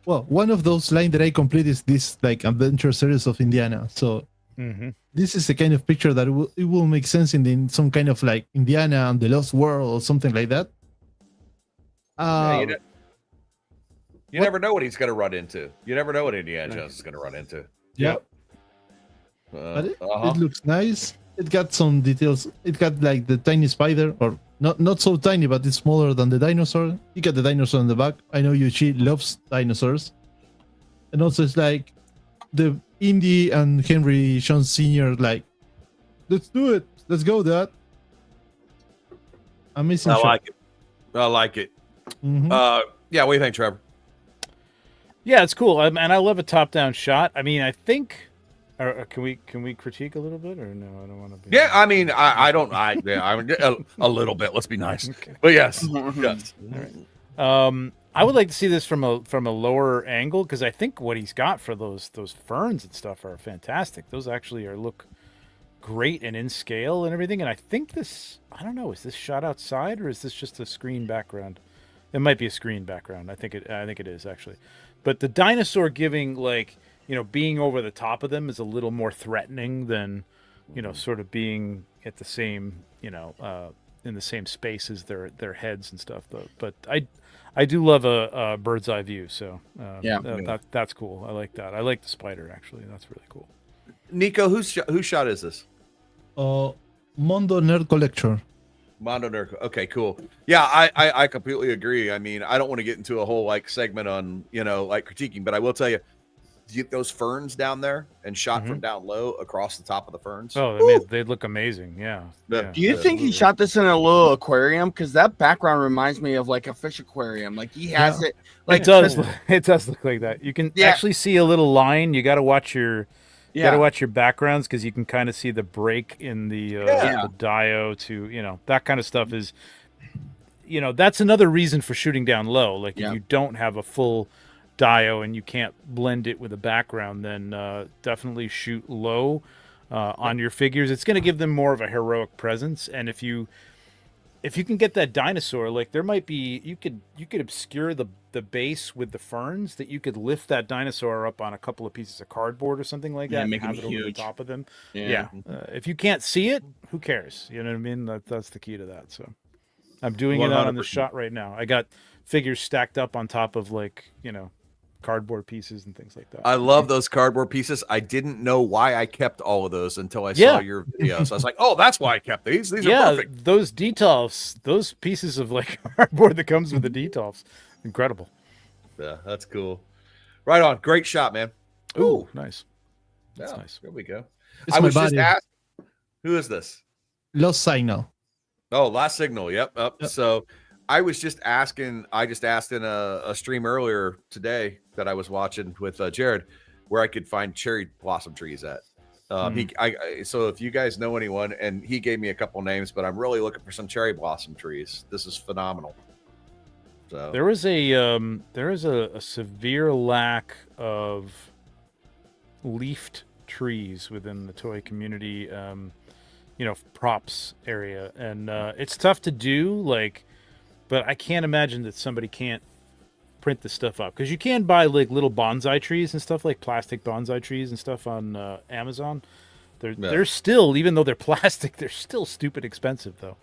Well, one of those lines that I complete is this like adventure series of Indiana. So this is the kind of picture that it will make sense in some kind of like Indiana and the Lost World or something like that. You never know what he's going to run into. You never know what Indiana Jones is going to run into. Yeah. But it looks nice. It got some details. It got like the tiny spider, or not so tiny, but it's smaller than the dinosaur. You got the dinosaur in the back. I know Yuchi loves dinosaurs. And also it's like the Indy and Henry Sean Sr. like, let's do it. Let's go, Dad. Amazing I shot. like it. I like it. Yeah, what do you think, Trevor? Yeah, it's cool, and I love a top-down shot. I mean, I think. Can we critique a little bit, or no? I don't want to be. Yeah, I mean, I don't. I a little bit. Let's be nice. Okay. But yes, yes. All right. I would like to see this from a lower angle because I think what he's got for those ferns and stuff are fantastic. Those actually look great and in scale and everything. And I think this. I don't know. Is this shot outside or is this just a screen background? It might be a screen background. I think it is actually. But the dinosaur giving like being over the top of them is a little more threatening than, sort of being at the same, in the same space as their heads and stuff. Though, but I do love a bird's eye view. So that's cool. I like that. I like the spider actually. That's really cool. Nico, whose shot is this? Mondo Nerd Collector. Mondo Nerd. Okay, cool. Yeah, I completely agree. I mean, I don't want to get into a whole like segment on like critiquing, but I will tell you, those ferns down there and shot from down low across the top of the ferns. Oh, they look amazing. Yeah. Do you think he shot this in a little aquarium? Because that background reminds me of like a fish aquarium. Like he has it. Like it does. It does look like that. You can actually see a little line. You got to watch your. You got to watch your backgrounds because you can kind of see the break in the dio to, that kind of stuff is, that's another reason for shooting down low. Like if you don't have a full dio and you can't blend it with a background, then definitely shoot low on your figures. It's going to give them more of a heroic presence. And if you can get that dinosaur, like there might be, you could obscure the base with the ferns, that you could lift that dinosaur up on a couple of pieces of cardboard or something like that, and have it over the top of them. If you can't see it, who cares? You know what I mean? That's the key to that. So I'm doing 100%. It out on the shot right now. I got figures stacked up on top of cardboard pieces and things like that. I love those cardboard pieces. I didn't know why I kept all of those until I saw your video. So I was like, oh, that's why I kept these. These are perfect. Those detolfs, those pieces of cardboard that comes with the detolfs. Incredible. Yeah, that's cool. Right on. Great shot, man. Ooh, nice. That's nice. There we go. I was just asked, who is this? Lost Signal. Oh, Last Signal. Yep. So I was just asking, I just asked in a stream earlier today that I was watching with Jared where I could find cherry blossom trees at. So if you guys know anyone, and he gave me a couple names, but I'm really looking for some cherry blossom trees. This is phenomenal. So there is a severe lack of leafed trees within the toy community, props area, and it's tough to do. But I can't imagine that somebody can't print this stuff up, because you can buy little bonsai trees and stuff, like plastic bonsai trees and stuff on Amazon. They're still, even though they're plastic, they're still stupid expensive though.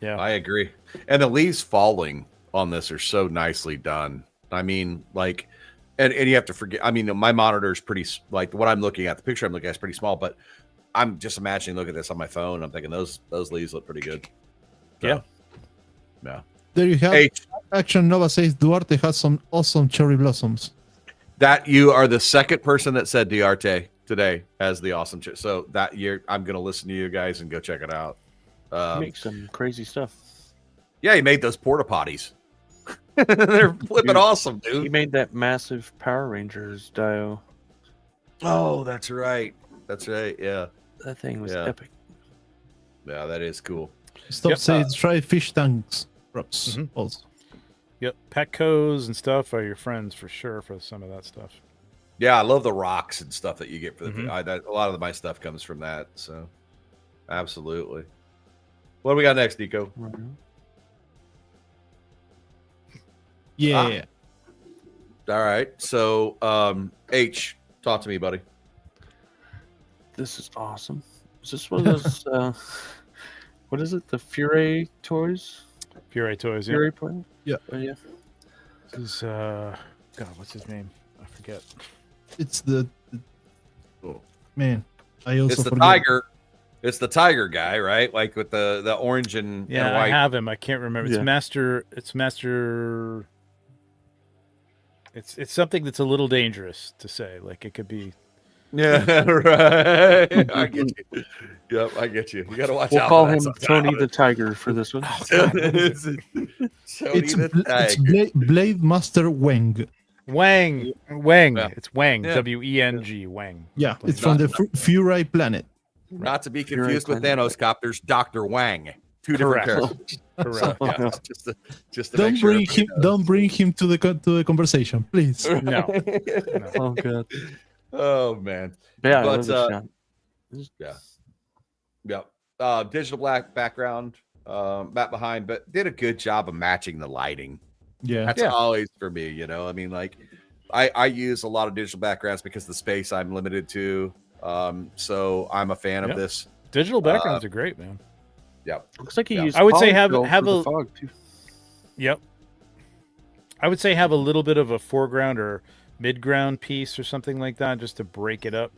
I agree. And the leaves falling on this are so nicely done. I mean, and you have to forget. I mean, my monitor is pretty, what I'm looking at, the picture I'm looking at is pretty small, but I'm just imagining looking at this on my phone. I'm thinking those leaves look pretty good. So, yeah. There you have Action Nova says Duarte has some awesome cherry blossoms. That you are the second person that said Duarte today has the awesome so that year I'm going to listen to you guys and go check it out. Make some crazy stuff. Yeah, he made those porta potties. They're flipping awesome, dude. He made that massive Power Rangers dio. Oh, that's right. Yeah, that thing was epic. Yeah, that is cool. Stop saying try fish tanks props also. Yep, Petco's and stuff are your friends for sure for some of that stuff. Yeah, I love the rocks and stuff that you get for the. A lot of my stuff comes from that. So, absolutely. What do we got next, Nico? Yeah. All right. So, H, talk to me, buddy. This is awesome. Is this one of those? What is it? The Fury toys? Fury toys. Fury play? Yeah. Oh, yeah. This is God. What's his name? I forget. It's the man. I also it's the forget. tiger. It's the tiger guy, right? Like with the orange and white. I have him. I can't remember. It's Master. It's something that's a little dangerous to say. Like it could be. Yeah, right. I get you. Yep, I get you. You got to watch out. We'll call him Tony the Tiger for this one. It's Blade Master Wang. Wang. Yeah. It's Wang. Yeah. W-E-N-G. Wang. Yeah, it's from the Fury planet. Not to be confused with Thanos Copters, Dr. Wang. Two different characters. Correct. Yeah, just to Don't make sure bring him. Don't bring him to the conversation, please. No. Oh god. Oh man. Yeah, I But love this shot. yeah. Digital black background, back behind, but did a good job of matching the lighting. Yeah. That's always for me, I mean, I use a lot of digital backgrounds because the space I'm limited to. So I'm a fan of this. Digital backgrounds are great, man. Yeah. Looks like you Yeah. use. I would say polyfill have for the a- fog too. Yep. I would say have a little bit of a foreground or midground piece or something like that, just to break it up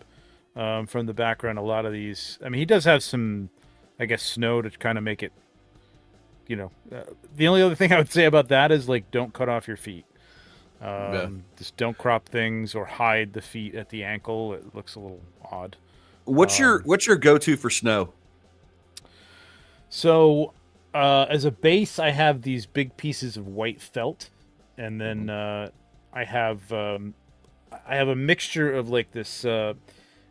from the background. A lot of these, I mean, he does have some, I guess, snow to kind of make it. The only other thing I would say about that is like, don't cut off your feet. Just don't crop things or hide the feet at the ankle. It looks a little odd. What's your go-to for snow? So, as a base, I have these big pieces of white felt, and then I have a mixture of like this.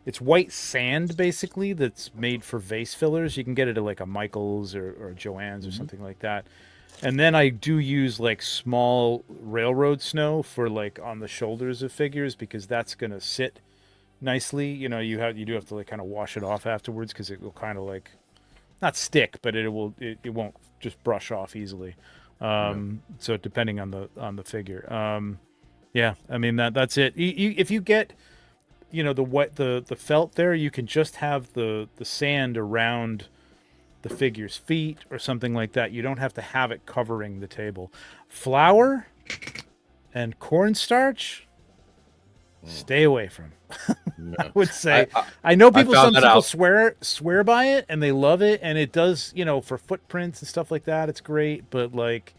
It's white sand basically that's made for vase fillers. You can get it at like a Michael's or a Joann's or something like that. And then I do use like small railroad snow for like on the shoulders of figures, because that's gonna sit nicely. You do have to like kind of wash it off afterwards, because it will kind of like not stick, but it won't just brush off easily. So depending on the figure, yeah, I mean that's it. If you get the felt there, you can just have the sand around the figure's feet or something like that. You don't have to have it covering the table. Flour and cornstarch, stay away from. No. I would say. I know some found that people out. swear by it and they love it, and it does, for footprints and stuff like that, it's great, but like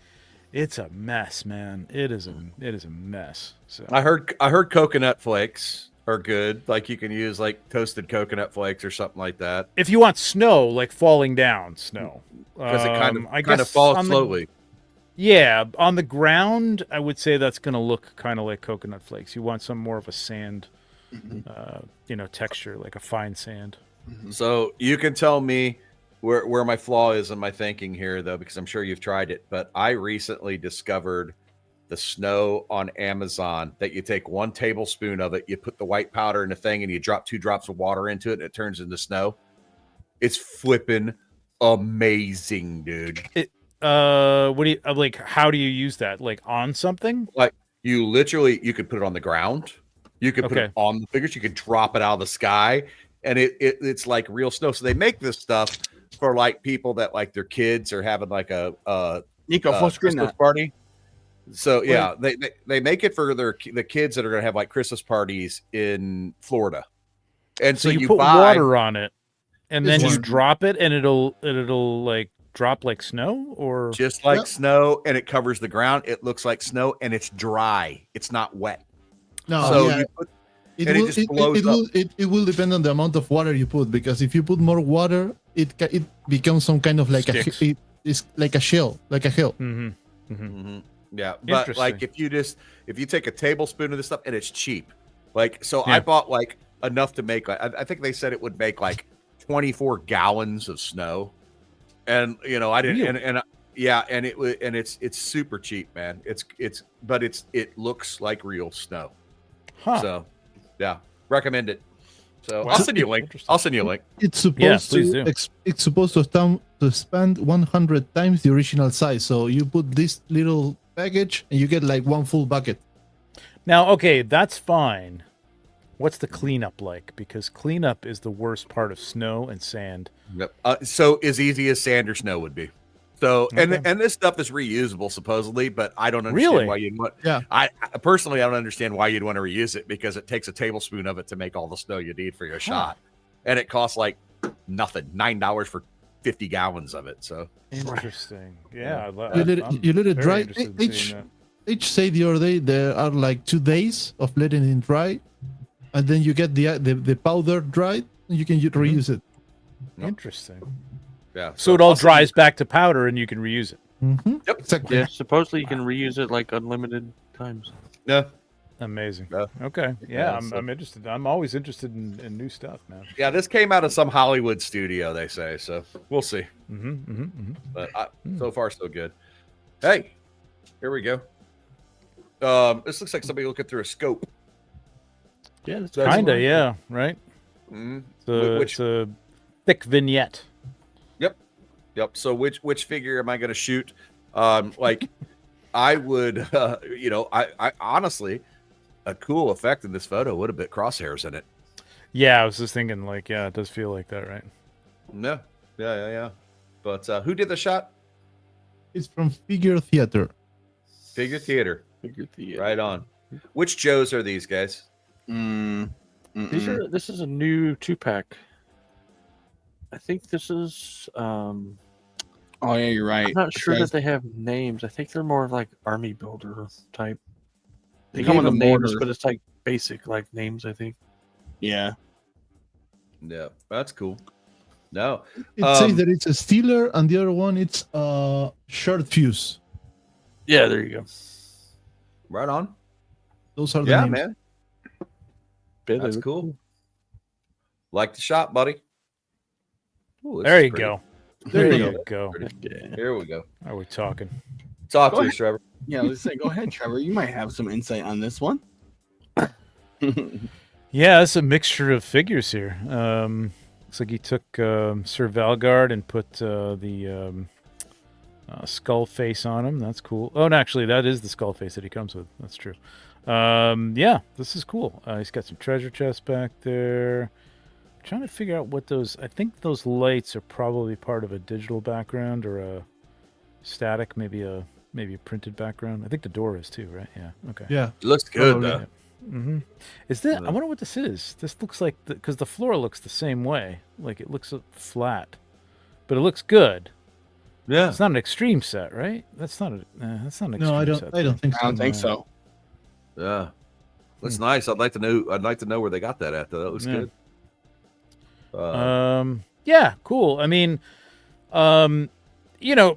it's a mess, man. It is a mess. So I heard coconut flakes are good. Like you can use like toasted coconut flakes or something like that, if you want snow, like falling down snow, because it I kind of guess falls slowly. Yeah, on the ground, I would say that's going to look kind of like coconut flakes. You want some more of a sand, texture, like a fine sand. So you can tell me where my flaw is in my thinking here, though, because I'm sure you've tried it. But I recently discovered the snow on Amazon that you take 1 tablespoon of it, you put the white powder in the thing, and you drop 2 drops of water into it, and it turns into snow. It's flipping amazing, dude. What do you like? How do you use that? Like on something? Like you could put it on the ground. You could put it on the figures. You could drop it out of the sky, and it's like real snow. So they make this stuff for like people that like their kids are having like a Nico, full screen Christmas that. party. So yeah, they make it for the kids that are going to have like Christmas parties in Florida. And So so you put water on it, and then you drop it, and it'll like drop like snow, or just like snow, and it covers the ground. It looks like snow, and it's dry. It's not wet. No, So yeah. you put, It and will, it just blows up. it will depend on the amount of water you put, because if you put more water, it becomes some kind of like it's like a shell, like a hill. Yeah, but like if you take a tablespoon of this stuff, and it's cheap, like I bought like enough to make like I think they said it would make like 24 gallons of snow, and I didn't and it's super cheap, man. It looks like real snow. So yeah, recommend it. So I'll send you a link. It's supposed it's supposed to expand 100 times the original size. So you put this little package and you get like 1 full bucket. Now, okay, that's fine. What's the cleanup like? Because cleanup is the worst part of snow and sand. Yep. So as easy as sand or snow would be. So and this stuff is reusable supposedly, but I don't understand why you'd want. Yeah. I personally don't understand why you'd want to reuse it, because it takes a tablespoon of it to make all the snow you need for your shot, and it costs like nothing, $9 for 50 gallons of it. So interesting. Yeah, you let it dry. Each say the other day there are like 2 days of letting it dry, and then you get the powder dried, and you can reuse it. Interesting. Yeah. So it all dries back to powder, and you can reuse it. Yep. Exactly. Yeah, supposedly you can reuse it like unlimited times. Yeah. Amazing. Yeah. Okay. Yeah, I'm interested. I'm always interested in new stuff, man. Yeah, this came out of some Hollywood studio, they say. So we'll see. But so far, so good. Hey, here we go. This looks like somebody looking through a scope. Yeah, that's Kinda. Yeah. Right. Mm-hmm. It's a thick vignette. Yep. So which figure am I going to shoot? Like I would, I honestly, a cool effect in this photo would have been crosshairs in it. Yeah, I was just thinking, like, yeah, it does feel like that, right? No, yeah. But who did the shot? It's from Figure Theater. Figure Theater. Figure theater. Right on. Which Joes are these guys? This is a new 2-pack. I think this is. Oh yeah, you're right. I'm not sure It that says- they have names. I think they're more of like army builder type. They come gave with them a names, mortar. but it's like basic like names. I think. Yeah. Yeah, that's cool. No. It says that it's a Steeler, and the other one it's Short Fuse. Yeah, there you go. Right on. Those are the Yeah, names. man. Yeah, That's they- cool. Like the shot, buddy. Ooh, this There is you pretty. go. There There you you go. Yeah. Here we go. Are we talking? Talk Go to ahead. us, Trevor. Yeah, let's say go ahead, Trevor. You might have some insight on this one. Yeah, it's a mixture of figures here. Looks like he took Sir Valgard and put the skull face on him. That's cool. Oh, no, actually, that is the skull face that he comes with. That's true. Yeah, this is cool. He's got some treasure chests back there. I'm trying to figure out what those. I think those lights are probably part of a digital background or a static, maybe a printed background. I think the door is too, right? Yeah. Okay. Yeah. It looks good, Probably. though. Mm-hmm. Is that? I wonder what this is. This looks like because the floor looks the same way. Like it looks flat, but it looks good. Yeah. It's not an extreme set, right? That's not an extreme No, I don't. set. I don't think so. I don't think so. Yeah. Looks nice. I'd like to know where they got that at, though. That looks Yeah. good. Yeah, cool. I mean,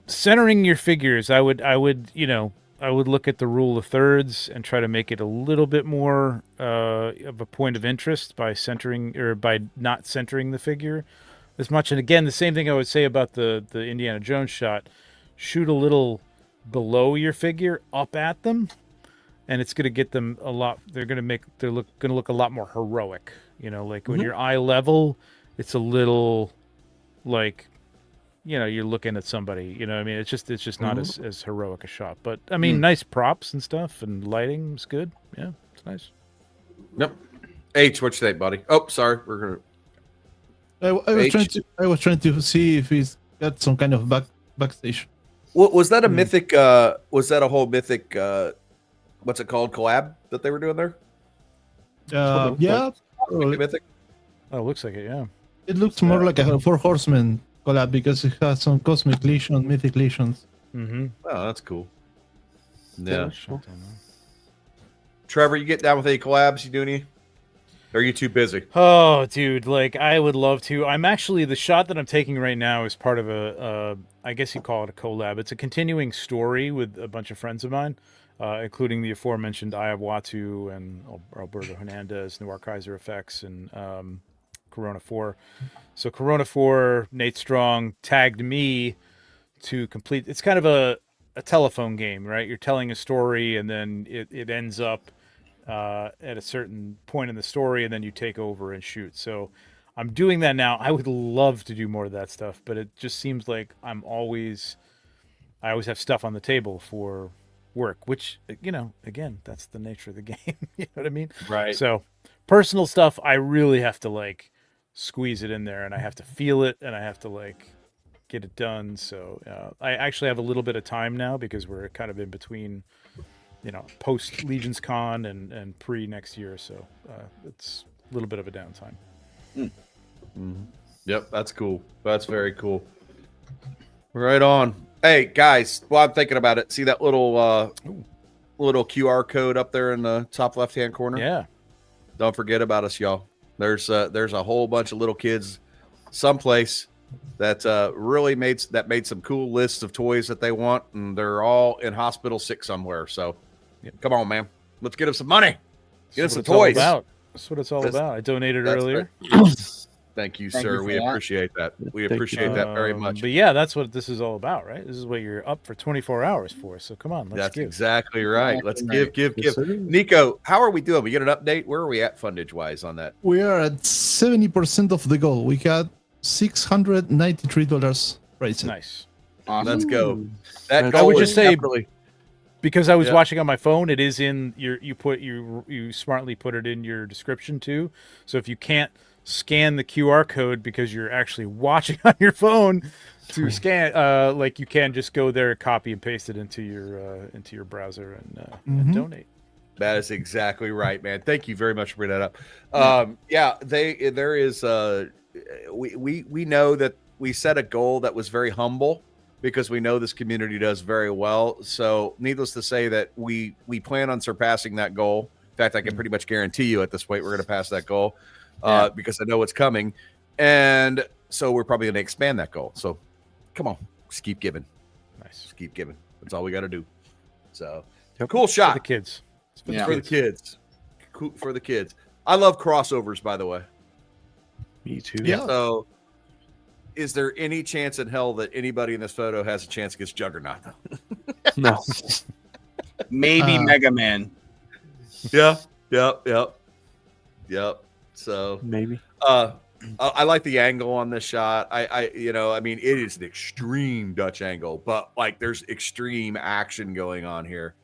centering your figures, I would look at the rule of thirds and try to make it a little bit more of a point of interest by centering or by not centering the figure as much. And again, the same thing I would say about the Indiana Jones shot. Shoot a little below your figure up at them, and it's going to get them a lot. They're going to look a lot more heroic. Like when you're eye level, it's a little like, you're looking at somebody. What I mean? It's just not as heroic a shot. But I mean, nice props and stuff, and lighting is good. Yeah, it's nice. Yep. H, what you think, buddy? Oh, sorry. We're gonna. I was trying to see if he's got some kind of backstage. Was that a mythic? Was that a whole mythic? What's it called? Collab that they were doing there? Yeah, probably. Mythic. Oh, it looks like it. Yeah. It looks more like a Four Horsemen collab because it has some cosmic lesion, mythic lesions. Mm-hmm. Oh, that's cool. Yeah. Cool. Trevor, you get down with any collabs? You do any? Or are you too busy? Oh, dude, like I would love to. I'm actually the shot that I'm taking right now is part of a I guess you call it a collab. It's a continuing story with a bunch of friends of mine, including the aforementioned Ayawatu and Alberto Hernandez, Noir Kaiser Effects, and Corona 4. So Corona 4, Nate Strong tagged me to complete. It's kind of a telephone game, right? You're telling a story, and then it ends up at a certain point in the story, and then you take over and shoot. So I'm doing that now. I would love to do more of that stuff, but it just seems like I always have stuff on the table for work, which, again, that's the nature of the game. You know what I mean? Right. So personal stuff, I really have to like squeeze it in there, and I have to feel it, and I have to like get it done. So I actually have a little bit of time now because we're kind of in between, post Legion's Con and pre next year. So it's a little bit of a downtime. Yep, that's cool. That's very cool. Right on. Hey guys, while I'm thinking about it, see that little QR code up there in the top left-hand corner? Yeah. Don't forget about us, y'all. There's a whole bunch of little kids someplace that really made some cool lists of toys that they want, and they're all in hospital sick somewhere. So come on, man. Let's get them some money. Get us some toys. That's what it's all about. I donated earlier. Thank you, Thank sir. you for We that. appreciate that. We Thank you. appreciate that very much. But yeah, that's what this is all about, right? This is what you're up for 24 hours for. So come on, let's That's give. exactly right. Let's Exactly give. Yes, sir. Nico, how are we doing? We get an update? Where are we at fundage wise on that? We are at 70% of the goal. We got $693 raised. Nice. Awesome. Let's go. That I goal would is just say- definitely- because I was Yeah. watching on my phone, it is in you smartly put it in your description too. So if you can't scan the QR code because you're actually watching on your phone to scan, like you can just go there, copy and paste it into your browser and donate. That is exactly right, man. Thank you very much for bringing that up. There is we know that we set a goal that was very humble because we know this community does very well. So needless to say that we plan on surpassing that goal. In fact, I can pretty much guarantee you at this point we're going to pass that goal because I know it's coming. And so we're probably going to expand that goal. So come on, just keep giving. Nice. Just keep giving. That's all we got to do. So Yep. cool shot. For the kids. It's for the kids. Cool for the kids. I love crossovers, by the way. Me too. Yeah. So, is there any chance in hell that anybody in this photo has a chance against Juggernaut? No. Maybe Mega Man. Yeah. Yep. So Maybe. I like the angle on this shot. I mean, it is an extreme Dutch angle, but like there's extreme action going on here.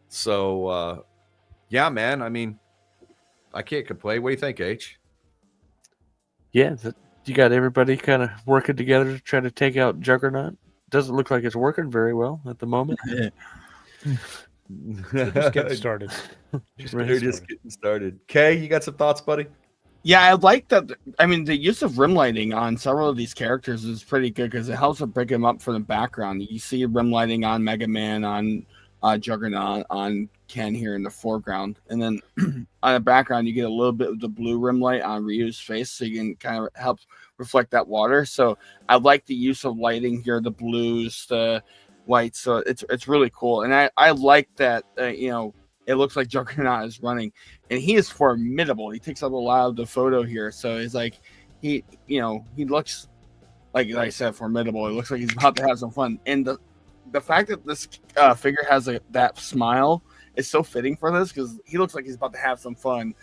So, yeah, man. I mean, I can't complain. What do you think, H? Yeah, you got everybody kind of working together to try to take out Juggernaut. Doesn't look like it's working very well at the moment. Just getting started. They're just getting started. Kay, you got some thoughts, buddy? Yeah, I like that. I mean, the use of rim lighting on several of these characters is pretty good because it helps to break them up from the background. You see rim lighting on Mega Man, on Juggernaut, on Ken here in the foreground, and then on the background you get a little bit of the blue rim light on Ryu's face, so you can kind of help reflect that water. So I like the use of lighting here, the blues, the whites. So it's really cool, and I like that. It looks like Juggernaut is running, and he is formidable. He takes up a lot of the photo here, so it's like he looks like I said, formidable. It looks like he's about to have some fun, and the fact that this figure has that smile is so fitting for this because he looks like he's about to have some fun.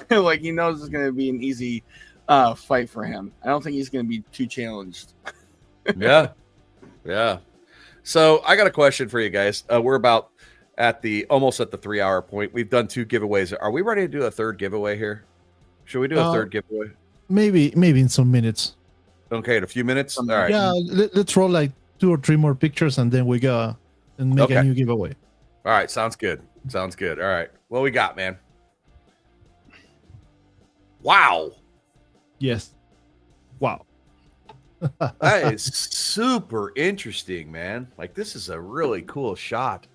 Like he knows it's going to be an easy fight for him. I don't think he's going to be too challenged. Yeah. So I got a question for you guys. We're about almost at the 3-hour point. We've done 2 giveaways. Are we ready to do a third giveaway here? Should we do a third giveaway? Maybe in some minutes. Okay, in a few minutes. All right. Yeah, let's roll like 2 or 3 more pictures, and then we go and make a new giveaway. All right, sounds good. All right, what we got, man? Wow. Yes. Wow. That is super interesting, man. Like this is a really cool shot.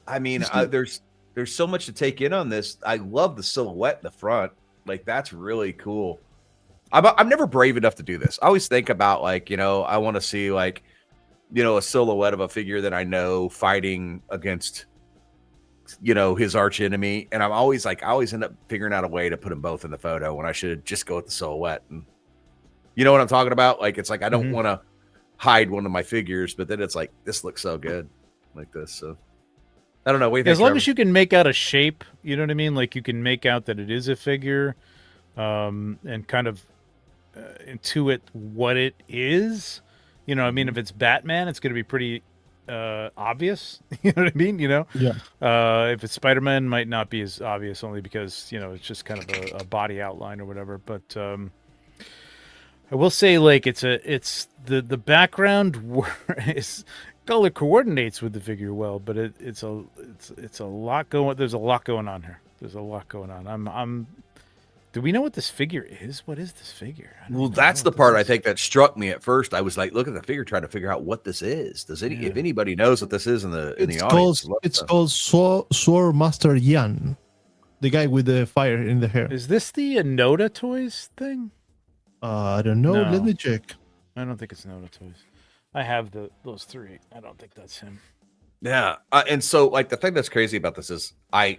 I mean, there's so much to take in on this. I love the silhouette in the front. Like that's really cool. I'm never brave enough to do this. I always think about like, I want to see like, a silhouette of a figure that I know fighting against, his arch enemy. And I always end up figuring out a way to put them both in the photo when I should just go with the silhouette. And you know what I'm talking about? Like, it's like, I don't want to hide one of my figures, but then it's like, this looks so good like this. So I don't know. What do you think, as long Trevor? as you can make out a shape, you know what I mean? Like you can make out that it is a figure and kind of intuit what it is. I mean, if it's Batman, it's going to be pretty obvious. You know what I mean? Yeah. If it's Spider-Man, might not be as obvious, only because it's just kind of a body outline or whatever. But I will say, like, it's the background is color coordinates with the figure well, but it's a lot going. There's a lot going on here. There's a lot going on. Do we know what this figure is? What is this figure? Well, that's the part I think that struck me at first. I was like, look at the figure, trying to figure out what this is. If anybody knows what this is in the audience, it's called Sword Master Yan, the guy with the fire in the hair. Is this the Noda Toys thing? I don't know. No. Let me check. I don't think it's Noda Toys. I have those 3. I don't think that's him. Yeah, and so like the thing that's crazy about this is I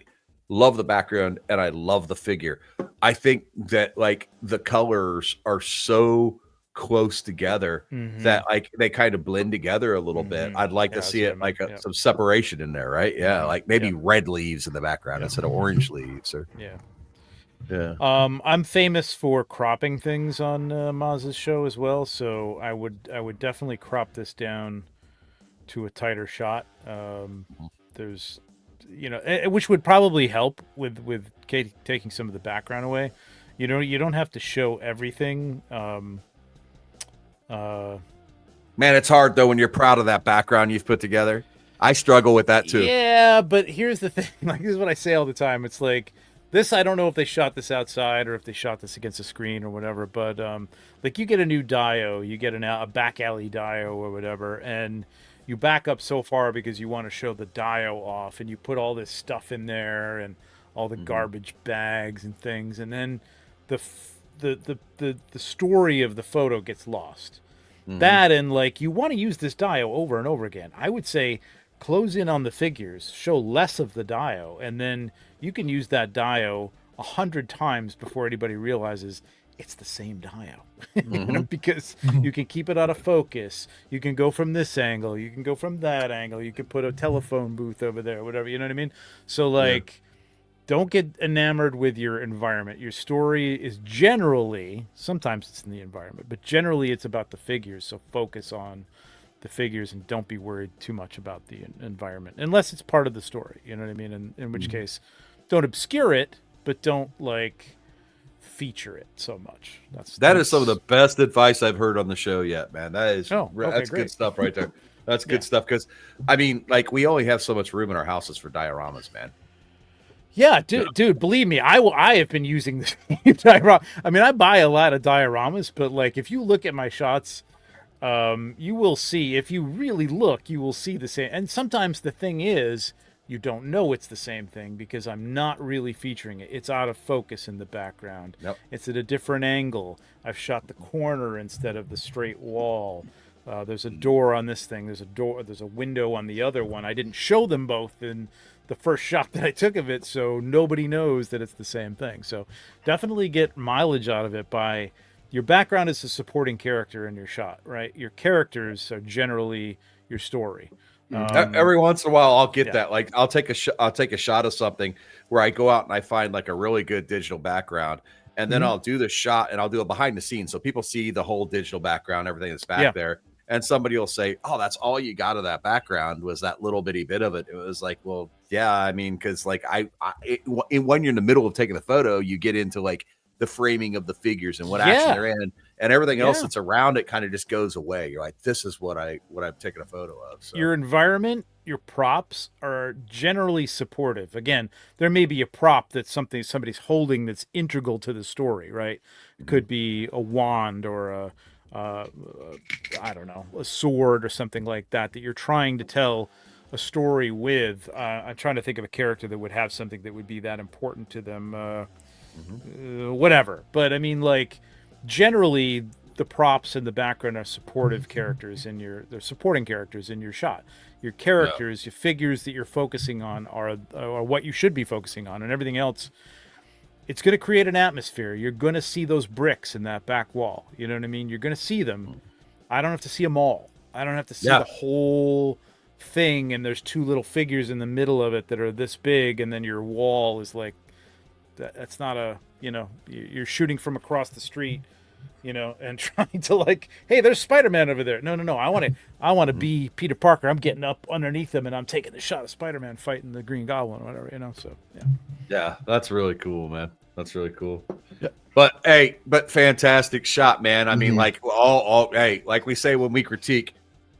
love the background and I love the figure. I think that like the colors are so close together that like they kind of blend together a little bit. I'd like to see it like some separation in there, right? Yeah, like maybe red leaves in the background instead of orange leaves, or yeah. I'm famous for cropping things on Maz's show as well, so I would definitely crop this down to a tighter shot. There's, which would probably help with taking some of the background away. You don't have to show everything. Man, it's hard though when you're proud of that background you've put together. I struggle with that too. Yeah, but here's the thing. Like, this is what I say all the time. It's like this. I don't know if they shot this outside or if they shot this against a screen or whatever. But like, you get a new dio, you get a back alley dio or whatever, and you back up so far because you want to show the dio off, and you put all this stuff in there and all the garbage bags and things, and then the story of the photo gets lost. That, and like, you want to use this dio over and over again. I would say close in on the figures, show less of the dio, and then you can use that dio 100 times before anybody realizes it's the same dio. Because you can keep it out of focus. You can go from this angle. You can go from that angle. You can put a telephone booth over there, whatever. You know what I mean? So, like, don't get enamored with your environment. Your story is generally, sometimes it's in the environment, but generally it's about the figures. So focus on the figures and don't be worried too much about the environment, unless it's part of the story. You know what I mean? And in which case, don't obscure it, but don't like feature it so much. That is some of the best advice I've heard on the show yet, man. That is that's great. Good stuff right there. That's good stuff, because I mean, like, we only have so much room in our houses for dioramas, man. Yeah, dude, believe me, I have been using this diorama. I mean, I buy a lot of dioramas, but like, if you look at my shots, you will see, if you really look, you will see the same. And sometimes the thing is, you don't know it's the same thing because I'm not really featuring it. It's out of focus in the background. Yep. It's at a different angle. I've shot the corner instead of the straight wall. There's a door on this thing. There's a window on the other one. I didn't show them both in the first shot that I took of it, so nobody knows that it's the same thing. So definitely get mileage out of it by your background is a supporting character in your shot, right? Your characters are generally your story. Every once in a while, I'll get that. Like, I'll take a shot of something where I go out and I find like a really good digital background, and then I'll do the shot and I'll do a behind the scenes so people see the whole digital background, everything that's back there. And somebody will say, "Oh, that's all you got of that background was that little bitty bit of it." It was like, well, yeah, I mean, because like when you're in the middle of taking the photo, you get into like the framing of the figures and what action they're in, and everything else that's around it kind of just goes away. You're like, this is what I'm taking a photo of. So. Your environment, your props are generally supportive. Again, there may be a prop that's somebody's holding that's integral to the story, right? It could be a wand or I don't know, a sword or something like that you're trying to tell a story with. I'm trying to think of a character that would have something that would be that important to them, whatever. But I mean, like, generally the props in the background are supportive characters they're supporting characters in your shot. Your characters, your figures that you're focusing on are what you should be focusing on, and everything else, it's going to create an atmosphere. You're going to see those bricks in that back wall. You know what I mean? You're going to see them. I don't have to see them all. I don't have to see the whole thing, and there's two little figures in the middle of it that are this big, and then your wall is like, that's not a, you're shooting from across the street, and trying to like, hey, there's Spider-Man over there. No. I want to be Peter Parker. I'm getting up underneath him, and I'm taking the shot of Spider-Man fighting the Green Goblin or whatever, so, yeah. Yeah, that's really cool, man. That's really cool. Yeah. But fantastic shot, man. I mean, like, hey, like we say when we critique,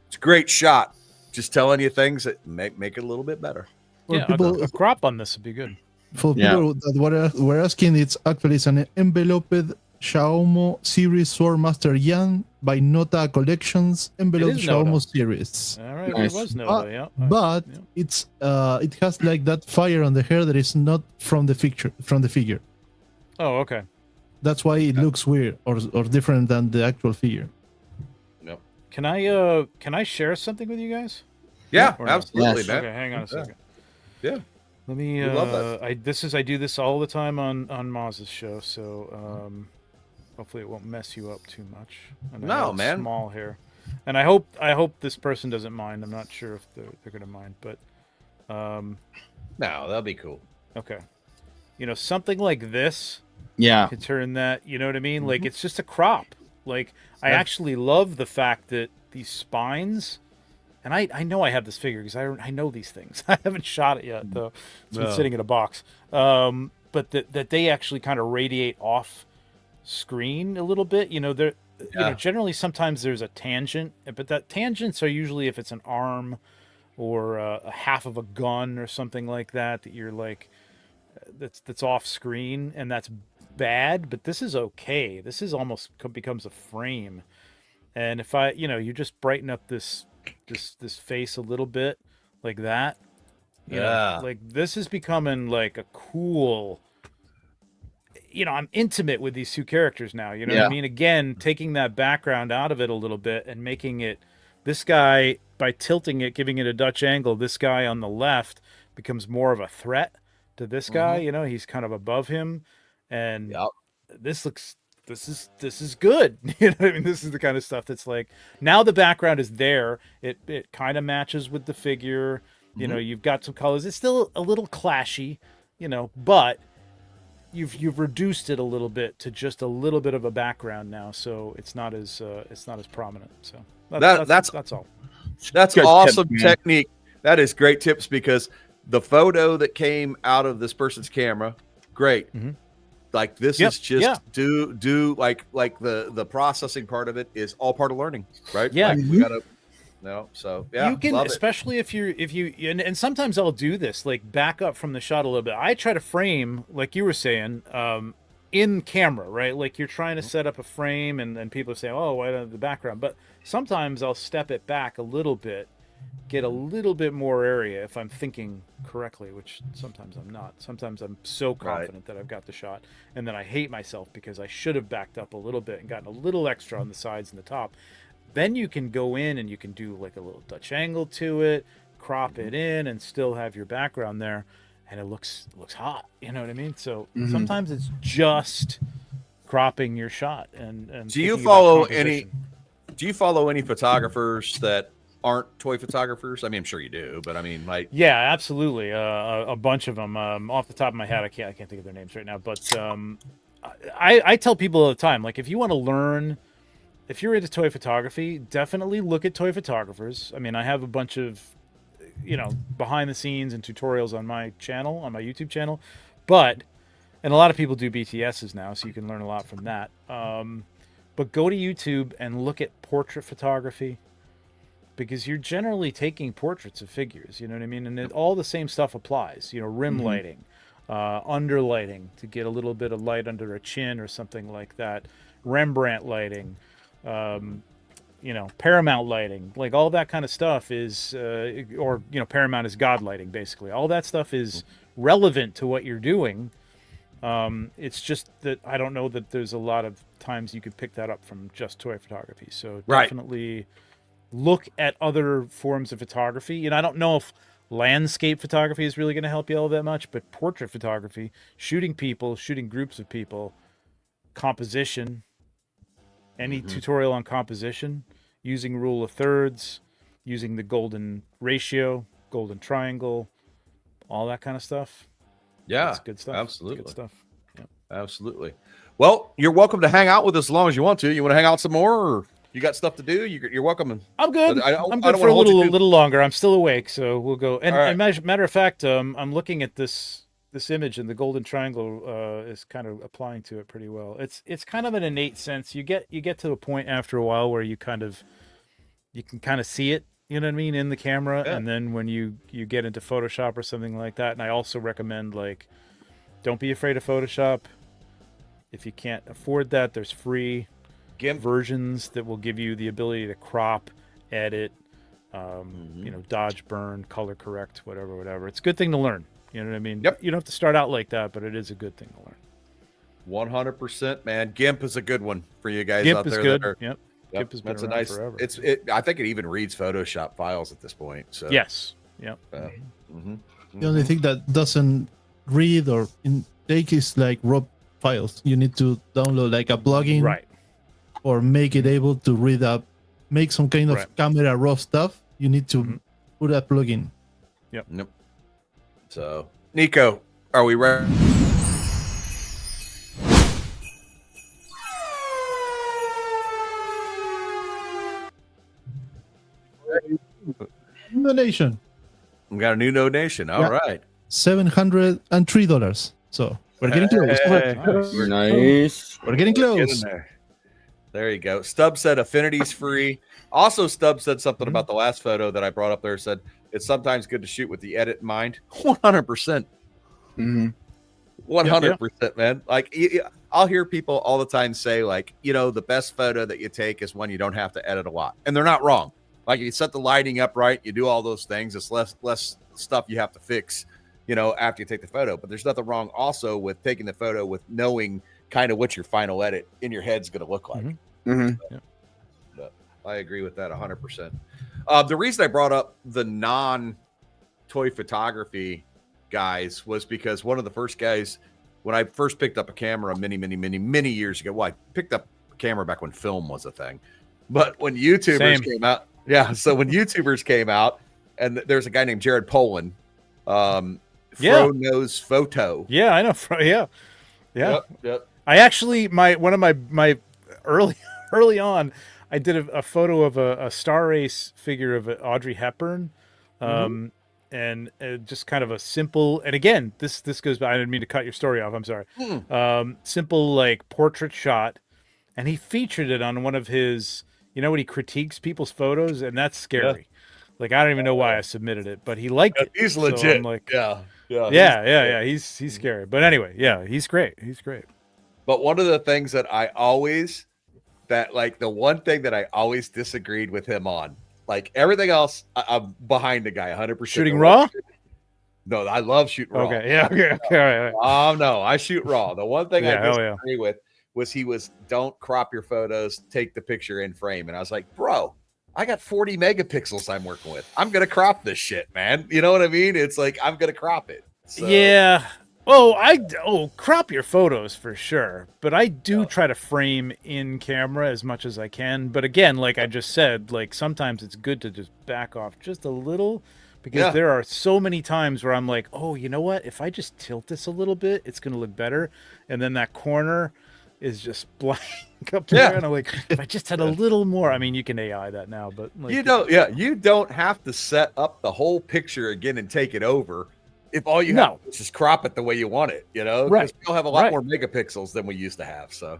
it's a great shot. Just telling you things that make it a little bit better. Yeah, a crop on this would be good. For people that were asking, it's an enveloped Xiaomo series Swordmaster Yan by Nota Collections enveloped Xiaomo series. All right, it was Nota, but it's it has like that fire on the hair that is not from the figure. Oh, okay. That's why it looks weird or different than the actual figure. Yep. Can I share something with you guys? Yeah, absolutely, man. Okay, hang on a second. Yeah. Let me. Love that. I do this all the time on Maz's show, so hopefully it won't mess you up too much. And no, man. Small hair, and I hope this person doesn't mind. I'm not sure if they're gonna mind, but no, that'll be cool. Okay, something like this. Yeah. To turn that, you know what I mean? Like, it's just a crop. Like, I actually love the fact that these spines and I know I have this figure because I know these things. I haven't shot it yet though. It's been No. sitting in a box. But that they actually kind of radiate off screen a little bit. You know, they're you know, generally sometimes there's a tangent, but that tangents are usually if it's an arm or a half of a gun or something like that you're like that's off screen, and that's bad. But this is okay. This is almost becomes a frame. And if I, you know, you just brighten up this face a little bit like that, you know, like this is becoming like a cool, you know, I'm intimate with these two characters now, you know what I mean? Again, taking that background out of it a little bit and making it, this guy, by tilting it, giving it a Dutch angle, this guy on the left becomes more of a threat to this guy, you know, he's kind of above him. And this looks, this is good. You know what I mean? This is the kind of stuff that's like, now the background is there. It kind of matches with the figure. You know, you've got some colors. It's still a little clashy, you know, but you've reduced it a little bit to just a little bit of a background now, so it's not as prominent. So that's all. That's Good awesome tip, man. technique. That is great tips, because the photo that came out of this person's camera, great. Like this is just do like the processing part of it is all part of learning, right? Yeah. Like we gotta so You can, love it. especially if you and sometimes I'll do this, like back up from the shot a little bit. I try to frame, like you were saying, in camera, right? Like you're trying to set up a frame, and then people say, "Oh, why don't the background?" But sometimes I'll step it back a little bit, get a little bit more area if I'm thinking correctly, which sometimes I'm not. Sometimes I'm so confident that I've got the shot, and then I hate myself because I should have backed up a little bit and gotten a little extra on the sides and the top. Then you can go in and you can do like a little Dutch angle to it, crop it in, and still have your background there, and it looks hot. You know what I mean? So sometimes it's just cropping your shot. And Do you thinking about follow composition. any photographers that aren't toy photographers? I mean, I'm sure you do, but I mean, like, Yeah, absolutely. A bunch of them. Off the top of my head, I can't think of their names right now. But I tell people all the time, like, if you want to learn, if you're into toy photography, definitely look at toy photographers. I mean, I have a bunch of, you know, behind the scenes and tutorials on my channel, on my YouTube channel. But, and a lot of people do BTSs now, so you can learn a lot from that. But go to YouTube and look at portrait photography, because you're generally taking portraits of figures, you know what I mean? And all the same stuff applies, you know, rim lighting, under lighting to get a little bit of light under a chin or something like that, Rembrandt lighting, you know, Paramount lighting, like all that kind of stuff is, or, you know, Paramount is God lighting, basically. All that stuff is relevant to what you're doing. It's just that I don't know that there's a lot of times you could pick that up from just toy photography. So definitely look at other forms of photography. You know, I don't know if landscape photography is really going to help you all that much, but portrait photography, shooting people, shooting groups of people, composition, any tutorial on composition, using rule of thirds, using the golden ratio, golden triangle, all that kind of stuff. yeah, That's good stuff. absolutely. Good stuff. Yeah. Absolutely. Well, you're welcome to hang out with us as long as you want to. You want to hang out some more, or you got stuff to do? You're welcome. I'm good. I I'm don't good for wanna a hold you too- little longer. I'm still awake, so we'll go. And, All right. and matter of fact, I'm looking at this image, and the golden triangle is kind of applying to it pretty well. It's kind of an innate sense. You get to a point after a while where you can kind of see it. You know what I mean, in the camera, and then when you get into Photoshop or something like that. And I also recommend, like, don't be afraid of Photoshop. If you can't afford that, there's free GIMP versions that will give you the ability to crop, edit, you know, dodge, burn, color correct, whatever. It's a good thing to learn. You know what I mean? Yep. You don't have to start out like that, but it is a good thing to learn. 100%, man. GIMP is a good one for you guys GIMP out is there. good. That are, Yep. yep, GIMP has been that's a around nice. forever. I think it even reads Photoshop files at this point. So Yes. Yep. The only thing that doesn't read or take is like raw files. You need to download like a plugin, Right. or make it able to read up, make some kind of Right. camera raw stuff. You need to put a plugin. Yep. So, Nico, are we ready? donation. We got a new donation. All Yeah. right. $703. So we're getting close. Hey, Nice. We're getting get in close. there. There you go. Stubb said Affinity's free. Also, Stubb said something about the last photo that I brought up there. Said it's sometimes good to shoot with the edit in mind. 100%. Mm-hmm. 100%, man. Like, I'll hear people all the time say, like, the best photo that you take is when you don't have to edit a lot. And they're not wrong. Like, you set the lighting up right, you do all those things. It's less stuff you have to fix, after you take the photo. But there's nothing wrong also with taking the photo with knowing kind of what your final edit in your head's going to look like. Mm-hmm. But I agree with that 100%. The reason I brought up the non-toy photography guys was because one of the first guys, when I first picked up a camera many years ago, I picked up a camera back when film was a thing. But when YouTubers came out, so when YouTubers came out, and there's a guy named Jared Poland, Fro Knows Photo. Yeah, I know. Yeah. Yep. I actually, one of my early on, I did a photo of a Star Race figure of Audrey Hepburn, and just kind of a simple. And again, this goes back. I didn't mean to cut your story off. I'm sorry. Simple like portrait shot, and he featured it on one of his. When he critiques people's photos, and that's scary. Like, I don't even know why I submitted it, but he liked it. He's So legit. I'm like, Yeah. He's scary. But anyway, he's great. But one of the things that the one thing that I always disagreed with him on, like everything else, I'm behind the guy 100%. Shooting raw? No, I love shooting raw. Okay, yeah, okay, all right. Oh, no, I shoot raw. The one thing I hell disagree with was don't crop your photos, take the picture in frame. And I was like, bro, I got 40 megapixels I'm working with. I'm going to crop this shit, man. You know what I mean? It's like, I'm going to crop it. So. Yeah. Crop your photos for sure. But I do try to frame in camera as much as I can. But again, like I just said, like sometimes it's good to just back off just a little, because there are so many times where I'm like, oh, you know what? If I just tilt this a little bit, it's going to look better. And then that corner is just blank up there. And I'm like, if I just had a little more, I mean, you can AI that now, but like, you don't have to set up the whole picture again and take it over. If all you have is just crop it the way you want it, right. We'll have a lot more megapixels than we used to have. So,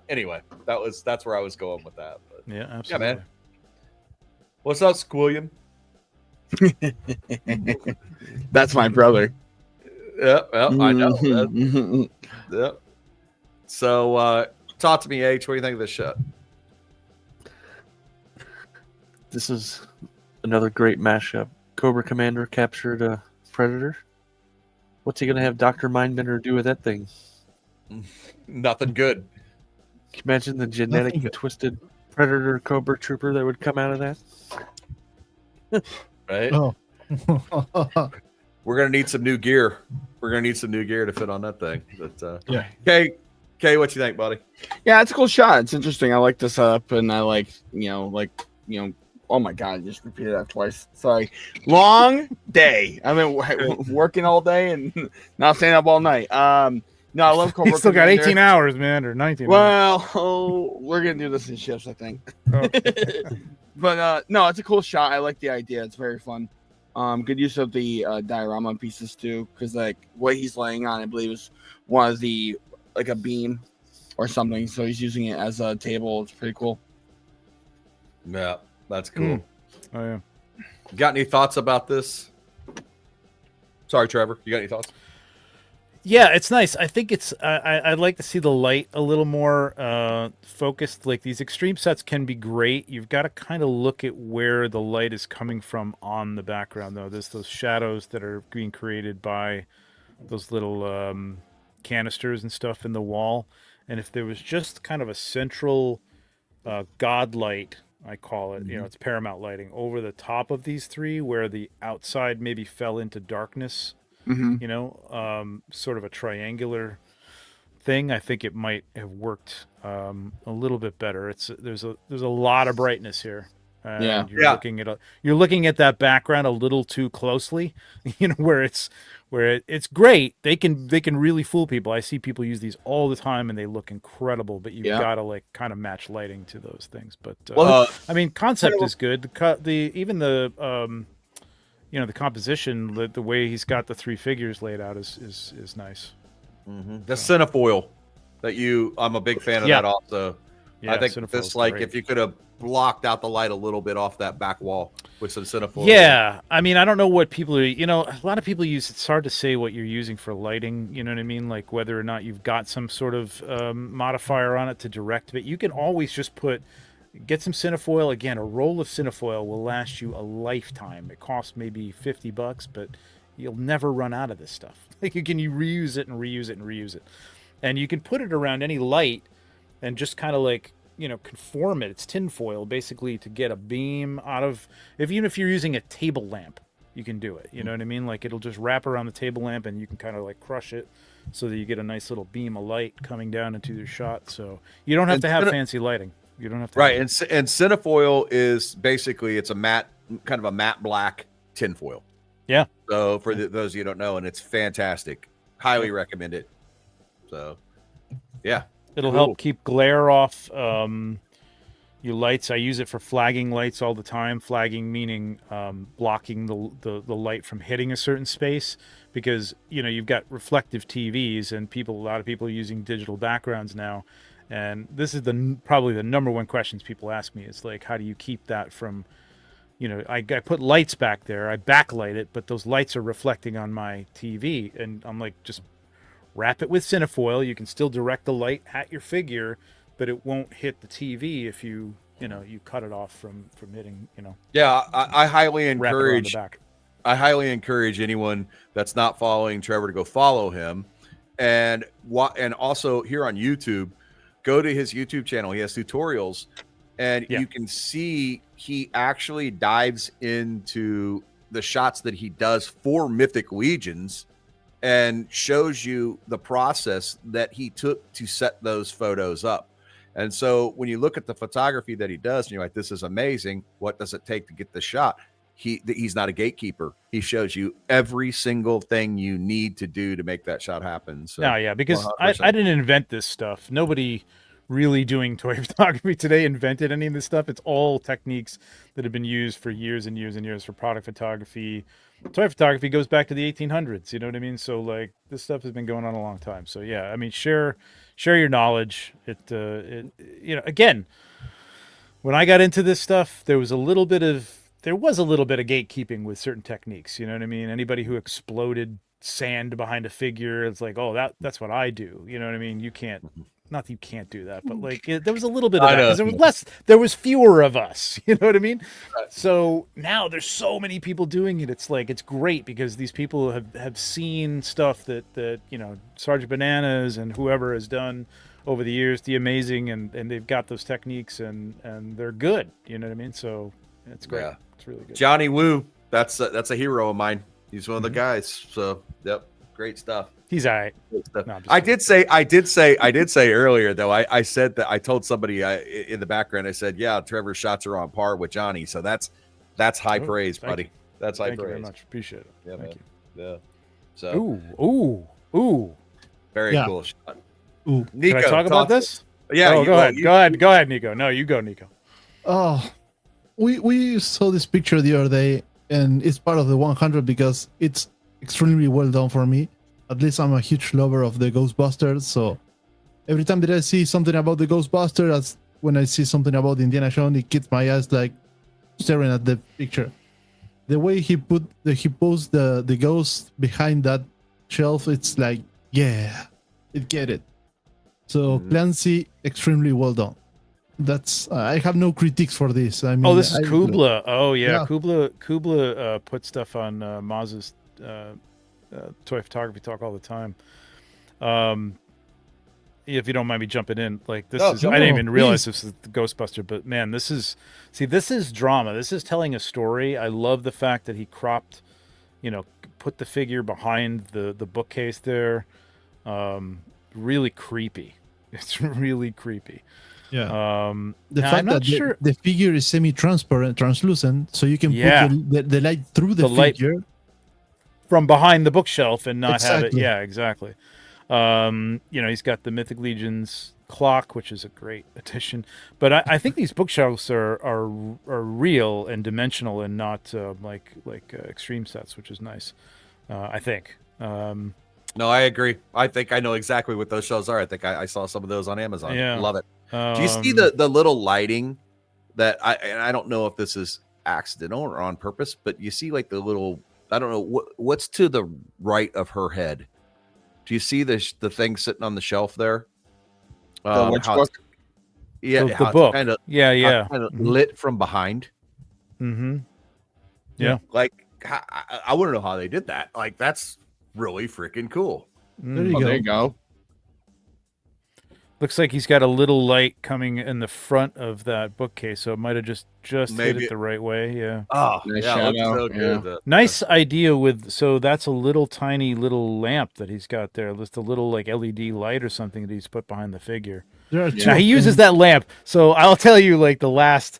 Anyway, that's where I was going with that. But, yeah, absolutely. Yeah, man. What's up, Squilliam? That's my brother. Yeah, well, I know. Yep. So, talk to me, H. What do you think of this shot? This is another great mashup. Cobra Commander captured a Predator. What's he going to have Dr. Mindbender do with that thing? Nothing good. Can you imagine the genetic twisted Predator Cobra Trooper that would come out of that? Right? Oh. We're going to need some new gear. We're going to need some new gear to fit on that thing. But, yeah. Kay, what you think, buddy? Yeah, it's a cool shot. It's interesting. I like this up, and I like, oh my God, I just repeated that twice. Sorry. Long day. I've been working all day and not staying up all night. No, I love Cobra. You still got 18 hours, man, or 19 hours. Well, we're going to do this in shifts, I think. Okay. But, no, it's a cool shot. I like the idea. It's very fun. Good use of the diorama pieces, too, because, like, what he's laying on, I believe, is one of the, like, a beam or something. So he's using it as a table. It's pretty cool. Yeah. That's cool. Oh, yeah. Got any thoughts about this? Sorry, Trevor. You got any thoughts? Yeah, it's nice. I think it's. I'd like to see the light a little more focused. Like these extreme sets can be great. You've got to kind of look at where the light is coming from on the background, though. There's those shadows that are being created by those little canisters and stuff in the wall. And if there was just kind of a central god light, I call it, it's paramount lighting over the top of these three where the outside maybe fell into darkness, sort of a triangular thing. I think it might have worked a little bit better. There's a lot of brightness here. And Yeah. you're looking at that background a little too closely, where it's great. They can really fool people. I see people use these all the time and they look incredible, but you've got to like kind of match lighting to those things. But I mean, concept is good. The composition, the way he's got the three figures laid out is nice. The cinefoil I'm a big fan of that also. Yeah, I think cinefoil's like great. if you could have blocked out the light a little bit off that back wall with some cinefoil. Yeah, I mean, I don't know what people are. A lot of people use. It's hard to say what you're using for lighting. You know what I mean? Like whether or not you've got some sort of modifier on it to direct. But you can always just get some cinefoil. Again, a roll of cinefoil will last you a lifetime. It costs maybe $50, but you'll never run out of this stuff. Like you reuse it and reuse it and reuse it, and you can put it around any light and just kind of like. Conform it. It's tinfoil basically to get a beam out of. Even if you're using a table lamp, you can do it. You know what I mean? Like it'll just wrap around the table lamp, and you can kind of like crush it, so that you get a nice little beam of light coming down into your shot. So you don't have to have fancy lighting. You don't have to. Right, and cinefoil is basically it's a matte, kind of a matte black tinfoil. Yeah. So for those of you who don't know, and it's fantastic. Highly recommend it. So, yeah. It'll help keep glare off your lights. I use it for flagging lights all the time. Flagging meaning blocking the light from hitting a certain space, because you've got reflective TVs and a lot of people are using digital backgrounds now, and this is probably the number one questions people ask me is like, how do you keep that from I put lights back there, I backlight it, but those lights are reflecting on my TV, and I'm like, just wrap it with cinefoil. You can still direct the light at your figure, but it won't hit the TV if you cut it off from hitting. Yeah, I highly wrap it around the encourage. back. I highly encourage anyone that's not following Trevor to go follow him, and also here on YouTube, go to his YouTube channel. He has tutorials, and you can see he actually dives into the shots that he does for Mythic Legions. And shows you the process that he took to set those photos up. And so when you look at the photography that he does, and you're like, this is amazing. What does it take to get the shot? He's not a gatekeeper. He shows you every single thing you need to do to make that shot happen. So, because I didn't invent this stuff. Nobody really doing toy photography today invented any of this stuff. It's all techniques that have been used for years and years and years for product photography. Toy photography goes back to the 1800s. You know what I mean? So like this stuff has been going on a long time. So yeah, I mean, share your knowledge. Again, when I got into this stuff, there was a little bit of gatekeeping with certain techniques. You know what I mean? Anybody who exploded sand behind a figure, it's like, oh, that's what I do. You know what I mean? You can't. Not that you can't do that, but like there was a little bit of that, because there was fewer of us. You know what I mean? Right. So now there's so many people doing it. It's like, it's great because these people have seen stuff that Sergeant Bananas and whoever has done over the years, the amazing, and they've got those techniques and they're good. You know what I mean? So it's great. Yeah. It's really good. Johnny Woo, that's a hero of mine. He's one of the guys. So yep, great stuff. He's all right. No, I did say earlier though. I said that I told somebody in the background. I said, "Yeah, Trevor's shots are on par with Johnny." So that's high praise, buddy. That's high praise. Thank you very much. Appreciate it. Yeah, thank you. Yeah. So. Ooh. Very cool shot. Ooh. Nico, can I talk about this? Yeah. Go ahead, Nico. No, you go, Nico. Oh, we saw this picture the other day, and it's part of the 100 because it's extremely well done for me. At least I'm a huge lover of the Ghostbusters, so every time that I see something about the Ghostbusters, that's when I see something about Indiana Jones, it gets my eyes like staring at the picture. The way he posed the ghost behind that shelf, it's like, yeah, it get it. So Clancy, extremely well done. That's I have no critiques for this. I mean, this is Kubla. Oh yeah. Kubla put stuff on Maz's toy photography talk all the time. If you don't mind me jumping in, like this I didn't even realize this is the Ghostbuster, but man, this is drama. This is telling a story. I love the fact that he cropped, put the figure behind the bookcase there. Really creepy. It's really creepy. Yeah. The now, fact I'm not that sure. the figure is semi-transparent, translucent, so you can Yeah. put the light through the The light figure. From behind the bookshelf and not have it. Exactly. Yeah, exactly. He's got the Mythic Legion's clock, which is a great addition. But I think these bookshelves are real and dimensional and not like extreme sets, which is nice. I think. No, I agree. I think I know exactly what those shelves are. I think I saw some of those on Amazon. Yeah. Love it. Do you see the little lighting that I don't know if this is accidental or on purpose, but you see like the little, I don't know what's to the right of her head. Do you see the thing sitting on the shelf there? Which book? Yeah, the book. Kind of, Yeah. kind of lit from behind. Mm-hmm. Yeah. Like I want to know how they did that. Like that's really freaking cool. There you Oh, go. there you go. Looks like he's got a little light coming in the front of that bookcase, so it might have just hit Maybe. it the right way. Yeah. Oh, Nice yeah, looks shadow, so good. Nice idea with, so that's a little tiny little lamp that he's got there. Just a little like LED light or something that he's put behind the figure. There are Yeah. two Now he uses things. that lamp. So I'll tell you, like the last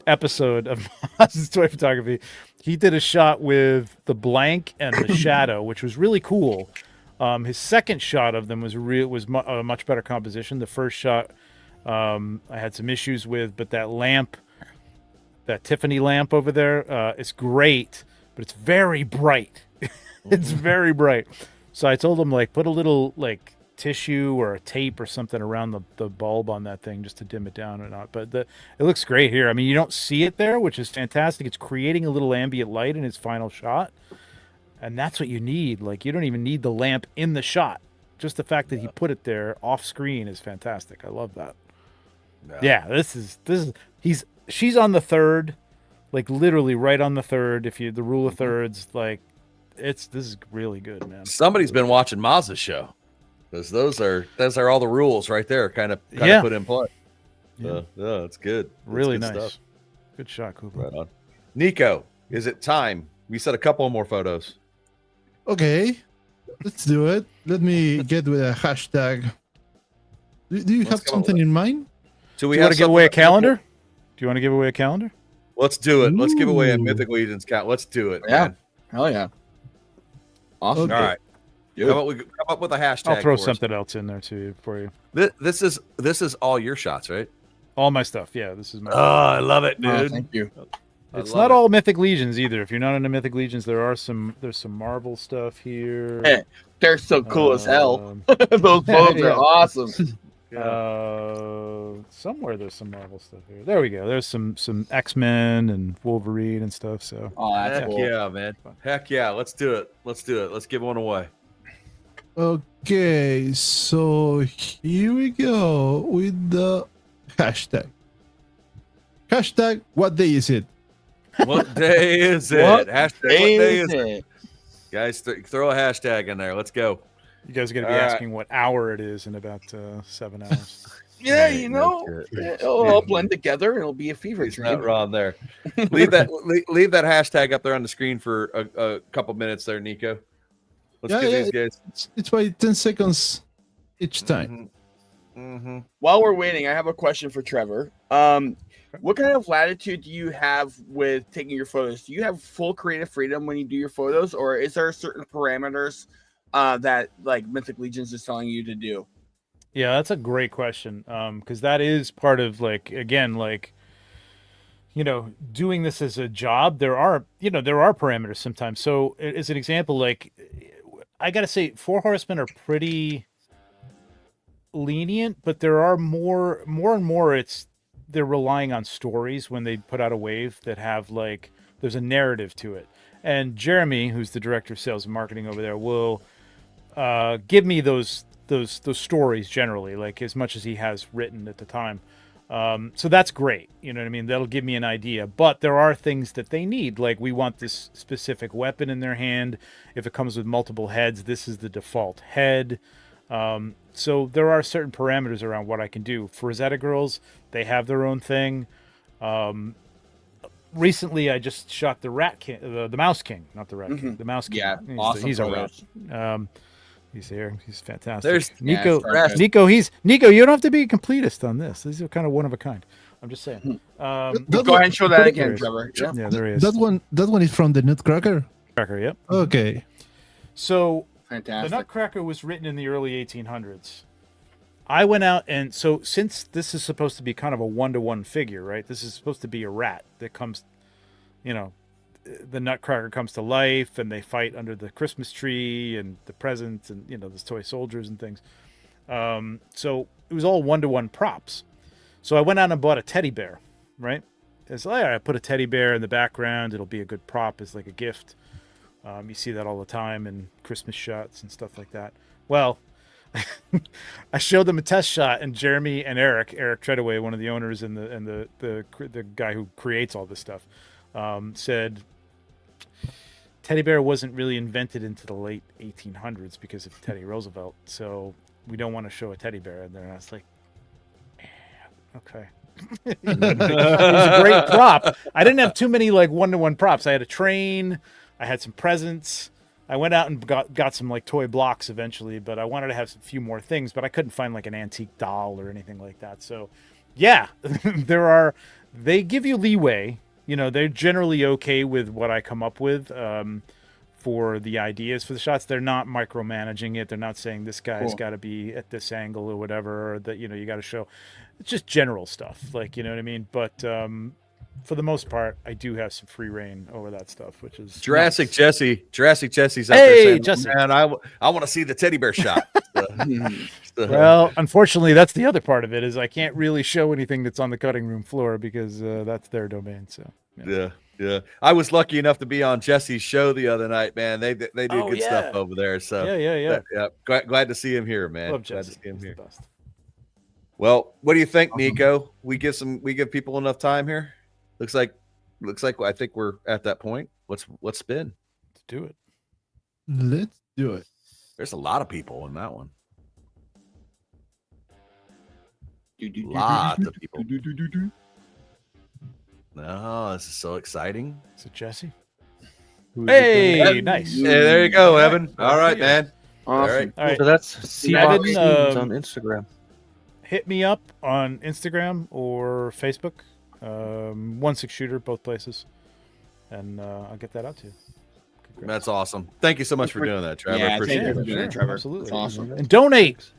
episode of Maz's toy photography, he did a shot with the blank and the shadow, which was really cool. His second shot of them was a much better composition. The first shot I had some issues with, but that lamp, that Tiffany lamp over there, is great, but it's very bright. It's very bright. So I told him, like, put a little like tissue or a tape or something around the bulb on that thing just to dim it down or not. But it looks great here. I mean, you don't see it there, which is fantastic. It's creating a little ambient light in his final shot. And that's what you need. Like, you don't even need the lamp in the shot. Just the fact that he put it there off screen is fantastic. I love that. Yeah, she's on the third, like literally right on the third. If you the rule of thirds, like this is really good, man. Somebody's been watching Maz's show. Because those are all the rules right there, kind of put in play. Yeah, it's good. That's Really good nice. stuff. Good shot, Cooper. Right on. Nico, is it time? We said a couple more photos. Okay, let's do it. Let me get with a hashtag. Do you have something in mind? Do Do we you want to give away a calendar? Do you want to give away a calendar? Let's do it. Let's give away a Ooh. Mythic Legion's count. Let's do it. Yeah. Man. Hell yeah. Awesome. Okay. All right. Dude. Come up with a hashtag. I'll throw for us. something else in there too for you. This is all your shots, right? All my stuff. Yeah, this is my. I love it, Oh, dude. thank you. It's love not it. all Mythic Legions either. If you're not into Mythic Legions, there's some Marvel stuff here. Hey, they're so cool as hell. Um, Those photos Yeah. are awesome. Somewhere there's some Marvel stuff here. There we go. There's some X-Men and Wolverine and stuff. So Oh, that's Heck cool. yeah, man. Heck yeah. Let's do it. Let's do it. Let's give one away. Okay, so here we go with the hashtag. Hashtag, what day is it? What day is it? What Hashtag, what day is it? Guys, throw a hashtag in there. Let's go. you guys are going to be All right. asking what hour it is in about 7 hours. Yeah, Right, you know, that's it. yeah, it'll all blend together and it'll be a fever He's dream. not wrong there. Leave that hashtag up there on the screen for a couple minutes there, Nico. Let's Yeah, give yeah, these guys. It's by 10 seconds each time. Mm-hmm. While we're waiting, I have a question for Trevor. What kind of latitude do you have with taking your photos? Do you have full creative freedom when you do your photos, or is there certain parameters that like Mythic Legions is telling you to do? Yeah, that's a great question. Because that is part of doing this as a job. There are parameters sometimes. So as an example, like I gotta say, 4 Horsemen are pretty lenient, but there are more and more. They're relying on stories when they put out a wave that have like there's a narrative to it. And Jeremy, who's the director of sales and marketing over there, will give me those stories generally, like as much as he has written at the time. So that's great. You know what I mean? That'll give me an idea. But there are things that they need. Like we want this specific weapon in their hand. If it comes with multiple heads, this is the default head. So there are certain parameters around what I can do. For Rosetta Girls, they have their own thing. Recently, I just shot the Rat King, the Mouse King, not the Rat King, the Mouse King. Yeah, awesome He's a photos. rat. He's here. He's fantastic. There's Nico. Stress. Nico. Nico. You don't have to be a completist on this. These are kind of one of a kind. I'm just saying. Go ahead and show that again, Trevor. Yeah. Yeah, there he is. That one is from the Nutcracker. Nutcracker. Yep. Okay. So Fantastic. the Nutcracker was written in the early 1800s. I went out and so since this is supposed to be kind of a 1-to-1 figure, right? This is supposed to be a rat that comes, the Nutcracker comes to life and they fight under the Christmas tree and the presents and there's toy soldiers and things. So it was all 1-to-1 props. So I went out and bought a teddy bear, right? It's like, I put a teddy bear in the background. It'll be a good prop as like a gift. You see that all the time in Christmas shots and stuff like that. Well, I showed them a test shot, and Jeremy and Eric Treadaway, one of the owners and the guy who creates all this stuff, said teddy bear wasn't really invented into the late 1800s because of Teddy Roosevelt. So we don't want to show a teddy bear in there. And I was like, okay. It was a great prop. I didn't have too many like 1-to-1 props. I had a train. I had some presents. I went out and got some like toy blocks eventually, but I wanted to have a few more things, but I couldn't find like an antique doll or anything like that. So yeah, they give you leeway. They're generally okay with what I come up with for the ideas for the shots. They're not micromanaging it. They're not saying this guy's got to be at this angle or whatever, or that, you got to show. It's just general stuff. Like, you know what I mean? But for the most part, I do have some free reign over that stuff, which is Jurassic nice. Jesse. Jurassic Jesse's out Hey, there saying, Jesse. man, I want to see the teddy bear shot. Well, unfortunately, that's the other part of it is I can't really show anything that's on the cutting room floor because that's their domain. So yeah. I was lucky enough to be on Jesse's show the other night, man. They do good stuff over there. So yeah. Glad to see him here, man. Love Glad Jesse. to see him He's here. the best. Well, what do you think, Nico? We give people enough time here. Looks like I think we're at that point. Let's spin. Let's do it. Let's do it. There's a lot of people in that one. Lots of people. No, this is so exciting. Is it Jesse? Hey, nice. Yeah, there you go, Evan. All right, Yeah. man. Awesome. All right. So that's Evan, SIR.DORK on Instagram. Hit me up on Instagram or Facebook. 1-6 shooter, both places. And I'll get that out to you. Congrats. That's awesome. Thank you so much for doing that, Trevor. I appreciate thank you it. for doing that, Trevor. Absolutely. It's awesome. And donate.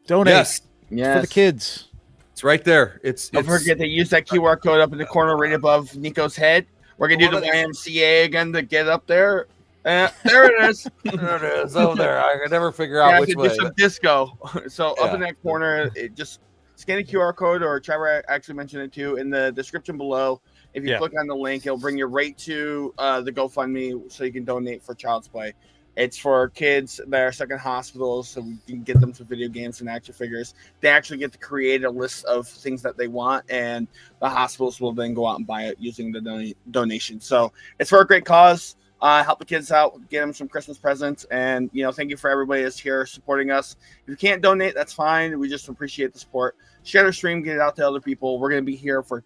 Yes, Yes. For the kids. it's right there. Don't forget to use that QR code up in the corner right above Nico's head. We're going to do the YMCA again to get up there. There it is. There it is over there. I can never figure out which way. Do some disco. So up Yeah. in that corner, it just scan a QR code, or Trevor actually mentioned it too in the description below. If you click on the link, it'll bring you right to the GoFundMe so you can donate for Child's Play. It's for kids that are stuck in hospitals, so we can get them some video games and action figures. They actually get to create a list of things that they want, and the hospitals will then go out and buy it using the donation. So it's for a great cause. Help the kids out, get them some Christmas presents, and thank you for everybody that's here supporting us. If you can't donate, that's fine. We just appreciate the support. Share the stream, get it out to other people. We're going to be here for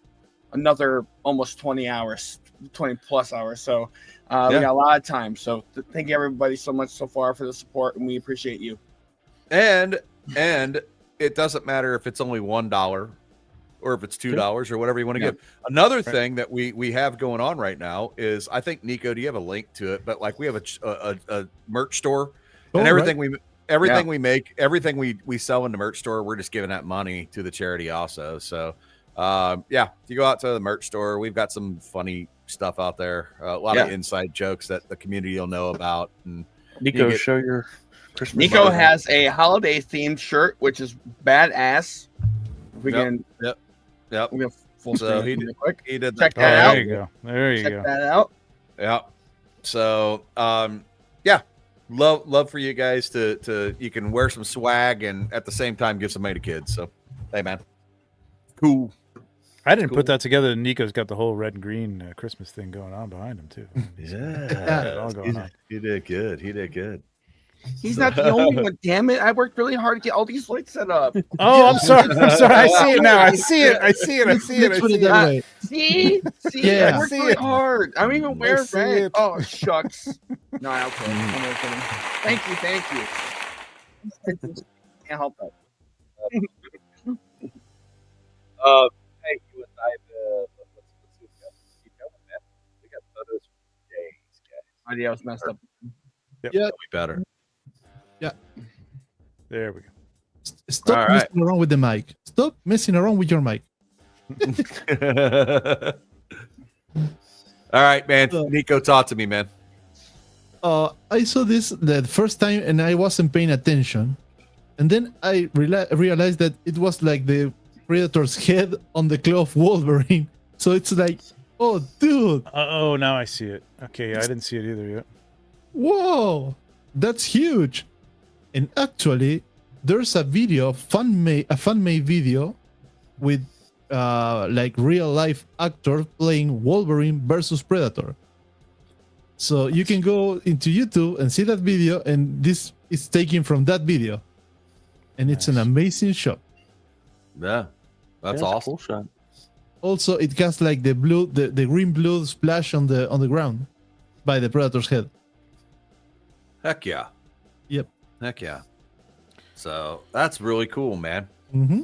another almost 20 hours, 20 plus hours. So we got a lot of time. So thank you everybody so much so far for the support, and we appreciate you. And it doesn't matter if it's only $1 or if it's $2 or whatever you want to give. Another thing that we have going on right now is, I think, Nico, do you have a link to it? But like, we have a merch store, and everything we make, everything we sell in the merch store, we're just giving that money to the charity also. So if you go out to the merch store, we've got some funny stuff out there, a lot of inside jokes that the community will know about. And Nico, show your Christmas. Nico logo. has a holiday themed shirt, which is badass. If we can, Yep. we have full So screen real quick. he did Check that. that out. There you go. There you Check go. that out. Yeah. So love for you guys to you can wear some swag and at the same time give some money to kids. So hey, man, cool. I didn't put that together. Nico's got the whole red and green Christmas thing going on behind him too. Yeah, all going on. He did good. He's not the only one. Damn it! I worked really hard to get all these lights set up. Oh, I'm sorry. I see it now. I see it. See, Yeah. I worked See really it. hard. I'm even wearing see red. it. Oh shucks. No, okay. I'm kidding. Thank you. Can't help it. Hey, you and I, let's keep going, man. We got photos for days, guys. Audio was messed up. Yeah. We better. There we go. Stop All right. messing around with the mic. Stop messing around with your mic. All right, man. Nico, talk to me, man. I saw this the first time and I wasn't paying attention, and then I realized that it was like the Predator's head on the claw of Wolverine. So it's like, oh, dude, Oh, now I see it. Okay, I didn't see it either yet. whoa, that's huge. And actually, there's a video, a fan-made video with like real life actor playing Wolverine versus Predator. So you can go into YouTube and see that video, and this is taken from that video, and it's an amazing shot. Yeah, that's Yeah, it's a awesome. cool shot. Also, it has like the green blood splash on the ground by the Predator's head. Heck yeah. Yep. Heck yeah. So that's really cool, man. Mm-hmm.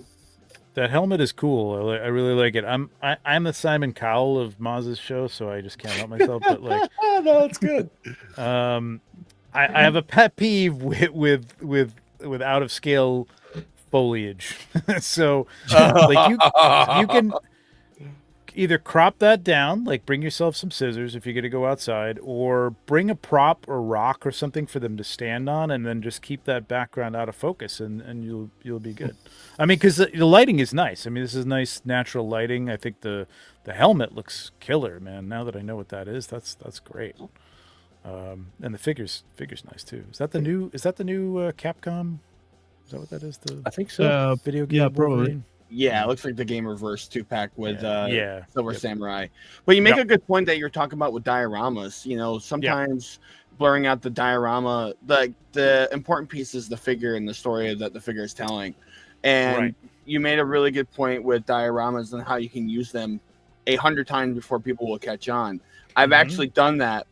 That helmet is cool. I really like it. I'm the Simon Cowell of Maz's show, so I just can't help myself. But like, no, it's good. I have a pet peeve with out of scale foliage. So like you can either crop that down, like bring yourself some scissors if you're going to go outside, or bring a prop or rock or something for them to stand on, and then just keep that background out of focus, and you'll be good. I mean, because the lighting is nice. I mean, this is nice natural lighting. I think the helmet looks killer, man. Now that I know what that is, that's great. And the figure's nice too. Is that the new Capcom? Is that what that is? I think so. Video game. Yeah, probably. Wolverine? Yeah, it looks like the Game Reverse 2-pack with Yeah. Silver Yep. Samurai. But you make Yep. a good point that you're talking about with dioramas. You know, sometimes blurring out the diorama, like the important piece is the figure and the story that the figure is telling. And Right. you made a really good point with dioramas and how you can use them 100 times before people will catch on. I've Mhm. actually done that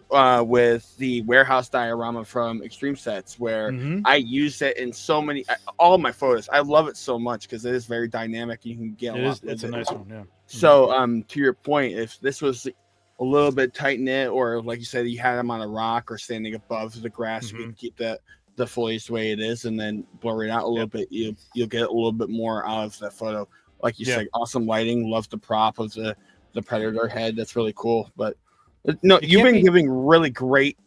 with the warehouse diorama from Extreme Sets, where Mhm. I use it in so many, all of my photos. I love it so much because it is very dynamic. You can get a lot. It's a nice one. Yeah. So, to your point, if this was a little bit tight knit, or like you said, you had them on a rock or standing above the grass, you can keep the foliage the way it is, and then blur it out a little bit. You'll get a little bit more out of that photo. Like you said, awesome lighting. Love the prop of the Predator head. That's really cool. But no, you've been giving really great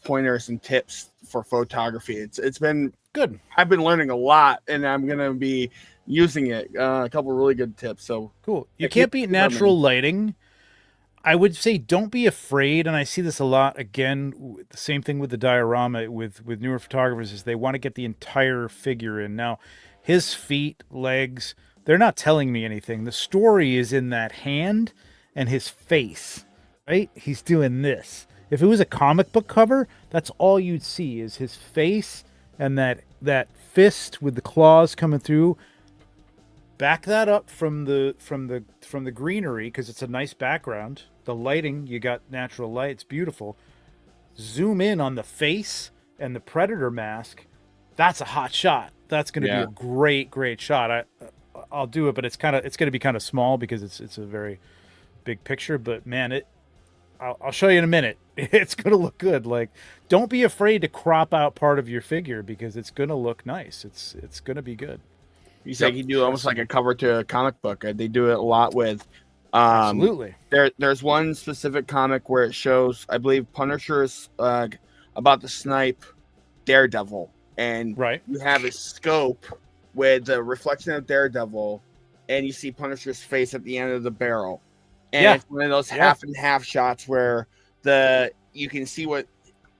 pointers and tips for photography. It's been good. I've been learning a lot, and I'm gonna be using it. A couple of really good tips. So cool. You can't beat natural lighting. I would say don't be afraid, and I see this a lot. Again, the same thing with the diorama with newer photographers is they want to get the entire figure in. Now, his feet, legs, they're not telling me anything. The story is in that hand and his face, right? He's doing this. If it was a comic book cover, that's all you'd see is his face and that fist with the claws coming through. Back that up from the greenery because it's a nice background. The lighting, you got natural light, it's beautiful. Zoom in on the face and the Predator mask. That's a hot shot. That's going to be a great shot. I'll do it, but it's going to be kind of small because it's a very big picture. But man, I'll show you in a minute. It's going to look good. Like, don't be afraid to crop out part of your figure because it's going to look nice. It's going to be good. you said you do almost like a cover to a comic book. They do it a lot with. Absolutely. There's one specific comic where it shows, I believe, Punisher's about to snipe Daredevil, and you have a scope with the reflection of Daredevil, and you see Punisher's face at the end of the barrel, and it's one of those half and half shots where you can see what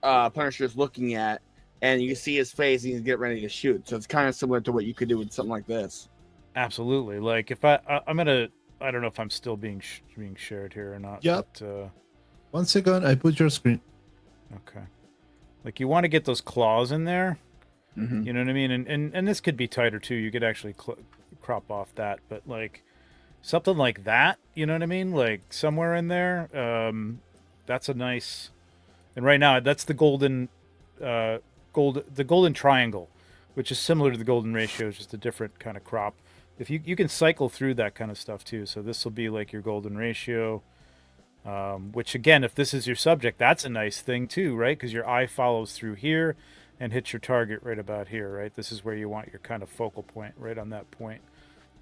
Punisher's looking at, and you can see his face, and he's getting ready to shoot. So it's kind of similar to what you could do with something like this. Absolutely. Like if I'm gonna. I don't know if I'm still being shared here or not. Yep. But, 1 second, I put your screen. Okay. Like you want to get those claws in there. Mm-hmm. You know what I mean? And this could be tighter too. You could actually crop off that, but like something like that. You know what I mean? Like somewhere in there. That's a nice. And right now, that's the golden triangle which is similar to the golden ratio, it's just a different kind of crop. If you can cycle through that kind of stuff too. So this will be like your golden ratio, which again, if this is your subject, that's a nice thing too, right? Because your eye follows through here and hits your target right about here, right? This is where you want your kind of focal point, right on that point,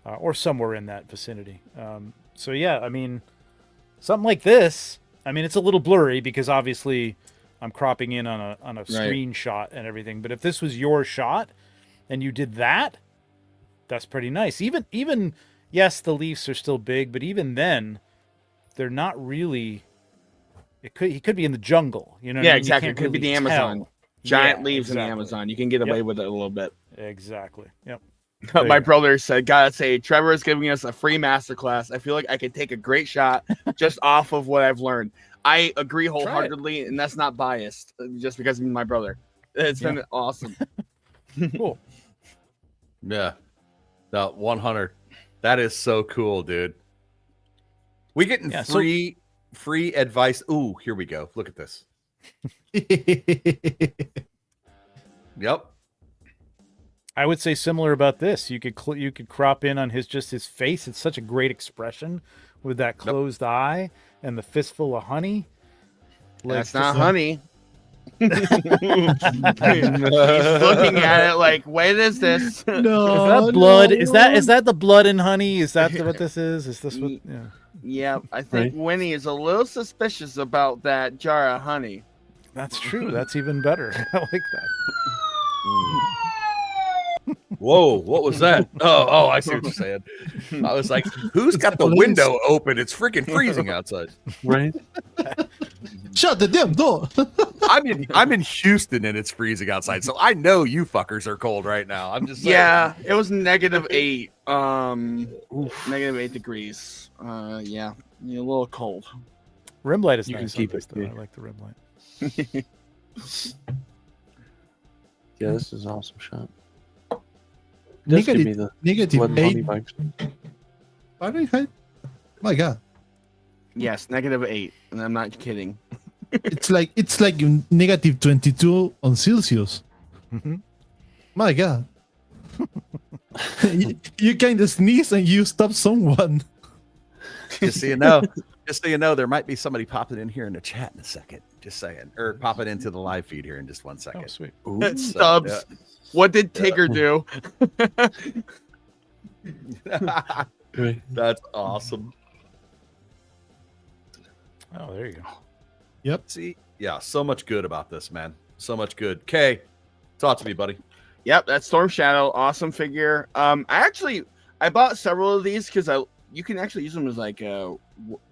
or somewhere in that vicinity. So yeah, I mean, something like this, I mean, it's a little blurry because obviously I'm cropping in on a screenshot and everything. But if this was your shot and you did that, that's pretty nice. Even yes, the leaves are still big, but even then, they're not really. He could be in the jungle, you know. Yeah, what I mean? exactly. You It can't could be really the Amazon. tell. Giant Yeah, leaves in the exactly. Amazon. You can get away with it a little bit. Exactly. Yep. My brother said, "Gotta say, Trevor is giving us a free masterclass. I feel like I could take a great shot just off of what I've learned." I agree wholeheartedly, and that's not biased, just because he's my brother. It's been awesome. Cool. Yeah. No, 100. That is so cool, dude. We getting free advice. Ooh, here we go. Look at this. Yep. I would say similar about this. You could crop in on his face. It's such a great expression with that closed eye and the fistful of honey. That's not honey. He's looking at it like, "What is this?" No, is that blood? No. Is that the blood in honey? Is that what this is? Is this what? Yeah. Yeah, I think Winnie is a little suspicious about that jar of honey. That's true. That's even better. I like that. Whoa, what was that? Oh, I see what you're saying. I was like, who's got the window open? It's freaking freezing outside. Right? Shut the damn door. I'm in Houston and it's freezing outside, so I know you fuckers are cold right now. I'm just saying. Yeah, it was -8. -8 degrees. Yeah, a little cold. Rim light is You nice. can keep it. it. I like the rim light. Yeah, this is an awesome shot. Just give me the negative blood and honey 8 vibes. Fahrenheit. My God, Yes, -8, and I'm not kidding. it's like negative 22 on Celsius. My God. you kind of sneeze and you stop someone. Just so you know, there might be somebody popping in here in the chat in a second. Just saying, or popping into the live feed here in just 1 second. Oh, sweet. Stubbs, what did Tigger do? That's awesome. Oh, there you go. Yep. See, yeah, so much good about this, man. So much good. Kay, talk to me, buddy. Yep, that's Storm Shadow. Awesome figure. I bought several of these because you can actually use them as like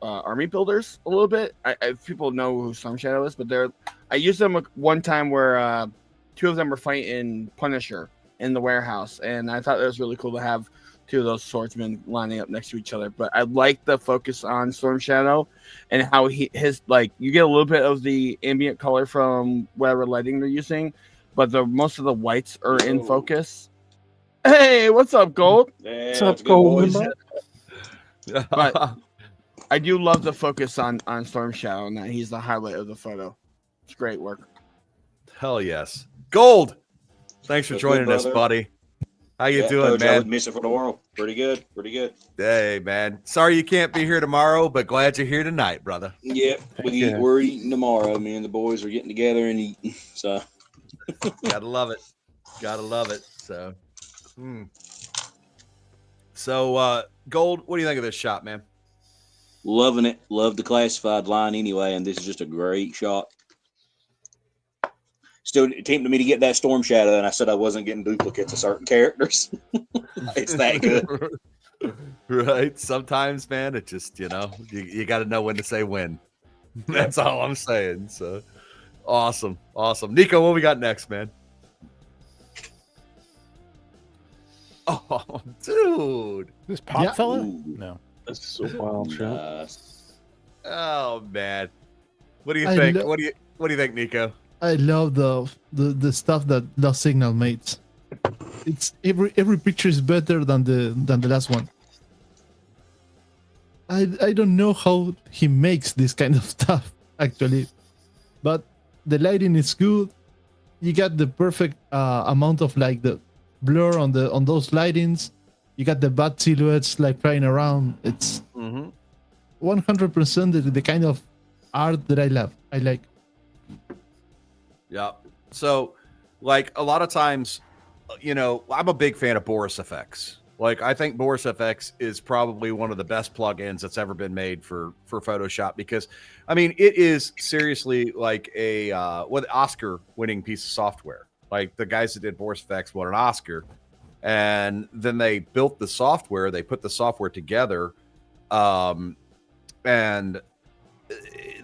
army builders a little bit. People know who Storm Shadow is, but I used them one time where 2 of them were fighting Punisher in the warehouse, and I thought it was really cool to have 2 of those swordsmen lining up next to each other. But I like the focus on Storm Shadow and how you get a little bit of the ambient color from whatever lighting they're using, but most of the whites are in focus. Hey, what's up, Gold? Yeah, What's up, Gold? But I do love the focus on Storm Shadow and that he's the highlight of the photo. It's great work. Hell yes. Gold, thanks for That's joining good, us, brother. buddy. How you doing, I man? would miss it for the world. Pretty good. Hey, man. Sorry you can't be here tomorrow, but glad you're here tonight, brother. Yep, we're eating tomorrow. Me and the boys are getting together and eating. So Gotta love it. So, Gold, what do you think of this shot, man? loving it. Love the classified line anyway, and this is just a great shot. Still tempted me to get that Storm Shadow, and I said I wasn't getting duplicates of certain characters. It's that good. Right. Sometimes, man, it just, you got to know when to say when. That's all I'm saying. So awesome. Nico, what we got next, man? Oh, dude. This pop fella? Ooh. No. That's a wild shot. Nice. Oh, man. What do you think? What do you think, Nico? I love the stuff that Lost Signal makes. It's every picture is better than the last one. I don't know how he makes this kind of stuff actually, but the lighting is good. You got the perfect amount of like the blur on those lightings. You got the bat silhouettes like flying around. It's 100% the kind of art that I love. I like. Yeah. So, like a lot of times, I'm a big fan of Boris FX. Like, I think Boris FX is probably one of the best plugins that's ever been made for Photoshop because, I mean, it is seriously like a Oscar-winning piece of software. Like the guys that did Boris FX won an Oscar, and then they built the software. They put the software together, and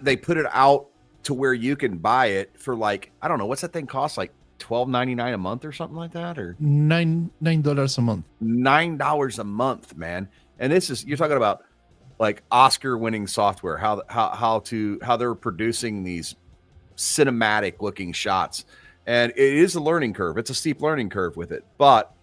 they put it out to where you can buy it for like, I don't know, what's that thing cost? Like $12.99 a month or something like that, or $9 a month. $9 a month, man. And this is, you're talking about like Oscar-winning software, how they're producing these cinematic looking shots, and it is a learning curve. It's a steep learning curve with it, but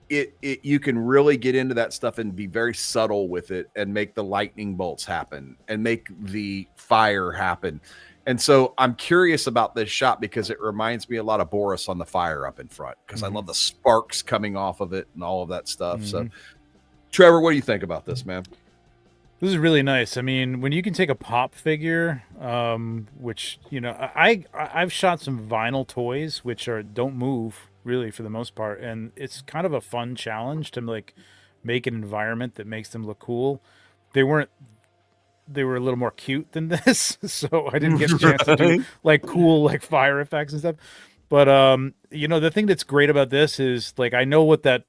you can really get into that stuff and be very subtle with it and make the lightning bolts happen and make the fire happen. And so I'm curious about this shot because it reminds me a lot of Boris on the fire up in front because I love the sparks coming off of it and all of that stuff. So, Trevor, what do you think about this, man? This is really nice. I mean, when you can take a pop figure, which, I've shot some vinyl toys, which don't move really for the most part. And it's kind of a fun challenge to like make an environment that makes them look cool. They were a little more cute than this, so I didn't get a chance to do like cool like fire effects and stuff. But the thing that's great about this is like I know what that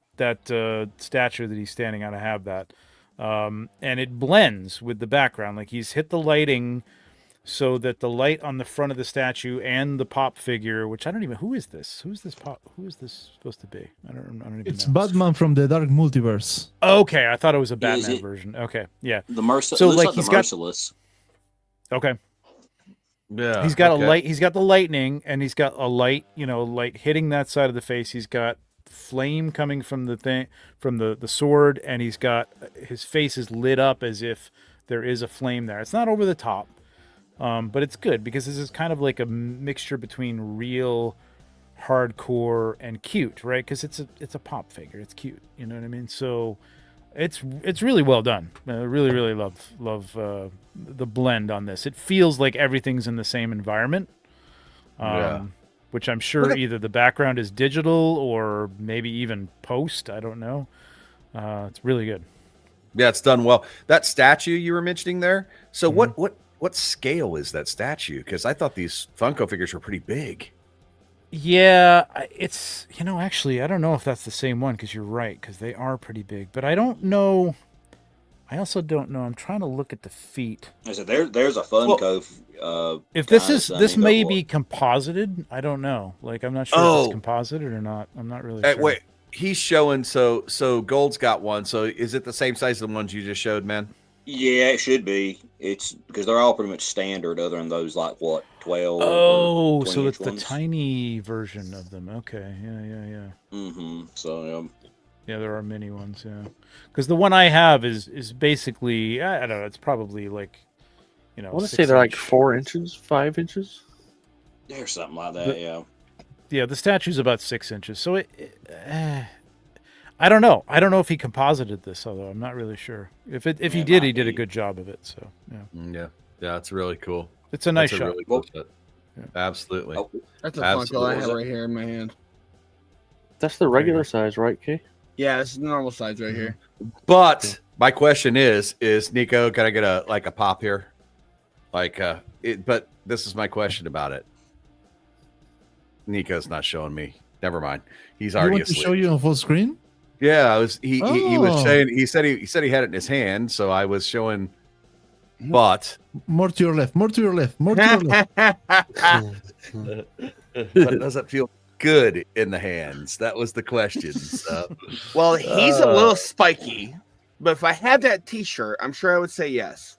statue that he's standing on. I have that, and it blends with the background. Like he's hit the lighting so that the light on the front of the statue and the pop figure, which I don't even, who is this? Who is this supposed to be? I don't even It's know. Batman from the Dark Multiverse. Okay, I thought it was a Batman version. Okay, yeah. So like he's Merciless. Okay. Yeah. He's got a light. He's got the lightning, and he's got a light. Light hitting that side of the face. He's got flame coming from the thing, from the sword, and he's got his face is lit up as if there is a flame there. It's not over the top, but it's good because this is kind of like a mixture between real, hardcore, and cute, right? Because it's a pop figure. It's cute. You know what I mean? So. It's really well done. I really love the blend on this. It feels like everything's in the same environment, which I'm sure either the background is digital or maybe even post. I don't know. It's really good. Yeah, it's done well. That statue you were mentioning there. So what scale is that statue? Because I thought these Funko figures were pretty big. Yeah, it's, actually, I don't know if that's the same one because you're right, because they are pretty big. But I don't know. I also don't know. I'm trying to look at the feet. I said there's a Funko. If this may be composited, I don't know. Like, I'm not sure if it's composited or not. I'm not really sure. Wait, he's showing, so Gold's got one. So is it the same size as the ones you just showed, man? Yeah, it should be. It's because they're all pretty much standard, other than those 12. Oh, so it's the tiny version of them. Okay, yeah. Mm-hmm. So yeah, there are mini ones. Yeah, because the one I have is basically, I don't know. It's probably like, I want to say they're like 4 inches, 5 inches. There's something like that. Yeah, the statue's about 6 inches. So I don't know. I don't know if he composited this, although I'm not really sure. If he did, he did a good job of it. So yeah, it's really cool. It's a nice shot. Really cool shot. Yeah. Absolutely. Oh, that's a Funko I have right here in my hand. That's the regular size, right, Kay? Yeah, this is the normal size right here. But my question is Nico, can I get a pop here? But this is my question about it. Nico's not showing me. Never mind. He's already asleep. To show you on full screen? Yeah, he was saying he said he had it in his hand, so I was showing. But more to your left, more to your left, more to your left. But it doesn't feel good in the hands. That was the question. Well, he's a little spiky, but if I had that T-shirt, I'm sure I would say yes.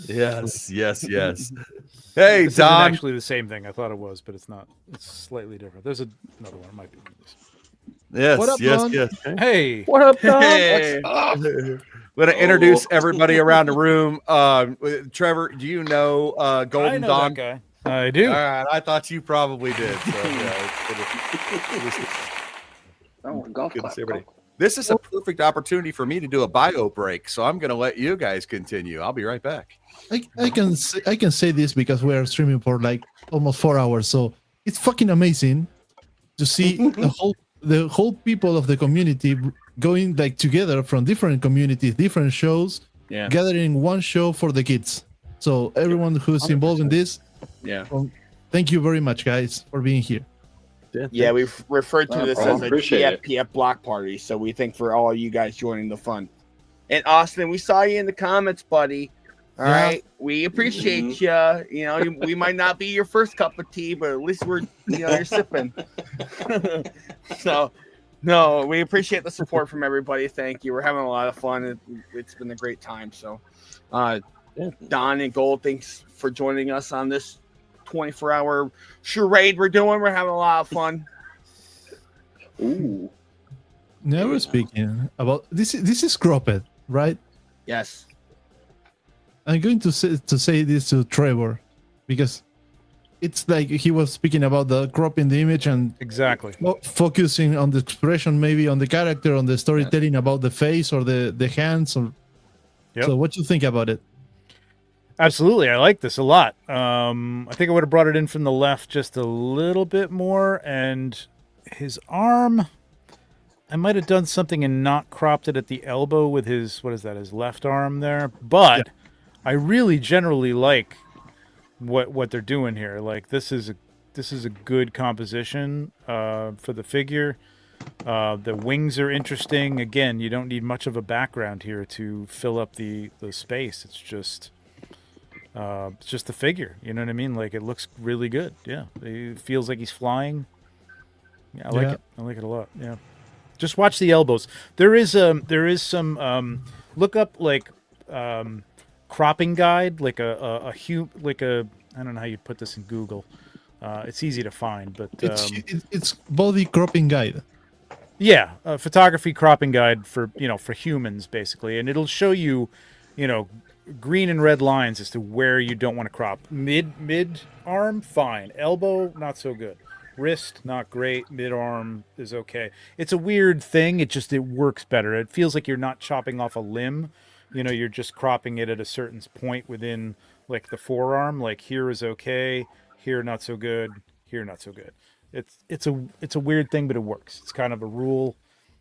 Yes. Hey, this Don. Isn't actually the same thing. I thought it was, but it's not. It's slightly different. There's another one. It might be this. Yes, what up, yes. Hey, what up, Don? Hey. I'm going to introduce everybody around the room. Trevor, do you know Golden I know Dawn? that guy. I do. All right, I thought you probably did. So, Oh, golf Good to clap. see everybody. This is a perfect opportunity for me to do a bio break, so I'm going to let you guys continue. I'll be right back. I can say this because we are streaming for like almost 4 hours, so it's fucking amazing to see the whole people of the community going like together from different communities, different shows, gathering one show for the kids. So everyone who's involved in this, thank you very much, guys, for being here. Yeah, we've referred to this as a Appreciate GFPF block party, so we thank for all you guys joining the fun. And Austin, we saw you in the comments, buddy. All right, we appreciate you. You know, we might not be your first cup of tea, but at least we're, you're sipping. So, no, we appreciate the support from everybody. Thank you. We're having a lot of fun. It's been a great time. So, Don and Gold, thanks for joining us on this 24-hour charade we're doing. We're having a lot of fun. Ooh. Now we're speaking about this. This is cropped, right? Yes. I'm going to say this to Trevor because it's like he was speaking about the cropping the image and exactly focusing on the expression, maybe on the character, on the storytelling about the face or the hands. Or so, what do you think about it? Absolutely, I like this a lot. I think I would have brought it in from the left just a little bit more, and his arm, I might have done something and not cropped it at the elbow with his his left arm there, but. Yeah. I really generally like what they're doing here. Like this is a good composition for the figure. The wings are interesting. Again, you don't need much of a background here to fill up the space. It's just the figure. You know what I mean? Like it looks really good. Yeah, it feels like he's flying. Yeah, I like it. I like it a lot. Yeah, just watch the elbows. There is some look up like. Cropping guide, like a I don't know how you'd put this in Google. It's easy to find, but it's body cropping guide. Yeah, a photography cropping guide for humans basically, and it'll show you, green and red lines as to where you don't want to crop. Mid arm, fine. Elbow, not so good. Wrist, not great. Mid arm is okay. It's a weird thing. It works better. It feels like you're not chopping off a limb. You're just cropping it at a certain point within like the forearm. Like here is okay, here not so good, here not so good. It's a weird thing, but it works. It's kind of a rule.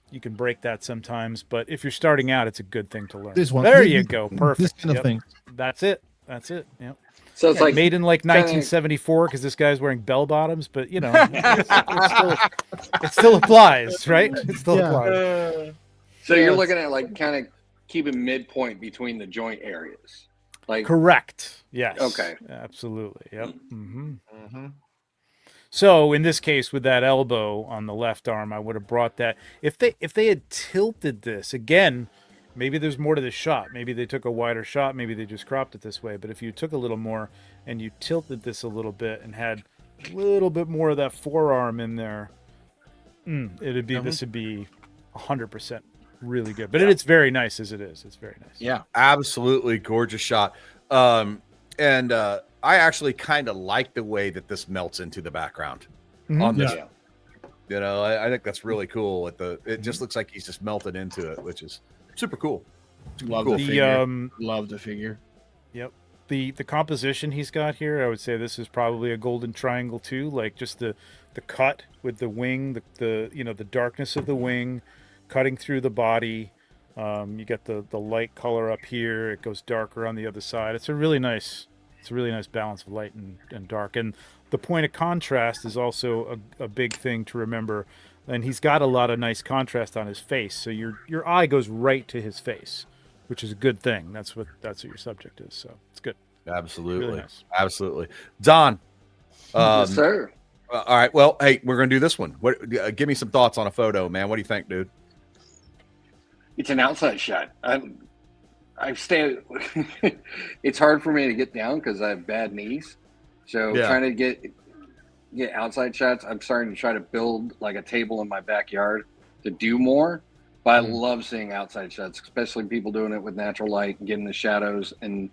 You can break that sometimes, but if you're starting out, it's a good thing to learn. There you go, perfect. This kind of thing. That's it. Yep. So it's like made in like 1974 because this guy's wearing bell bottoms, but it still applies, right? It still applies. So you're looking at like kind of keeping midpoint between the joint areas, like correct. Yes. Okay. Absolutely. Yep. Mm-hmm. Mm-hmm. So in this case, with that elbow on the left arm, I would have brought that. If they had tilted this again, maybe there's more to this shot. Maybe they took a wider shot. Maybe they just cropped it this way. But if you took a little more and you tilted this a little bit and had a little bit more of that forearm in there, it'd be this would be 100%. Really good, but it's very nice as it is. It's very nice. Yeah, absolutely gorgeous shot. And I actually kind of like the way that this melts into the background on this. Yeah. I think that's really cool. It just looks like he's just melted into it, which is super cool. Love the figure. Love the figure. Yep. The composition he's got here, I would say this is probably a golden triangle too. Like just the cut with the wing, the darkness of the wing. Cutting through the body, you get the light color up here. It goes darker on the other side. It's a really nice balance of light and dark. And the point of contrast is also a big thing to remember. And he's got a lot of nice contrast on his face, so your eye goes right to his face, which is a good thing. That's what your subject is. So it's good. Absolutely, really nice. Absolutely. Don, yes, sir. All right. Well, hey, we're gonna do this one. Give me some thoughts on a photo, man. What do you think, dude? It's an outside shot. I stay. It's hard for me to get down because I have bad knees. So trying to get outside shots, I'm starting to try to build like a table in my backyard to do more. But I love seeing outside shots, especially people doing it with natural light and getting the shadows, and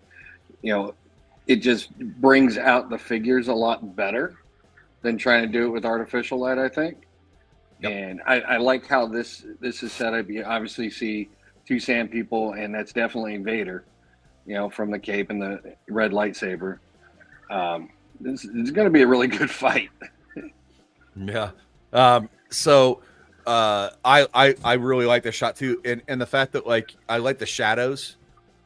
it just brings out the figures a lot better than trying to do it with artificial light, I think. And I like how this is set up. You obviously see two sand people, and that's definitely Vader, from the cape and the red lightsaber. This is going to be a really good fight. Yeah. So I really like this shot too, and the fact that like I like the shadows,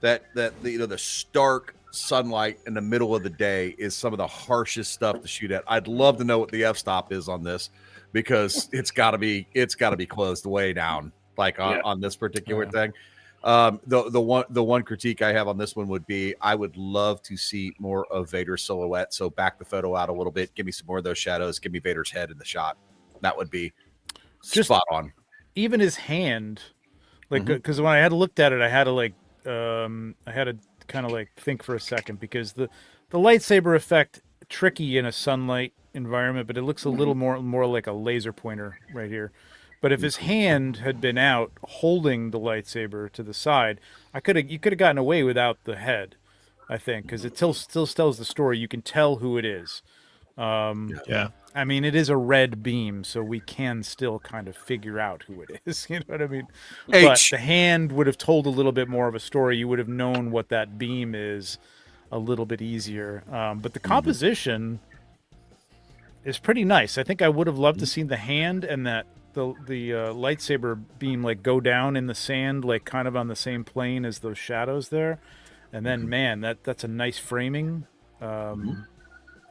that the stark sunlight in the middle of the day is some of the harshest stuff to shoot at. I'd love to know what the f-stop is on this, because it's got to be closed way down, like on this particular thing. The one critique I have on this one would be I would love to see more of Vader's silhouette. So back the photo out a little bit, give me some more of those shadows, give me Vader's head in the shot. That would be just spot on. Even his hand, like, because when I had looked at it, I had to kind of like think for a second, because the lightsaber effect tricky in a sunlight environment, but it looks a little more like a laser pointer right here. But if his hand had been out holding the lightsaber to the side, you could have gotten away without the head, I think, because it still tells the story. You can tell who it is. I mean, it is a red beam, so we can still kind of figure out who it is. You know what I mean? But the hand would have told a little bit more of a story. You would have known what that beam is a little bit easier. But the composition is pretty nice. I think I would have loved to see the hand and the lightsaber beam like go down in the sand, like kind of on the same plane as those shadows there. And then, man, that's a nice framing.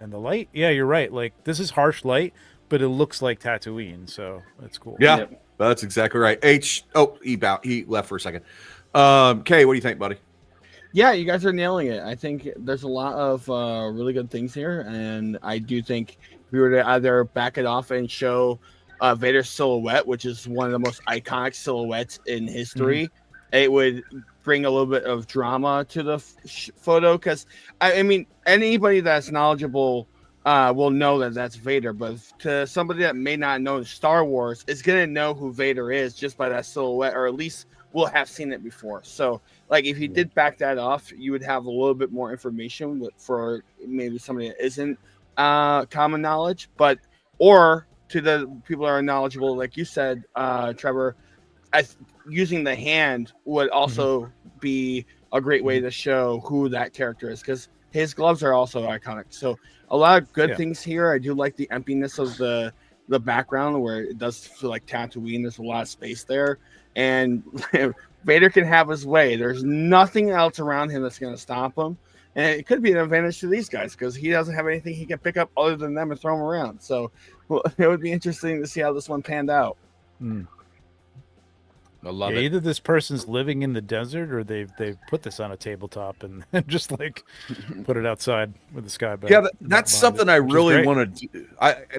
And the light, yeah, you're right. Like, this is harsh light, but it looks like Tatooine, so that's cool. Yeah, that's exactly right. He left for a second. Kay, what do you think, buddy? Yeah, you guys are nailing it. I think there's a lot of really good things here, and I do think if we were to either back it off and show Vader's silhouette, which is one of the most iconic silhouettes in history, it would bring a little bit of drama to the photo, because I mean, anybody that's knowledgeable will know that that's Vader, but to somebody that may not know Star Wars is gonna know who Vader is just by that silhouette, or at least will have seen it before. So like, if you did back that off, you would have a little bit more information for maybe somebody that isn't common knowledge, or to the people that are knowledgeable, like you said, Trevor, using the hand would also be a great way to show who that character is, because his gloves are also iconic. So a lot of good things here. I do like the emptiness of the background, where it does feel like Tatooine. There's a lot of space there, and Vader can have his way. There's nothing else around him that's going to stop him, and it could be an advantage to these guys, because he doesn't have anything he can pick up other than them and throw them around. So it would be interesting to see how this one panned out. I love it. Either this person's living in the desert, or they've put this on a tabletop and just like put it outside with the sky. That's something I really want to do.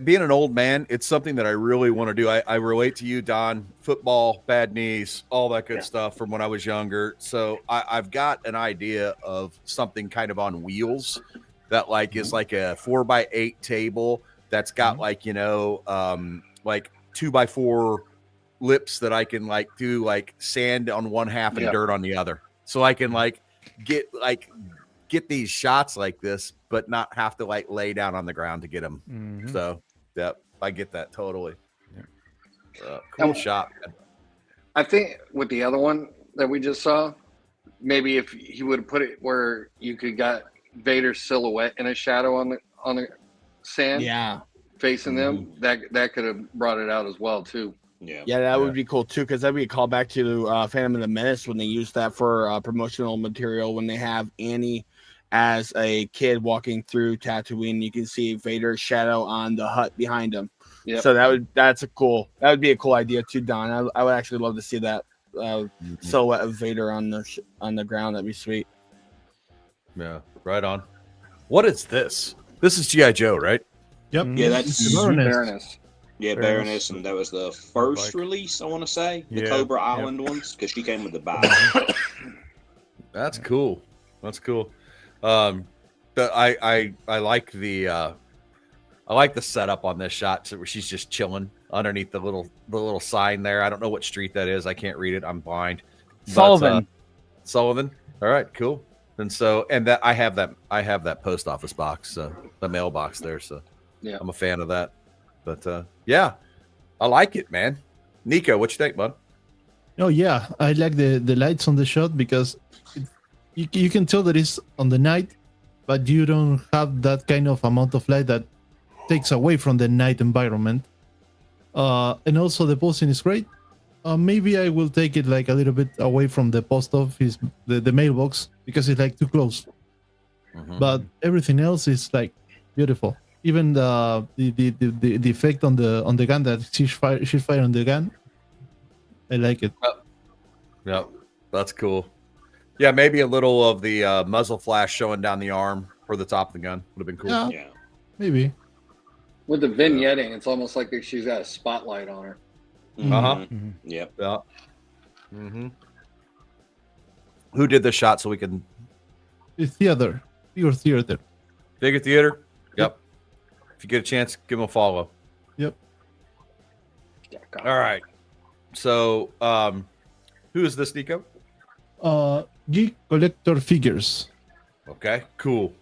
Being an old man, it's something that I really want to do. I relate to you, Don. Football, bad knees, all that good stuff from when I was younger. So I've got an idea of something kind of on wheels that like is like a 4x8 table that's got like 2x4 lips that I can like do like sand on one half and dirt on the other, so I can like get these shots like this, but not have to like lay down on the ground to get them. So I get that totally. Cool shot. I think with the other one that we just saw, maybe if he would have put it where you could got Vader's silhouette in a shadow on the sand, facing them, that could have brought it out as well too. Yeah, that would be cool too, because that'd be a callback to Phantom of the Menace, when they use that for promotional material, when they have Annie as a kid walking through Tatooine. You can see Vader's shadow on the hut behind him. So that would be a cool idea too, Don. I would actually love to see that silhouette of Vader on the ground. That'd be sweet. Yeah, right on. What is this? This is G.I. Joe, right? Yep. Yeah, that's Baroness. Yeah, Baroness, and that was the first release, I want to say, the Cobra Island ones, because she came with the bike. That's cool. That's cool. I like the setup on this shot, where she's just chilling underneath the little sign there. I don't know what street that is. I can't read it. I'm blind. Sullivan. Sullivan. All right, cool. And so, that I have that post office box, the mailbox there. So I'm a fan of that. But I like it, man. Nico, what you think, bud? Oh yeah, I like the lights on the shot because you can tell that it's on the night, but you don't have that kind of amount of light that takes away from the night environment. And also the posting is great. Maybe I will take it like a little bit away from the post office, the mailbox, because it's like too close. But everything else is like beautiful. Even the effect on the gun that she's firing on the gun, I like it. Yep, that's cool. Yeah, maybe a little of the muzzle flash showing down the arm for the top of the gun would have been cool. Yeah, maybe. With the vignetting, it's almost like she's got a spotlight on her. Yep. Yeah. Who did the shot so we can? Theater. Pure theater. Bigger theater. Yep. If you get a chance, give them a follow. Yep. All right. So, who is this, Nico? Geek Collector Figures. Okay. Cool.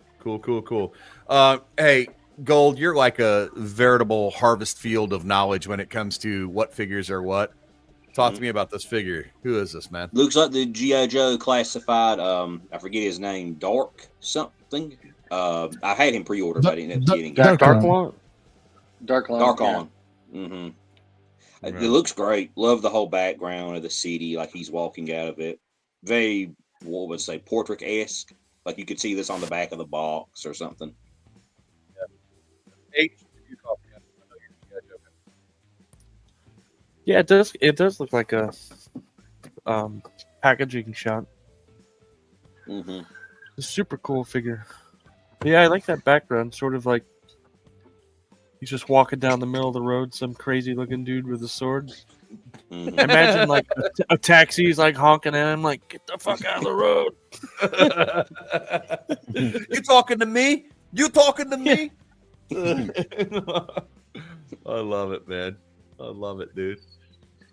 Hey, Gold, you're like a veritable harvest field of knowledge when it comes to what figures are what. Talk to me about this figure. Who is this, man? Looks like the G.I. Joe classified, I forget his name, Dark something. I had him pre-ordered, but I didn't end up getting it. Dark on. It looks great. Love the whole background of the city, like he's walking out of it. Very, what would I say, portrait-esque. Like you could see this on the back of the box or something. H, did you copy it? I know you're G.I. Joe. Yeah, it does look like a packaging shot. Mm-hmm. It's a super cool figure. Yeah, I like that background. Sort of like he's just walking down the middle of the road, some crazy looking dude with a sword. Mm-hmm. I imagine like a taxi's like honking at him, like, get the fuck out of the road. You talking to me? You talking to me? I love it, man. I love it, dude.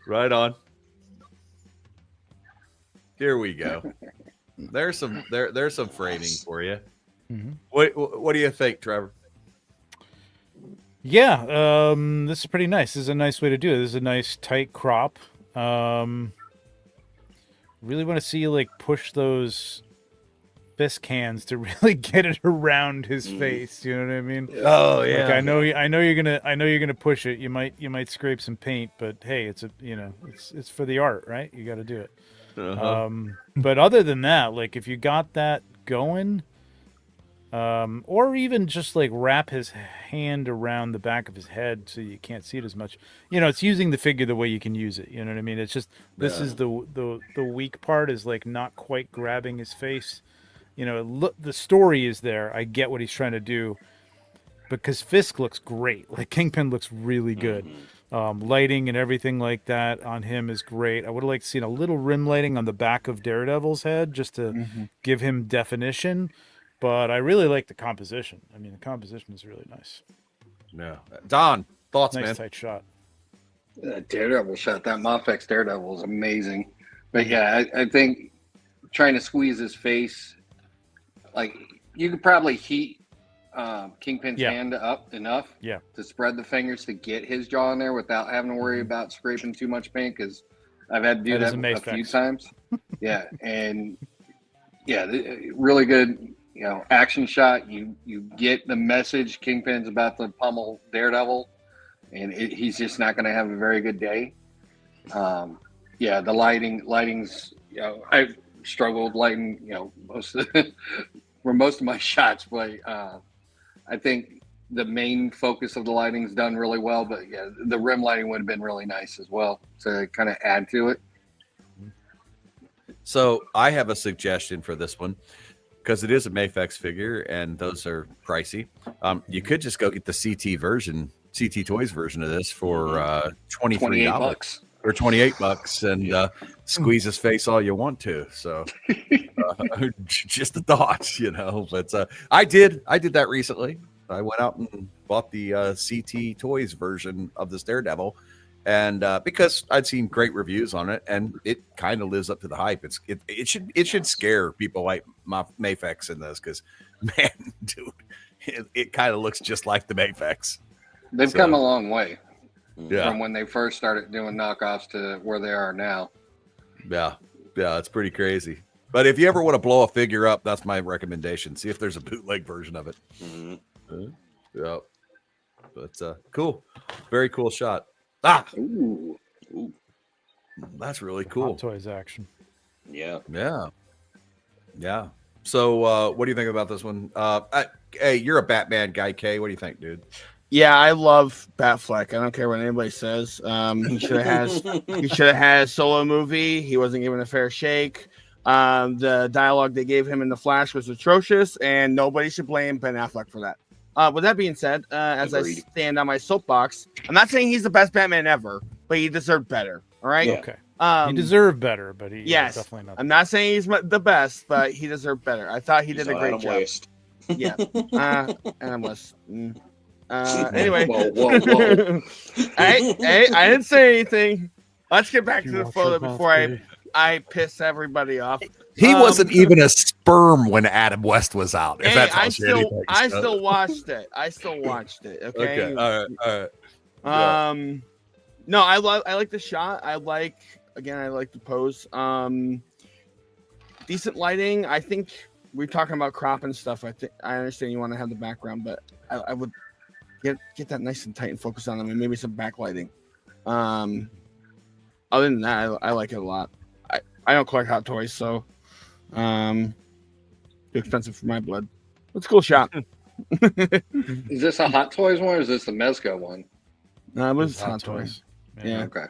Right on. Here we go. There's some framing for you. What do you think, Trevor? Yeah, this is pretty nice. This is a nice way to do it. This is a nice tight crop. Really want to see you like push those fist cans to really get it around his face. You know what I mean? Oh yeah. Like, I know you're gonna push it. You might scrape some paint, but hey, it's for the art, right? You got to do it. But other than that, like if you got that going, or even just like wrap his hand around the back of his head so you can't see it as much. It's using the figure the way you can use it. You know what I mean? It's just this is the weak part is like not quite grabbing his face. The story is there. I get what he's trying to do, because Fisk looks great. Like Kingpin looks really good. Lighting and everything like that on him is great. I would have liked to see a little rim lighting on the back of Daredevil's head just to give him definition. But I really like the composition. I mean, the composition is really nice. Yeah. Don, thoughts, nice man? Tight shot. Daredevil shot. That Mofex Daredevil is amazing. But yeah, I think trying to squeeze his face, like you could probably heat Kingpin's hand up enough to spread the fingers to get his jaw in there without having to worry about scraping too much paint, because I've had to do that a few times. And really good, action shot. You get the message Kingpin's about to pummel Daredevil, and he's just not going to have a very good day. The lighting's, I've struggled lighting, for most of my shots, but I think the main focus of the lighting's done really well. But the rim lighting would have been really nice as well to kind of add to it. So I have a suggestion for this one, because it is a Mafex figure and those are pricey. You could just go get the CT Toys version of this for $23 or $28 and squeeze his face all you want to. So just a thought, but I did that recently. I went out and bought the CT Toys version of this Daredevil, and because I'd seen great reviews on it, and it kind of lives up to the hype. It should scare people like Mafex in this, because man, dude, it kind of looks just like the Mafex. They've come a long way. from when they first started doing knockoffs to where they are now. Yeah, it's pretty crazy. But if you ever want to blow a figure up, that's my recommendation. See if there's a bootleg version of it. Yeah, but cool, very cool shot. Ooh. That's really cool. Hot Toys action. Yeah. So, what do you think about this one? Hey, you're a Batman guy, Kay. What do you think, dude? Yeah, I love Batfleck. I don't care what anybody says. He should have had a solo movie. He wasn't given a fair shake. The dialogue they gave him in The Flash was atrocious, and nobody should blame Ben Affleck for that. With that being said, as Agreed. I stand on my soapbox, I'm not saying he's the best Batman ever, but he deserved better. All right. Okay. He deserved better, but he definitely not. I'm not saying he's the best, but he deserved better. I thought he did a great Adam job. West. Yeah. Adam West. Anyway. Whoa. I didn't say anything. Let's get back to the photo before I piss everybody off. He wasn't even a sperm when Adam West was out. If that I tells you anything. still watched it. Okay. All right. No, I like the shot. I like the pose. Decent lighting. I think we're talking about crop and stuff. I understand you want to have the background, but I would get that nice and tight and focus on them, and maybe some backlighting. Other than that, I like it a lot. I don't collect Hot Toys, so too expensive for my blood. It's a cool shot. Is this a Hot Toys one or is this the Mezco one? No, it was Hot Toys. Yeah. Okay.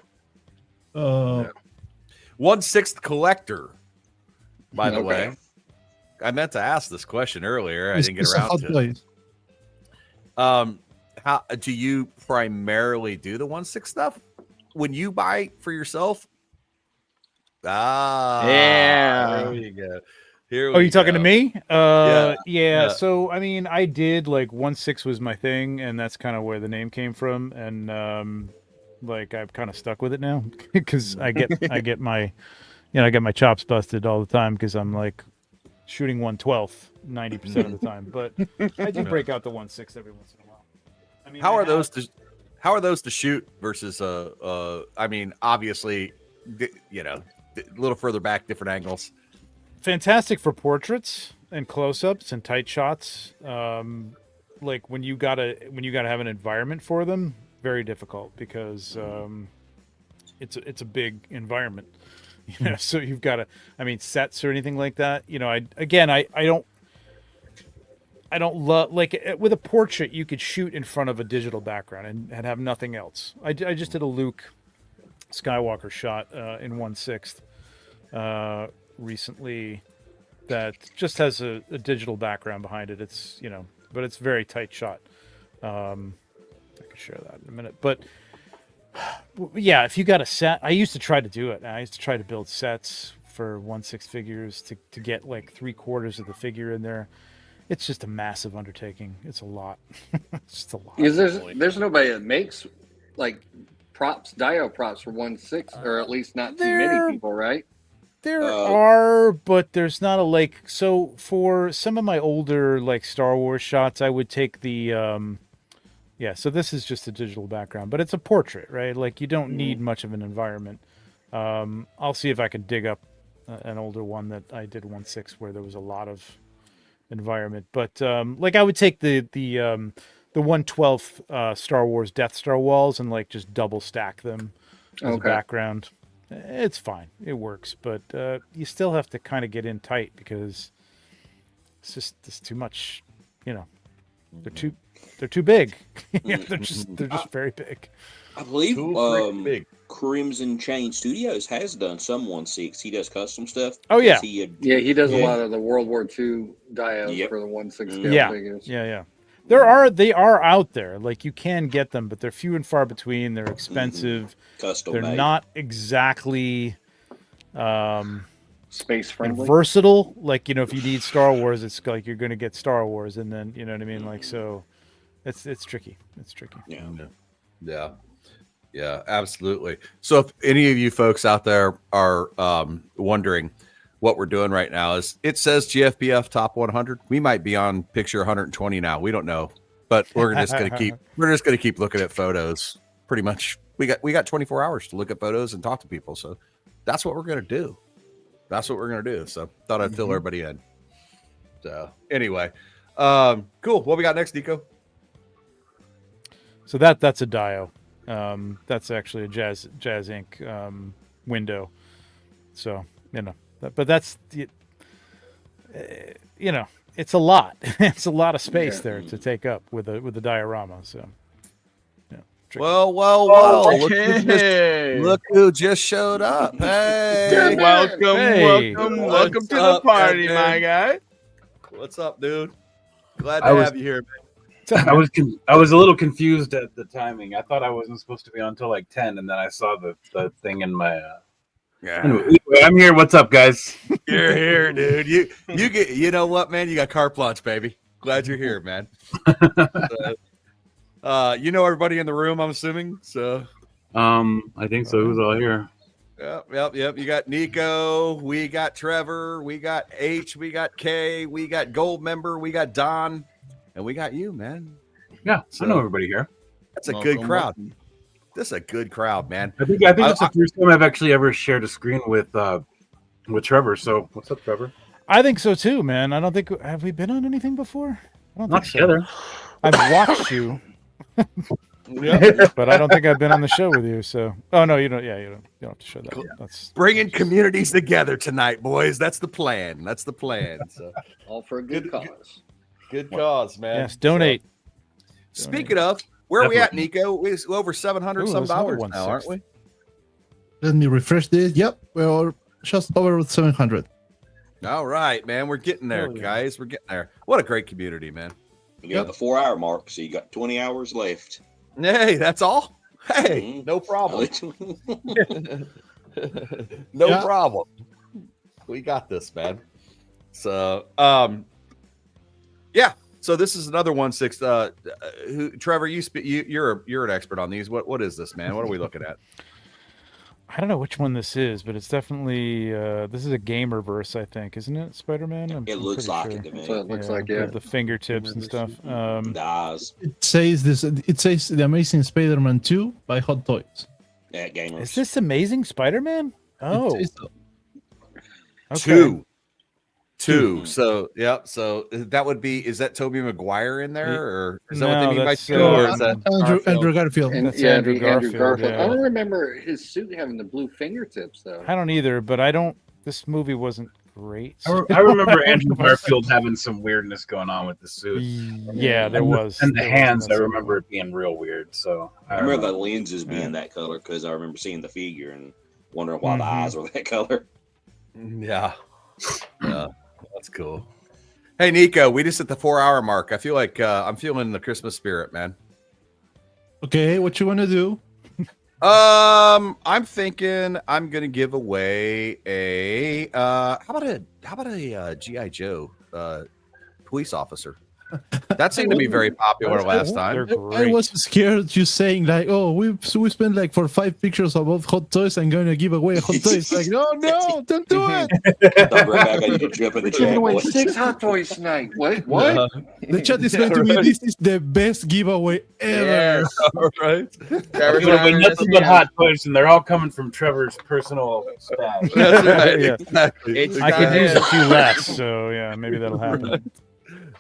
1/6 collector. By the Okay. way, I meant to ask this question earlier. I didn't get around to it. How do you primarily do the 1/6 stuff when you buy for yourself? Yeah. There you go. Here Oh, you talking to me? Yeah. Yeah. So, I mean, I did like 1/6 was my thing, and that's kind of where the name came from. And like I've kind of stuck with it now because I get my, I get my chops busted all the time because I'm like shooting 1/12 90% of the time. But I do break out the 1/6 every once in a while. I mean, how are those to shoot versus I mean, obviously, a little further back, different angles. Fantastic for portraits and close-ups and tight shots. Like when you gotta have an environment for them, very difficult because it's a big environment. So you've got to. I mean, sets or anything like that. I don't love, like with a portrait you could shoot in front of a digital background and have nothing else. I just did a Luke Skywalker shot in 1/6 recently that just has a digital background behind it. It's but it's very tight shot. I could share that in a minute, but yeah, if you got a set, I used to try to do it. I used to try to build sets for 1/6 figures to get like 3/4 of the figure in there. It's just a massive undertaking. It's a lot. It's just a lot. Because there's nobody that makes like dio props for 1/6, or at least not too many people, right? There are, but there's not a so for some of my older like Star Wars shots, I would take the so this is just a digital background, but it's a portrait, right? Like you don't need much of an environment. I'll see if I can dig up an older one that I did 1/6 where there was a lot of environment, but I would take the 1/12 Star Wars Death Star walls and like just double stack them as a background. It's fine, it works, but you still have to kind of get in tight because it's too much. They're too big. They're just very big. I believe Crimson Chain Studios has done some 1/6. He does custom stuff. Oh yeah, he does a lot of the World War II dios for the 1/6 scale figures. Yeah. They are out there. Like you can get them, but they're few and far between. They're expensive. Custom They're made. not exactly space friendly, versatile. Like if you need Star Wars, it's like you're going to get Star Wars, and then you know what I mean. Like so, it's tricky. It's tricky. Yeah, absolutely. So if any of you folks out there are wondering what we're doing right now, is it says GFPF top 100. We might be on picture 120 now. We don't know, but we're just going to keep looking at photos pretty much we got 24 hours to look at photos and talk to people. So that's what we're gonna do. So thought I'd fill everybody in. So anyway, cool. What we got next, Nico? So that's a Dio. That's actually a Jazz Inc. Window. So but that's it's a lot. It's a lot of space there to take up with a diorama. So well. Look who just showed up. Hey, welcome to the party, my guy. What's up, dude? Glad to have you here, man. I was a little confused at the timing. I thought I wasn't supposed to be on until like 10, and then I saw the thing in my. Anyway, I'm here. What's up, guys? You're here, dude. You get. You know what, man? You got carte blanche, baby. Glad you're here, man. You know everybody in the room, I'm assuming. So. I think so. Who's all here? Yep. You got Nico, we got Trevor, we got H, we got K, we got Gold Member, we got Don, and we got you, man. Yeah, so, I know everybody here. That's a good crowd. This is a good crowd, man. I think it's the first time I've actually ever shared a screen with Trevor. So what's up, Trevor? I think so too, man. I don't think have we been on anything before? I don't Not think together. So. I've watched you. But I don't think I've been on the show with you. So, oh no, you don't. Yeah, you don't have to show that. Cool. That's bringing communities together tonight, boys. That's the plan. So, all for a good cause. Good cause, man. Yes, donate. So, speaking of, where are we at, Nico? We're over $700 some dollars now, aren't we? Let me refresh this. Yep, we're just over 700. All right, man. We're getting there, guys. We're getting there. What a great community, man. You got the 4-hour mark, so you got 20 hours left. Hey, that's all? Hey, no problem. No problem. We got this, man. So, yeah. So this is another 1/6. Trevor, you're an expert on these. What is this, man? What are we looking at? I don't know which one this is, but it's definitely this is a Gamerverse, I think, isn't it? Spider-Man. It looks like it to me. So it looks like the fingertips and stuff. It says this. It says The Amazing Spider-Man 2 by Hot Toys. Yeah, Gamers. Is this Amazing Spider-Man? Oh, It says so. okay. Two. So yeah. So that would be. Is that Tobey Maguire in there, or is that what they mean by that's, two? Or is that Andrew Garfield. And, That's yeah, Andrew Garfield, yeah. I don't remember his suit having the blue fingertips though. I don't either, but I don't. This movie wasn't great. I remember Andrew Garfield having some weirdness going on with the suit. Yeah, there was. And the hands, I remember it being real weird. So I remember the lenses being that color because I remember seeing the figure and wondering why the eyes were that color. Yeah. That's cool. Hey, Nico, we just hit the 4-hour mark. I feel like I'm feeling the Christmas spirit, man. Okay, what you want to do? I'm thinking I'm gonna give away a how about a GI Joe police officer. That seemed to be very popular last time. I was scared you saying like, oh, we spent like for 5 pictures about Hot Toys. I'm going to give away Hot Toys. Like, no, don't do it. Giving away 6 Hot Toys tonight. What? The chat is going to be, this is the best giveaway ever. All right. Nothing but Hot Toys, and they're all coming from Trevor's personal stash. That's right. Yeah. Exactly. I could use a few less, so yeah, maybe that'll happen.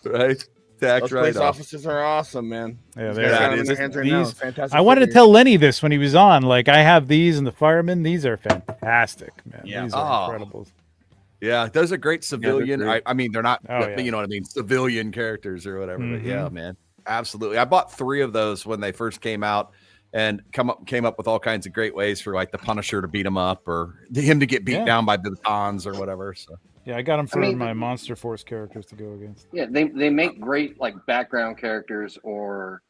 Right. Those police officers are awesome, man. Yeah, fantastic. I wanted to tell Lenny this when he was on. Like, I have these and the firemen. These are fantastic, man. Yeah. These are incredible. Yeah, those are great civilian. Yeah, I mean, they're not, yeah. you know what I mean, civilian characters or whatever. But yeah, man, absolutely. I bought 3 of those when they first came out, and came up with all kinds of great ways for like the Punisher to beat him up or him to get beat down by batons or whatever. So. Yeah, I got them for my Monster Force characters to go against. Yeah, they make great like background characters or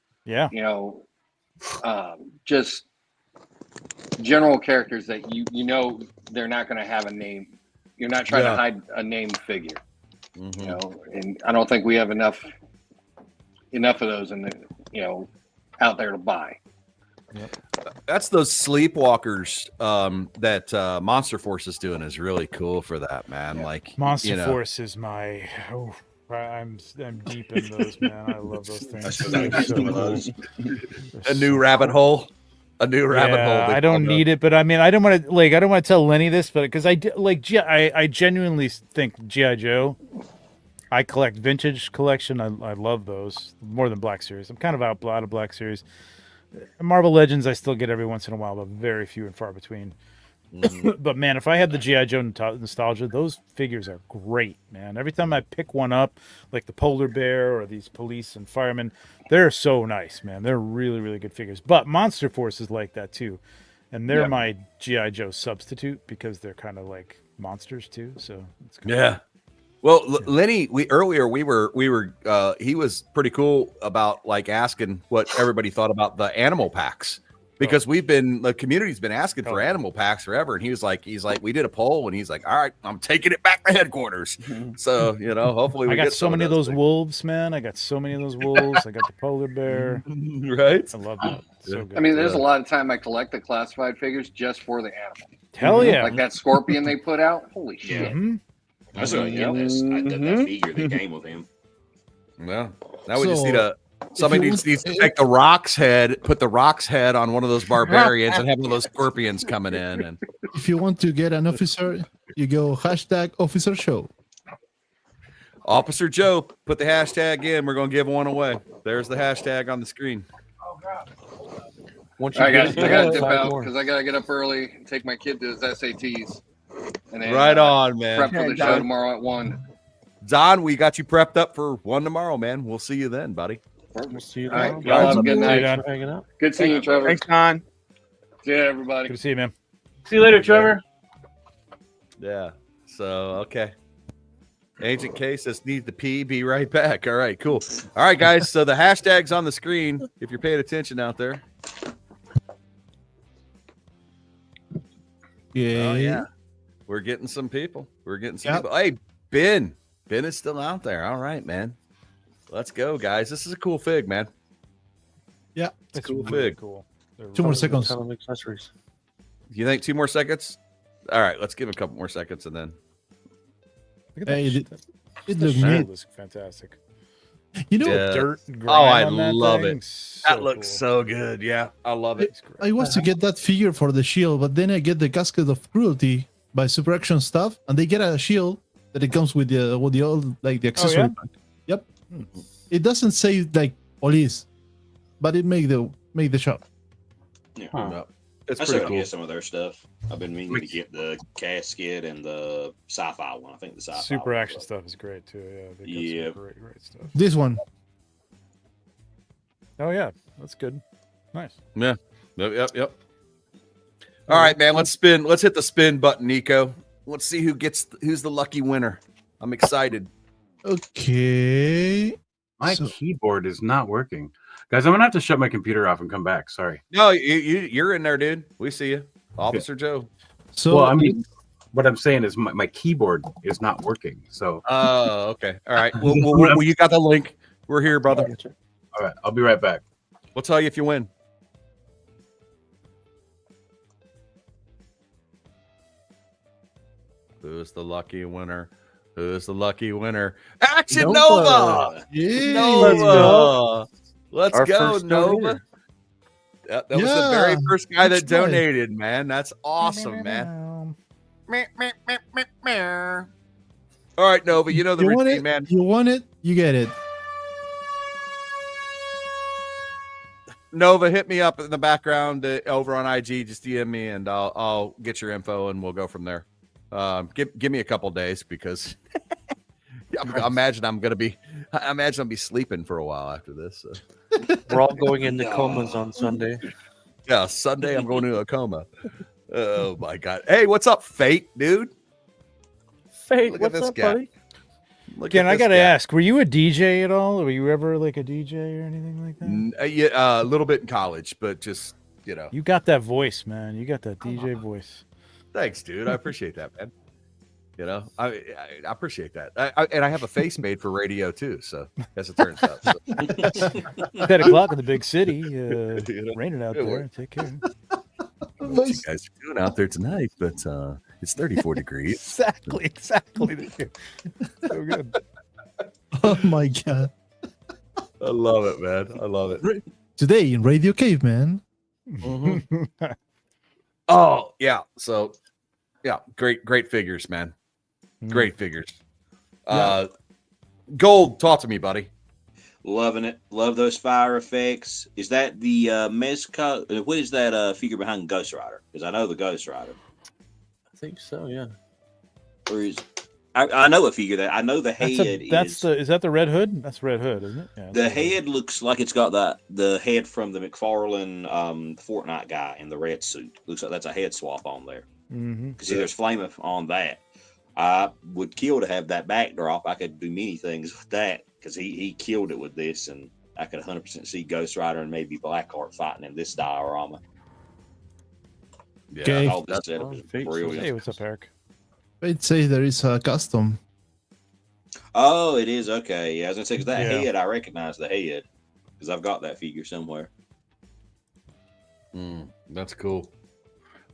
just general characters that you know they're not going to have a name. You're not trying to hide a named figure. You know, and I don't think we have enough of those in the out there to buy. Yep. That's those sleepwalkers that Monster Force is doing is really cool for that, man. Like Monster Force is my I'm deep in those, man. I love those things. A new rabbit hole. A new rabbit hole. I don't need it, but I mean, I don't want to tell Lenny this, but because I genuinely think G.I. Joe. I collect vintage collection. I love those more than Black Series. I'm kind of out of Black Series. Marvel Legends I still get every once in a while, but very few and far between. But man, if I had the G.I. Joe nostalgia, those figures are great, man. Every time I pick one up, like the polar bear or these police and firemen, they're so nice, man. They're really, really good figures. But Monster Force is like that too, and they're my G.I. Joe substitute because they're kind of like monsters too. So it's Well, Lenny, he was pretty cool about like asking what everybody thought about the animal packs. Because the community's been asking for animal packs forever, and he's like, we did a poll, and he's like, all right, I'm taking it back to headquarters. So hopefully we got get so many of those wolves, man. I got so many of those wolves. I got the polar bear. Right? I love that. So good. I mean, there's a lot of time I collect the classified figures just for the animal. Hell yeah! Like that scorpion they put out. Holy shit! That's what that figure that came with him. Yeah. Now we just need somebody needs to take the Rock's head, put the Rock's head on one of those barbarians, and have one of those scorpions coming in. And if you want to get an officer, you go #officer show. Officer Joe, put the hashtag in. We're gonna give one away. There's the hashtag on the screen. I got to dip out because I got to get up early and take my kid to his SATs. And then, right on, man. Prep for the show tomorrow at 1. Don, we got you prepped up for 1 tomorrow, man. We'll see you then, buddy. We'll see you tomorrow. All right. Y'all have a good night. Hanging out. Good seeing you, Trevor. Thanks, Don. See you, everybody. Good to see you, man. See you later, Trevor. Yeah. So, okay. Agent K says needs the pee. Be right back. All right, cool. All right, guys. So the hashtag's on the screen if you're paying attention out there. Yeah. Oh, yeah. We're getting some people. People. Hey, Ben. Ben is still out there. All right, man. Let's go, guys. This is a cool fig, man. Yeah. It's a cool fig. Cool. 2 more seconds. Ton of accessories. You think 2 more seconds? All right, let's give a couple more seconds and then. Look at that. It looks neat. Looks fantastic. You know, dirt. I on that love thing. it. So That looks cool. so good. Yeah, I love it. I was to get that figure for the shield, but then I get the Casket of Cruelty by Super Action Stuff, and they get a shield that it comes with the old like the accessory pack. Yep. It doesn't say like police, but it make the shop. Yeah. No, it's I pretty still cool. get some of their stuff. I've been meaning to get the casket and the sci-fi one. I think the sci-fi Super one. action stuff is great too. Yeah. They got some great stuff. This one. Oh yeah, that's good. Nice. Yeah. Yep. All right, man. Let's spin. Let's hit the spin button, Nico. Let's see who's the lucky winner. I'm excited. Okay. My keyboard is not working. Guys, I'm gonna have to shut my computer off and come back. Sorry. No, you're in there, dude. We see you, Officer Joe. So well, I mean, what I'm saying is my keyboard is not working. So. Oh, okay. All right. Well, you got the link. We're here, brother. All right. I'll be right back. We'll tell you if you win. Who's the lucky winner? Who's the lucky winner? Action Nova! Yeah. Nova! Let's Our go, first Nova. donator. That was the very first guy that That's right. donated, man. That's awesome, man. All right, Nova, you know the You want routine, it? man. You want it? You get it. Nova, hit me up in the background over on IG. Just DM me, and I'll get your info, and we'll go from there. Give me a couple days because I imagine I'll be sleeping for a while after this. So. We're all going into comas on Sunday. Yeah, Sunday I'm going to a coma. Oh my god! Hey, what's up, Fate, dude? Fate, Look what's at this up, guy. buddy? Look Again, at I this gotta guy. ask: were you a DJ at all? Were you ever like a DJ or anything like that? Yeah, a little bit in college, but just You got that voice, man. You got that DJ voice. Thanks, dude. I appreciate that, man. I appreciate that. And I have a face made for radio too. So as it turns out, 10 o'clock in the big city. Raining out there. Take care. what you guys are doing out there tonight, but it's 34 degrees. Exactly. So good. Oh my god. I love it, man. I love it. Today in Radio Caveman. Oh yeah, so yeah, great figures, man. Great figures. Gold, talk to me, buddy. Loving it. Love those fire effects. Is that the Mezco? What is that figure behind Ghost Rider? Because I know the Ghost Rider. I think so, yeah. Or is I know a figure that I know the head is that the Red Hood? That's Red Hood, isn't it? Yeah, the head looks like it's got the head from the McFarlane Fortnite guy in the red suit. Looks like that's a head swap on there. Because there's flame on that. I would kill to have that backdrop. I could do many things with that because he killed it with this, and I could 100% see Ghost Rider and maybe Blackheart fighting in this diorama. Okay. All this setup is brilliant. Hey, what's up, Eric? I'd say there is a custom. Oh, it is okay. Yeah, I was gonna say 'cause that head, I recognize the head because I've got that figure somewhere. That's cool.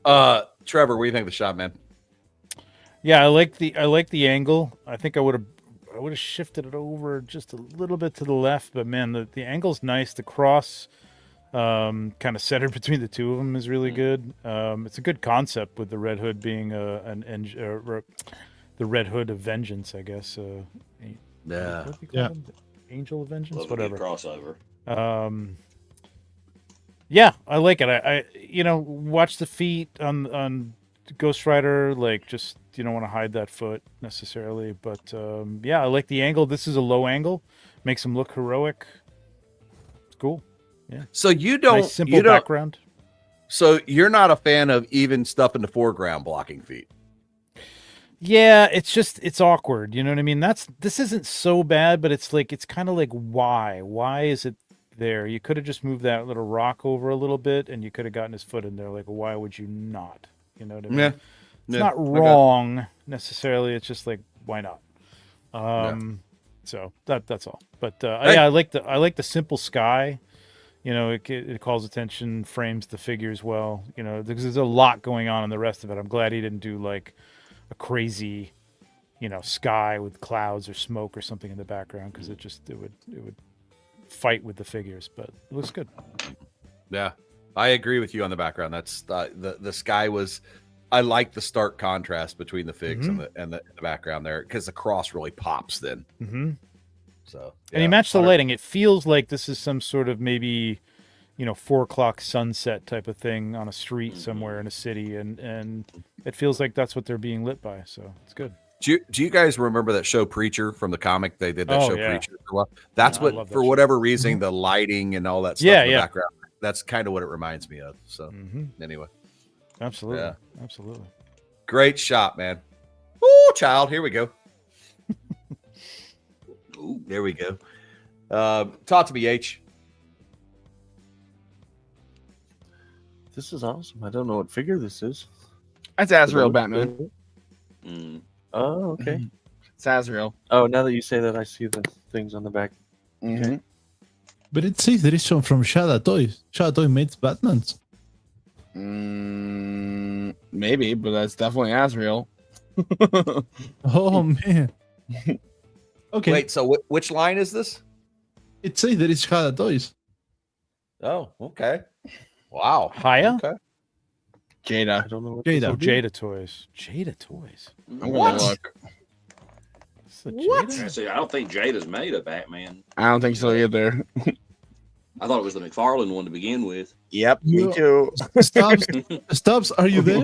Trevor, what do you think of the shot, man? Yeah, I like the angle. I think I would have shifted it over just a little bit to the left, but man, the angle's nice. The cross kind of centered between the two of them is really good. It's a good concept with the Red Hood being the Red Hood of Vengeance, I guess. Angel of Vengeance, Love whatever. A good crossover. Yeah, I like it. I watch the feet on Ghost Rider, like just you don't want to hide that foot necessarily, but yeah, I like the angle. This is a low angle, makes him look heroic. It's cool. Yeah. So you don't nice, simple background. So you're not a fan of even stuff in the foreground blocking feet. Yeah, it's awkward. You know what I mean? This isn't so bad, but it's kind of like why is it there? You could have just moved that little rock over a little bit, and you could have gotten his foot in there. Like, why would you not? You know what I mean? Yeah. It's not wrong necessarily. It's just like, why not? So that's all. But yeah, I like the simple sky. You know, it calls attention, frames the figures well. You know, because there's a lot going on in the rest of it. I'm glad he didn't do like a crazy, sky with clouds or smoke or something in the background, because it would fight with the figures. But it looks good. Yeah, I agree with you on the background. That's the sky was. I like the stark contrast between the figs and the background there, because the cross really pops then. So and you match the lighting. It feels like this is some sort of maybe 4 o'clock sunset type of thing on a street somewhere in a city, and it feels like that's what they're being lit by. So it's good. Do you guys remember that show Preacher from the comic? They did that show Preacher. Well, that's what, for show. Whatever reason, the lighting and all that stuff in the background. That's kind of what it reminds me of. So anyway. Absolutely. Absolutely. Great shot, man. Ooh, child. Here we go. Ooh, there we go. Talk to me, H. This is awesome. I don't know what figure this is. That's Azrael Batman. Oh, okay. It's Azrael. Oh, now that you say that, I see the things on the back. Okay. But it says there is one from Shada Toys. Shada Toys makes Batmans. Maybe, but that's definitely Azrael. Oh man. Okay. Wait, so which line is this? It says there is Shada Toys. Oh, okay. Wow. Haya? Okay. Jada. I don't know what Jada. Oh, Jada Toys. Jada Toys. I'm gonna look. What? See, I don't think Jada's made a Batman. I don't think so either. I thought it was the McFarlane one to begin with. Yep, me too. Stubbs, are you there?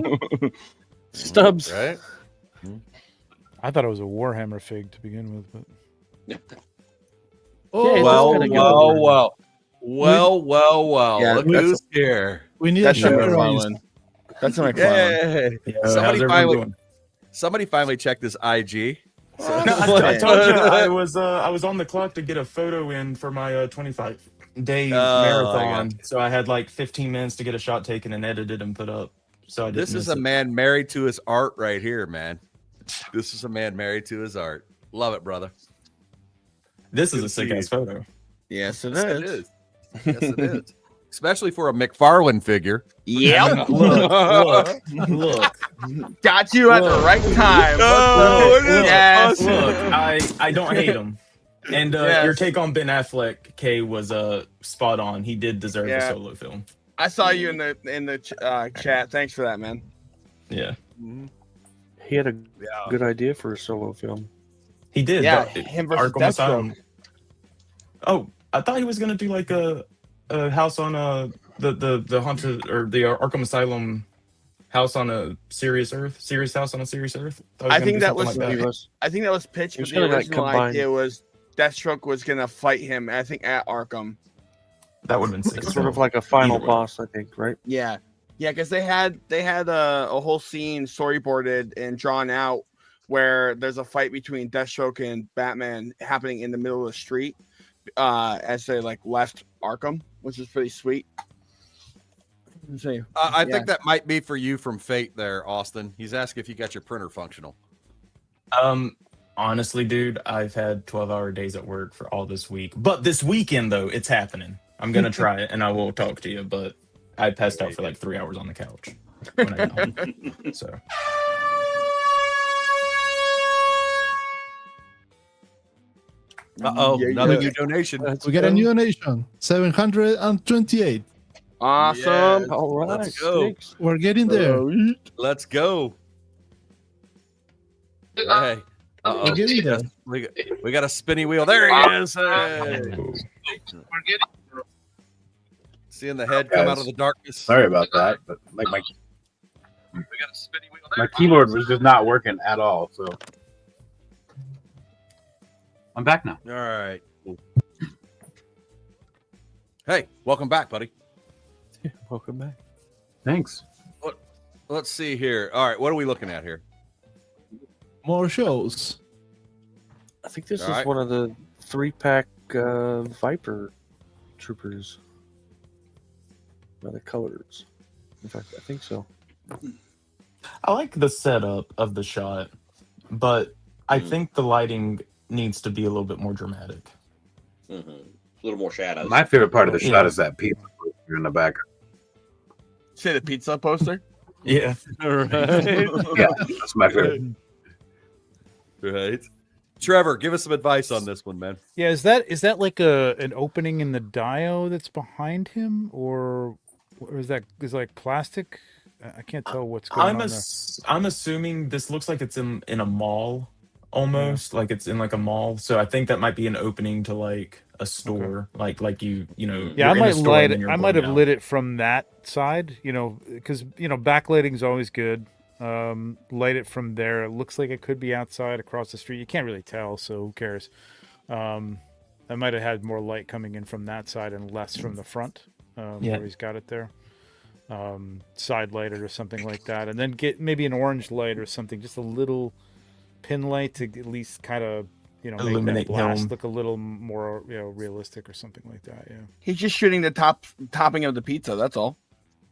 Stubbs. Right? I thought it was a Warhammer fig to begin with, but Oh, well. Yeah, Look who's here. we need That's a a share. McFarlane. That's a McFarlane. Yay. Somebody finally checked his IG. So, I told you I was on the clock to get a photo in for my 25-day marathon. So I had like 15 minutes to get a shot taken and edited and put up. So I this is a man married to his art right here, man. This is a man married to his art. Love it, brother. This is a sick ass photo. Yes, it Yes, is. it is. Yes, it is. Especially for a McFarlane figure. Yep. Look. Got you at the right time. Yes. Look, I don't hate him. And your take on Ben Affleck, Kay, was spot on. He did deserve a solo film. I saw you in the chat. Thanks for that, man. Yeah. He had a good idea for a solo film. He did. Yeah, him versus Arkham Asylum. Oh, I thought he was gonna do like a house on the haunted or the Arkham Asylum house on a serious house on a serious Earth. I think that was like I think that was pitched, but the original idea was Deathstroke was gonna fight him. I think at Arkham. That would have been sick. Sort of like a final boss, I think, right? Yeah, because they had a whole scene storyboarded and drawn out where there's a fight between Deathstroke and Batman happening in the middle of the street as they like left Arkham, which is pretty sweet. I think that might be for you from Fate there, Austin. He's asking if you got your printer functional. Honestly, dude, I've had 12-hour days at work for all this week. But this weekend, though, it's happening. I'm going to try it, and I will talk to you. But I passed out for like 3 hours on the couch when I got home. So. Another new donation. We got a new donation. 728. Awesome. Yes. All right. Let's go. We're getting there. Let's go. Hey. We're getting there. We got a spinny wheel. There he is. Hey. Seeing the head come out of the darkness. Sorry about that, but like my keyboard was just not working at all. So I'm back now. All right. Hey, welcome back, buddy. Welcome back. Thanks. Let's see here. All right, what are we looking at here? More shows. I think this All is right. one of the 3-pack Viper Troopers. By the colors. In fact, I think so. I like the setup of the shot, but I think the lighting needs to be a little bit more dramatic. A little more shadows. My favorite part of the shot is that pizza poster in the background. See the pizza poster? Yeah. Right. Yeah, that's my favorite. Right. Trevor, give us some advice on this one, man. Yeah, is that like an opening in the dio that's behind him, or is that like plastic? I can't tell what's going on there. I'm assuming this looks like it's in a mall, almost like it's in like a mall. So I think that might be an opening to like a store, like you know. Yeah, I you're in a might store light and it. then you're I might have going lit it from that side, because backlighting is always good. Light it from there. It looks like it could be outside across the street. You can't really tell, so who cares? I might have had more light coming in from that side and less from the front, where he's got it there. Side light or something like that, and then get maybe an orange light or something, just a little pin light to at least kind of make illuminate that blast him. look a little more realistic or something like that. Yeah. He's just shooting the topping of the pizza. That's all.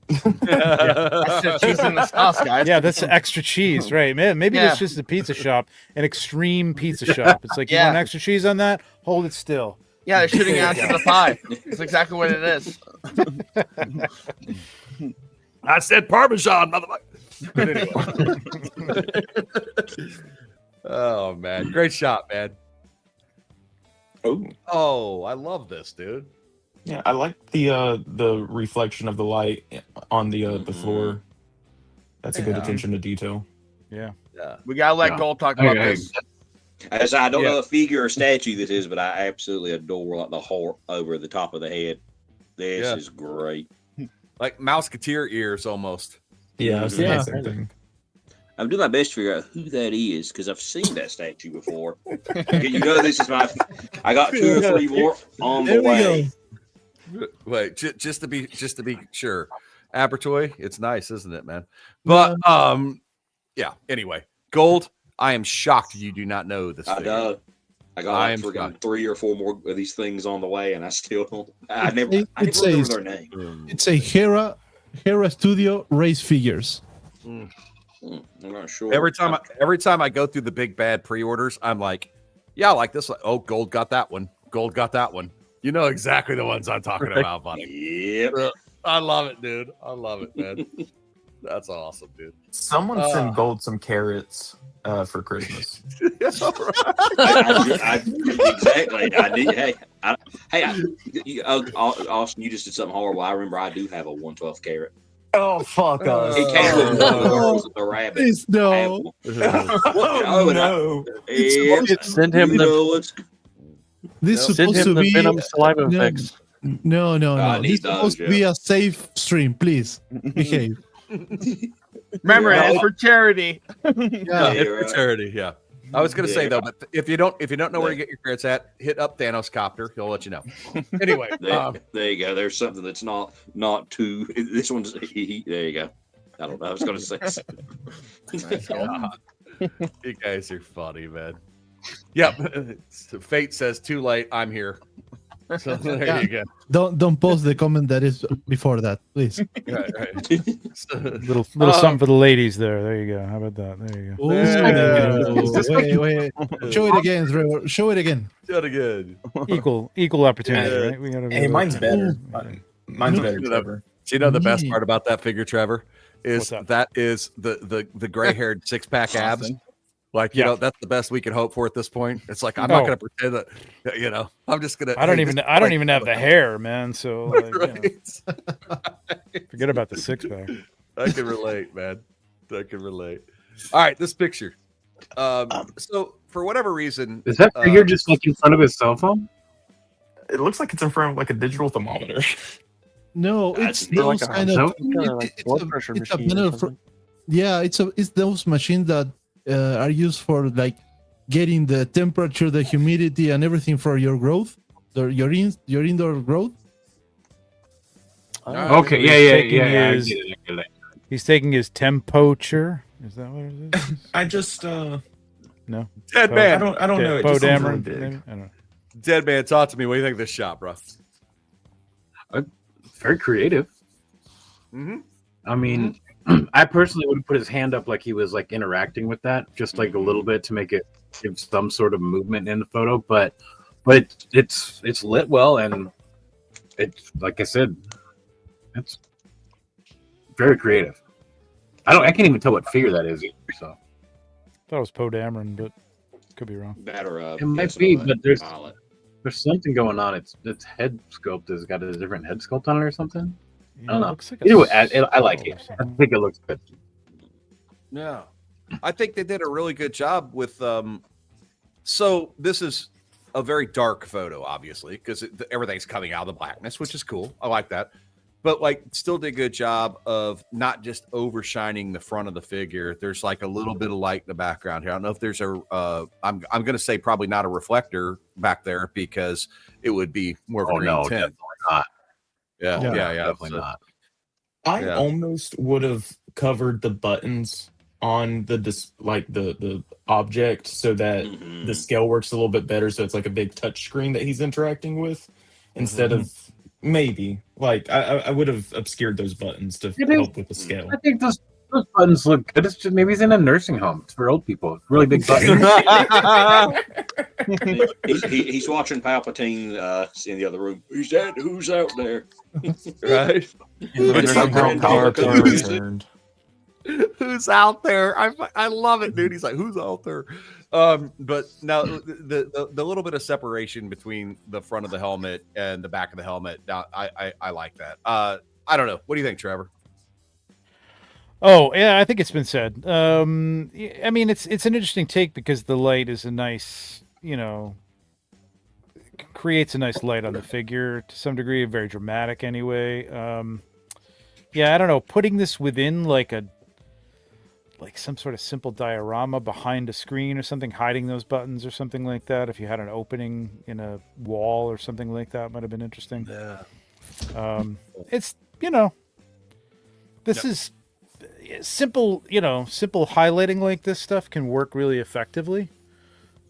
That's the cheese in the sauce, guys. Yeah, that's extra cheese, right? Man, maybe it's just a pizza shop, an extreme pizza shop. It's like, you want extra cheese on that? Hold it still. Yeah, they're shooting out to the pie. That's exactly what it is. I said Parmesan, motherfucker. Oh man, great shot, man. Oh, I love this, dude. Yeah, I like the reflection of the light on the floor. That's a good attention to detail. Yeah. We gotta let Gold talk about this. As I don't know what figure or statue this is, but I absolutely adore like the heart over the top of the head. This is great. Like Mouseketeer ears almost. Yeah, it's the same thing. I'm doing my best to figure out who that is because I've seen that statue before. This is my. I got 2 or 3 more on the way. Wait, just to be sure, Abertoy, it's nice, isn't it, man? But yeah. Anyway, Gold, I am shocked you do not know this. I know. I got like 3 or 4 more of these things on the way, and I still don't. I never remember their name. It's a Hera Studio race figures. I'm not sure. Every time I go through the big bad pre-orders, I'm like, yeah, I like this one. Oh, Gold got that one. Gold got that one. You know exactly the ones I'm talking about, buddy. Yep. I love it, dude. I love it, man. That's awesome, dude. Someone send Gold some carrots for Christmas. Exactly. I did. Austin, you just did something horrible. I remember I do have a 1/12 carrot. Oh, fuck us. It came with the rabbit. Please, no. No. Send him This is send supposed him to the be venom saliva fix. No. I This need is supposed to those, be a safe stream. Please behave. Remember, it's for charity. Yeah. It's for charity. Yeah. I was gonna say though, but if you don't know where to get your carrots at, hit up Thanos Copter. He'll let you know. Anyway, there you go. There's something that's not too. This one's there. You go. I don't know. I was gonna say. You guys are funny, man. Yep. Fate says too late. I'm here. So there you go. Don't post the comment that is before that, please. Right. Little something for the ladies there. There you go. How about that? There you go. Wait. Show it again, Trevor. Show it again. Do it again. Equal opportunity, right? We gotta. Hey, mine's better. Mine's better, Trevor. Do you know the best part about that figure, Trevor? Is that is the gray-haired six-pack abs. Like, you know, that's the best we can hope for at this point. It's like, I'm not going to pretend that, you know, I'm just going to. I don't even have the hair, man. So like, forget about the six-pack. I can relate, man. I can relate. All right, this picture. So for whatever reason, is that figure just like in front of his cell phone? It looks like it's in front of like a digital thermometer. No, it's those like kind of blood pressure machine. It's those machines that are used for like getting the temperature, the humidity, and everything for your growth, your indoor growth. Okay, yeah. He's taking his tempocher. Is that what it is? I just no. Dead man. I don't know. It just sounds really big. I don't know. Dead man, talk to me. What do you think of this shot, bro? Very creative. Mm-hmm. I mean, I personally would put his hand up like he was like interacting with that, just like a little bit to make it give some sort of movement in the photo. But it's lit well, and it's like I said, it's very creative. I can't even tell what figure that is either. So I thought it was Poe Dameron, but could be wrong. It might be, but there's something going on. Its head sculpt has got a different head sculpt on it or something. I don't know. Like Either way, I like it. I think it looks good. Yeah, I think they did a really good job with. So this is a very dark photo, obviously, because everything's coming out of the blackness, which is cool. I like that. But like, still did a good job of not just overshining the front of the figure. There's like a little bit of light in the background here. I don't know if there's a. I'm going to say probably not a reflector back there because it would be more of a green tint. Definitely not. Yeah, definitely not. I almost would have covered the buttons on the object so that the scale works a little bit better. So it's like a big touch screen that he's interacting with instead of maybe like I would have obscured those buttons to help with the scale. I think those buttons look good. It's just, maybe he's in a nursing home. It's for old people. Really big buttons. he's watching Palpatine in the other room. Who's that? Who's out there? Right? Who's out there? I love it, dude. He's like, who's out there? But now the little bit of separation between the front of the helmet and the back of the helmet. Now I like that. I don't know. What do you think, Trevor? Oh yeah, I think it's been said. I mean, it's an interesting take because the light is a nice, creates a nice light on the figure to some degree, very dramatic anyway. Yeah, I don't know. Putting this within like some sort of simple diorama behind a screen or something, hiding those buttons or something like that. If you had an opening in a wall or something like that, might have been interesting. Yeah. It's this is simple. Simple highlighting like this stuff can work really effectively,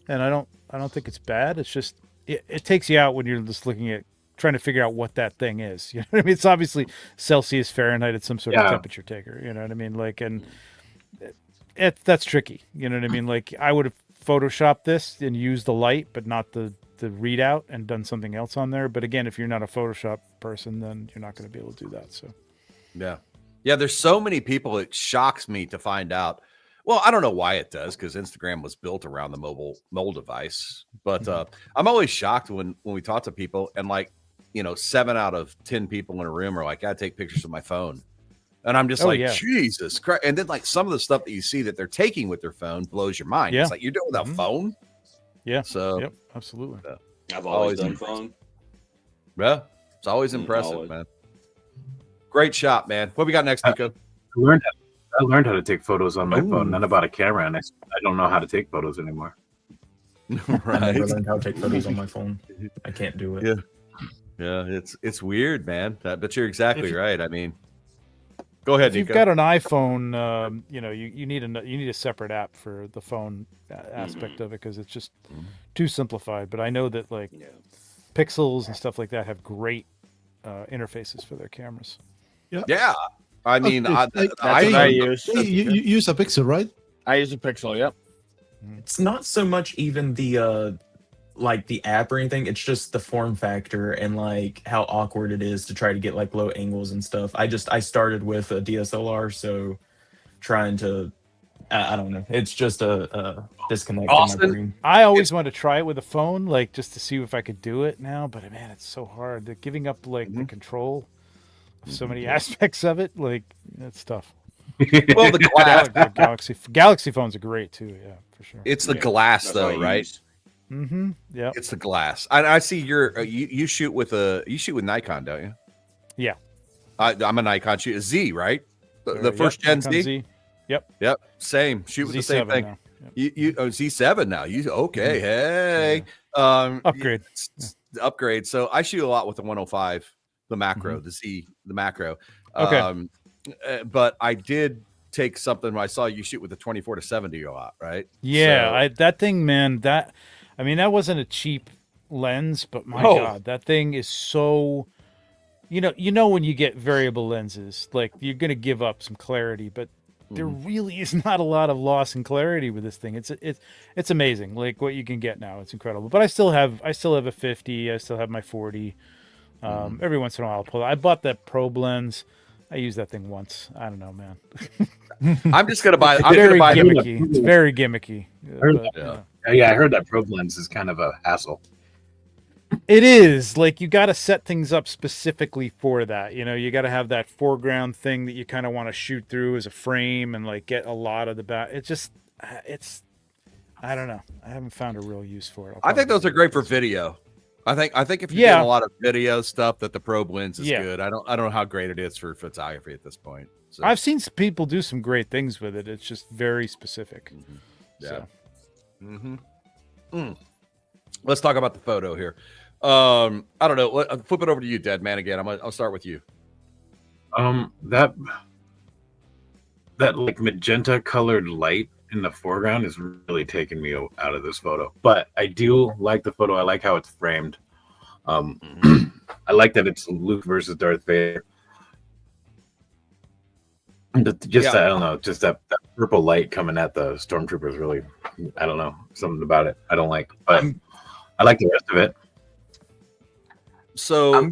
and I don't think it's bad. It's just it takes you out when you're just looking at trying to figure out what that thing is. You know what I mean? It's obviously Celsius, Fahrenheit. It's some sort of temperature taker. You know what I mean? Like, and that's tricky. You know what I mean? Like, I would have photoshopped this and used the light, but not the readout, and done something else on there. But again, if you're not a Photoshop person, then you're not going to be able to do that. So, yeah. Yeah, there's so many people. It shocks me to find out. Well, I don't know why it does, because Instagram was built around the mobile device. But I'm always shocked when we talk to people and 7 out of 10 people in a room are like, I take pictures with my phone. And I'm just Jesus Christ. And then some of the stuff that you see that they're taking with their phone blows your mind. Yeah. It's like, you're doing it with a phone? Yeah. So yep, absolutely. I've always done phone. Yeah. It's always impressive, man. Great shot, man. What we got next, Nico? I learned how to take photos on my phone. Then I bought a camera, and I don't know how to take photos anymore. Right. I never learned how to take photos on my phone. I can't do it. Yeah, it's weird, man. But you're exactly right. I mean, go ahead, if you've Nico. got an iPhone, you need a separate app for the phone aspect of it, because it's just too simplified. But I know that Pixels and stuff like that have great interfaces for their cameras. Yeah. I mean, I use. You use a Pixel, right? I use a Pixel. Yep. It's not so much even the the app or anything. It's just the form factor and how awkward it is to try to get low angles and stuff. I started with a DSLR, so trying to I don't know. It's just a disconnect in my brain. I always wanted to try it with a phone, just to see if I could do it now. But man, it's so hard. They're giving up the control of so many aspects of it. It's tough. Well, the glass, Galaxy phones are great too. Yeah, for sure. It's the glass, though, right? Mm-hmm. Yeah, it's the glass. I see you shoot with Nikon, don't you? Yeah, I'm a Nikon shoot. Z, right? The first gen Z. Yep. Same. Shoot with the same thing. Now. Yep. You Z7 now. You okay? Hey, upgrade. Upgrade. So I shoot a lot with the 105, the macro, the Z, the macro. Okay. But I did take something. I saw you shoot with the 24-70 a lot, right? Yeah, that thing, man. That wasn't a cheap lens, but my God, that thing is so. You know when you get variable lenses, you're gonna give up some clarity, but there really is not a lot of loss in clarity with this thing. It's amazing, what you can get now. It's incredible. But I still have a 50. I still have my 40. Every once in a while, I'll pull it. I bought that probe lens. I used that thing once. I don't know, man. I'm just gonna buy. It's very gimmicky. It's very gimmicky. I heard that probe lens is kind of a hassle. It is. You got to set things up specifically for that. You got to have that foreground thing that you kind of want to shoot through as a frame and get a lot of the back. It's I don't know. I haven't found a real use for it. I think those are great for video. I think if you're doing a lot of video stuff, that the probe lens is good. I don't know how great it is for photography at this point. So. I've seen people do some great things with it. It's just very specific. Yeah. Let's talk about the photo here. I don't know. Flip it over to you, Dead Man. Again, I'll start with you. That magenta colored light in the foreground is really taking me out of this photo. But I do like the photo. I like how it's framed. I like that it's Luke versus Darth Vader. I don't know, just that purple light coming at the stormtroopers really, I don't know, something about it I don't like, but I like the rest of it. So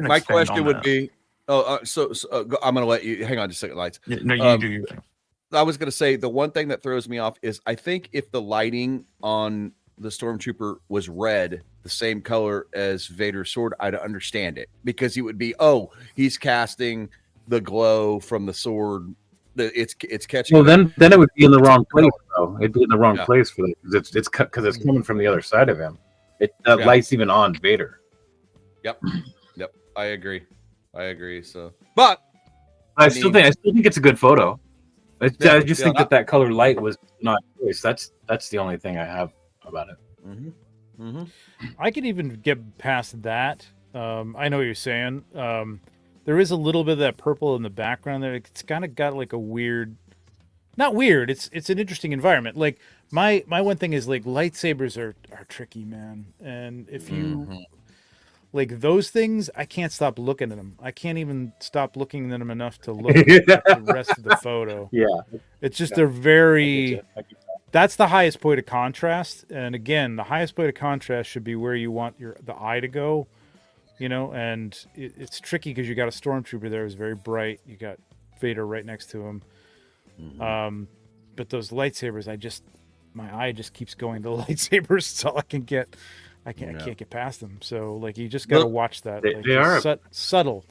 my question would be, I'm going to let you hang on just a second, Lights. No, you do your thing. I was going to say the one thing that throws me off is I think if the lighting on the stormtrooper was red, the same color as Vader's sword, I'd understand it, because he would be, he's casting the glow from the sword. It's catching. Well, then it would be in the wrong place, though. It'd be in the wrong place for it, because it's coming from the other side of him. Light's even on Vader. Yep. I agree. So, but I still think it's a good photo. I just think that color light was not choice. That's the only thing I have about it. I could even get past that. I know what you're saying. There is a little bit of that purple in the background there. It's kind of got a weird, not weird. It's an interesting environment. My one thing is lightsabers are tricky, man. And if you those things, I can't stop looking at them. I can't even stop looking at them enough to look at the rest of the photo. Yeah. It's just they're very. That's the highest point of contrast. And again, the highest point of contrast should be where you want the eye to go. And it's tricky because you got a stormtrooper there who's very bright. You got Vader right next to him. But those lightsabers, my eye just keeps going to the lightsabers. It's all I can get. I can't get past them. So like you just got to watch that. They, like, they are subtle.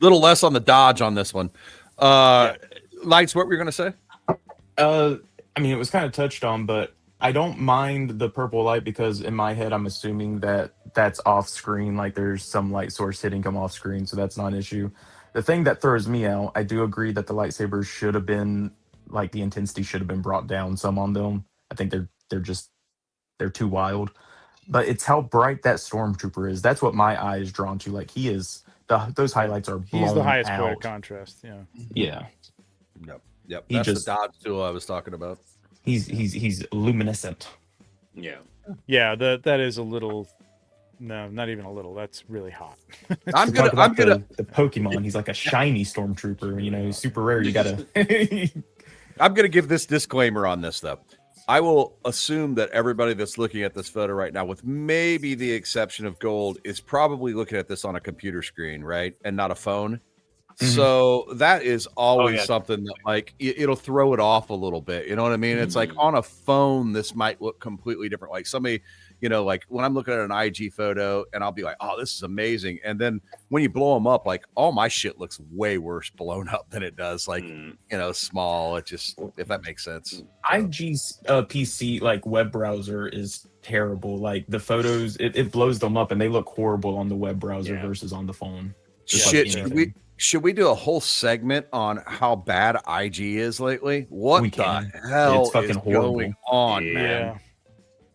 Little less on the dodge on this one. Lights, what were you going to say? I mean, it was kind of touched on, but I don't mind the purple light because in my head, I'm assuming that that's off screen. Like there's some light source hitting them off screen, so that's not an issue. The thing that throws me out, I do agree that the lightsabers should have been, like the intensity should have been brought down some on them. I think they're too wild. But it's how bright that stormtrooper is. That's what my eye is drawn to. Like he is, those highlights are blown out. He's the highest point of contrast. Yeah. Yeah. Yep. That's the dodge tool I was talking about. He's luminescent. Yeah. Yeah. That is a little. No, not even a little. That's really hot. I'm gonna the Pokemon. He's like a shiny stormtrooper. You know, super rare. You gotta. I'm gonna give this disclaimer on this though. I will assume that everybody that's looking at this photo right now, with maybe the exception of Gold, is probably looking at this on a computer screen, right, and not a phone. So that is always something that like it'll throw it off a little bit. You know what I mean? It's like on a phone, this might look completely different. Like somebody, you know, like when I'm looking at an IG photo and I'll be like, oh, this is amazing. And then when you blow them up, like all my shit looks way worse blown up than it does. Like, you know, small. It just, if that makes sense. IG's PC like web browser is terrible. Like the photos, it blows them up and they look horrible on the web browser versus on the phone. Shit, should we do a whole segment on how bad IG is lately? What the hell it's fucking is horrible. going on, man?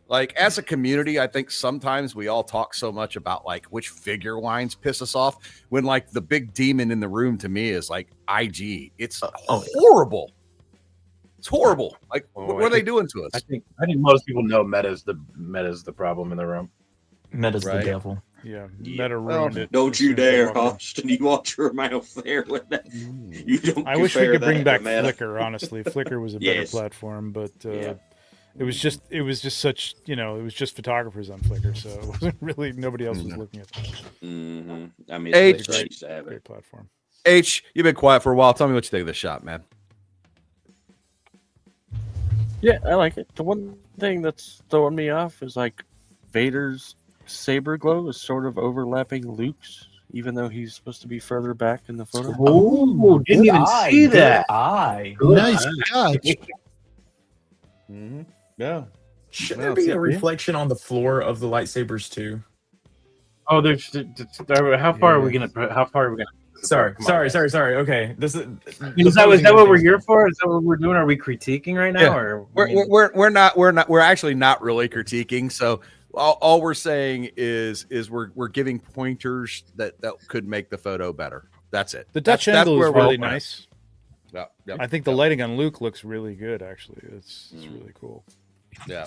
Like as a community, I think sometimes we all talk so much about like which figure lines piss us off when like the big demon in the room to me is like IG. It's horrible. It's horrible. Like what are they doing to us? I think most people know meta's the problem in the room. Meta's the devil. Yeah, Meta ruined it. Don't you dare, Austin. You watch your mouth there with that. You don't. I wish we could bring back Meta. Flickr. Honestly, Flickr was a better platform, but it was just such, you know, it was just photographers on Flickr, so it wasn't really nobody else was looking at that. I mean, it's great platform. H, you've been quiet for a while. Tell me what you think of this shot, man. Yeah, I like it. The one thing that's throwing me off is like Vader's saber glow is sort of overlapping Luke's, even though he's supposed to be further back in the photo. Oh, didn't even see that. Nice catch. Yeah. Should there be a reflection on the floor of the lightsabers too? Oh, there's. How far are we gonna? How far are we gonna? Sorry. Okay, this is. Is that what we're here for? Is that what we're doing? Are we critiquing right now, or we're actually not really critiquing. So all we're saying is we're giving pointers that could make the photo better. That's it. The Dutch angle is really nice. Yeah, I think the lighting on Luke looks really good. Actually, it's really cool. Yeah.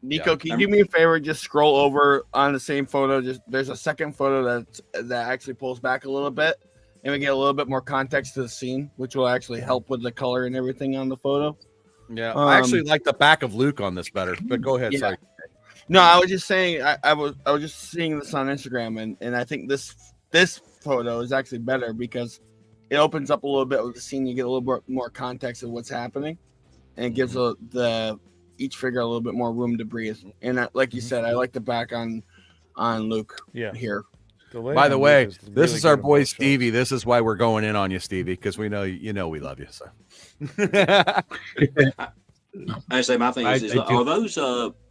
Nico, can you do me a favor? Just scroll over on the same photo. Just there's a second photo that actually pulls back a little bit, and we get a little bit more context to the scene, which will actually help with the color and everything on the photo. Yeah, I actually like the back of Luke on this better. But go ahead. Yeah. Sorry. No, I was just saying. I was just seeing this on Instagram, and I think this photo is actually better because it opens up a little bit with the scene. You get a little bit more context of what's happening, and it gives each figure a little bit more room to breathe. And like you said, I like the back on Luke here. By the way, this is our boy Stevie. This is why we're going in on you, Stevie, because we know we love you. So I say my thing is are those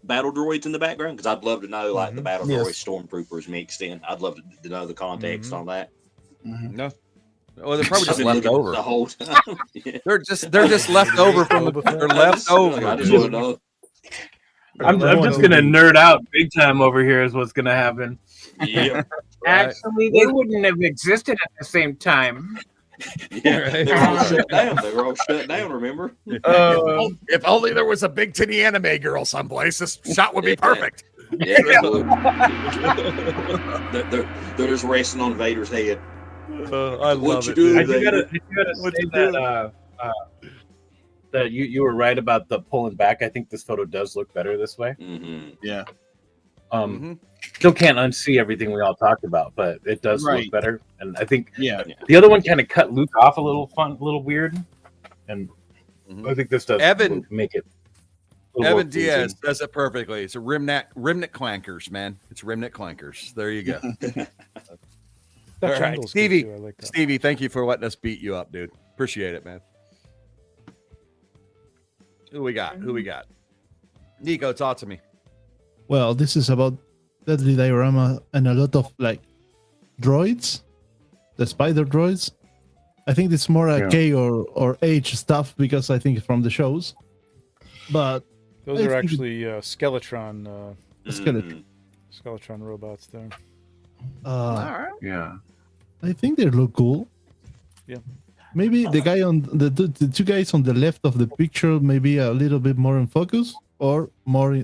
battle droids in the background? Because I'd love to know like the battle droid stormtroopers mixed in. I'd love to know the context on that. No. Well, they're probably just left over the whole time. They're just left over from the. They're left over. I just want to know. I'm just gonna nerd out big time over here. Is what's gonna happen. Yeah. Actually, they wouldn't have existed at the same time. Yeah, they were all shut down. They were all shut down. Remember? If only there was a big titty anime girl someplace, this shot would be perfect. Yeah, they're just resting on Vader's head. I love it. I gotta say that you were right about the pulling back. I think this photo does look better this way. Mm-hmm. Yeah. still can't unsee everything we all talked about, but it does Right. look better. And I think Yeah. the other one kind of cut Luke off a little weird, and I think this does make it. a little more Evan Diaz pleasing. does it perfectly. It's a remnant clankers, man. It's remnant clankers. There you go. All right, triangle's good Stevie. too, I like that. Stevie, thank you for letting us beat you up, dude. Appreciate it, man. Who we got? Nico, talk to me. Well, this is about deadly diorama and a lot of like droids, the spider droids. I think it's more a K or H stuff because I think it's from the shows. But Those are actually Skeletron. Skeletron robots there. Yeah. I think they look cool. Yeah. Maybe the guy on the two guys on the left of the picture, maybe a little bit more in focus or more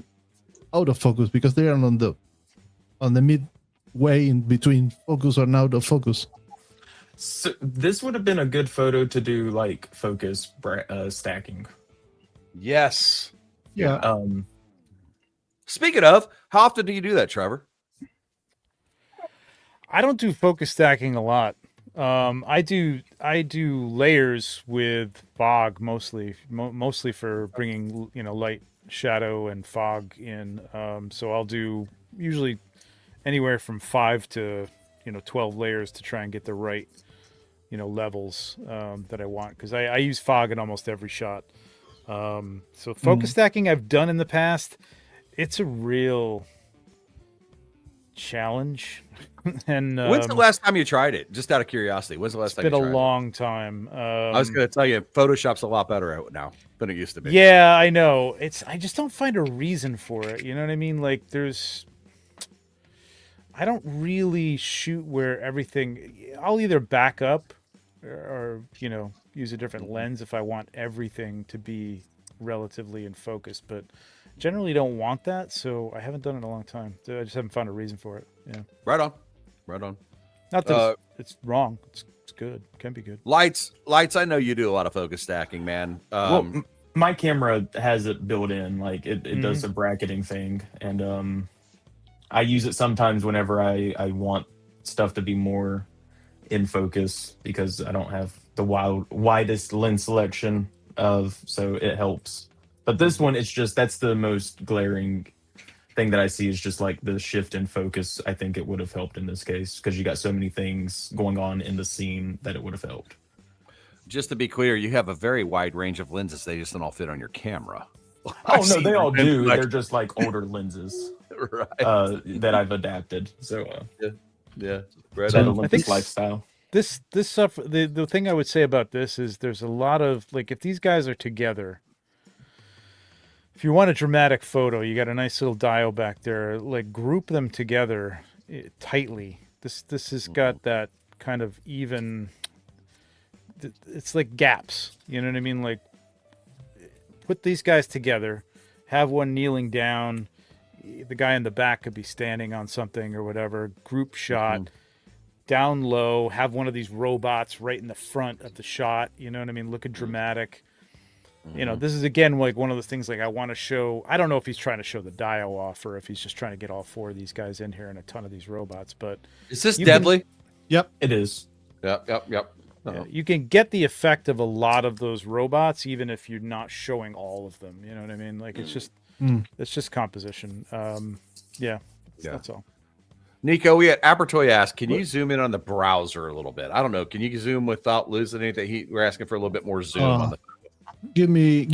out of focus because they are on the midway in between focus or out of focus. So this would have been a good photo to do like focus stacking. Yes. Yeah. Speaking of, how often do you do that, Trevor? I don't do focus stacking a lot. I do layers with fog mostly for bringing light, shadow, and fog in. So I'll do usually anywhere from 5 to 12 layers to try and get the right levels that I want because I use fog in almost every shot. So focus stacking I've done in the past. It's a real challenge. And when's the last time you tried it? Just out of curiosity, when's the last time you tried it? It's tried been a long time. I was going to tell you, Photoshop's a lot better now than it used to be. Yeah, I know. I just don't find a reason for it. You know what I mean? Like I don't really shoot where everything. I'll either back up or use a different lens if I want everything to be relatively in focus, but generally don't want that, so I haven't done it in a long time. So I just haven't found a reason for it. Yeah. Right on. Not that it's wrong. It's good. It can be good. Lights. I know you do a lot of focus stacking, man. Well, my camera has it built in, like it does the bracketing thing, and I use it sometimes whenever I want stuff to be more in focus because I don't have the widest lens selection so it helps. But this one, it's just that's the most glaring thing that I see is just like the shift in focus. I think it would have helped in this case because you got so many things going on in the scene that it would have helped. Just to be clear, you have a very wide range of lenses. They just don't all fit on your camera. Oh no, they all do. They're just like older lenses, right? That I've adapted. So yeah, that Olympus lifestyle. This stuff. The thing I would say about this is there's a lot of like if these guys are together. If you want a dramatic photo, you got a nice little dial back there. Like group them together tightly. This has got that kind of even. It's like gaps. You know what I mean? Like put these guys together. Have one kneeling down. The guy in the back could be standing on something or whatever. Group shot. Down low. Have one of these robots right in the front of the shot. You know what I mean? Looking dramatic. This is again like one of the things like I want to show. I don't know if he's trying to show the dial off or if he's just trying to get all 4 of these guys in here and a ton of these robots. But is this deadly? Yep, it is. Yep. Yeah, you can get the effect of a lot of those robots even if you're not showing all of them. You know what I mean? Like it's just composition. That's all. Nico, we had Apertoy asked, can you zoom in on the browser a little bit? I don't know. Can you zoom without losing anything? We're asking for a little bit more zoom on the. Give me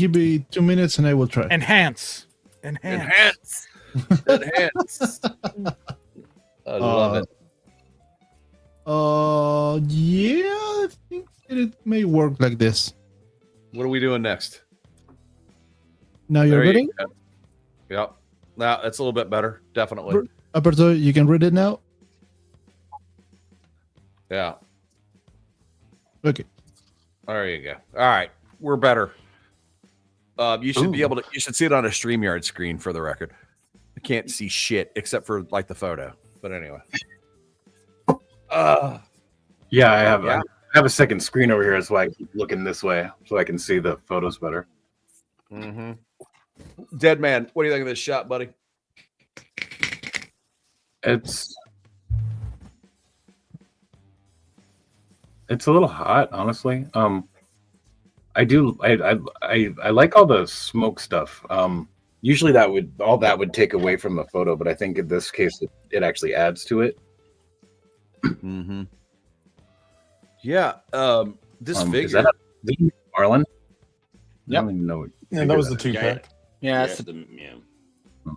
2 minutes and I will try. Enhance. I love it. Yeah, I think it may work like this. What are we doing next? Now you're ready? Yep. Now it's a little bit better. Definitely. Apertoy, you can read it now? Yeah. Okay. There you go. All right. We're better. You should be able to. You should see it on a StreamYard screen for the record. I can't see shit except for like the photo. But anyway. Yeah, I have a second screen over here. That's why I keep looking this way so I can see the photos better. Dead man, what do you think of this shot, buddy? It's a little hot, honestly. I like all the smoke stuff. Usually that would take away from the photo, but I think in this case it actually adds to it. Mm-hmm. Yeah. This figure. Is that a Marlin? Yep. I don't even know. Yeah, that was the 2-pack. Yeah.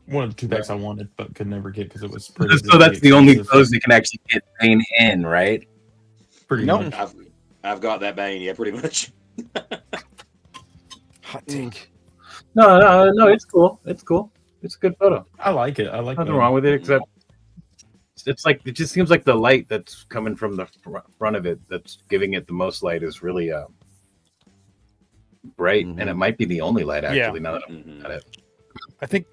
One of the 2-packs I wanted, but could never get because it was pretty. So that's the only pose they can actually get Bane in, right? Pretty much. I've got that Bane, yeah, pretty much. Hot take. No, it's cool. It's cool. It's a good photo. I like it. I like nothing wrong with it, except it's like it just seems like the light that's coming from the front of it that's giving it the most light is really bright, and it might be the only light actually. Now that I'm looking at it, I think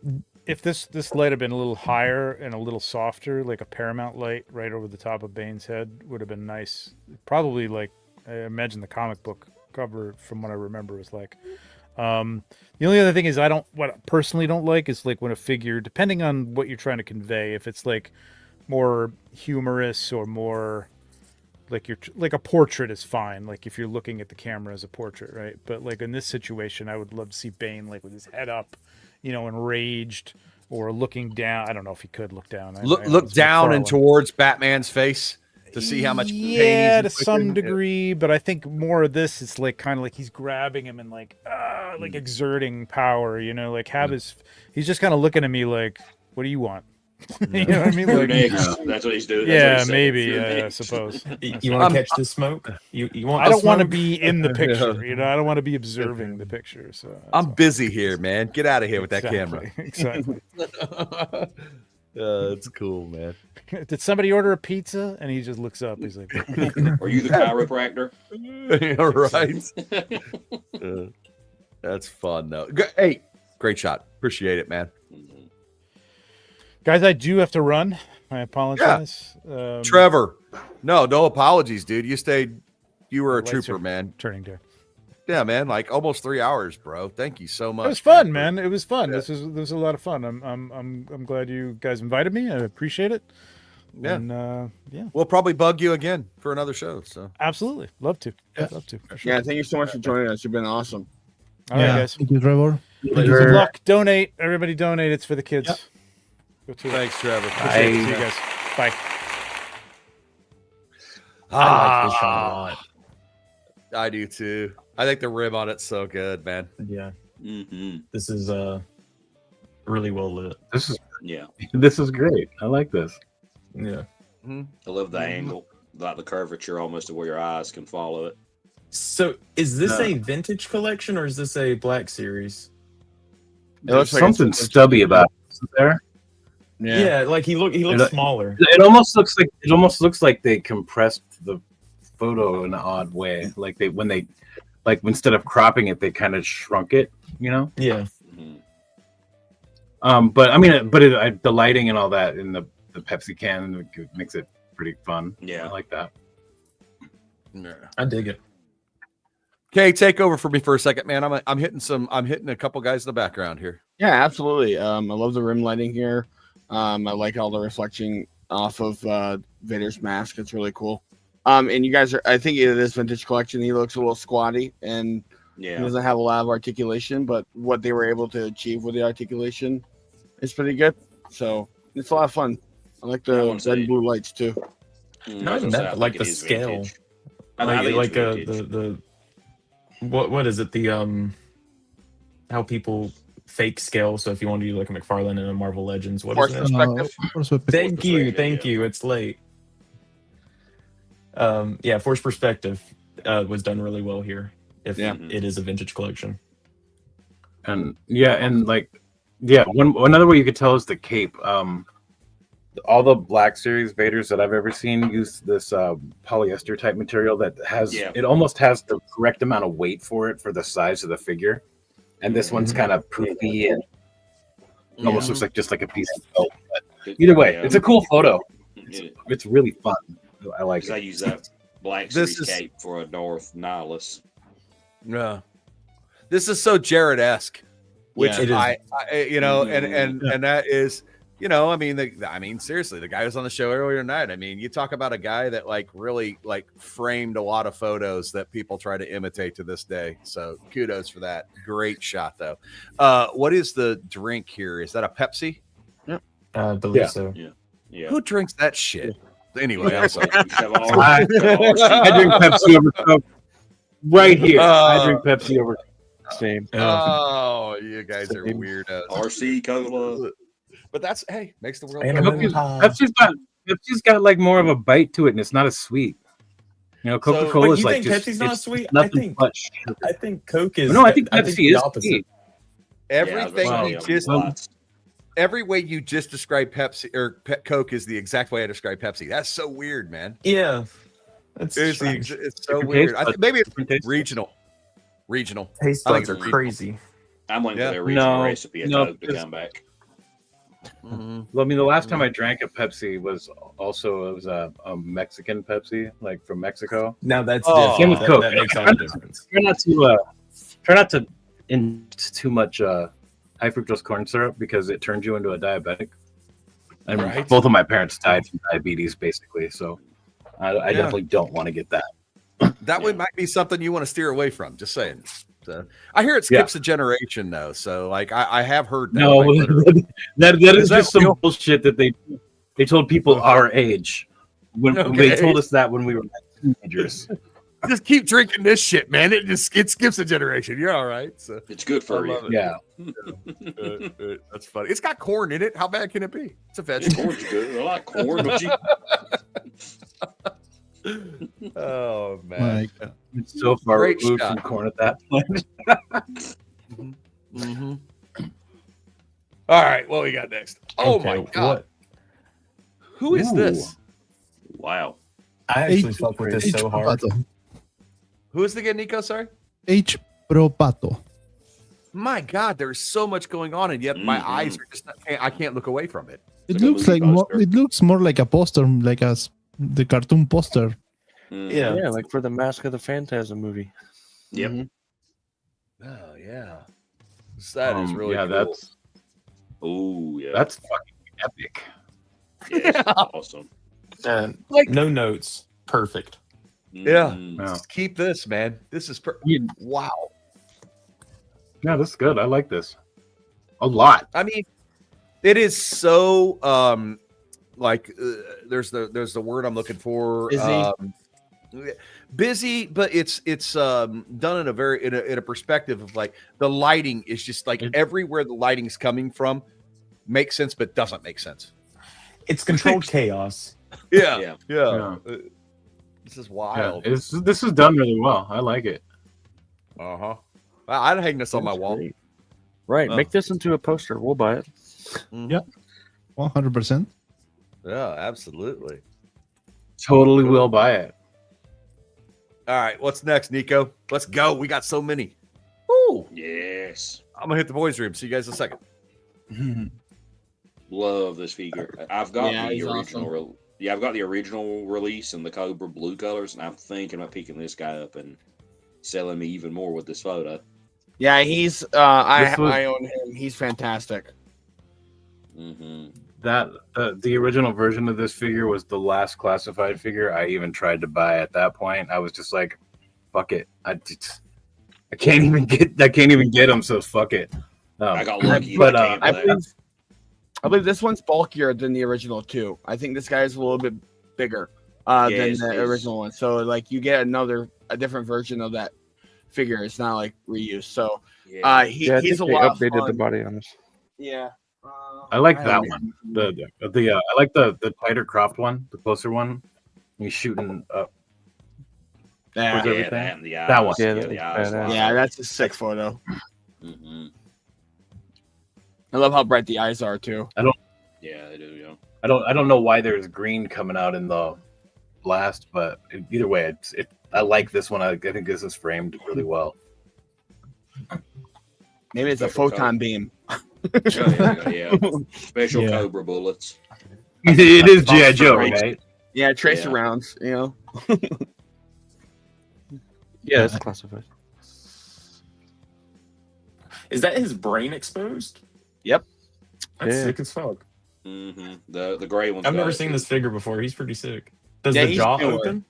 if this light had been a little higher and a little softer, like a Paramount light right over the top of Bane's head, would have been nice. Probably like I imagine the comic book cover, from what I remember, was like. The only other thing is what I personally don't like is like when a figure, depending on what you're trying to convey, if it's like more humorous or more like like a portrait is fine. Like if you're looking at the camera as a portrait, right? But like in this situation, I would love to see Bane like with his head up, enraged or looking down. I don't know if he could look down. Look down and towards Batman's face to see how much pain he's to some degree, but I think more of this is like kind of like he's grabbing him and like exerting power, like he's just kind of looking at me like, what do you want? You know what I mean? Like, that's what he's doing. Yeah, maybe. I suppose. You want to catch the smoke? You want? I don't want to be in the picture. I don't want to be observing the picture. So I'm busy here, man. Get out of here with that camera. Exactly. It's cool, man. Did somebody order a pizza? And he just looks up. He's like, "Are you the chiropractor?" Right. That's fun, though. Hey, great shot. Appreciate it, man. Guys, I do have to run. I apologize. Yeah. Trevor, no apologies, dude. You were a trooper, man. Turning to. Yeah, man, like almost 3 hours, bro. Thank you so much. It was fun, man. It was fun. Yeah. This was a lot of fun. I'm glad you guys invited me. I appreciate it. Yeah. And, we'll probably bug you again for another show. So absolutely, love to. Love to. For sure. Yeah, thank you so much for joining us. You've been awesome. All right, guys. Thank you, Trevor. Good luck. Donate. Everybody, donate. It's for the kids. Yep. Go to Thanks, Trevor. See you guys. Bye. I like this shot a lot. I do too. I think the rib on it's so good, man. Yeah. This is really well lit. This is great. I like this. Yeah. I love the angle, like the curvature almost to where your eyes can follow it. So is this a vintage collection or is this a Black Series? There's something stubby about it, isn't there? Yeah, like he looks smaller. It almost looks like they compressed the photo in an odd way. Like when instead of cropping it, they kind of shrunk it. Yeah. But I mean, the lighting and all that in the Pepsi can makes it pretty fun. Yeah, I like that. Yeah. I dig it. Okay, take over for me for a second, man. I'm hitting a couple guys in the background here. Yeah, absolutely. I love the rim lighting here. I like all the reflection off of Vader's mask. It's really cool. And you guys I think it is vintage collection. He looks a little squatty and he doesn't have a lot of articulation, but what they were able to achieve with the articulation is pretty good. So it's a lot of fun. I like the red and blue lights too. Not even that, like the scale. Like the what is it? The how people fake scale. So if you want to do like a McFarlane and a Marvel Legends, what is that? Thank you. It's late. Force perspective was done really well here. If it is a vintage collection. And one other way you could tell is the cape. All the Black Series Vaders that I've ever seen use this polyester type material that has it almost has the correct amount of weight for the size of the figure, and this one's kind of poofy and almost looks like just like a piece of felt. But either way, it's a cool photo. It's really fun. I like it. I use that Black Series cape for a Darth Nihilus. Yeah, this is so Jared-esque, which I and that is you know, I mean, seriously, the guy was on the show earlier tonight. I mean, you talk about a guy that like really like framed a lot of photos that people try to imitate to this day. So kudos for that. Great shot though. What is the drink here? Is that a Pepsi? I believe so. Yeah. Who drinks that shit? Anyway, I'm sorry. I drink Pepsi over Coke. Right here. I drink Pepsi over Same. Oh, you guys are weirdos. RC Cola. But that's makes the world And go lemon round. pie. Pepsi's got like more of a bite to it, and it's not as sweet. You know, Coca-Cola But is you like think just Pepsi's not it's sweet? nothing but sugar. I think Coke is. No, I think the Pepsi is opposite. sweet. Everything every way you just described Pepsi or Coke is the exact way I describe Pepsi. That's so weird, man. Yeah, it's It's so weird. I think maybe it's regional. Taste I think buds are it's crazy. I'm waiting for their regional recipe of Coke to come back. Mm-hmm. Well, I mean, the last time I drank a Pepsi was a Mexican Pepsi, like from Mexico. Now that's same with Coke. That makes all the difference. Try not to into too much high fructose corn syrup because it turns you into a diabetic. And both of my parents died from diabetes, basically. So I definitely don't want to get that. That one might be something you want to steer away from. Just saying. So, I hear it skips a generation though. So like I have heard that. No, that is just some bullshit that they told people our age when they told us that when we were teenagers. Just keep drinking this shit, man. It skips a generation. You're all right. So it's good for you. Yeah. That's funny. It's got corn in it. How bad can it be? It's a vegetable. Corn's good. I like corn, don't you? Oh man, it's so far Great removed shot. from corn at that point. Mm-hmm. All right, what we got next? Oh Okay, my god, who is this? Wow, I actually fuck with this so hard. Who is it again, Nico? Sorry, H Pro Pato. My god, there's so much going on, and yet my eyes are just I can't look away from it. It looks like more. It looks more like a poster, like the cartoon poster. Yeah, like for the Mask of the Phantasm movie. Yep. Oh yeah, that is really cool. That's that's fucking epic. Yeah, awesome. And Like- no notes, perfect. Yeah, Mm. just keep this, man. This is wow. Yeah, this is good. I like this a lot. I mean, it is so there's the word I'm looking for. Busy. Busy, but it's done in a very in a perspective of like the lighting is just like everywhere the lighting's coming from makes sense but doesn't make sense. It's controlled chaos. Yeah. This is Yeah, wild. this is done really well. I like it. Uh-huh. I'd hang this on my wall. Great. Right, make this into a poster. We'll buy it. Yep. 100%. Yeah, absolutely. Totally will buy it. All right, what's next, Nico? Let's go. We got so many. Woo! Yes. I'm gonna hit the boys' room. See you guys in a second. Love this figure. I've got Yeah, the he's original. I've got the original release in the Cobra blue colors, and I'm thinking about picking this guy up and selling me even more with this photo. Yeah, he's I own him. He's fantastic. Mm-hmm. That the original version of this figure was the last classified figure I even tried to buy. At that point, I was just like, "Fuck it, I can't even get him." So fuck it. I got lucky. But I believe this one's bulkier than the original too. I think this guy is a little bit bigger than the original one. So like you get a different version of that figure. It's not like reused. So he's a lot updated of fun. the body on this. Yeah. I like that one. I like the tighter cropped one, the closer one. He's shooting up. Yeah, everything. The That one. Yeah, that's a sick photo. Mm-hmm. I love how bright the eyes are too. Yeah, they do. Yeah. I don't know why there's green coming out in the last, but either way, I like this one. I think this is framed really well. Maybe it's a photon beam. yeah. Special Cobra bullets. It is G.I. Joe, right? Yeah, tracer rounds. You know. Yeah, it's classified. Is that his brain exposed? Yep. That's Yeah. sick as fuck. The gray one's I've never got it, seen too. this figure before. He's pretty sick. Does Yeah, the he's jaw newer. open?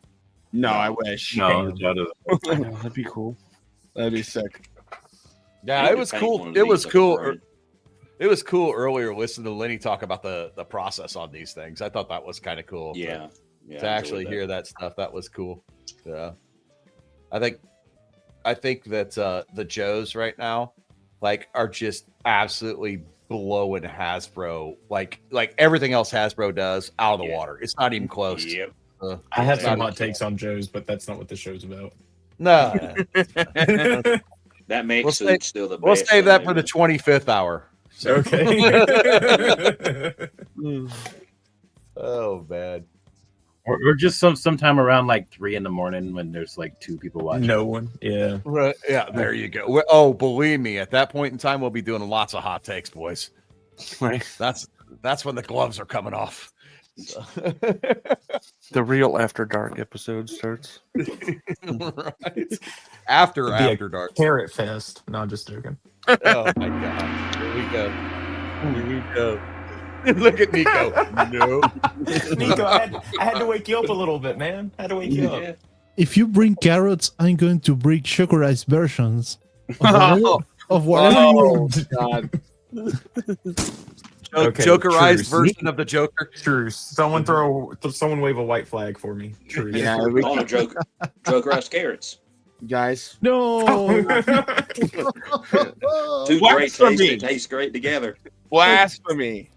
No, I wish. No, the jaw doesn't. I know, that'd be cool. That'd be sick. Yeah, Need it to was paint cool. one of It these was like cool. Brian. It was cool earlier listening to Lenny talk about the process on these things. I thought that was kind of cool. Yeah. To I actually enjoyed hear that stuff, that was cool. Yeah. I think that the Joes right now, like, are just absolutely blowing Hasbro, like everything else Hasbro does, out of the water. It's not even close. Yep. I have it's some not hot takes on Joe's, but that's not what the show's about. No. That makes We'll suit still the best. We'll save that for though. the 25th hour. So. Okay. Oh man. Or just sometime around like 3 a.m. when there's like 2 people watching. No one. Yeah. Right. Yeah. There you go. Oh, believe me, at that point in time, we'll be doing lots of hot takes, boys. Right. That's when the gloves are coming off. So. The real After Dark episode starts. Right. After dark. Carrot fest. No, I'm just joking. Oh my god. Here we go. Here we go. Look at Nico. No. Nico, I had to wake you up a little bit, man. I had to wake you up. If you bring carrots, I'm going to bring sugarized versions of whatever Oh you God. Okay, Jokerized truce. version of the Joker. Truce. Someone wave a white flag for me. Truce. Yeah, Oh, no, Jokerized carrots. guys. No. Two great tastes that taste great together. Blasphemy.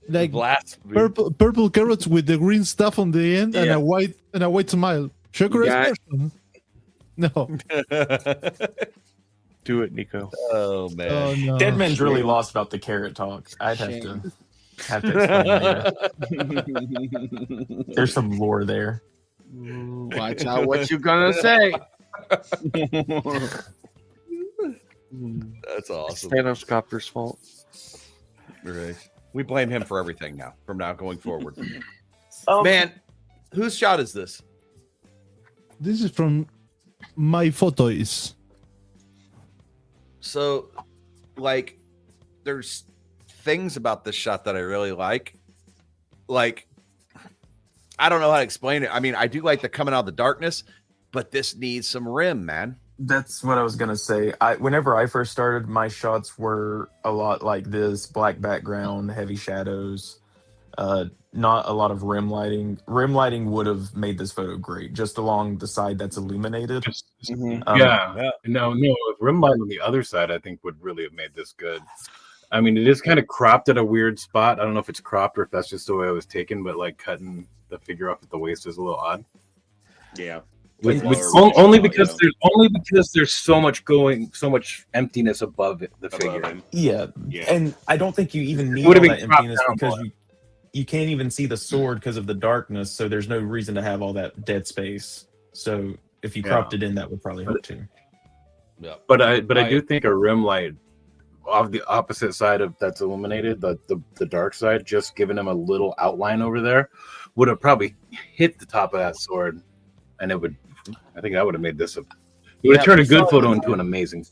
Like Blasphemy. purple carrots with the green stuff on the end and a white smile. Sugarized version. No. Do it, Nico. Oh man. Oh, no. Deadman's really lost about the carrot talk. I'd have to explain later. There's some lore there. Watch out what you're gonna say. That's awesome. Thanos Copter's fault. Right. We blame him for everything now, from now going forward. Um, Man, whose shot is this? This is from My Photos. So, like, there's things about this shot that I really like. Like, I don't know how to explain it. I mean, I do like the coming out of the darkness, but this needs some rim, man. That's what I was gonna say. Whenever I first started, my shots were a lot like this: black background, heavy shadows, not a lot of rim lighting. Rim lighting would have made this photo great, just along the side that's illuminated. No, if rim light on the other side, I think would really have made this good. I mean, it is kind of cropped at a weird spot. I don't know if it's cropped or if that's just the way it was taken, but like cutting the figure off at the waist is a little odd. Yeah. Only because there's so much emptiness above the figure. Yeah, and I don't think you even need Would've all been that cropped emptiness down because more. you can't even see the sword because of the darkness. So there's no reason to have all that dead space. So if you cropped it in, that would probably help too. Yeah, But I do think a rim light off the opposite side of that's illuminated, the dark side, just giving him a little outline over there, would have probably hit the top of that sword, and I think that would have made this it would have turned a good photo into an amazing.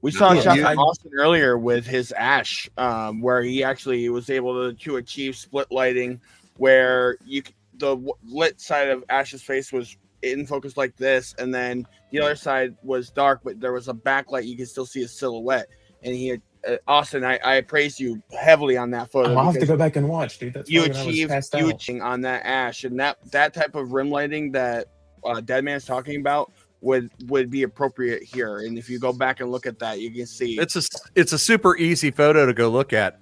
We saw a shot from Austin earlier with his Ash, where he actually was able to achieve split lighting, where the lit side of Ash's face was in focus like this, and then the other side was dark, but there was a backlight. You could still see his silhouette. And he had, Austin, I praise you heavily on that photo. I'll have to go back and watch, dude. That's you probably when I was passed out. achieved on that Ash, and that type of rim lighting that Deadman's talking about would be appropriate here. And if you go back and look at that, you can see it's a super easy photo to go look at.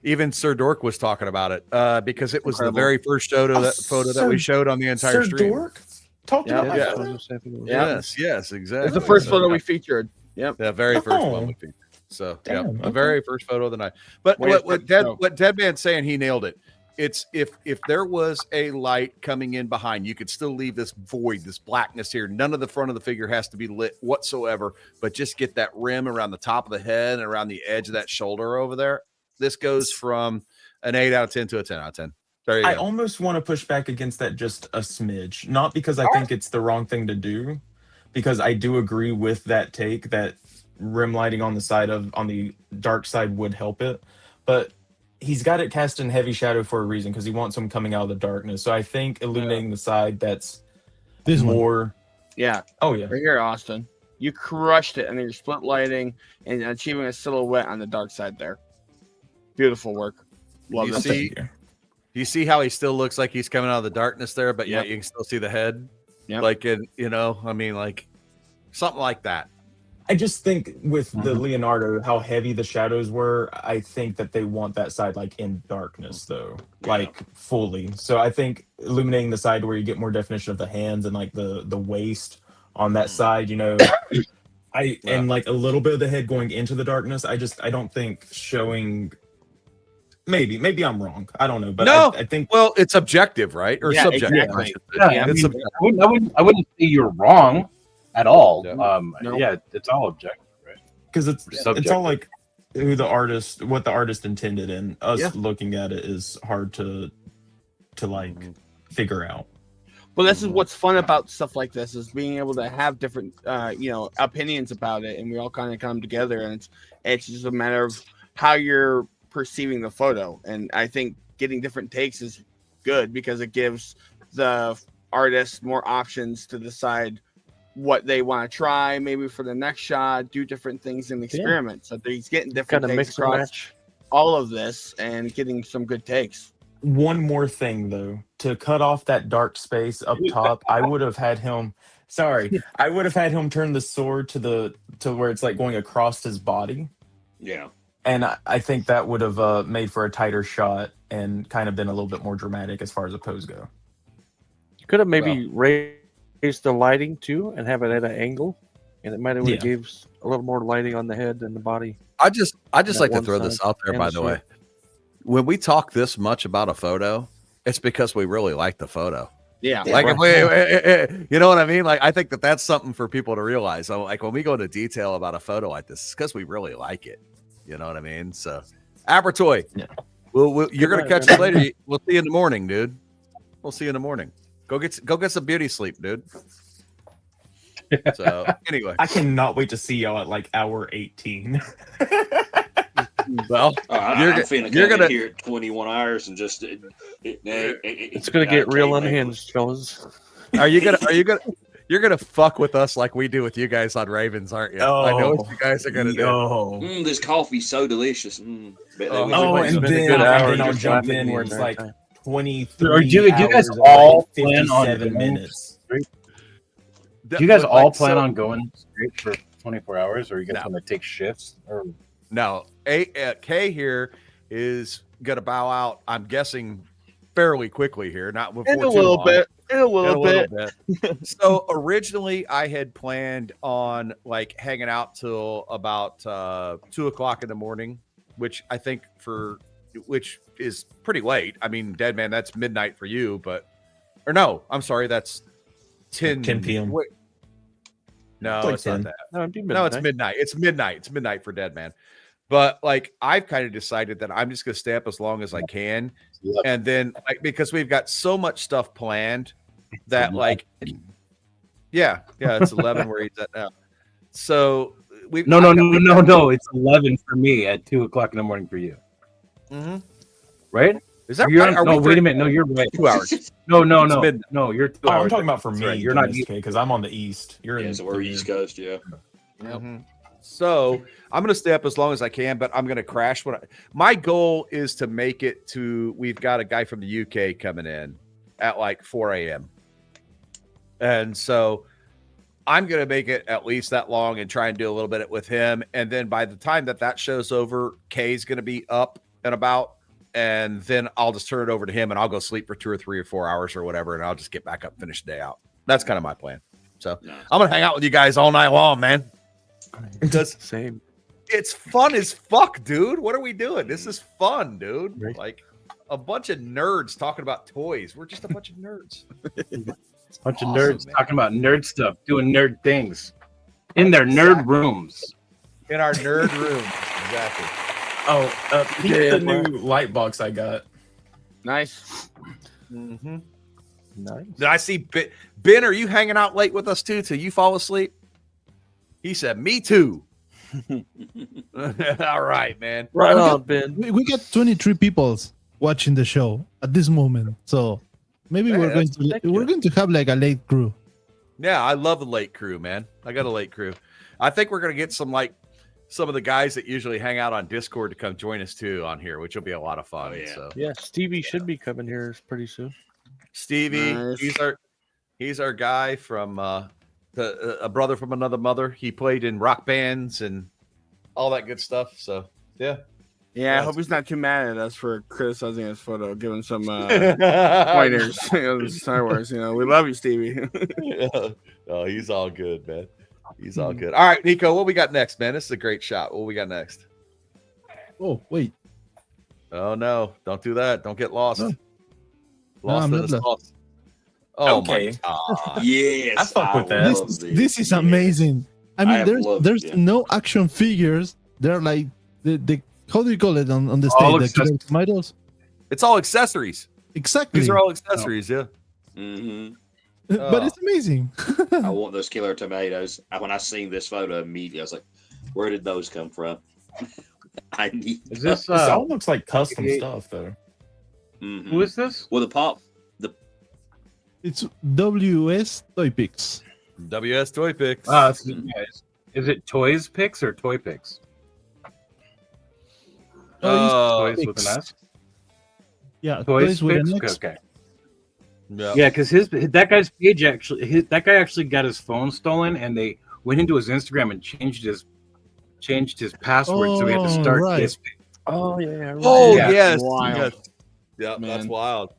Even SIR.DORK was talking about it because it was the very first photo that we showed on the entire stream. SIR.DORK talked about that. Yes, exactly. It's the first photo we featured. Yep. The very first one we featured. So Damn, the very first photo of the night. But what Deadman's saying, he nailed it. It's if there was a light coming in behind, you could still leave this void, this blackness here. None of the front of the figure has to be lit whatsoever, but just get that rim around the top of the head and around the edge of that shoulder over there. This goes from an 8 out of 10 to a 10 out of 10. There you I go. almost want to push back against that just a smidge, not because I think it's the wrong thing to do, because I do agree with that take that rim lighting on the dark side would help it, but he's got it cast in heavy shadow for a reason because he wants him coming out of the darkness. So I think illuminating the side that's This more. Yeah. Oh yeah. Right here, Austin. You crushed it, and then you're split lighting and achieving a silhouette on the dark side there. Beautiful work. Love You it. see, you see how he still looks like he's coming out of the darkness there, but yet you can still see the head. Yep. Like I mean, like something like that. I just think with the Leonardo, how heavy the shadows were, I think that they want that side like in darkness though, like fully. So I think illuminating the side where you get more definition of the hands and like the waist on that side, you know, and like a little bit of the head going into the darkness. I don't think showing. Maybe I'm wrong. I don't know, but no, I think it's objective, right? Or subjective. Exactly. Yeah, I wouldn't say you're wrong at all. Yeah, it's all objective, right? Because it's all like what the artist intended, and us looking at it is hard to like figure out. Well, this is what's fun about stuff like this is being able to have different, opinions about it, and we all kind of come together, and it's just a matter of how you're perceiving the photo. And I think getting different takes is good because it gives the artist more options to decide what they want to try, maybe for the next shot, do different things and experiment. So he's getting different Kinda takes mix and across match. all of this and getting some good takes. One more thing though, to cut off that dark space up top, I would have had him. Sorry, I would have had him turn the sword to where it's like going across his body. Yeah. And I think that would have made for a tighter shot and kind of been a little bit more dramatic as far as a pose go. You could have maybe raised the lighting too and have it at an angle, and it might have gave a little more lighting on the head and the body. I just like to throw this out there, by the way. When we talk this much about a photo, it's because we really like the photo. Yeah. Like, if you know what I mean? Like, I think that's something for people to realize. So, like, when we go into detail about a photo like this, it's because we really like it. You know what I mean? So, Abertoy, you're going to catch us later. We'll see you in the morning, dude. We'll see you in the morning. Go get some beauty sleep, dude. So, anyway. I cannot wait to see y'all at like hour 18. Well, I'm finna come in here at 21 hours and just it's gonna get real unhinged, fellas. You're gonna fuck with us like we do with you guys on Ravens, aren't you? I know what you guys are gonna do. This coffee's so delicious. And then I'll jump in where it's like 23 do you guys all plan on 7 minutes? Do you guys all plan on going straight for 24 hours, or are you guys going to take shifts? Or no, K here is gonna bow out. I'm guessing fairly quickly here, not before in a little bit. So originally, I had planned on like hanging out till about 2 o'clock in the morning, which I think which is pretty late. I mean, dead man, that's midnight for you, or no, I'm sorry, that's 10 p.m. Wait, no, like it's 10. not that. No, it's midnight. It's midnight. It's midnight for dead man. But like, I've kind of decided that I'm just gonna stay up as long as I can, and then like because we've got so much stuff planned that like, it's 11 where he's at now. So we no, it's 11 for me at 2 o'clock in the morning for you. Mm-hmm. Right? Is that right? right? No, wait a minute. No, you're right. 2 hours. No, you're 2 hours. I'm talking about for me. You're not because I'm on the east. You're in so we're East Coast, Mm-hmm. So I'm going to stay up as long as I can, but I'm going to crash. My goal is to make it to. We've got a guy from the UK coming in at like 4 a.m. And so I'm going to make it at least that long and try and do a little bit with him. And then by the time that show's over, Kay's going to be up and about. And then I'll just turn it over to him and I'll go sleep for 2 or 3 or 4 hours or whatever. And I'll just get back up and finish the day out. That's kind of my plan. So I'm going to hang out with you guys all night long, man. Because same. It's fun as fuck, dude. What are we doing? This is fun, dude. Right. Like a bunch of nerds talking about toys. We're just a bunch of nerds. Bunch of nerds talking about nerd stuff, doing nerd things in their nerd rooms. In our nerd rooms. Exactly. Oh, the new light box I got. Nice. Mm-hmm. Nice. Did I see Ben? Are you hanging out late with us too till you fall asleep? He said, "Me too." All right, man. Right We on, got- Ben. We got 23 people watching the show at this moment, so maybe Hey, we're going that's- to have like a late crew. Yeah, I love the late crew, man. I got a late crew. I think we're gonna get some of the guys that usually hang out on Discord to come join us too on here, which will be a lot of fun. So Yeah, Stevie should be coming here pretty soon. Stevie, Nice. he's our guy from a brother from another mother. He played in rock bands and all that good stuff. So yeah. Yeah, I hope he's not too mad at us for criticizing his photo, giving some pointers on Star Wars. You know, we love you, Stevie. Oh, he's all good, man. He's all good. All right, Nico, what we got next, man? This is a great shot. What we got next? Oh wait, Oh no, don't do that. Don't get lost. No. Lost I'm in not the lost. sauce. Oh Okay. my god. Yes, I fuck with that. This is amazing. I mean, have loved there's it. no action figures. They're like the how do you call it on the All stage? The Killer Tomatoes. It's all accessories. Exactly. These are all accessories, yeah. Mm-hmm. But it's amazing. I want those killer tomatoes. When I seen this photo immediately, I was like, "Where did those come from?" I need. Is this This all looks like custom stuff, though. Mhm. who is this? Well, It's WS Toy Picks. WS Toy Picks. Is it Toys Picks or Toy Picks? Toys Toys with an S. Yeah, Toys with Picks. an X. Okay. Yeah. Yeah, because that guy's page that guy actually got his phone stolen, and they went into his Instagram and changed his password, so he had to Oh, start right. his. Oh yeah. Oh Yeah. yes. Wild. Yes. Yeah, that's Man. wild.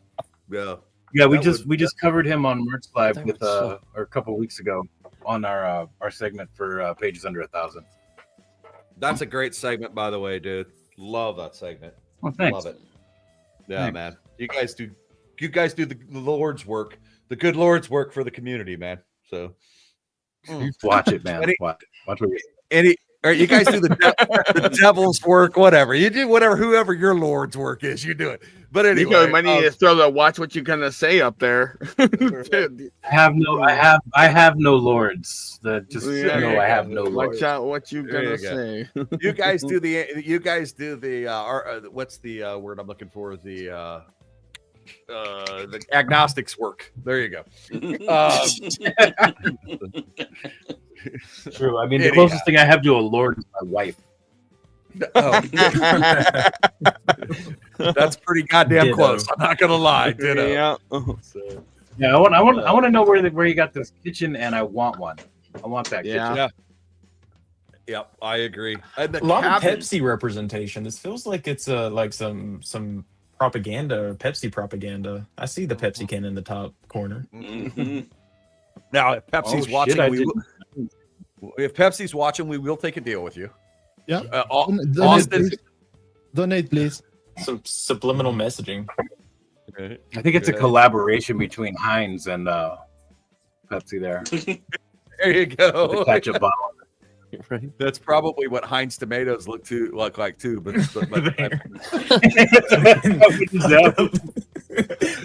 Yeah. Yeah, we That we just covered him on Merch Live That with would suck. or a couple weeks ago on our segment for pages under 1,000. That's a great segment, by the way, dude. Love that segment. Oh, thanks. Love it. Yeah, Thanks. man. You guys do the Lord's work, the good Lord's work for the community, man. So Watch it, man. Any- Watch what we. or you guys do the devil's work, whatever. You do whoever your Lord's work is, you do it. But anyway, Nico, you might need to throw the "watch what you're gonna say" up there. I have no lords. Just know I have no lords. Watch out what you There gonna you go. say. you guys do the what's the word I'm looking for? The agnostics work. There you go. True. I mean, the Anyhow. closest thing I have to a lord is my wife. Oh. That's pretty goddamn Ditto. close. I'm not gonna lie. Ditto. Yeah. So, Yeah, I want to know where you got this kitchen, and I want one. I want that Yeah. kitchen. yep, I agree. And the A lot of cabin- Pepsi representation. This feels like it's like some propaganda or Pepsi propaganda. I see the Pepsi can in the top corner. Mhm. Now, if Pepsi's Oh, shit, watching, I we will, if Pepsi's watching, we will take a deal with you. Yeah. Donate, Austin. please. Donate, please. Some subliminal messaging. I think it's a collaboration between Heinz and Pepsi there. There you go. The ketchup bottle. Right. That's probably what Heinz tomatoes look like too. But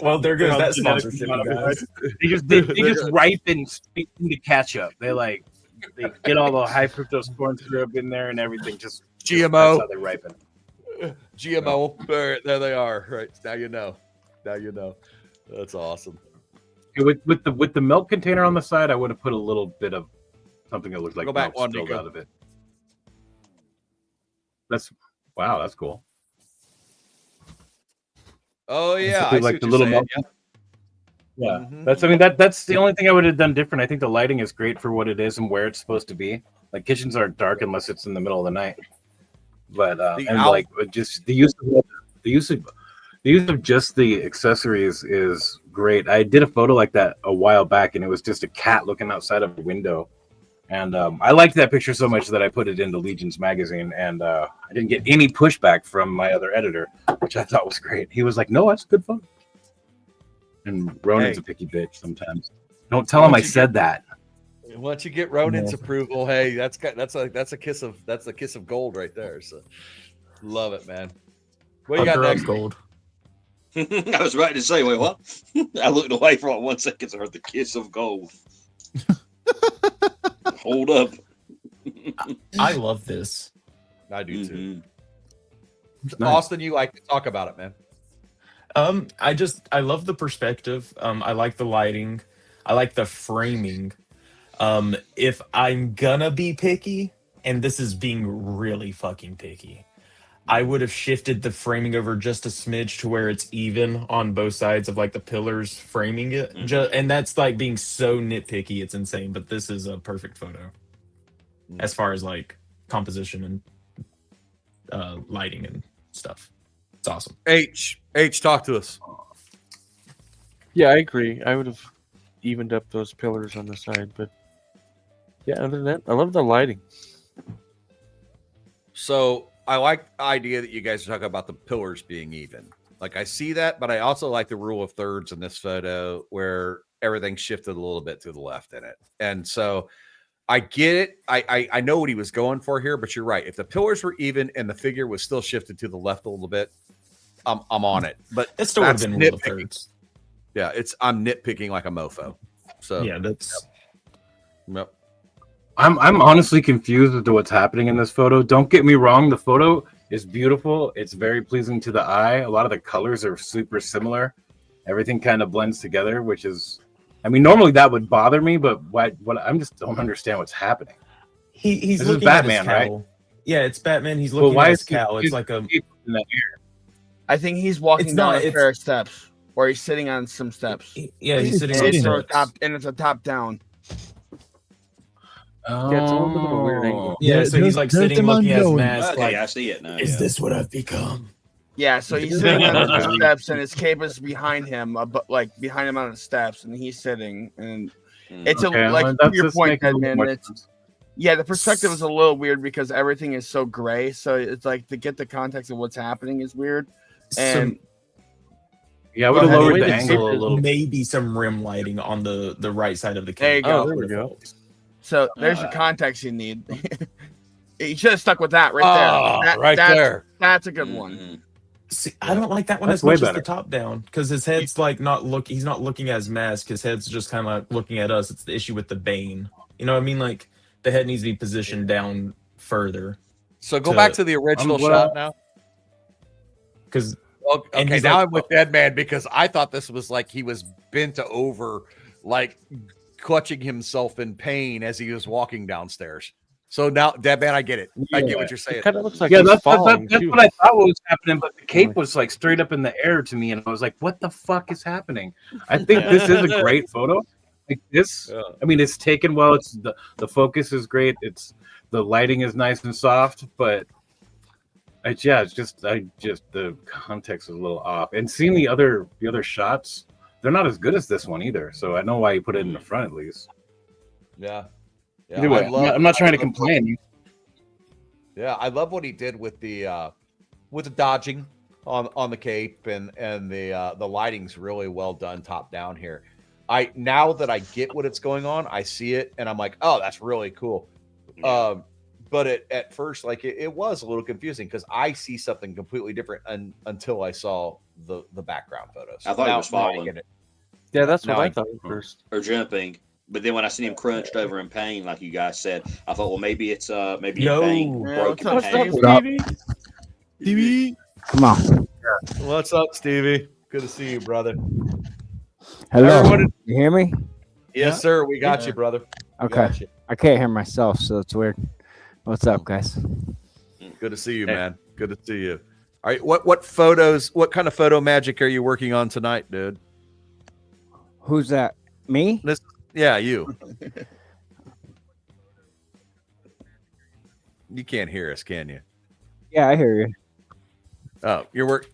Well, there goes that sponsorship, you guys. They just ripen straight into ketchup. They get all the high fructose corn syrup in there and everything. Just GMO. That's how they ripen. GMO. There they are. Right now, you know. Now you know. That's awesome. With the milk container on the side, I would have put a little bit of something that looked like Go back milk one, spilled Nico. out of it. That's cool. Oh yeah, Basically I see like what the you're little saying, milk. yeah. Yeah, Mhm. that's the only thing I would have done different. I think the lighting is great for what it is and where it's supposed to be. Like kitchens aren't dark unless it's in the middle of the night. But just the use of just the accessories is great. I did a photo like that a while back, and it was just a cat looking outside of a window. And I liked that picture so much that I put it into Legion's magazine, and I didn't get any pushback from my other editor, which I thought was great. He was like, "No, that's a good photo." And Ronan's a picky bitch sometimes. Don't tell him I said that. Once you get Ronan's approval, hey, that's a kiss of gold right there. So love it, man. What you got next? Gold. I was right to say, wait, what? I looked away for 1 second. I heard the kiss of gold. Hold up. I love this. I do too. Nice. Austin, you like to talk about it, man. I love the perspective. I like the lighting. I like the framing. If I'm gonna be picky, and this is being really fucking picky, I would have shifted the framing over just a smidge to where it's even on both sides of like the pillars framing it. And that's like being so nitpicky, it's insane. But this is a perfect photo as far as like composition and lighting and stuff. It's awesome. H, talk to us. Yeah, I agree. I would have evened up those pillars on the side, but yeah, other than that, I love the lighting. So I like the idea that you guys are talking about the pillars being even. Like I see that, but I also like the rule of thirds in this photo where everything shifted a little bit to the left in it. And so I get it. I know what he was going for here, but you're right. If the pillars were even and the figure was still shifted to the left a little bit, I'm on it. But It still would have been rule of nitpicking. thirds. Yeah, I'm nitpicking like a mofo. So Yeah, that's yep. I'm honestly confused as to what's happening in this photo. Don't get me wrong, the photo is beautiful. It's very pleasing to the eye. A lot of the colors are super similar. Everything kind of blends together, which is, I mean, normally that would bother me, but what I just don't understand what's happening. he's This is looking at his Batman, right? cowl. Yeah, it's Batman. He's Well, looking why at is his he- cowl. It's like a in the air? I think he's walking It's down not- a it's- pair of steps, or he's sitting on some steps. yeah, he's sitting on It's a steps. top, and it's a top down. Yeah, it's a little bit of a weird angle. Yeah, so he's like there's sitting the looking man at his going. mask. Okay, Like, I see it now. is yeah. this what I've become? Yeah, so he's sitting on the steps, and his cape is behind him, like behind him on the steps, and he's sitting, and it's Okay, a like well, to that's your just point, making a little Edmund. more It's sense. yeah, the perspective is a little weird because everything is so gray. So it's like to get the context of what's happening is weird. And Yeah, I would have Go ahead. lowered Wait, the it's- angle a little. Maybe some rim lighting on the right side of the There you cage. go. Oh, there we go. so there's the context you need. You should have stuck with that right Ah, there. right there. That's a good one. Mhm. See, I don't like that one That's as way much as better. the top down because his head's like he's not looking at his mask. His head's just kind of looking at us. It's the issue with the Bane. You know what I mean? Like the head needs to be positioned down further So go back to the original shot now. because Okay, he's now like- I'm with Deadman because I thought this was like he was bent over, like clutching himself in pain as he was walking downstairs. So now, Deadman, I get it. I get what you're saying. It kind of looks like Yeah, he's that's falling too. what I thought was happening, but the cape was like straight up in the air to me, and I was like, "What the fuck is happening?" I think this is a great photo. Like this, Yeah. I mean, it's taken well. It's the focus is great. It's the lighting is nice and soft, but it's just the context is a little off. And seeing the other shots, they're not as good as this one either. So I know why you put it in the front at least. Yeah. Yeah, Either way, I I'm not trying to love- complain. Yeah, I love what he did with the dodging on the cape and the lighting's really well done top down here. Now that I get what it's going on, I see it and I'm like, oh, that's really cool. But at first, like it was a little confusing because I see something completely different until I saw the background photos. I thought he was now I falling. get it. Yeah, that's what No, I I- thought at first. Or jumping. But then when I seen him crunched over in pain, like you guys said, I thought, well, maybe it's maybe Yo. pain Yeah, broken what's up, in half. Stevie? Stevie, Come on. what's up, Stevie? Good to see you, brother. Hello. Everyone- You hear me? Yes, sir. We got you, brother. We Okay. got you. I can't hear myself, so it's weird. What's up, guys? Good to see you, man. Good to see you. All right, what photos? What kind of photo magic are you working on tonight, dude? Who's that? Me? Yeah, you. You can't hear us, can you? Yeah, I hear you. Oh, you're work.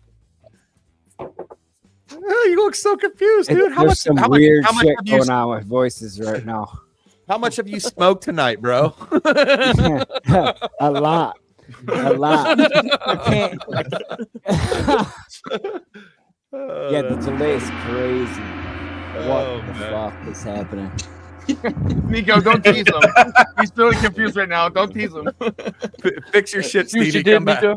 Oh, you look so confused, dude. There's some weird shit have you, going on with voices right now. how much have you smoked tonight, bro? A lot. A lot. I can't. Yeah, the delay is crazy. What Oh, the man. fuck is happening? Nico, don't tease him. He's really confused right now. Don't tease him. Fix your shit, You Stevie. did, Come back. Nico.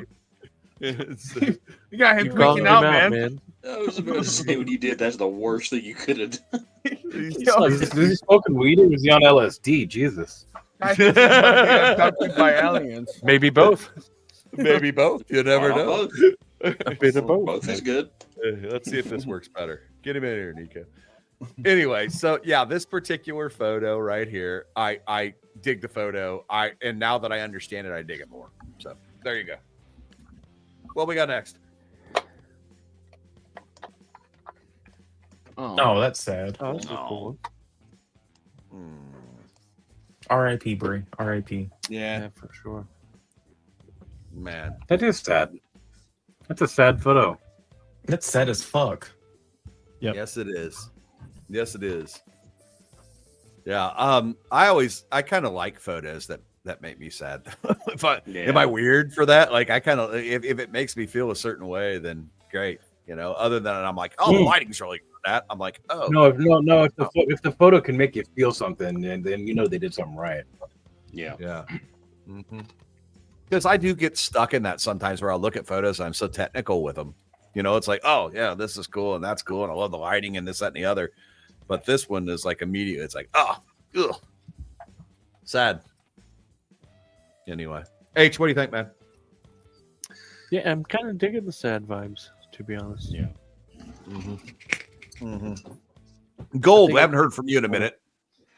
You got him You called freaking him out, out, man. I was about to say when you did, that's the worst thing you could have done. Is he smoking weed or was he on LSD? Jesus. I think he's gonna be abducted by aliens. Maybe both. Maybe both. You never Why not know. both? A bit of both. Both is good. Let's see if this works better. Get him in here, Nico. Anyway, so yeah, this particular photo right here, I dig the photo. And now that I understand it, I dig it more. So there you go. What we got next? Oh, that's sad. Oh, that's a cool one. R.I.P. Brie. R.I.P. Yeah, for sure. Man, That is sad. That's a sad photo. That's sad as fuck. Yep. Yes, it is. Yes, it is. Yeah. I kind of like photos that make me sad. Am I weird for that? Like I kind of if it makes me feel a certain way, then great. You know, other than I'm like, oh, the lighting's really good at that. I'm like, oh No. If the photo can make you feel something, then you know they did something right. Yeah. Yeah. Because I do get stuck in that sometimes where I'll look at photos and I'm so technical with them. You know, it's like, oh, yeah, this is cool and that's cool. And I love the lighting and this, that, and the other. But this one is like immediate. It's like, oh, ugh. Sad. Anyway. H, what do you think, man? Yeah, I'm kind of digging the sad vibes, to be honest. Yeah. Gold, we haven't heard from you in a minute.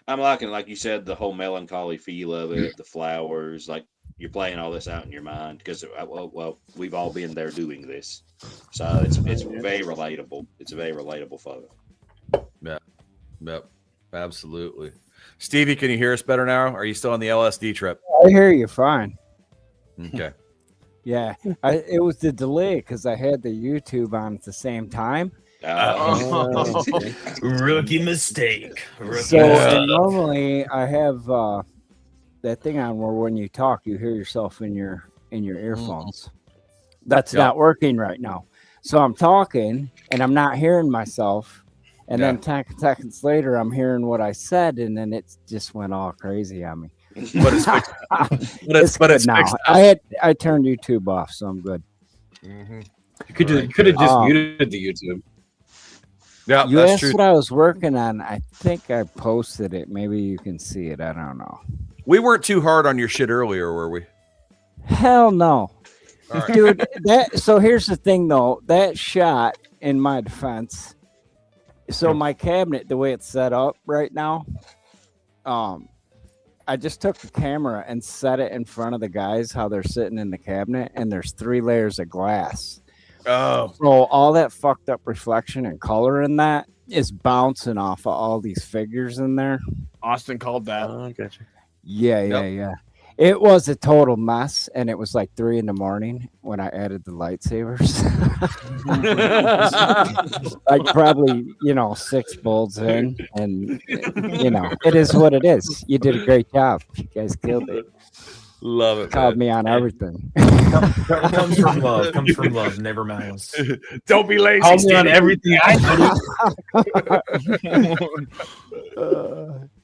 I'm liking, like you said, the whole melancholy feel of it, the flowers, like you're playing all this out in your mind because, well, we've all been there doing this. So it's very relatable. It's a very relatable photo. Yeah. Yep. Absolutely. Stevie, can you hear us better now? Are you still on the LSD trip? I hear you fine. Okay. Yeah, it was the delay because I had the YouTube on at the same time. Rookie mistake. So normally I have that thing on where when you talk, you hear yourself in your earphones. That's not working right now. So I'm talking and I'm not hearing myself. And then 10 seconds later, I'm hearing what I said, and then it just went all crazy on me. But it's fixed. It's good now. fixed. I turned YouTube off, so I'm good. You could have just muted the YouTube. Yeah, you that's asked true. what I was working on. I think I posted it. Maybe you can see it. I don't know. We weren't too hard on your shit earlier, were we? Hell no. All right. Dude, so here's the thing though. That shot, in my defense, so my cabinet, the way it's set up right now, I just took the camera and set it in front of the guys how they're sitting in the cabinet, and there's 3 layers of glass. Oh. So all that fucked up reflection and color in that is bouncing off of all these figures in there. Austin called that. Oh, gotcha. Yeah. It was a total mess, and it was like 3 a.m. when I added the lightsabers. Like probably 6 bolts in, and it is what it is. You did a great job. You guys killed it. Love it. Called me on everything. Comes from love. Comes from love. Never malice. Don't be lazy. Called me on everything I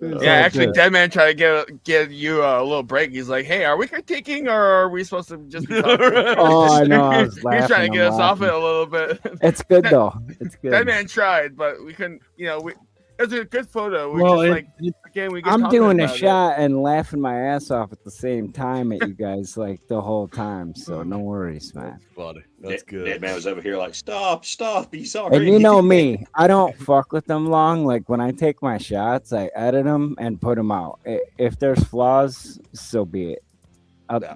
Yeah, actually, Dead Man tried to give you a little break. He's like, "Hey, are we critiquing or are we supposed to just be talking?" Oh, I know. I was He's laughing. trying to get I'm us off it laughing. a little bit. It's good though. It's good. Dead Man tried, but we couldn't. It was a good photo. We Well, just we get I'm talking doing a about it. shot and laughing my ass off at the same time at you guys like the whole time. So no worries, man. Funny. That's good. Dead Man was over here like, stop, he's sorry. And you know me, I don't fuck with them long. Like when I take my shots, I edit them and put them out. If there's flaws, so be it.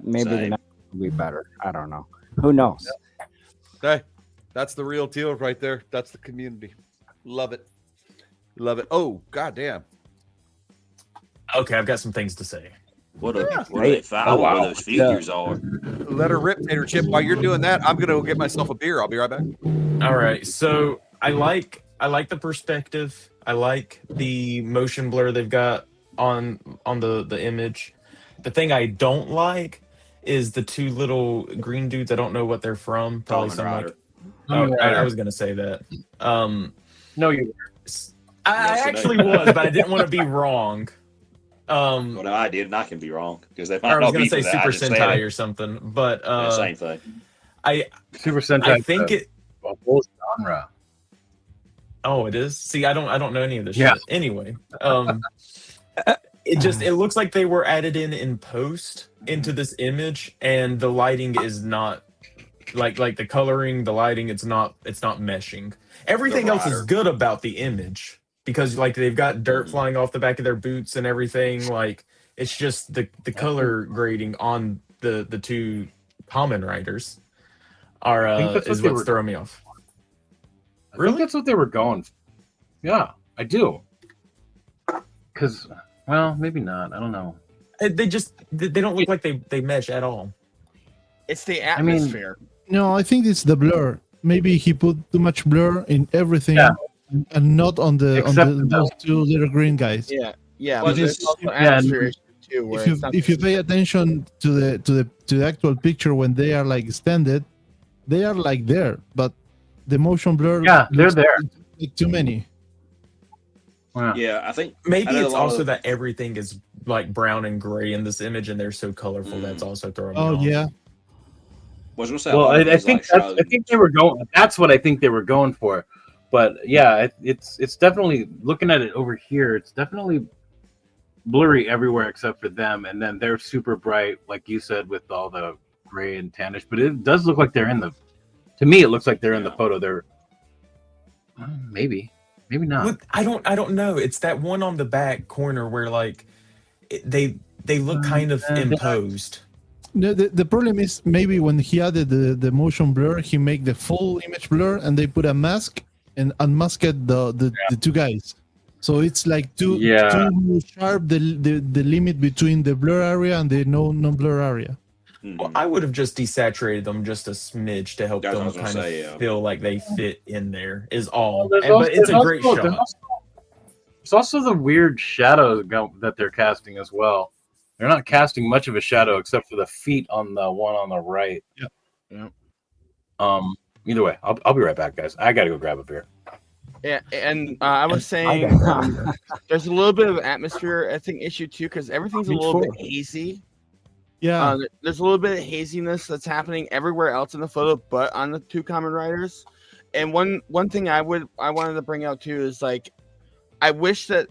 Maybe the same. next will be better. I don't know. Who knows? Okay. That's the real deal right there. That's the community. Love it. Love it. Oh, goddamn. Okay, I've got some things to say. What are they foul where those figures are? Let her rip, Tater Chip. While you're doing that, I'm gonna go get myself a beer. I'll be right back. All right. So I like the perspective. I like the motion blur they've got on the image. The thing I don't like is the 2 little green dudes. I don't know what they're from. Probably some like. Oh, I was gonna say that. No, you. I actually was, but I didn't want to be wrong. Well, no, I did, and I can be wrong because they might I was not gonna be say for that. I Super just said Sentai it. or something, but Same thing. Super Sentai. I think it. A whole genre. Oh, it is. See, I don't know any of this Yeah. shit. Anyway, it looks like they were added in post into this image, and the lighting is not like the coloring, the lighting, it's not meshing. Everything else is good about the image because like they've got dirt flying off the back of their boots and everything. Like it's just the color grading on the two common riders are is what's throwing me off. I think that's what they were going for. Yeah, I do. Because, well, maybe not. I don't know. They don't look like they mesh at all. It's the atmosphere. No, I think it's the blur. Maybe he put too much blur in everything, and not on those two little green guys. Yeah. But There's also atmosphere issue too. Where if you pay attention to the actual picture when they are like extended, they are like there, but the motion blur. Yeah, they're there. Like too many. Yeah, I think maybe it's also that everything is like brown and gray in this image, and they're so colorful that's also throwing me off. Yeah. Well, I think they were going. That's what I think they were going for. But yeah, it's definitely looking at it over here. It's definitely blurry everywhere except for them, and then they're super bright, like you said, with all the gray and tannish. But it does look like they're in the. To me, it looks like they're in the photo. They're maybe not. Look, I don't know. It's that one on the back corner where like they look kind of imposed. The problem is maybe when he added the motion blur, he make the full image blur, and they put a mask and unmasked the two guys. So it's like too sharp the limit between the blur area and the no blur area. Well, I would have just desaturated them just a smidge to help them kind of feel like they fit in there. Is all. But it's a great shot. There's also the weird shadow that they're casting as well. They're not casting much of a shadow except for the feet on the one on the right. Yeah. Either way, I'll be right back, guys. I gotta go grab a beer. Yeah, and I was saying there's a little bit of atmosphere, I think, issue too, because everything's a little bit hazy. Yeah, there's a little bit of haziness that's happening everywhere else in the photo, but on the two common riders. And one thing I wanted to bring out too is like, I wish that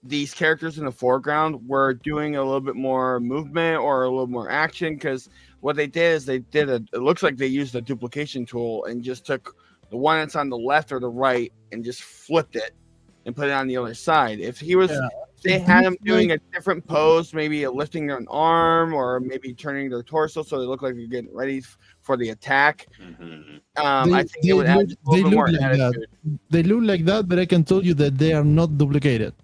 these characters in the foreground were doing a little bit more movement or a little more action, because what they did is it looks like they used a duplication tool and just took the one that's on the left or the right and just flipped it and put it on the other side. If they had him doing a different pose, maybe lifting an arm or maybe turning their torso so they look like they're getting ready for the attack. I think it would add a little bit more attitude. They look like that, but I can tell you that they are not duplicated.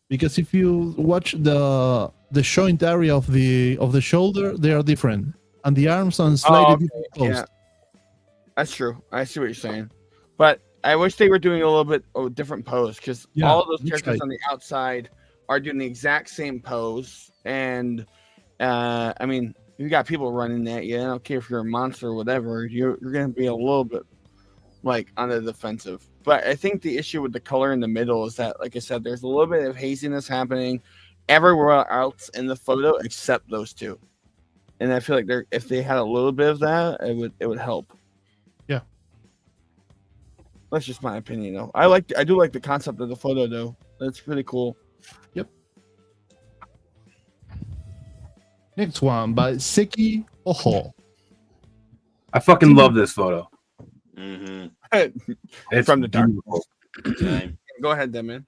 Because if you watch the joint area of the shoulder, they are different, and the arms on slightly different pose. Yeah. That's true. I see what you're saying, but I wish they were doing a little bit of a different pose, because all of those characters on the outside are doing the exact same pose. And I mean, you got people running at you. I don't care if you're a monster or whatever. You're going to be a little bit like on the defensive. But I think the issue with the color in the middle is that, like I said, there's a little bit of haziness happening everywhere else in the photo except those two. And I feel like if they had a little bit of that, it would help. Yeah. That's just my opinion, though. I do like the concept of the photo, though. That's pretty cool. Yep. Next one by Seki Oho. I fucking love this photo. It's from the dark. Go ahead, then, man.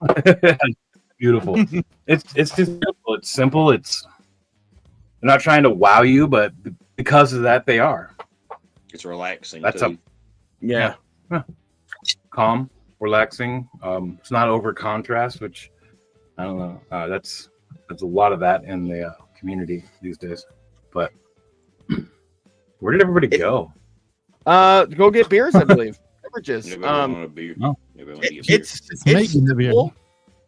Beautiful. It's just beautiful. It's simple. They're not trying to wow you, but because of that, they are. It's relaxing. That's too. Yeah. Calm, relaxing. It's not over contrast, which I don't know. That's a lot of that in the community these days. But where did everybody go? Go get beers, I believe. Beverages.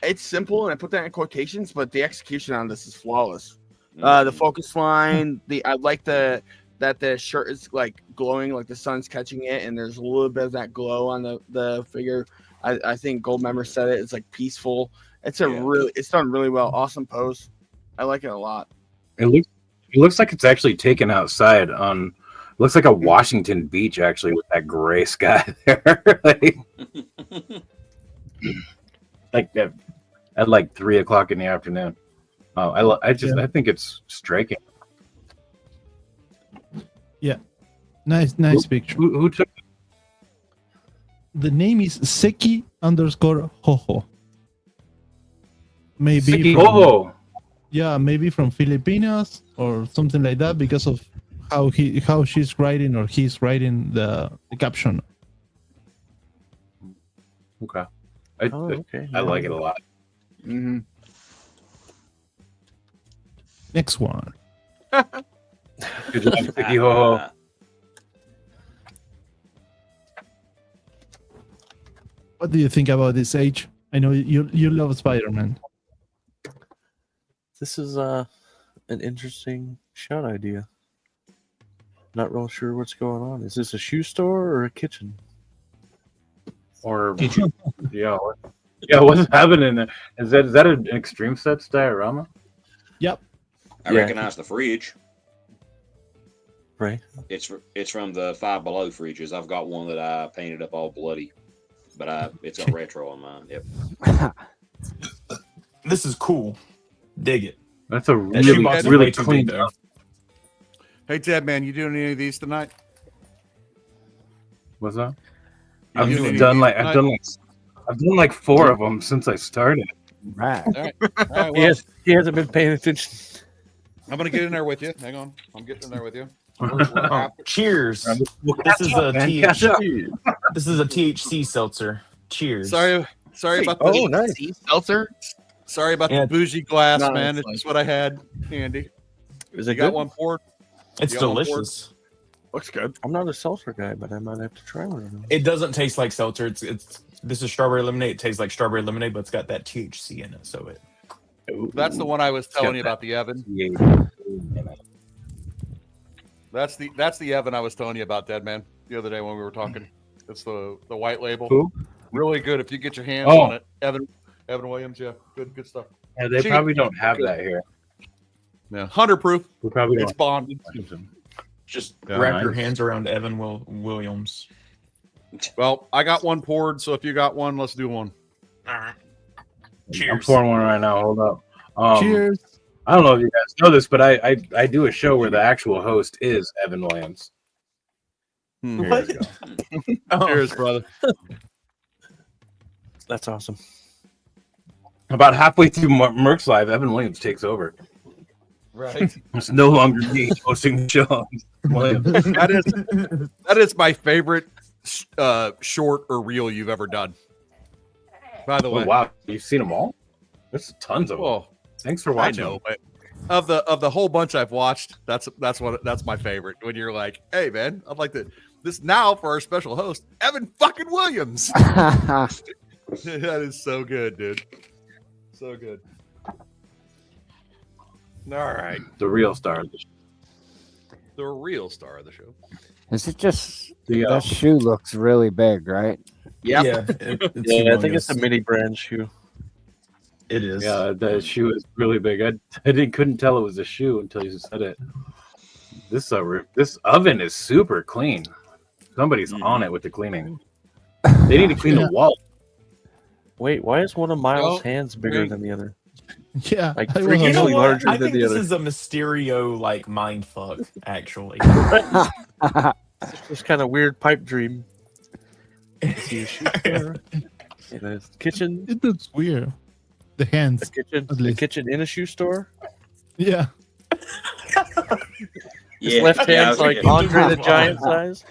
It's simple, and I put that in quotations, but the execution on this is flawless. The focus line, I like that the shirt is like glowing, like the sun's catching it, and there's a little bit of that glow on the figure. I think Goldmember said it. It's like peaceful. It's done really well. Awesome pose. I like it a lot. It looks like it's actually taken outside on. Looks like a Washington beach, actually, with that gray sky there. like at like 3:00 in the afternoon. Oh, I think it's striking. Yeah, nice picture. Who took it? The name is Seki_Hoho. Maybe Seki from, Hoho. Yeah, maybe from Filipinas or something like that because of how she's writing or he's writing the caption. Okay. Okay. I like it a lot. Mm-hmm. Next one. Good job, Seki Hoho. What do you think about this, Age? I know you love Spider-Man. This is an interesting shot idea. Not real sure what's going on. Is this a shoe store or a kitchen? Or yeah, what's happening there? Is that an extreme sets diorama? Yep. I recognize the fridge. Right. It's from the Five Below fridges. I've got one that I painted up all bloody, but it's a retro on mine. Yep. This is cool. Dig it. That's a That shoebox is way really too clean. big, though. Hey, Ted, man, you doing any of these tonight? What's that? You I've doing any done of these I've done like 4 of them since I started. Right. All right, well, He hasn't been paying attention. I'm gonna get in there with you. Hang on, I'm getting in there with you. Cheers. This is a THC seltzer. Cheers. Sorry about the nice. Seltzer. Sorry about Yeah. the bougie glass, No, man. it's It's just what I had handy. Is You it got good? one poured? It's You got one poured? delicious. Looks good. I'm not a seltzer guy, but I might have to try one of them. It doesn't taste like seltzer. It's this is strawberry lemonade. It tastes like strawberry lemonade, but it's got that THC in it. So it. That's the one I was telling you about, the Evan. That's the Evan I was telling you about, Dead Man, the other day when we were talking. It's the white label. Who? Really good if you get your hands Oh. on it. Evan Williams, yeah, good stuff. Yeah, they Cheap. probably don't have that here. Yeah, 100 proof. We probably It's don't. bonded. Just Yeah. wrap your Nice. hands around Evan Williams. Well, I got one poured, so if you got one, let's do one. I'm Cheers. pouring one right now. Hold up. Cheers. I don't know if you guys know this, but I do a show where the actual host is Evan Williams. Hmm. Here we go. Oh, Cheers, brother. That's awesome. About halfway through Merck's Live, Evan Williams takes over. Right. It's no longer me hosting the show. Williams. That is my favorite short or reel you've ever done. By the way. Oh, wow, you've seen them all? There's tons of them. Oh, Thanks for I watching. know, but of the whole bunch I've watched, that's my favorite. When you're like, hey man, I'd like this now for our special host, Evan fucking Williams. That is so good, dude. So good. All right. The real star of the show. The real star of the show. Is it just The, that shoe looks really big, right? Yeah, Yeah, I think it's a mini brand shoe. It is. Yeah, the shoe is really big. I couldn't tell it was a shoe until you said it. This oven is super clean. Somebody's on it with the cleaning. They need to clean the wall. Wait, why is one of Miles' Oh, hands bigger wait. than the other? Yeah. Like I was- freaking You know what? larger I than think the this other. is a Mysterio like mind fuck. Actually, This kind of weird pipe dream. See a shoe store, and a kitchen, It looks weird. The hands. at a least. kitchen in a shoe store. Yeah. His left hand's like Andre the Giant size.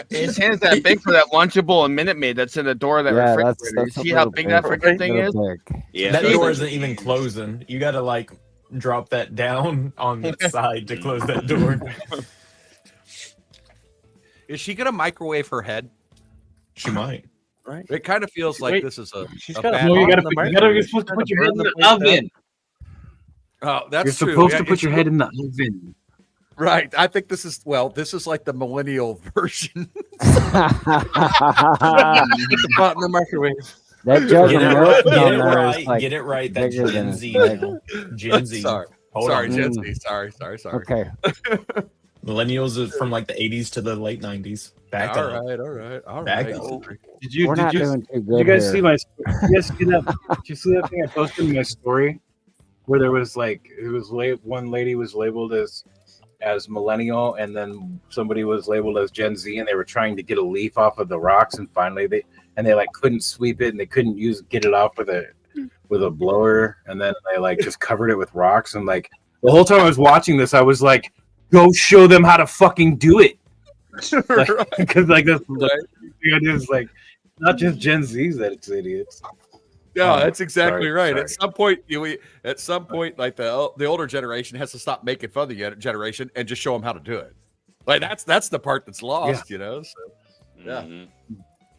His hand's that big for that Lunchable and Minute Maid that's in the door of that Yeah, refrigerator. that's You a see how little big big. that freaking thing is? Big. Yeah, that it's door big. isn't even closing. You got to like drop that down on the side to close that door. Is she gonna microwave her head? She might. Right. It kind of feels like Wait, this is a. she's a got a bad No, pot you in gotta, the you microwave. gotta, you're She's supposed to trying put your burn head in the the place down. oven. Oh, that's You're true. supposed Yeah, to put your it's- head in the oven. Right. I think this is like the millennial version. Put the pot in the microwave. That jug Get of it milk right. down Get it there is right. like Get it right. That's bigger than Gen a Z bagel. now. Gen Z. Sorry. Hold Sorry, on. Gen Z. Sorry. Okay. Millennials is from like the 80s to the late 90s. Back All up. right. Back Right. up. We're not doing too good Did you guys here. see my? Did you guys see that? Did you see that thing I posted in my story where there was like one lady was labeled as millennial, and then somebody was labeled as Gen Z, and they were trying to get a leaf off of the rocks, and finally they like couldn't sweep it, and they couldn't get it off with a blower, and then they like just covered it with rocks, and like the whole time I was watching this, I was like, go show them how to fucking do it. Because like that's the idea is like not just Gen Z's that it's idiots. Yeah, that's exactly right. sorry. At some point, like the older generation has to stop making fun of the generation and just show them how to do it. Like that's the part that's lost, you know. So yeah.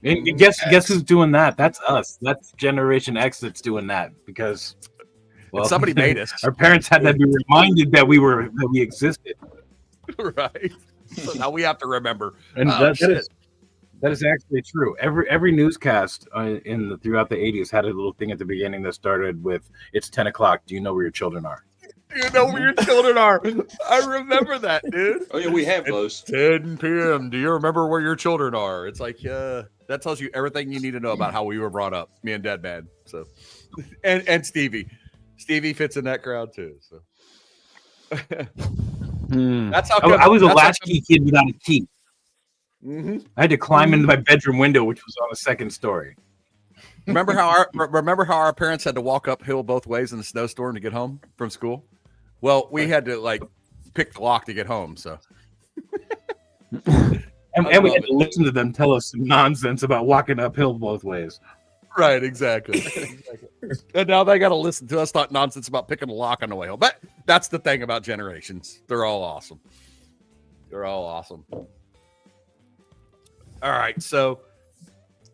And guess who's doing that? That's us. That's Generation X that's doing that because somebody made us. Our parents had to be reminded that we existed. Right. So now we have to remember. And that is actually true. Every newscast throughout the 80s had a little thing at the beginning that started with, "It's 10 o'clock. Do you know where your children are?" Do you know where your children are? I remember that, dude. Oh yeah, we have those. 10 p.m. Do you remember where your children are? It's like that tells you everything you need to know about how we were brought up, me and Dead Man. So, and Stevie fits in that crowd too. So that's how I was a latchkey kid without a key. Mm-hmm. I had to climb into my bedroom window, which was on the second story. Remember how our parents had to walk uphill both ways in the snowstorm to get home from school? Well, we had to like pick the lock to get home. So, and we had to listen to them tell us some nonsense about walking uphill both ways. Right, exactly. And now they got to listen to us talk nonsense about picking the lock on the way home. But that's the thing about generations. They're all awesome. All right, so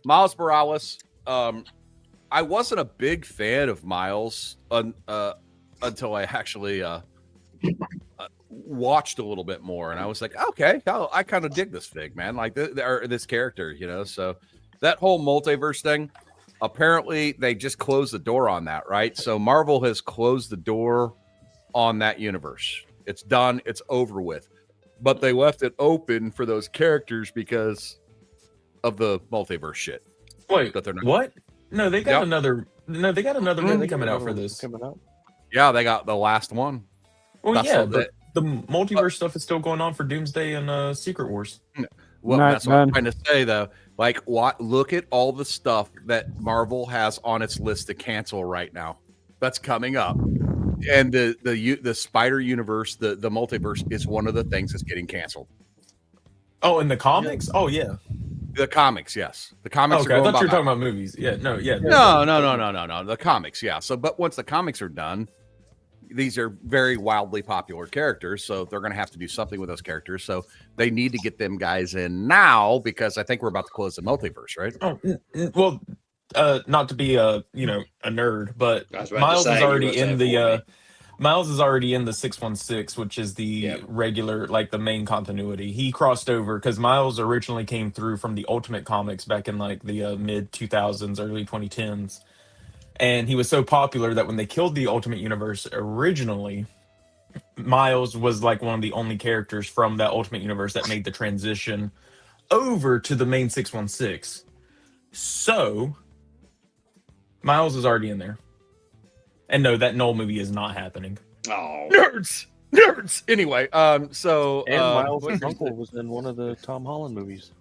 Miles Morales. I wasn't a big fan of Miles until I actually watched a little bit more, and I was like, okay, I kind of dig this fig, man. Like this character, you know. So that whole multiverse thing. Apparently, they just closed the door on that, right? So Marvel has closed the door on that universe. It's done. It's over with. But they left it open for those characters because of the multiverse shit. Wait, that they're not. What? No, they got another. No, they got another movie coming out for this. Coming out. Yeah, they got the last one. Well, but the multiverse stuff is still going on for Doomsday and Secret Wars. Well, that's what I'm trying to say, though. Like, look at all the stuff that Marvel has on its list to cancel right now. That's coming up, and the Spider Universe, the multiverse, is one of the things that's getting canceled. Oh, in the comics? Oh, yeah. The comics, yes. The comics. Okay, I thought you were talking about movies. Yeah, no. No. The comics, yeah. So, but once the comics are done, these are very wildly popular characters, so they're going to have to do something with those characters. So they need to get them guys in now because I think we're about to close the multiverse, right? Oh, well, not to be a nerd, but Miles is already in the Miles is already in the 616, which is the regular, like the main continuity. He crossed over because Miles originally came through from the Ultimate Comics back in like the mid 2000s, early 2010s. And he was so popular that when they killed the Ultimate Universe originally, Miles was like one of the only characters from that Ultimate Universe that made the transition over to the main 616. So Miles is already in there. And no, that Null movie is not happening. Oh, nerds. Anyway, so and Miles' uncle was in one of the Tom Holland movies.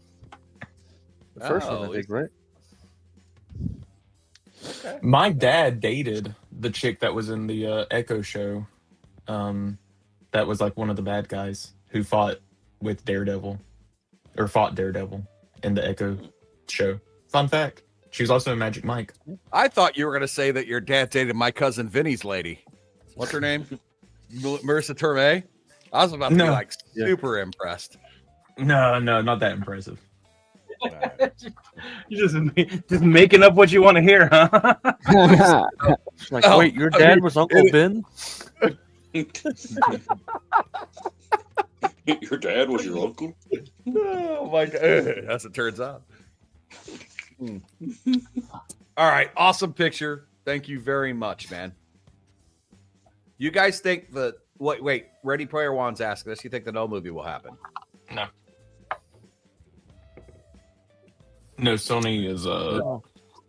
The first one, I think, right? Okay. My dad dated the chick that was in the Echo show. That was like one of the bad guys who fought Daredevil in the Echo show. Fun fact. She was also in Magic Mike. I thought you were going to say that your dad dated my cousin Vinny's lady. What's her name? Marissa Tomei? I was about to be like super impressed. No, not that impressive. You're just making up what you want to hear, huh? Like, wait, your dad was Uncle Ben? Your dad was your uncle? Oh my god, as it turns out. All right, awesome picture. Thank you very much, man. You guys think that wait, Ready Player One's asking this. You think the No movie will happen? No. No, Sony is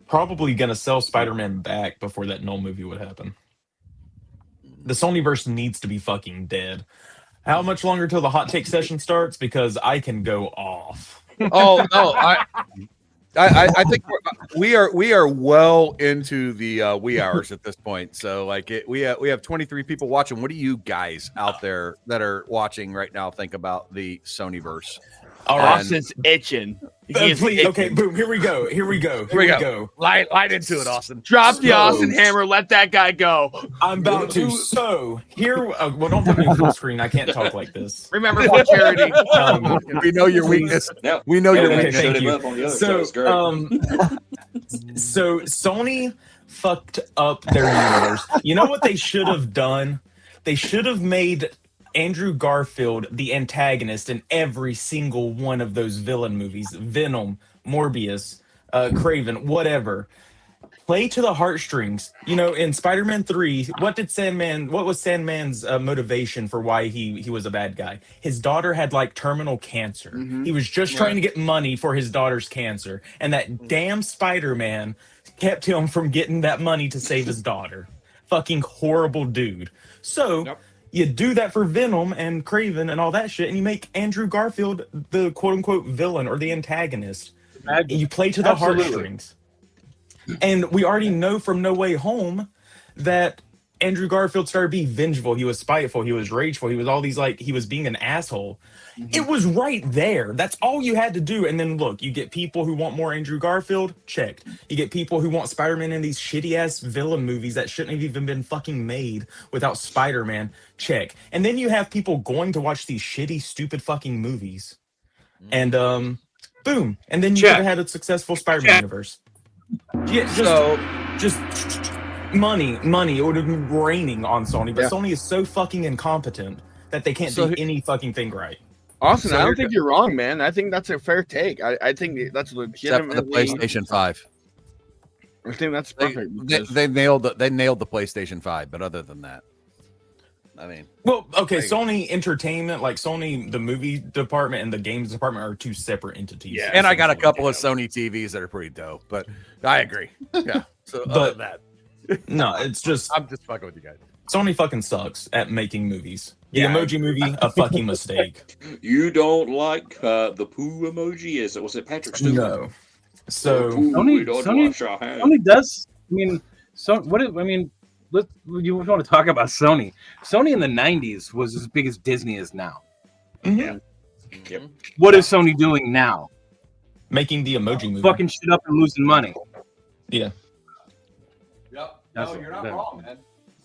probably gonna sell Spider-Man back before that Null movie would happen. the Sonyverse needs to be fucking dead. How much longer till the hot take session starts? Because I can go off. Oh no, I think we are well into the wee hours at this point. So like we have 23 people watching. What do you guys out there that are watching right now think about the Sonyverse? All right, Austin's itching. please, itching. okay, boom. Here we go. Here we go. Light into it, Austin. Drop the Austin hammer. Let that guy go. I'm about to. So here, well, don't put me on full screen. I can't talk like this. Remember, for charity. We know your weakness. Yep. We know your Okay, weakness. thank Shut him you. up on the other So, side. It's great. So Sony fucked up their universe. You know what they should have done? They should have made Andrew Garfield the antagonist in every single one of those villain movies. Venom, Morbius, Craven, whatever. Play to the heartstrings. You know, in Spider-Man 3, what was Sandman's motivation for why he was a bad guy? His daughter had like terminal cancer. He was just trying to get money for his daughter's cancer. And that damn Spider-Man kept him from getting that money to save his daughter. Fucking horrible dude. So you do that for Venom and Craven and all that shit, and you make Andrew Garfield the quote-unquote villain or the antagonist. And you play to the heartstrings. And we already know from No Way Home that Andrew Garfield started being vengeful. He was spiteful. He was rageful. He was all these, like, he was being an asshole. It was right there. That's all you had to do. And then look, you get people who want more Andrew Garfield, checked. You get people who want Spider-Man in these shitty-ass villain movies that shouldn't have even been fucking made without Spider-Man, check. And then you have people going to watch these shitty, stupid fucking movies. And, boom. And then you could have had a successful Spider-Man universe. Yeah, just money. It would have been raining on Sony, but Sony is so fucking incompetent that they can't do any fucking thing right. Austin, I don't think you're wrong, man. I think that's a fair take. I think that's Except for the PlayStation 5. I think that's perfect. They nailed the PlayStation 5, but other than that, I mean, well, okay, Sony Entertainment, like Sony, the movie department and the games department are two separate entities. Yeah, and I got a couple of Sony TVs that are pretty dope, but I agree. Yeah, so other than that, no, it's just I'm just fucking with you guys. Sony fucking sucks at making movies. The Emoji Movie, a fucking mistake. You don't like the poo emoji? Was it Patrick Stewart? No. So Sony does. I mean, you want to talk about Sony? Sony in the '90s was as big as Disney is now. Yeah. Yep. What is Sony doing now? Making the Emoji Movie. Fucking shit up and losing money. Yeah. Yep. No, you're not wrong, man.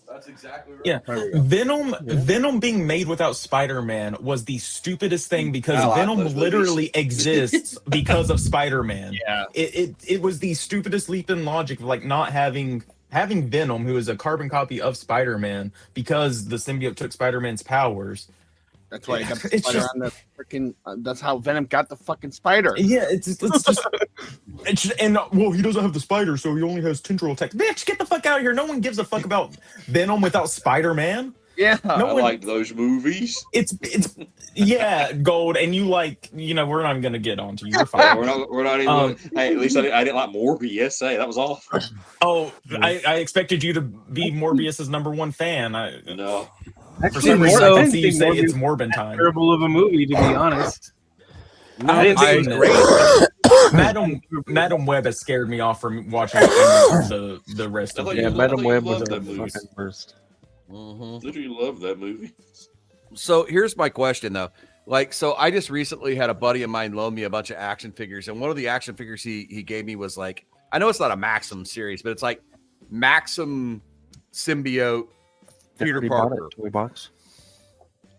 That's exactly right. Yeah, Venom being made without Spider-Man was the stupidest thing because Venom literally exists because of Spider-Man. Yeah, it was the stupidest leap in logic of like not having Venom, who is a carbon copy of Spider-Man, because the symbiote took Spider-Man's powers. That's why he got the spider on the freaking. That's how Venom got the fucking spider. Yeah, it's just and well, he doesn't have the spider, so he only has tendril attack. Bitch, get the fuck out of here! No one gives a fuck about Venom without Spider-Man. Yeah, I liked those movies. It's yeah, Gold, and you we're not even gonna get onto you. You're fine. we're not even. Hey, at least I didn't like Morbius. Hey, that was awful. Oh, I expected you to be Morbius's number one fan. No. For some reason, I can see you say it's Morbin time. Terrible of a movie, to be honest. I didn't think it was great. Madam Web has scared me off from watching the rest of it. Yeah, Madam Web was a fucking worst. Literally love that movie. So here's my question though. Like, so I just recently had a buddy of mine loan me a bunch of action figures, and one of the action figures he gave me was like, I know it's not a Maxim series, but it's like Maxim symbiote Peter Parker toy box.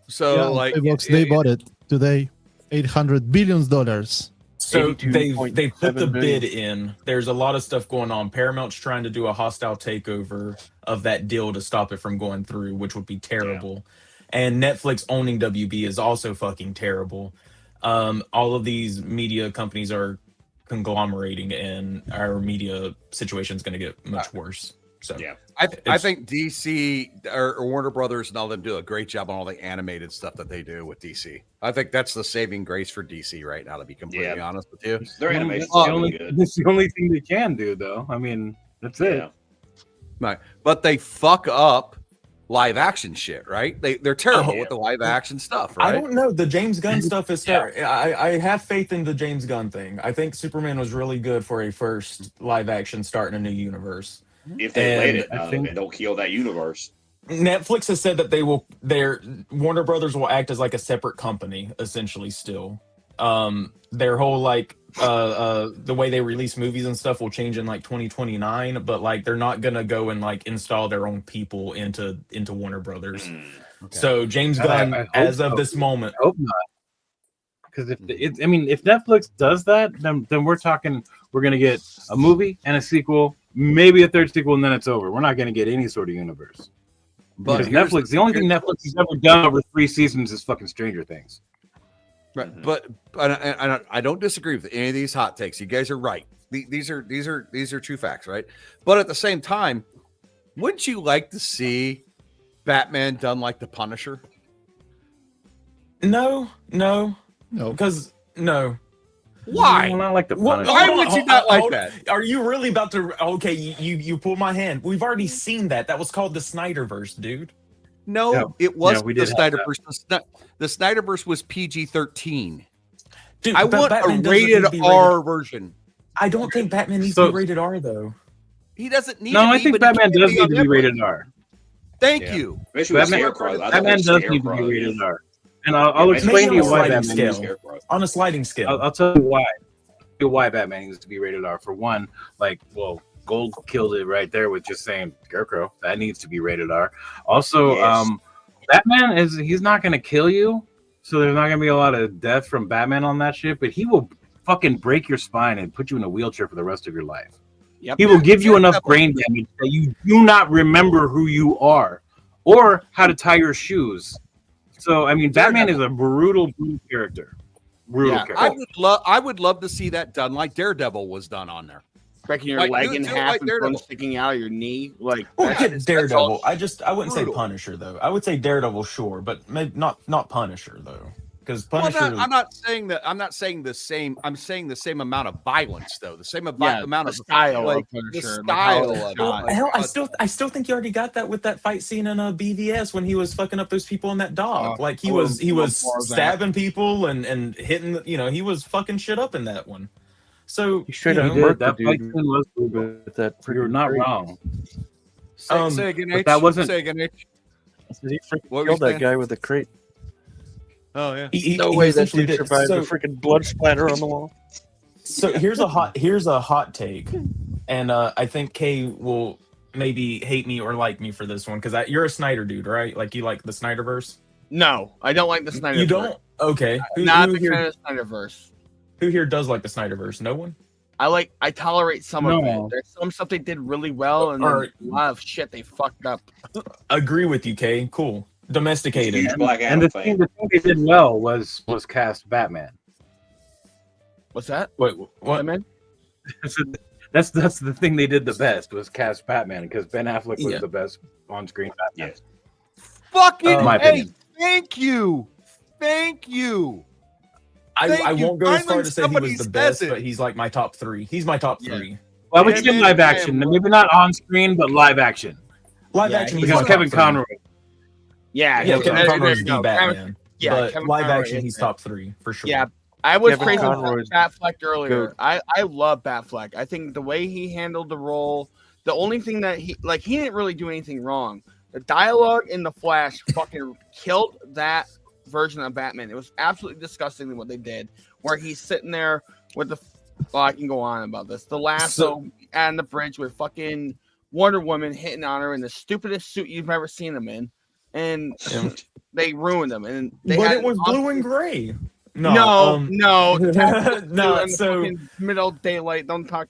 So they bought it today, $800 billion. So they put the bid in. There's a lot of stuff going on. Paramount's trying to do a hostile takeover of that deal to stop it from going through, which would be terrible. Yeah. And Netflix owning WB is also fucking terrible. All of these media companies are conglomerating, and our media situation is going to get much worse. So yeah, I think DC or Warner Brothers and all them do a great job on all the animated stuff that they do with DC. I think that's the saving grace for DC right now, to be completely honest with you. Their animation It's the only thing they can do, though. I mean, that's it. Right, but they fuck up live action shit, right? They're terrible with the live action stuff, right? I don't know. The James Gunn stuff is I have faith in the James Gunn thing. I think Superman was really good for a first live action start in a new universe. If they let it, and don't kill that universe. Netflix has said that their Warner Brothers will act as like a separate company, essentially. Still, their whole like the way they release movies and stuff will change in like 2029, but like they're not gonna go and like install their own people into Warner Brothers. Okay. So James Gunn, as of this moment, I hope not. Because if Netflix does that, then we're talking we're gonna get a movie and a sequel, maybe a third sequel, and then it's over. We're not gonna get any sort of universe. Because Netflix, the only thing Netflix has ever done over 3 seasons is fucking Stranger Things. Right, but I don't disagree with any of these hot takes. You guys are right. These are true facts, right? But at the same time, wouldn't you like to see Batman done like the Punisher? No, because no. Why? Not like the Punisher. Why would you not like that? Are you really about to? Okay, you pull my hand. We've already seen that. That was called the Snyderverse, dude. No, it wasn't the Snyderverse. The Snyderverse was PG-13. Dude, I want Batman a rated R version. I don't think Batman needs to be rated R though. He doesn't need. No, to I be, think but Batman does need to be rated R. Thank you. Batman does need to be rated R. And I'll explain to you why Batman on a sliding scale. I'll tell you why Batman needs to be rated R. For one, Gold killed it right there with just saying Scarecrow. That needs to be rated R. Also, Batman he's not gonna kill you, so there's not gonna be a lot of death from Batman on that shit, but he will fucking break your spine and put you in a wheelchair for the rest of your life. Yep. He will give you enough brain damage that you do not remember who you are or how to tie your shoes. So I mean, Batman is a brutal character. Character. I would love to see that done like Daredevil was done on there. Breaking your leg in half and bone sticking out of your knee, Daredevil. I wouldn't say Punisher though. I would say Daredevil, sure, but maybe not Punisher though, because Punisher. Well, I'm not saying that. I'm not saying the same. I'm saying the same amount of violence though. The same amount of style. Like, the style of hell, I still think you already got that with that fight scene in BVS when he was fucking up those people in that dog. Like he was stabbing people and hitting. He was fucking shit up in that one. So straight up murked that dude. fight scene was with that. You're not wrong. Say again, H. That wasn't. Say again, H. He freaking killed that guy with a crate. Oh yeah. No way that dude survived the freaking blood splatter on the wall. So here's a hot take, and I think Kay will maybe hate me or like me for this one because you're a Snyder dude, right? Like you like the Snyderverse. No, I don't like the Snyderverse. You don't? Okay. Not a fan of the Snyderverse. Who here does like the Snyderverse? No one? I tolerate some of it. There's some stuff they did really well, and then a lot of shit they fucked up. Agree with you, Kay. Cool. Domesticated. And the thing they did well was cast Batman. What's that? Wait, what? Batman? That's the thing they did the best was cast Batman because Ben Affleck was the best on-screen Batman. Yes. Fucking my opinion. Thank you. I won't go as far to say he was the best, but he's like my top 3. He's my top 3. Well, I would say live action. Maybe not on screen, but live action. Live action because Kevin Conroy. Kevin Conroy's the Batman. Yeah, but Kevin live Conroy action, he's top 3 for sure. Yeah, I was Kevin praising Conroy's Batfleck earlier. I love Batfleck. I think the way he handled the role, the only thing that he didn't really do anything wrong. The dialogue in The Flash fucking killed that version of Batman. It was absolutely disgusting what they did, where he's sitting there with the. Well, I can go on about this. The lasso and the bridge with fucking Wonder Woman hitting on her in the stupidest suit you've ever seen him in, and they ruined him. And they but had it was blue and gray. No. No. So middle daylight. Don't talk.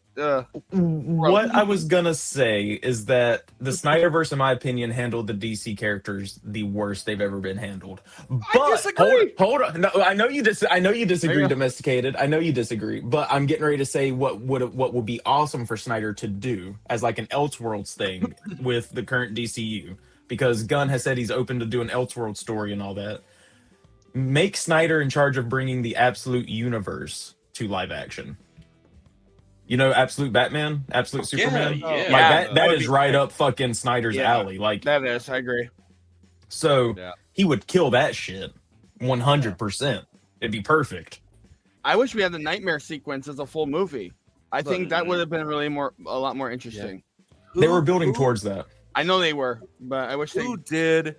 What I was gonna say is that the Snyderverse, in my opinion, handled the DC characters the worst they've ever been handled. But I disagree. Hold on. No, I know you disagree, Domesticated. I know you disagree. But I'm getting ready to say what would be awesome for Snyder to do as like an Elseworlds thing with the current DCU, because Gunn has said he's open to do an Elseworlds story and all that. Make Snyder in charge of bringing the Absolute Universe to live action. Absolute Batman, Absolute Superman. Yeah. That is right up fucking Snyder's alley. Like that is, I agree. So he would kill that shit 100%. It'd be perfect. I wish we had the nightmare sequence as a full movie. I think that would have been really a lot more interesting. They were building towards that. I know they were, but I wish who did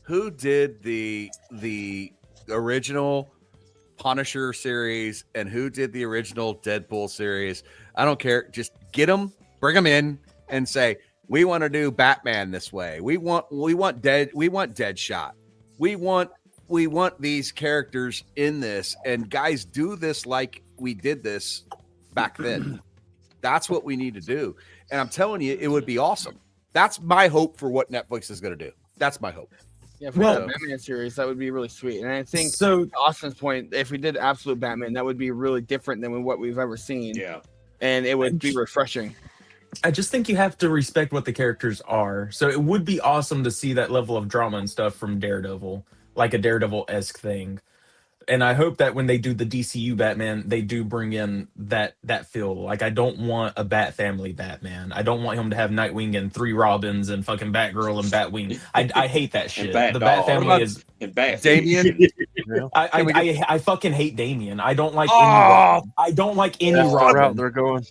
the original Punisher series and who did the original Deadpool series? I don't care. Just get them, bring them in, and say we want to do Batman this way. We want Deadshot. We want these characters in this, and guys, do this like we did this back then. That's what we need to do, and I'm telling you, it would be awesome. That's my hope for what Netflix is going to do. That's my hope. Yeah, for the Batman series, that would be really sweet. And I think, to Austin's point, if we did absolute Batman, that would be really different than what we've ever seen. Yeah, and it would be refreshing. I just think you have to respect what the characters are. So it would be awesome to see that level of drama and stuff from Daredevil, like a Daredevil-esque thing. And I hope that when they do the DCU Batman, they do bring in that feel. Like, I don't want a Bat Family Batman. I don't want him to have Nightwing and 3 Robins and fucking Batgirl and Batwing. I hate that shit. The Bat Family is Damian. I fucking hate Damian. I don't like any. I don't like any Robin. They're going.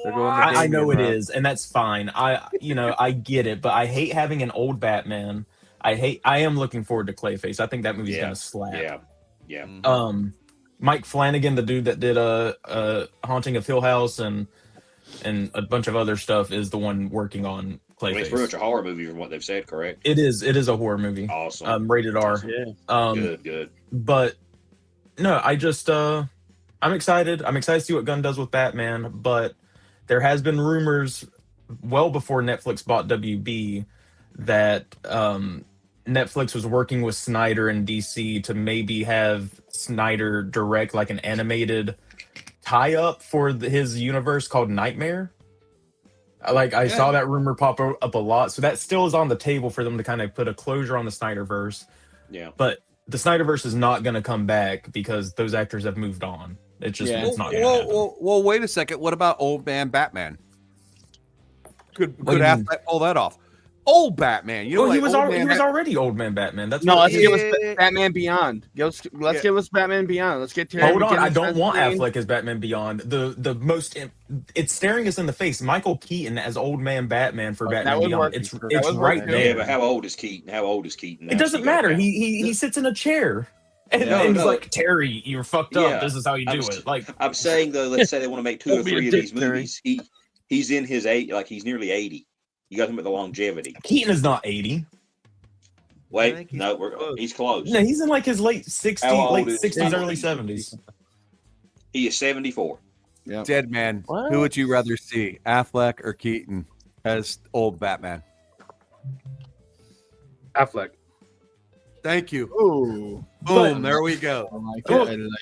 I know it is, and that's fine. I get it, but I hate having an old Batman. I am looking forward to Clayface. I think that movie's gonna slap. Yeah. Mike Flanagan, the dude that did a Haunting of Hill House and a bunch of other stuff, is the one working on Clayface. It's pretty much a horror movie from what they've said, correct? It is a horror movie. Awesome. Rated R. Yeah. Good. But no, I just I'm excited. I'm excited to see what Gunn does with Batman, but there has been rumors well before Netflix bought WB that Netflix was working with Snyder and DC to maybe have Snyder direct like an animated tie-up for his universe called Nightmare. I saw that rumor pop up a lot, so that still is on the table for them to kind of put a closure on the Snyderverse. Yeah, but the Snyderverse is not going to come back because those actors have moved on. It's just it's not going to happen. Well, wait a second. What about Old Man Batman? Could Affleck pull that off? Old Batman. You know, he was already Old Man Batman. That's let's give us Batman Beyond. Let's give us Batman Beyond. Let's get Terry. Hold on, I don't want Affleck as Batman Beyond. It's staring us in the face. Michael Keaton as Old Man Batman for Batman Beyond. It's right there. Yeah, but how old is Keaton? It doesn't matter. He sits in a chair. And he's like, Terry, you're fucked up. This is how you do it. Like, I'm saying though, let's say they want to make 2 or 3 of these movies. He's in his he's nearly 80. You got him with the longevity. Keaton is not 80. Wait, no, he's close. No, he's in like his late 60s, early 70s. He is 74. Yeah. Dead man. What? Who would you rather see, Affleck or Keaton as old Batman? Affleck. Thank you. Ooh. Boom. There we go.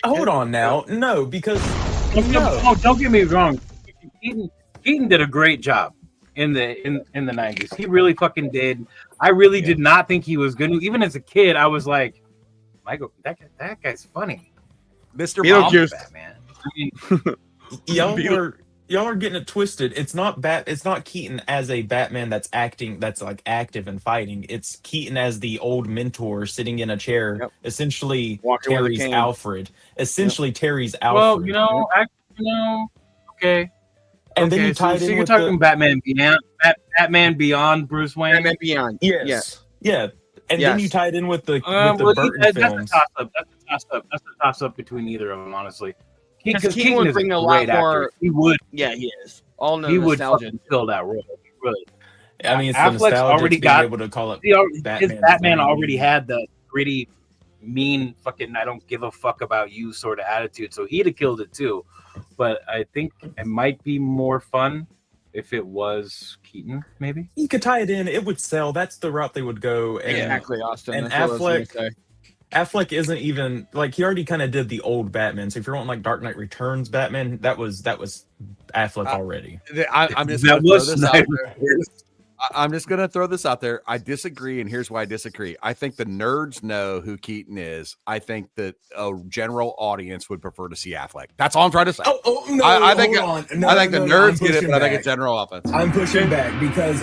Hold on now. No, because don't get me wrong. Keaton did a great job in the 90s. He really fucking did. I really did not think he was good. Even as a kid, I was like, Michael, that guy's funny. Mr. Beetlejuice. Batman. I mean, y'all are getting it twisted. It's not Keaton as a Batman that's like active and fighting. It's Keaton as the old mentor sitting in a chair, essentially Terry's Alfred. Terry's Alfred. Well, okay. And then you tied in you're talking Batman Beyond, Batman Beyond Bruce Wayne. Batman Beyond. Yes. Yeah. And then you tied in with the Burton films. That's a toss-up between either of them, honestly. Because Keaton would bring a lot more. He would. Yeah, he is. All he would fill that role. Really. I mean, it's Affleck's already got able to call it. His Batman already had the gritty, mean, fucking I don't give a fuck about you sort of attitude, so he'd have killed it too. But I think it might be more fun if it was Keaton, maybe. You could tie it in; it would sell. That's the route they would go. And, exactly, Austin. And Affleck isn't even like he already kind of did the old Batman. So if you're wanting like Dark Knight Returns Batman, that was Affleck already. I'm just that was Snyder. I'm just gonna throw this out there. I disagree, and here's why I disagree. I think the nerds know who Keaton is. I think that a general audience would prefer to see Affleck. That's all I'm trying to say. No, I think hold on. I think the nerds get it, pushing but I think back. a general offense. I'm pushing back because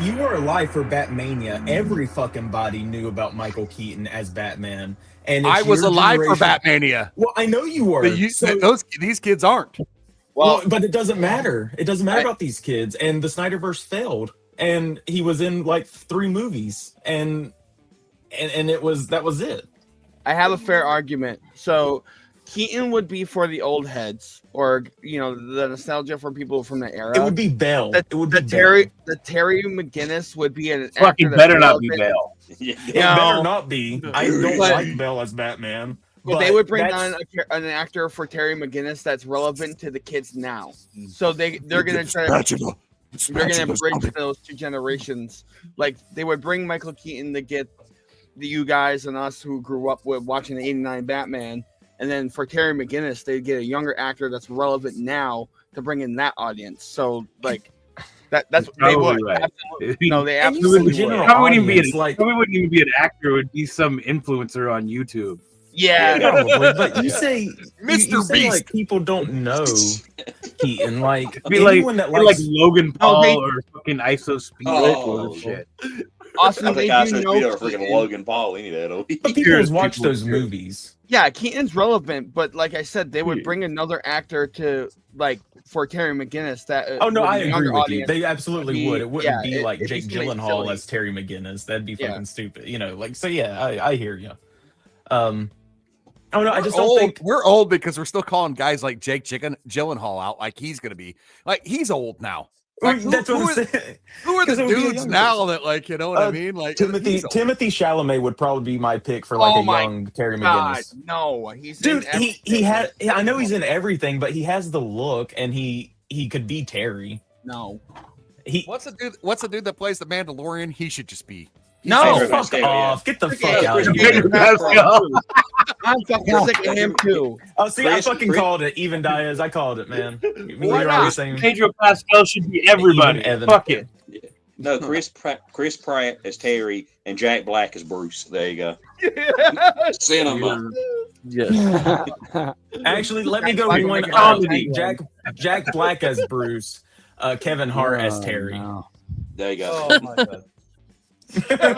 you were alive for Batmania. Every fucking body knew about Michael Keaton as Batman, and I it's was your alive for generation- Batmania. Well, I know you were. These kids aren't. Well, but it doesn't matter. It doesn't matter about these kids. And the Snyderverse failed, and he was in like 3 movies, and that was it. I have a fair argument. So Keaton would be for the old heads, or the nostalgia for people from the era. It would be Bell. It would be Terry McGinnis would be an Fucking actor better not be Bell. It better not be. I don't like Bell as Batman. But they would bring on an actor for Terry McGinnis that's relevant to the kids now. So they're gonna try. They're gonna bridge those 2 generations. Like they would bring Michael Keaton to get you guys and us who grew up with watching the '89 Batman, and then for Terry McGinnis, they'd get a younger actor that's relevant now to bring in that audience. So like that's what they would. Right. Absolutely. No, they absolutely would. Probably wouldn't even be an actor. It would be some influencer on YouTube. Yeah, probably, but you say Mr. You say, Beast. like people don't know Keaton. Like Be like, anyone that like likes Logan Paul or fucking ISO Speed or shit. Austin, I think I should be know freaking Logan Paul any day. But people watch those movies. Yeah, Keaton's relevant, but like I said, they would bring another actor to for Terry McGinnis. That I agree with audience. you. They absolutely would. It wouldn't be like it'd Jake be Gyllenhaal silly. as Terry McGinnis. That'd be fucking stupid. So yeah, I hear you. Oh no, I just don't think we're old because we're still calling guys like Jake Gyllenhaal out like he's gonna be like he's old now. Like, that's what I'm saying. Who are the 'Cause it would be a dudes young now person. that like you know what I mean? Like Timothy Chalamet would probably be my pick for like a young Terry McGinnis. No, he's Dude, he had. I know he's in everything, but he has the look, and he could be Terry. No, what's the dude that plays the Mandalorian? He should just be. No, fuck off! Get the fuck out of here! I'm fucking sick of him too. Oh, see, I fucking called it. Even Diaz, I called it, man. Why not? Pedro Pascal should be everybody. Fuck it. No, Chris Pratt as Terry and Jack Black as Bruce. There you go. Cinema. Yes. Actually, let me go Like one. comedy. Jack Black as Bruce. Kevin Hart as Terry. No. There you go. Oh my god. That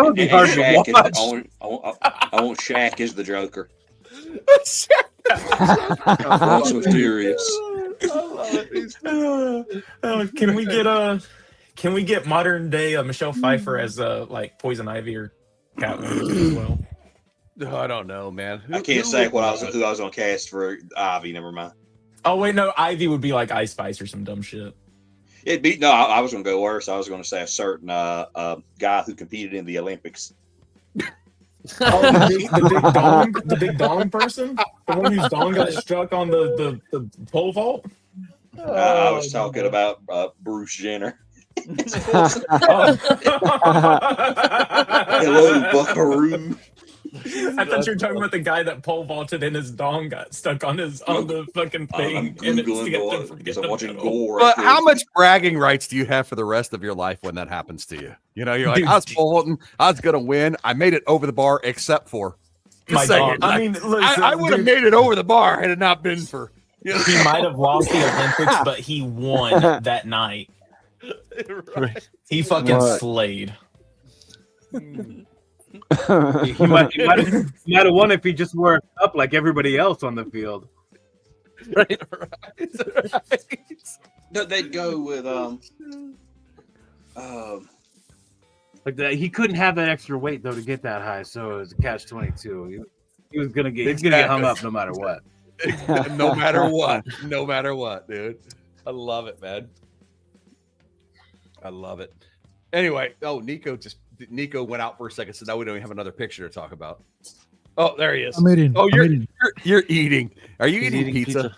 would be hard to Shaq watch. I want Shaq as the Joker. That's so serious. Can we get modern day Michelle Pfeiffer as like Poison Ivy or Catwoman as well? I don't know, man. I can't say who I was going to cast for Ivy. Never mind. Oh wait, no, Ivy would be like Ice Spice or some dumb shit. I was going to go worse. I was going to say a certain guy who competed in the Olympics. Oh, the big dong person, the one whose dong got struck on the pole vault. I was talking about Bruce Jenner. Oh. Hello, Buckaroo. I thought you were talking about the guy that pole vaulted and his dong got stuck on the fucking thing. I'm Googling because I'm watching gore. But how much bragging rights do you have for the rest of your life when that happens to you? You know, you're like, I was pole vaulting, I was gonna win, I made it over the bar except for my dong. I mean, listen, I would have made it over the bar had it not been for. You know? He might have lost the Olympics, but he won that night. Right. He fucking slayed. He might have won if he just wore up like everybody else on the field. Right. No, they'd go with like that. He couldn't have that extra weight though to get that high, so it was a catch-22. He was gonna get hung up no matter what. No matter what, dude. I love it, man. I love it. Anyway, Nico went out for a second, so now we don't even have another picture to talk about. Oh, there he is. I'm eating. Oh, you're eating. Are you eating pizza?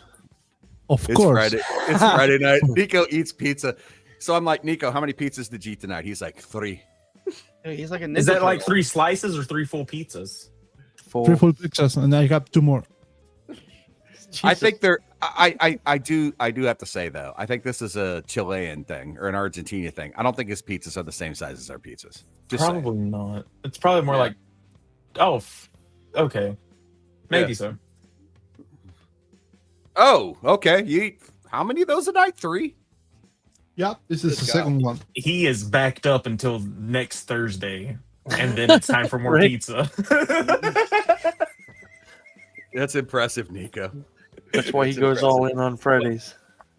Of It's course. Friday. It's Friday night. Nico eats pizza. So I'm like, Nico, how many pizzas did you eat tonight? He's like, 3. He's like a Is that like 3 slices or 3 full pizzas? 3 full pizzas, and I got 2 more. I think I do have to say though, I think this is a Chilean thing or an Argentina thing. I don't think his pizzas are the same size as our pizzas. Just Probably not. It's probably more like, okay, maybe so. Oh, okay. You eat how many of those a night? 3? Yeah, this is the second one. He is backed up until next Thursday, and then it's time for more pizza. That's impressive, Nico. That's why he goes all in on Fridays.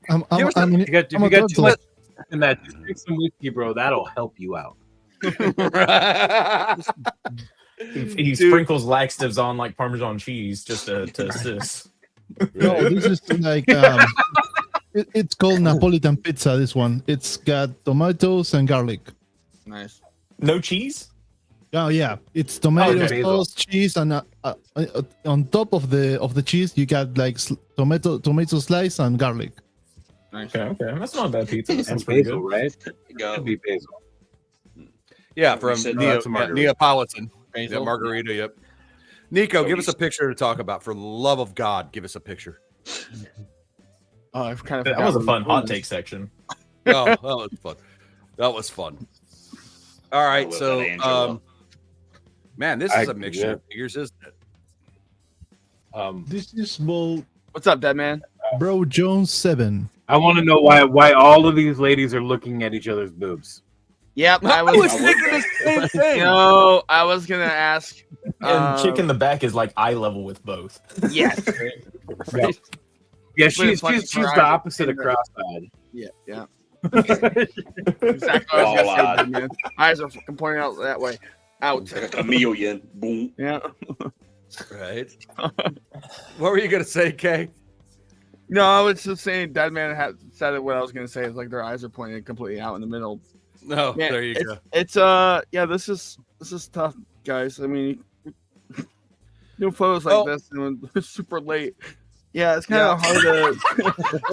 If you got too much in that, just drink some whiskey, bro. That'll help you out. he sprinkles laxatives on like Parmesan cheese just to assist. No, this is like it's called Napolitan pizza. This one, it's got tomatoes and garlic. Nice. No cheese? Oh yeah, it's tomato sauce, cheese, and on top of the cheese you got like tomato slice and garlic. Nice. Okay, that's not a bad pizza. And basil, right? Could be basil. Yeah, from Neapolitan. Basil. Yeah, margarita. Yep. Nico, give us a picture to talk about. For the love of God, give us a picture. Oh, I've kind of that was a fun hot take section. Oh, that was fun. That was fun. All right, so man, this is a mixture of figures, isn't it? This is What's up, Dead Man? Bro Jones 7. I want to know why all of these ladies are looking at each other's boobs. Yep, I was thinking the same thing. No, I was gonna ask. And chick in the back is like eye level with both. Yes. Right. Yeah, she's the opposite of cross-eyed. Yeah. Exactly. What I was gonna say, man. Eyes are fucking pointing out that way. Out. Like a chameleon. Boom. Yeah. Right. What were you gonna say, Kay? No, I was just saying Dead Man had said it. What I was gonna say is like their eyes are pointing completely out in the middle. No, there you go. It's this is tough, guys. I mean, new photos like this and it's super late. Yeah, it's kind of hard to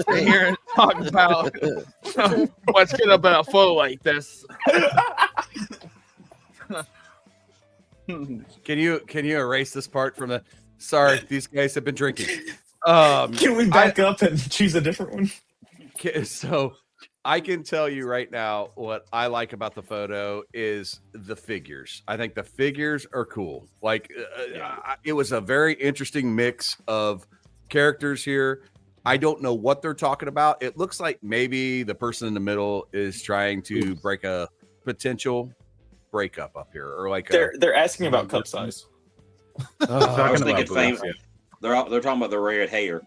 stay here and talk about what's gonna be a photo like this. Can you erase this part from the? Sorry, these guys have been drinking. Can we back up and choose a different one? So I can tell you right now what I like about the photo is the figures. I think the figures are cool. Like it was a very interesting mix of characters here. I don't know what they're talking about. It looks like maybe the person in the middle is trying to break a potential breakup up here, or like they're asking about cup size. I was thinking they're talking about the red hair.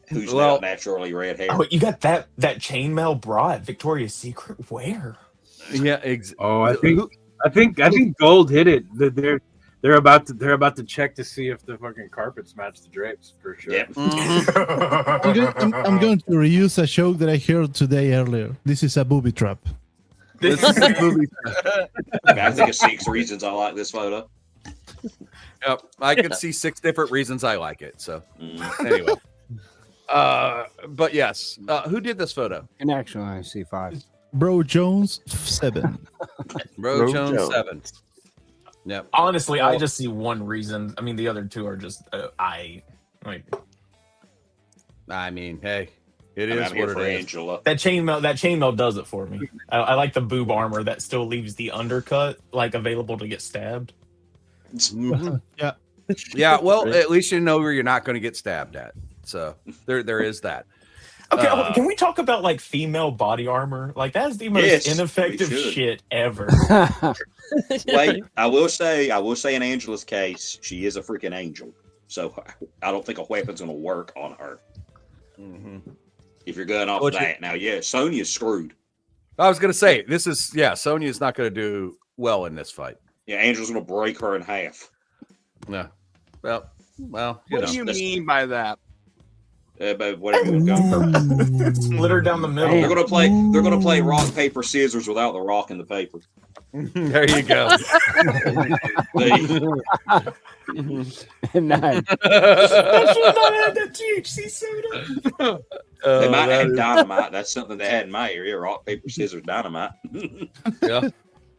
Who's not naturally red hair? Oh, you got that chainmail bra at Victoria's Secret? Where? Yeah, I think Gold hit it. They're about to check to see if the fucking carpets match the drapes for sure. Yeah. I'm going to reuse a joke that I heard today earlier. This is a booby trap. This is a booby trap. I think it's 6 reasons I like this photo. Yep, I could see 6 different reasons I like it. So anyway. But yes, who did this photo? And actually, I see 5. Bro Jones 7. Bro Jones 7. Yep. Honestly, I just see one reason. I mean, the other 2 are just I mean, hey, it is what it is. Angela. That chainmail does it for me. I like the boob armor that still leaves the undercut like available to get stabbed. Mm-hmm. Yeah. Well, at least you know where you're not going to get stabbed at. So there is that. Okay, can we talk about like female body armor? Like that's the most ineffective shit ever. Wait, I will say in Angela's case, she is a freaking angel. So I don't think a weapon's gonna work on her. Mm-hmm. If you're going off that. Now, Sonya's screwed. I was gonna say Sonya's not gonna do well in this fight. Yeah, Angela's gonna break her in half. Yeah. Well, what do you mean by that? But whatever we've got. Split her down the middle. They're gonna play rock, paper, scissors without the rock and the paper. There you go. Nice. They might have dynamite. That's something they had in my area. Rock, paper, scissors, dynamite. Yeah.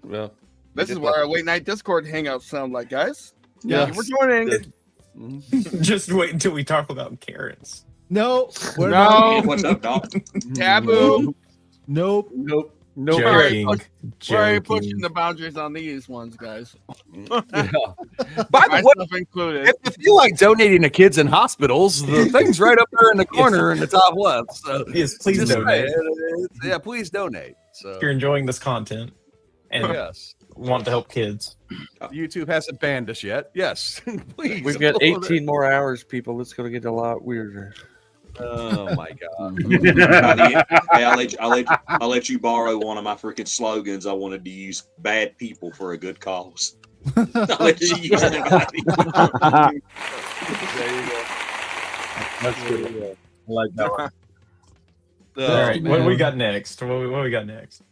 Well, this is what our late night Discord hangouts sound like, guys. Yeah, we're joining. Just wait until we talk about Karens. No. No. What's up, Doc? Taboo. Nope. Nope. We're Nope. already pushing the boundaries on these ones, guys. By the My way, stuff included. if you feel like donating to kids in hospitals, the thing's right up there in the corner in the top left. So Yes, please just donate. yeah, please donate. So If you're enjoying this content and yes, want to help kids. YouTube hasn't banned us yet. Yes, please. We've got 18 more hours, people. It's going to get a lot weirder. Oh my god! Hey, I'll let you borrow one of my freaking slogans. I wanted to use bad people for a good cause. I'll let you use that. There you go. That's good. I like that one. All right, what do we got next? What do we got next?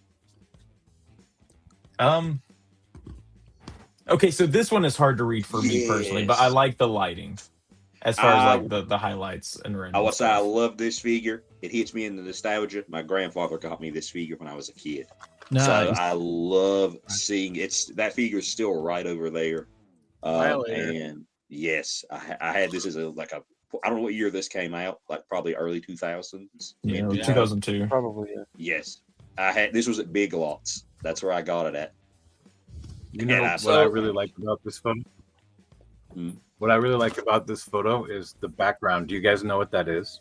Okay, so this one is hard to read for me personally, but I like the lighting as far as like the highlights and random I would say I stuff. love this figure. It hits me in the nostalgia. My grandfather got me this figure when I was a kid. Nice. So I love seeing that figure is still right over there. And yes, I had this as I don't know what year this came out, like probably early 2000s. Yeah, 2002. Probably, yeah. Yes. This was at Big Lots. That's where I got it at. You know what I really like about this photo? What I really like about this photo is the background. Do you guys know what that is?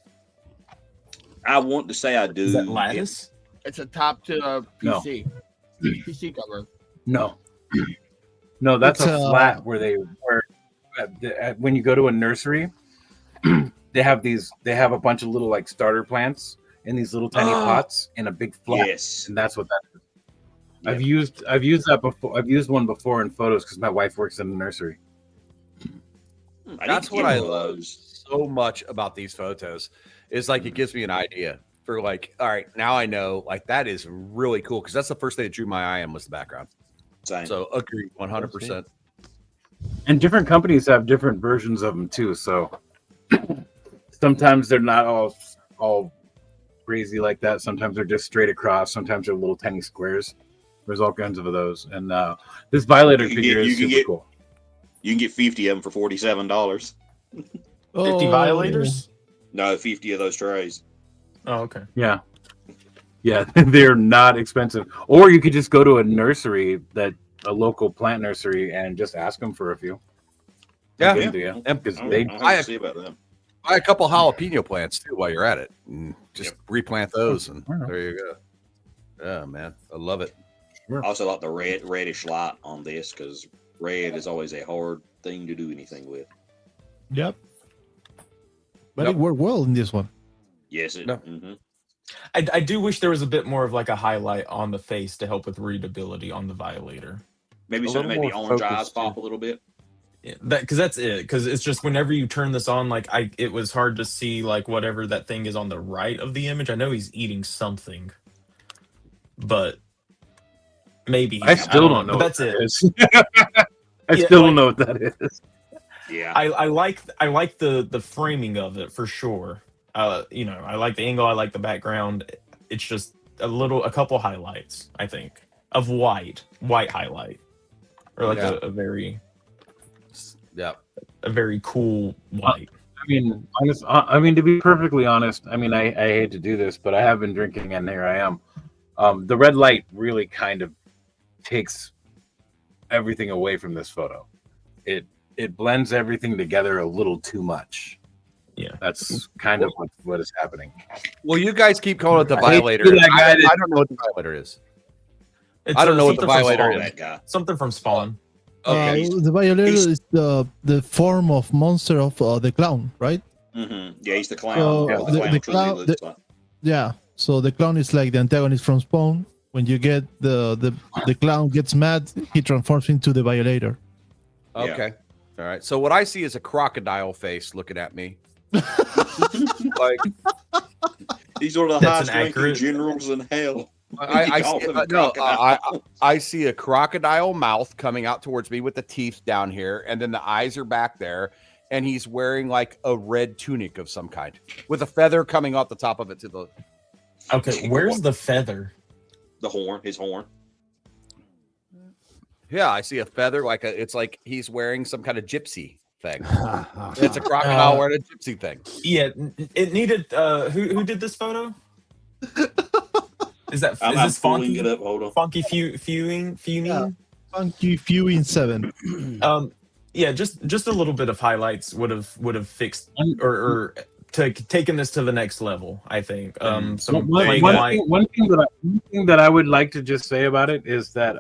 I want to say I do. Is that lattice? It's a top to PC. PC cover. No. No, that's It's, a flat where when you go to a nursery, they have a bunch of little like starter plants in these little tiny pots in a big flat. Yes. And that's what that is. Yep. I've used that before. I've used one before in photos because my wife works in a nursery. That's what I love so much about these photos is like it gives me an idea for like, all right, now I know like that is really cool because that's the first thing that drew my eye in was the background. Same. So agree 100%. And different companies have different versions of them too. So sometimes they're not all crazy like that. Sometimes they're just straight across. Sometimes they're little tiny squares. There's all kinds of those. And this Violator figure is super cool. You can get 50 of them for $47. 50 Violators? No, 50 of those trays. Oh, okay. Yeah. Yeah, they're not expensive. Or you could just go to a nursery, a local plant nursery, and just ask them for a few. Yeah. Because buy a couple jalapeno plants too while you're at it and just replant those and there you go. Yeah, man. I love it. I also like the reddish light on this because red is always a hard thing to do anything with. Yep. But it worked well in this one. Yes, I do wish there was a bit more of like a highlight on the face to help with readability on the Violator. Maybe something maybe orange eyes pop a little bit. Yeah, that's it. Because it's just whenever you turn this on, like it was hard to see like whatever that thing is on the right of the image. I know he's eating something, but maybe I still don't know. But that's it. I still don't know what that is. Yeah, I like the framing of it for sure. I like the angle. I like the background. It's just a couple highlights. I think of white highlight, or like a very a very cool white. I mean, to be perfectly honest, I mean, I hate to do this, but I have been drinking, and here I am. The red light really kind of takes everything away from this photo. It blends everything together a little too much. Yeah, that's kind of what is happening. Well, you guys keep calling it the Violator. I don't know what the Violator is. I don't know what the Violator is. Something from Spawn. Okay. The Violator is the form of monster of the clown, right? Mm-hmm. Yeah, he's the clown. So yeah, so the clown is like the antagonist from Spawn. When you get the clown gets mad, he transforms into the Violator. Okay. All right. So what I see is a crocodile face looking at me. Like he's one of the highest ranking generals in hell. I see a crocodile mouth coming out towards me with the teeth down here, and then the eyes are back there, and he's wearing like a red tunic of some kind with a feather coming off the top of it to the. Okay, where's the feather? The horn, his horn. Yeah, I see a feather it's like he's wearing some kind of gypsy thing. It's a crocodile wearing a gypsy thing. Yeah, it needed. Who did this photo? Is I'm this pulling funky? it up. Hold on. Funky fuming. Yeah. Funky Fewing 7. Yeah, just a little bit of highlights would have fixed or taken this to the next level. I think. One thing that I would like to just say about it is that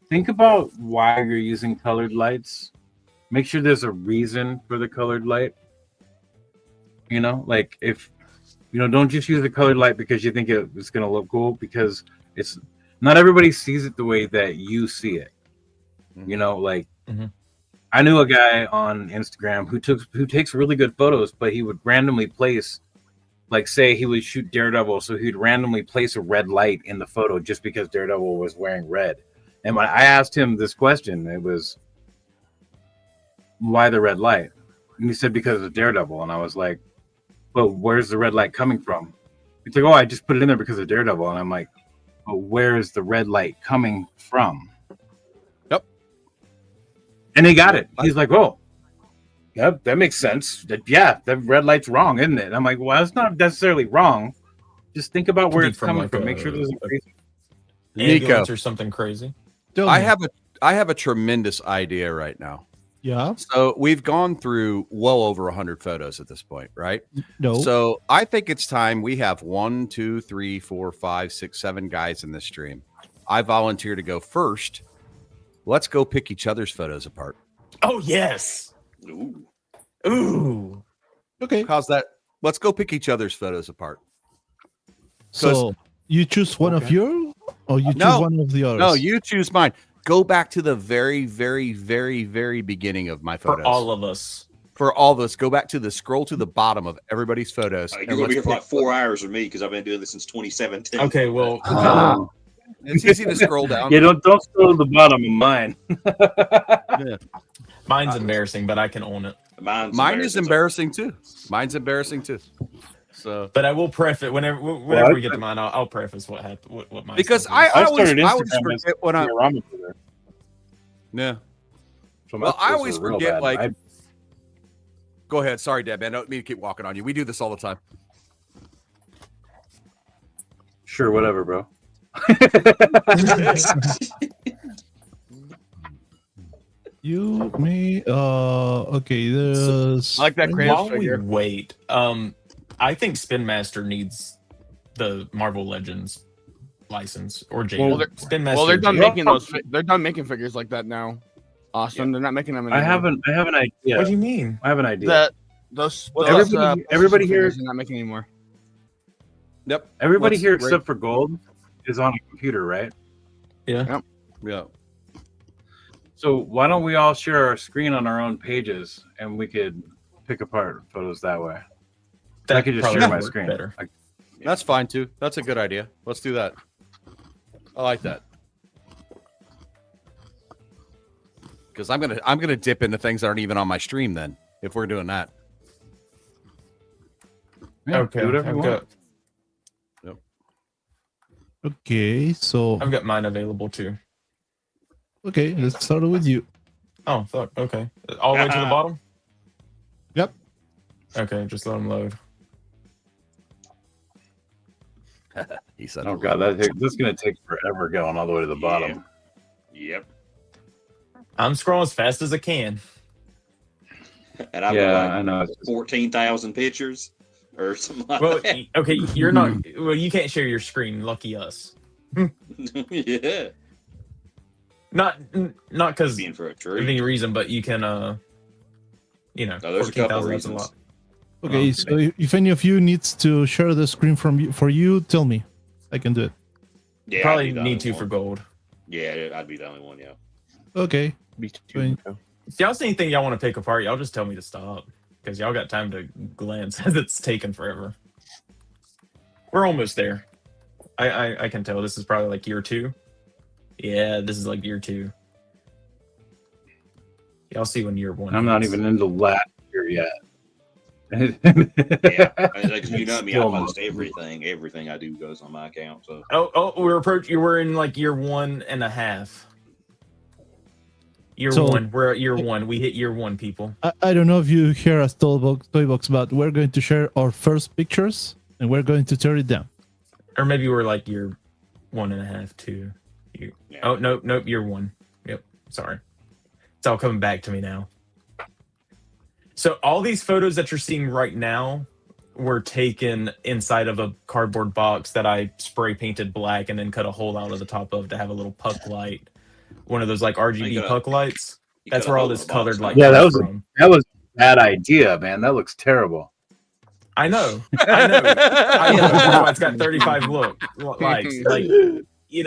think about why you're using colored lights. Make sure there's a reason for the colored light. You know, like if don't just use a colored light because you think it's going to look cool, because it's not everybody sees it the way that you see it. You know, like I knew a guy on Instagram who takes really good photos, but he would randomly place, like, say he would shoot Daredevil, so he'd randomly place a red light in the photo just because Daredevil was wearing red. And when I asked him this question, it was, why the red light? And he said, because of Daredevil. And I was like, but where's the red light coming from? He's like, oh, I just put it in there because of Daredevil. And I'm like, but where's the red light coming from? Yep. And he got it. He's like, oh, yep, that makes sense. Yeah, the red light's wrong, isn't it? And I'm like, well, it's not necessarily wrong. Just think about where it's coming from. Make sure there's a reason. Ambulance or something crazy. I have a tremendous idea right now. Yeah. So we've gone through well over 100 photos at this point, right? No. So I think it's time we have 1, 2, 3, 4, 5, 6, 7 guys in this stream. I volunteer to go first. Let's go pick each other's photos apart. Oh yes. Ooh. Okay. How's that? Let's go pick each other's photos apart. So you choose one of yours, or you choose one of the others? No, you choose mine. Go back to the very, very, very, very beginning of my photos. For all of us. For all of us, go back to the scroll to the bottom of everybody's photos. You're going to be here for like 4 hours with me because I've been doing this since 2017. Okay, well, it's easy to scroll down. Yeah, don't scroll to the bottom of mine. Yeah. Mine's embarrassing, but I can own it. Mine is embarrassing too. Mine's embarrassing too. So, but I will preface whenever we get to mine. I'll preface what happened, what mine. Because I always forget when I. Yeah. Well, I always forget. Go ahead. Sorry, Dad, man. I don't mean to keep walking on you. We do this all the time. Sure, whatever, bro. You, me, okay. There's. I like that While we wait, I think Spin Master needs the Marvel Legends license or J. Spin Master. Well, they're done making those. They're done making figures like that now. Austin, they're not making them anymore. I have an idea. What do you mean? I have an idea. That everybody here is not making anymore. Yep. Everybody here except for Gold is on a computer, right? Yeah. Yep. Yeah. So why don't we all share our screen on our own pages, and we could pick apart photos that way? I could just share my screen. Better. That's fine too. That's a good idea. Let's do that. I like that. Because I'm gonna dip into things that aren't even on my stream then, if we're doing that. Yeah, okay. Do whatever you want. Yep. Okay, so I've got mine available too. Okay, let's start with you. Oh, fuck. Okay. All the way to the bottom? Yep. Okay, just let them load. He said, "Oh god, this is gonna take forever going all the way to the bottom." Yep. I'm scrolling as fast as I can. And I've I know 14,000 pictures or something like well, that. okay, you're not. Well, you can't share your screen. Lucky us. Yeah. Not because Being for a of treat. any reason, but you can. You know, No, there's a couple 14,000 reasons. that's a lot. Okay, so if any of you needs to share the screen for you, tell me. I can do it. Yeah, Probably I'd be the need only to one. for gold. Yeah, I'd be the only one. Yeah. Okay. Fine. If y'all see anything y'all want to pick apart, y'all just tell me to stop because y'all got time to glance as it's taken forever. We're almost there. I can tell this is probably like year 2. Yeah, this is like year 2. Y'all see when year 1. I'm not even into last year yet. Yeah. Like, you know me, I post everything. Everything I do goes on my account. So. Oh, we're approaching. We're in like year 1.5. Year So- one. We're at year one. We hit year one, people. I don't know if you hear us toy box, but we're going to share our first pictures and we're going to tear it down. Or maybe we're like year 1.5, 2. Oh, nope, year one. Yep, sorry. It's all coming back to me now. So all these photos that you're seeing right now were taken inside of a cardboard box that I spray painted black and then cut a hole out of the top of to have a little puck light. One of those like RGB puck lights. That's where all this colored light Yeah, comes from. that was a bad idea, man. That looks terrible. I know. That's why it's got 35 likes. Like,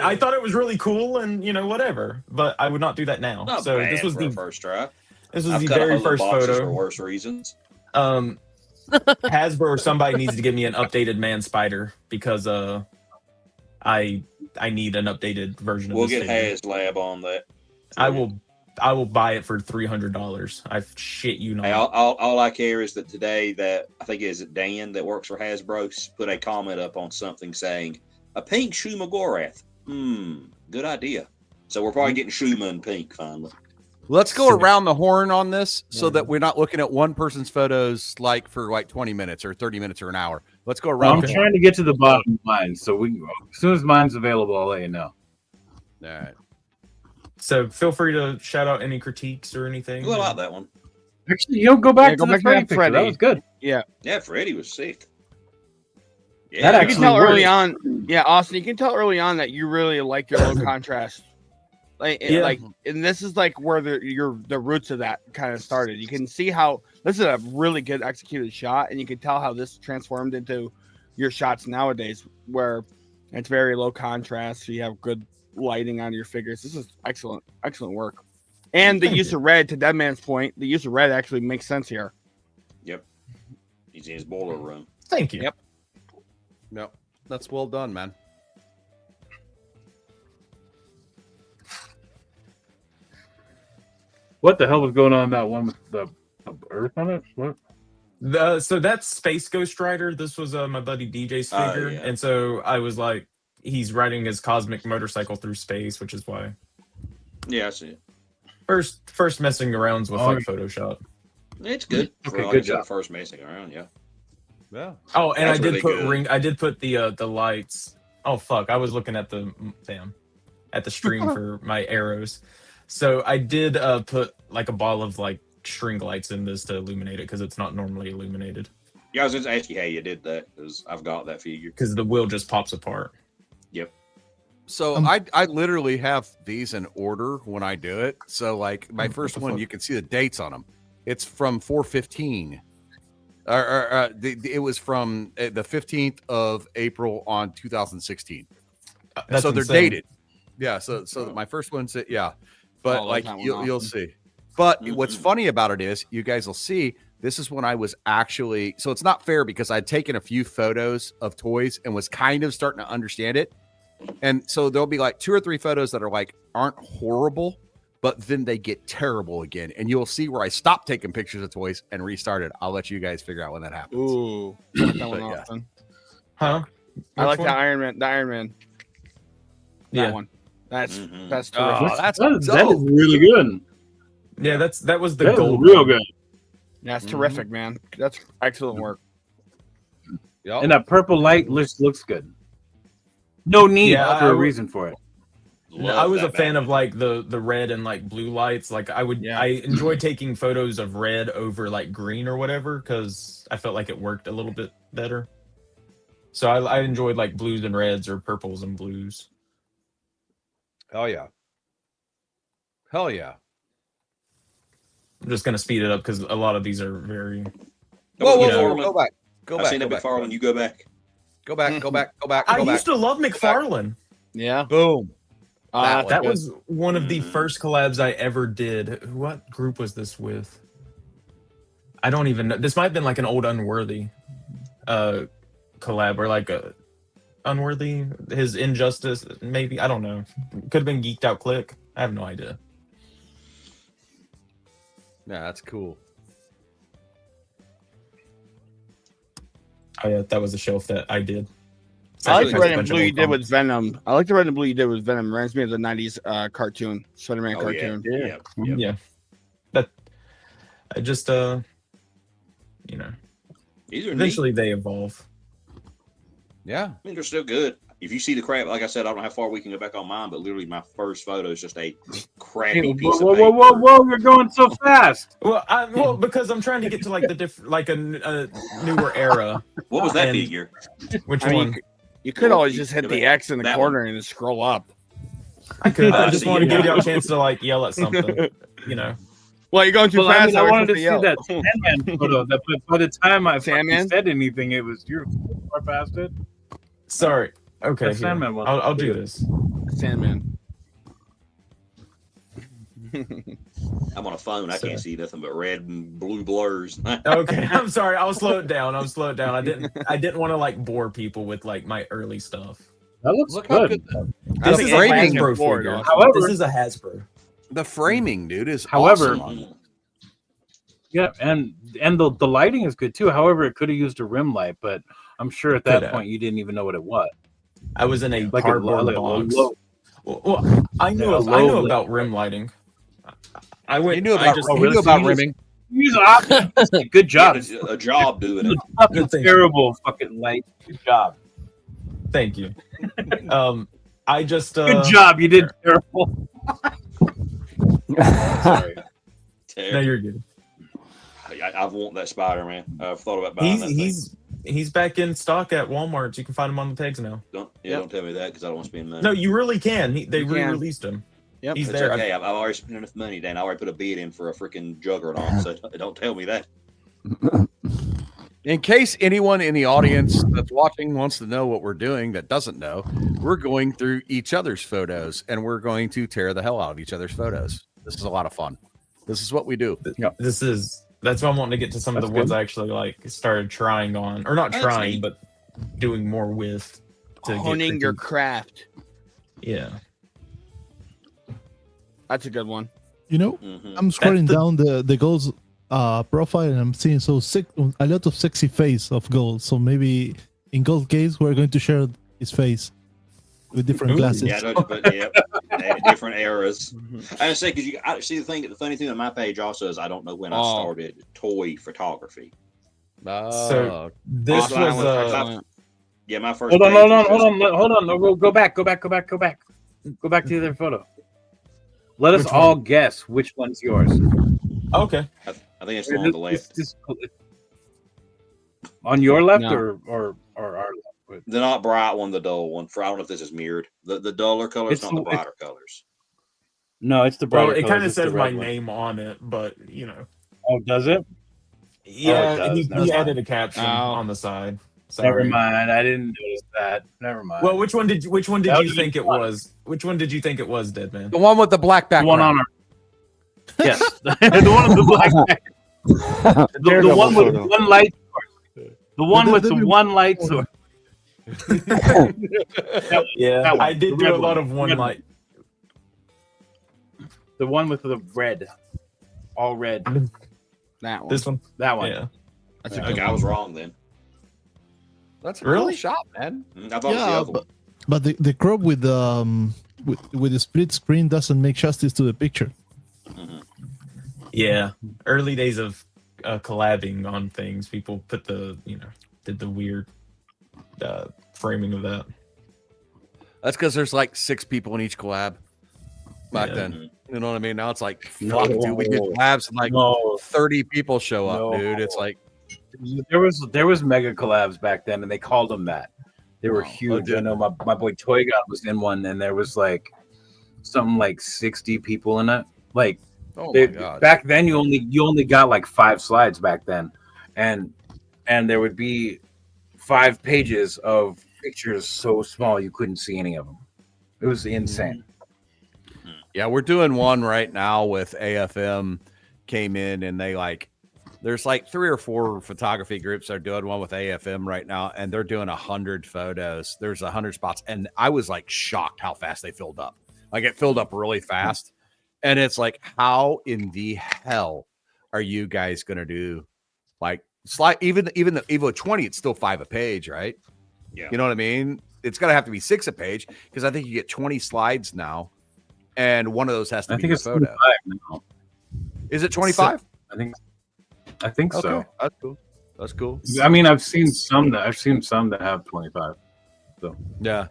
I thought it was really cool, and whatever. But I would not do that now. Not so bad this was for the a first try. This was I've the cut a very hole in first boxes photo. for worse reasons. Hasbro or somebody needs to give me an updated man spider because I need an updated version of We'll this get figure. HasLab on that. I will buy it for $300. I shit you not. Hey, all I care is that today that I think is Dan that works for Hasbro put a comment up on something saying a pink Shuma Gorath. Good idea. So we're probably getting Shuma in pink finally. Let's go around the horn on this so that we're not looking at one person's photos like for like 20 minutes or 30 minutes or an hour. Let's go around. I'm trying to get to the bottom of mine, so as soon as mine's available, I'll let you know. All right. So feel free to shout out any critiques or anything. Ooh, I like that one. Actually, you'll go back to the Freddy picture. That was good. Yeah, Freddy was sick. Yeah, that you can tell worked. early on. Yeah, Austin, you can tell early on that you really like your low contrast. And this is like where the roots of that kind of started. You can see how this is a really good executed shot, and you can tell how this transformed into your shots nowadays, where it's very low contrast. So you have good lighting on your figures. This is excellent work. And the use of red, to Deadman's point, the use of red actually makes sense here. Yep, he's in his boiler room. Thank you. Yep, that's well done, man. What the hell was going on in that one with the Earth on it? What? So that's Space Ghost Rider. This was my buddy DJ's figure, yeah. and so I was like, he's riding his cosmic motorcycle through space, which is why. Yeah, I see it. First messing around with like Photoshop. It's good. Okay, good job. First messing around, yeah. Yeah. Oh, and That's I did really put good. I did put the lights. Oh fuck! I was looking at the stream for my arrows. So I did put like a ball of like string lights in this to illuminate it because it's not normally illuminated. Yeah, I was just asking how you did that because I've got that figure. Because the wheel just pops apart. Yep. So I literally have these in order when I do it. So like my first one, you can see the dates on them. It's from 4/15. It was from the 15th of April on 2016. That's so they're insane. dated. Yeah. So my first one's yeah, but Oh, like that one you'll awesome. see. But what's funny about it is you guys will see this is when I was actually. So it's not fair because I'd taken a few photos of toys and was kind of starting to understand it. And so there'll be like 2 or 3 photos that are like aren't horrible, but then they get terrible again. And you'll see where I stopped taking pictures of toys and restarted. I'll let you guys figure out when that happens. Ooh, I like that one, But, yeah. Austin. Huh? I like Which the one? Iron Man. The Iron Man. That Yeah. one. That's Mhm. that's Oh, terrific. that's that dope. is really good. Yeah, that was the That is gold. real one. good. That's terrific, man. That's excellent work. Yep. And that purple light looks good. No need Yeah, for I a would- reason for it. Love I was a that fan Batman. of like the red and like blue lights. Like I enjoy taking photos of red over like green or whatever because I felt like it worked a little bit better. So I enjoyed like blues and reds or purples and blues. Hell yeah. Hell yeah. I'm just gonna speed it up because a lot of these are very. Whoa, you know, go back. Go I've back. seen Go it back. McFarlane. You go back. Go back. Go back. Go back. I Go back. used to love McFarlane. Yeah. Boom. That That good. was one of the Mhm. first collabs I ever did. What group was this with? I don't even know. This might have been like an old Unworthy collab or like a Unworthy, his Injustice, maybe. I don't know. Could have been Geeked Out Click. I have no idea. Yeah, that's cool. Oh yeah, that was a shelf that I did. I like the red a and bunch of blue you old did with comics. Venom. I like the red and blue you did with Venom. Reminds me of the '90s cartoon, Spider-Man Oh, yeah. cartoon. Yeah. Yeah. That I just you know, These are eventually they evolve. Yeah. I mean, they're still good. If you see the crap, like I said, I don't know how far we can go back on mine, but literally my first photo is just a crappy piece Whoa, of whoa, paper. whoa, whoa! You're going so fast. Well, because I'm trying to get to like the different, like a newer era. What was that And- figure? Which I mean, one? you could always just hit the X in the that corner and scroll up. I could. I just see, wanted to give yeah. y'all a chance to like yell at something. You know. Well, you're going too Well, fast. I we're wanted to supposed see yell. that Sandman photo. But by the time I fucking Sandman? said anything, it was you're far past it. Sorry. Okay. That here. Sandman one. I'll do this. Sandman. I'm on a phone. I can't see nothing but red and blue blurs. Okay. I'm sorry. I'll slow it down. I didn't want to like bore people with like my early stuff. That looks Look how good. good. This The is a framing, Hasbro figure. However- this is a Hasbro. the framing, dude, is However- awesome on it. Yeah, and the lighting is good too. However, it could have used a rim light, but I'm sure at that Could have. point you didn't even know what it was. I was in a Like a cardboard low- box. low- Well, I knew Yeah, I knew low- about rim lighting. I went. You knew I about, just, you knew about rimming. Use options. Good job. A job doing it. Good thing. Terrible fucking light. Good job. Thank you. I just. Good job. You did terrible. Sorry. No, you're good. I want that Spider-Man. I've thought about buying that thing. He's back in stock at Walmart. You can find him on the pegs now. Don't tell me that because I don't want to spend money. No, you really can. They You can. re-released him. Yep. He's It's there. okay. I've already spent enough money, Dan. I already put a bid in for a freaking juggernaut, so don't tell me that. In case anyone in the audience that's watching wants to know what we're doing that doesn't know, we're going through each other's photos and we're going to tear the hell out of each other's photos. This is a lot of fun. This is what we do. That's why I'm wanting to get to some of the ones I actually like started trying on, or not That's trying, neat. but doing more with. To get Honing your critiqued. craft. Yeah. That's a good one. You know, Mhm. I'm scrolling down the goals profile and I'm seeing a lot of sexy face of gold. So maybe in Gold Case we're going to share his face with different Ooh. glasses. Yeah, different eras. I just say because I see the funny thing on my page also is I don't know when I started toy photography. So this Also, I was went- yeah, my first. Hold on, page hold on, was hold just- on, hold on. No, go back. Go back to the other photo. Let us Which all one? guess which one's yours. Okay. I think it's the one on the left. On your left No. or our left? The not bright one, the dull one. For I don't know if this is mirrored. The duller colors, It's not the the- brighter colors. No, it's the Well, brighter. it kind colors, of it's the says my red one. name on it, but you know. Oh, does it? Yeah, it does. he Never added a caption Oh. on the side. Sorry. Never mind. I didn't notice that. Never mind. Well, which one did That you was think it fun. was? Which one did you think it was, Dead Man? The one with the black the one background. on our. Yes, the one with the black. the one with one light source. The one with the one light source. Yeah, that one, I did the do red a lot one, of one red light. The one with the red, all red. That one. This one. That one. Yeah. That's a Okay, good I one. was wrong then. That's a Really? cool shot, man. I thought it was the Yeah, other one. but the crop with the split screen doesn't make justice to the picture. Mhm. Yeah, early days of collabing on things, people put did the weird framing of that. That's because there's like 6 people in each collab back Yeah. then. You know what I mean? Now it's like, No. fuck, dude, we get collabs and like No. 30 people show up, No. dude. It's like, There was mega collabs back then, and they called them that. They were Wow. huge. Oh, I know my boy Toy God was in one, and there was like something like 60 people in it. Like oh they, my god. back then, you only got like 5 slides back then, and there would be 5 pages of pictures so small you couldn't see any of them. It was insane. Yeah, we're doing one right now with AFM came in and there's like 3 or 4 photography groups that are doing one with AFM right now, and they're doing 100 photos. There's 100 spots, and I was like shocked how fast they filled up. Like it filled up really fast, and it's like, how in the hell are you guys gonna do like slide? Even the Evo 20, it's still 5 a page, right? Yeah. You know what I mean? it's going to have to be 6 a page because I think you get 20 slides now, and one of those has to I be think your it's photo. 25 now. Is it 25? I think Okay, so. that's cool. That's cool. I mean, I've seen some that have 25. So yeah,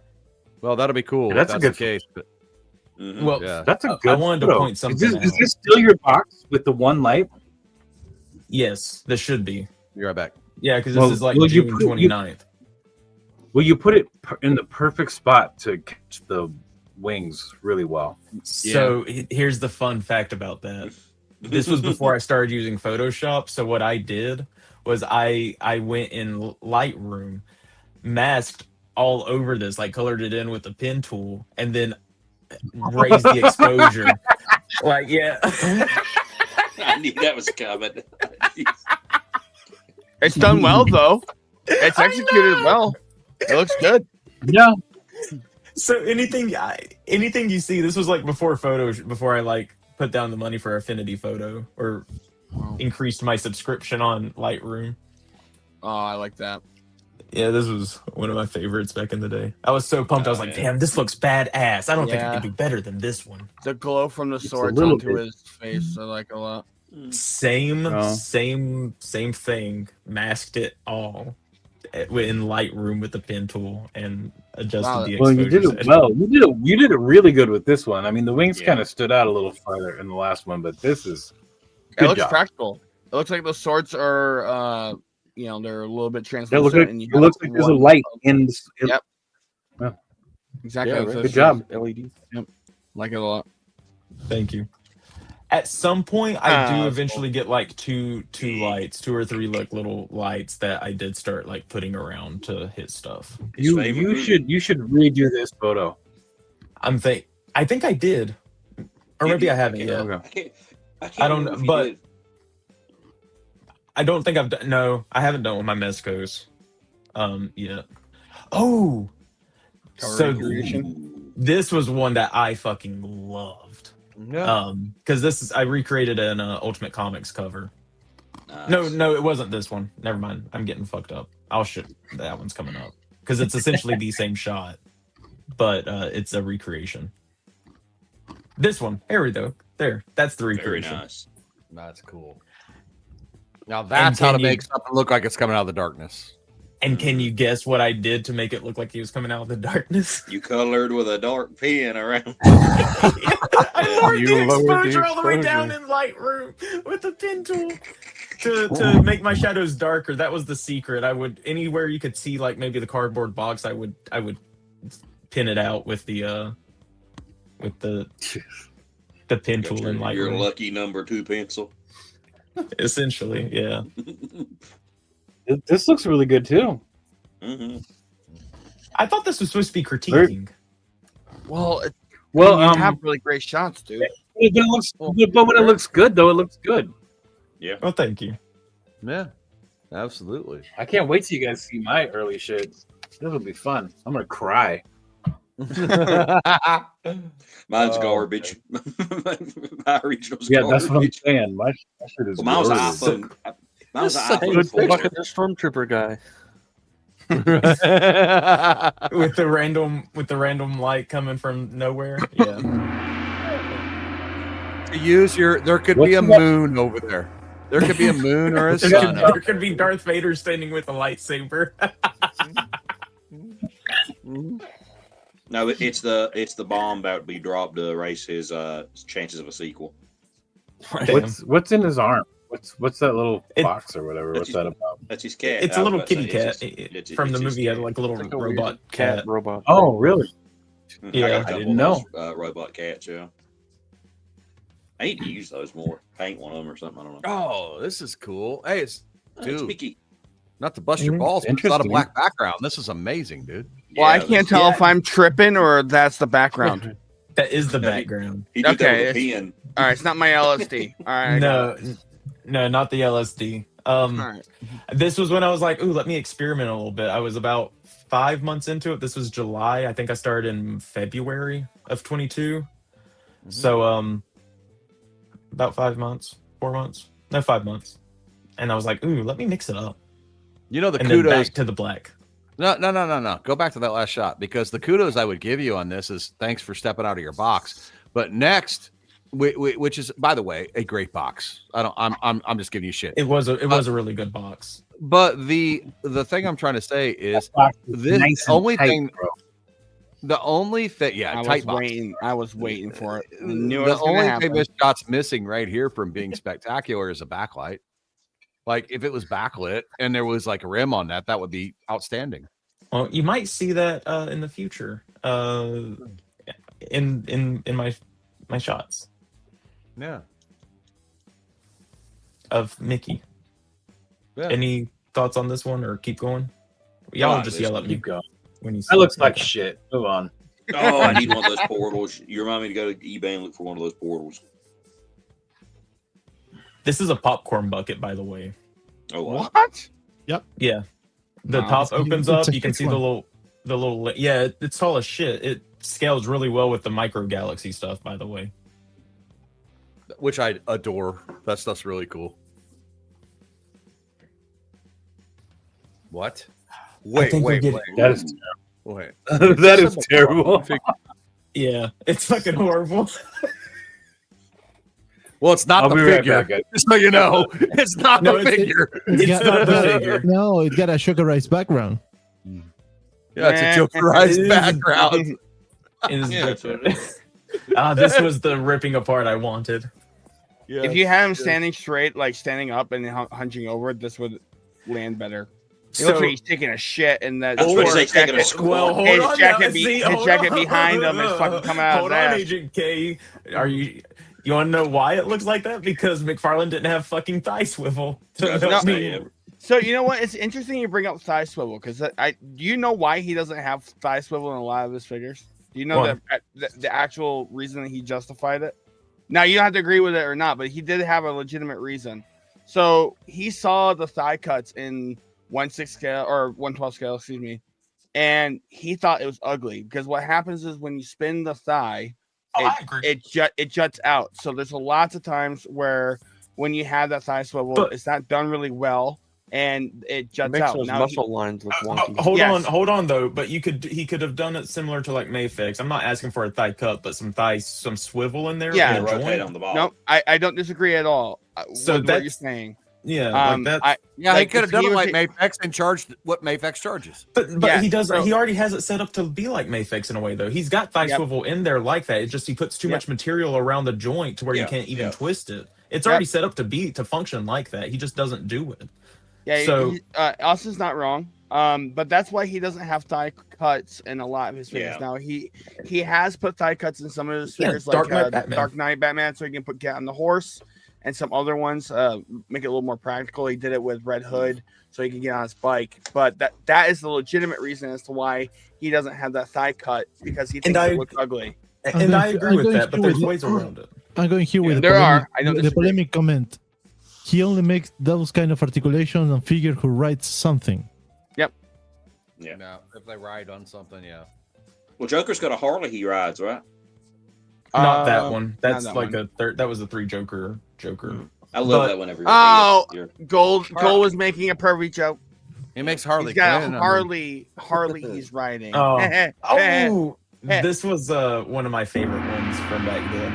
well, that'll be cool. Yeah, that's if a good the case. But, Well, yeah. that's a good. I wanted to photo. point something Is out. this still your box with the one light? Yes, this should be. You're right back. Yeah, because this is like June 29th. Well, you put it in the perfect spot to catch the wings really well. So here's the fun fact about that. This was before I started using Photoshop. So what I did was I went in Lightroom, masked all over this, like colored it in with the pen tool, and then raised the exposure. Like, yeah. I knew that was coming. It's done well though. It's executed well. It looks good. Yeah. So anything you see, this was like before I like put down the money for Affinity Photo or increased my subscription on Lightroom. Oh, I like that. Yeah, this was one of my favorites back in the day. I was so pumped. I was like, damn, this looks badass. I don't think I can do better than this one. The glow from the swords little onto bit. his face, I like a lot. Same thing. Masked it all in Lightroom with the pen tool and adjusted the exposure. Well, you did it well. You did it really good with this one. I mean, the wings kind of stood out a little farther in the last one, but this is It good looks job. practical. It looks like the swords are, they're a little bit It translucent. looks like, and you it looks like there's a light in. Yep. Yeah. Exactly. Yeah, That's right. what Good it job. says. LED. Yep. Like it a lot. Thank you. At some point, I do that's eventually get like two lights, 2 or 3 like little lights that I did start like putting around to hit stuff. You should redo this photo. I think I did, or maybe I haven't yet. Okay. I don't know, but I don't think I've done. No, I haven't done with my Mezcos yet. Oh, so this was one that I fucking loved. Yeah. Because I recreated an Ultimate Comics cover. Nice. No, it wasn't this one. Never mind. I'm getting fucked up. That one's coming up because it's essentially the same shot, but it's a recreation. This one, there we go. There, that's the recreation. Very nice. That's cool. Now that's how to make something look like it's coming out of the darkness. And can you guess what I did to make it look like he was coming out of the darkness? You colored with a dark pen around. I lowered You the lowered the exposure all the way down in Lightroom with the pen tool to make my shadows darker. That was the secret. I would anywhere you could see like maybe the cardboard box, I would pin it out with the pen tool in Lightroom. Your lucky number 2 pencil. Essentially, yeah. This looks really good too. Mm-hmm. I thought this was supposed to be critiquing. Well, Well, you have really great shots, dude. But when it looks good, though, it looks good. Yeah. Well, thank you. Yeah, absolutely. I can't wait till you guys see my early shit. This will be fun. I'm gonna cry. Mine's garbage. My original's Yeah, garbage. that's what I'm saying. My shit is. Well, mine was an garbage. iPhone. Mine was an Such a iPhone good 4. picture. The stormtrooper guy. with the random light coming from nowhere. Yeah. To use there could be a moon over there. There could be a moon or a sun. There could be Darth Vader standing with a lightsaber. No, it's the bomb about to be dropped to erase his chances of a sequel. What's in his arm? What's that little box or whatever? What's that about? That's his cat. It's a little kitty cat from the movie. He had like a little robot cat. Robot. Oh, really? Yeah, I didn't know. Robot cats. Yeah. I need to use those more. Paint one of them or something. I don't know. Oh, this is cool. Hey, It's dude. Mickey. Not to bust your balls, but it's not a Interesting. black background. This is amazing, dude. Well, I Yeah, can't tell if I'm tripping or that's the background. That is the background. He did Okay, that with a pen. All right, it's not my LSD. All right. I got it. No, not the LSD. All right. This was when I was like, ooh, let me experiment a little bit. I was about 5 months into it. This was July. I think I started in February of 22. So, about 5 months, 4 months, no, 5 months. And I was like, ooh, let me mix it up. You know the and then kudos back to the black. No. Go back to that last shot, because the kudos I would give you on this is thanks for stepping out of your box. But next, which is, by the way, a great box. I'm just giving you shit. It was a really good box. But the thing I'm trying to say is this nice and only tight, thing. bro. The only thing, yeah, tight box. I was waiting for it. I knew it The was gonna only happen. thing this shot's missing right here from being spectacular is a backlight. Like if it was backlit and there was like a rim on that, that would be outstanding. Well, you might see that in the future. In my shots. Yeah. Of Mickey. Yeah. Any thoughts on this one, or keep going? Y'all just yell at me. Keep going. When you That looks like shit. Move on. Oh, I need one of those portals. You remind me to go to eBay and look for one of those portals. This is a popcorn bucket, by the way. Oh, wow. What? Yep. Yeah. The Wow. top opens It's up. a You can thick see one. the little. Yeah, it's tall as shit. It scales really well with the micro galaxy stuff, by the way. Which I adore. That stuff's really cool. What? Wait. That is Wait. that is terrible. Yeah, it's fucking horrible. Well, it's not I'll the be right figure. back, guys. Just so you know, it's not No, the figure. It's not the figure. No, it got a sugarized background. Yeah, it's a Jokerized It is- background. This was the ripping apart I wanted. Yeah, If you had him standing straight, like standing up and hunching over, this would land better. It looks like he's taking a shit, and that That's what he's taking a squat. Well, hold his on. jacket, now. See, his hold jacket on. behind him is fucking coming out Hold of his on, ass. Agent K. Are you want to know why it looks like that? Because McFarlane didn't have fucking thigh swivel. To help me. So you know what? It's interesting you bring up thigh swivel, because do you know why he doesn't have thigh swivel in a lot of his figures? Do you know Why? the actual reason that he justified it? Now you don't have to agree with it or not, but he did have a legitimate reason. So he saw the thigh cuts in 1/6 scale or 1/12 scale, excuse me, and he thought it was ugly, because what happens is when you spin the thigh, I agree. it juts out. So there's lots of times where when you have that thigh swivel, But- it's not done really well, and it juts makes out. those Now muscle lines look wonky. Hold on though. But he could have done it similar to like Mayfix. I'm not asking for a thigh cut, but some swivel in there. Yeah, in the rotate joint. on the ball. No, I don't disagree at all. So with what you're that's- saying. Yeah, like that. Yeah, Like, he could have if done he it was like Mayfix and charged what Mayfix charges. But Yeah, he does. so- He already has it set up to be like Mayfix in a way, though. He's got thigh Yep. swivel in there like that. It just he puts too much material around the joint to where you Yeah, can't even yeah. twist it. It's Yep. already set up to function like that. He just doesn't do it. Yeah, So- Austin's not wrong. But that's why he doesn't have thigh cuts in a lot of his figures. Yeah. Now he has put thigh cuts in some of his Yeah, figures, Dark like Knight Batman. Dark Knight Batman, so he can put Cat on the horse, and some other ones make it a little more practical. He did it with Red Hood, so he can get on his bike. But that is the legitimate reason as to why he doesn't have that thigh cut, because he thinks it looks ugly. And I agree with that, but there's with- ways around it. I'm going here with There the are. polemic, I don't the disagree. polemic comment. He only makes those kind of articulations on figure who writes something. Yeah. No, if they ride on something, yeah. Well, Joker's got a Harley he rides, right? Not that one. not That's that like one. a third. That was a Joker. I love But- that one every Oh, year. Gold was making a pervy joke. He makes Harley. He's got Quinn, a I Harley he's riding. Oh, this was one of my favorite ones from back then.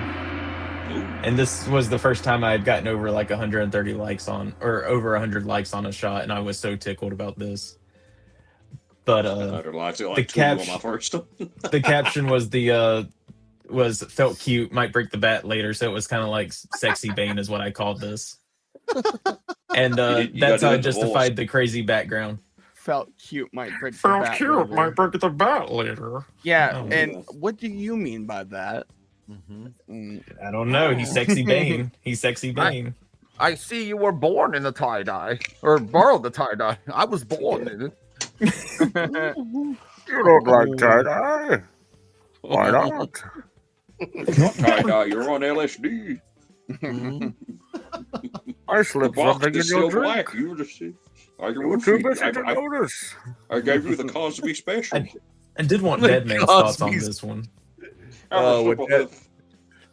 And this was the first time I had gotten over like 130 likes on, or over 100 likes on a shot, and I was so tickled about this. But 100 likes, I got the like 2 on caption, my first one. the caption was felt cute, might break the bat later, so it was kind of like sexy Bane is what I called this. And You that's gotta how I do the justified the crazy background. Felt cute, might break the bat later. break the bat later. Yeah, Oh, and what do you mean by that? I don't know. He's sexy Bane. He's sexy Bane. I see you were born in the tie dye, or borrowed the tie dye. I was born in it. You look like tie dye. Why not? You're on LSD. I slipped Box something in is your still drink. black. You were just You're too busy to notice. I gave you the Cosby special. I did want The Dead Man's thoughts on Cosby's- this one. Oh,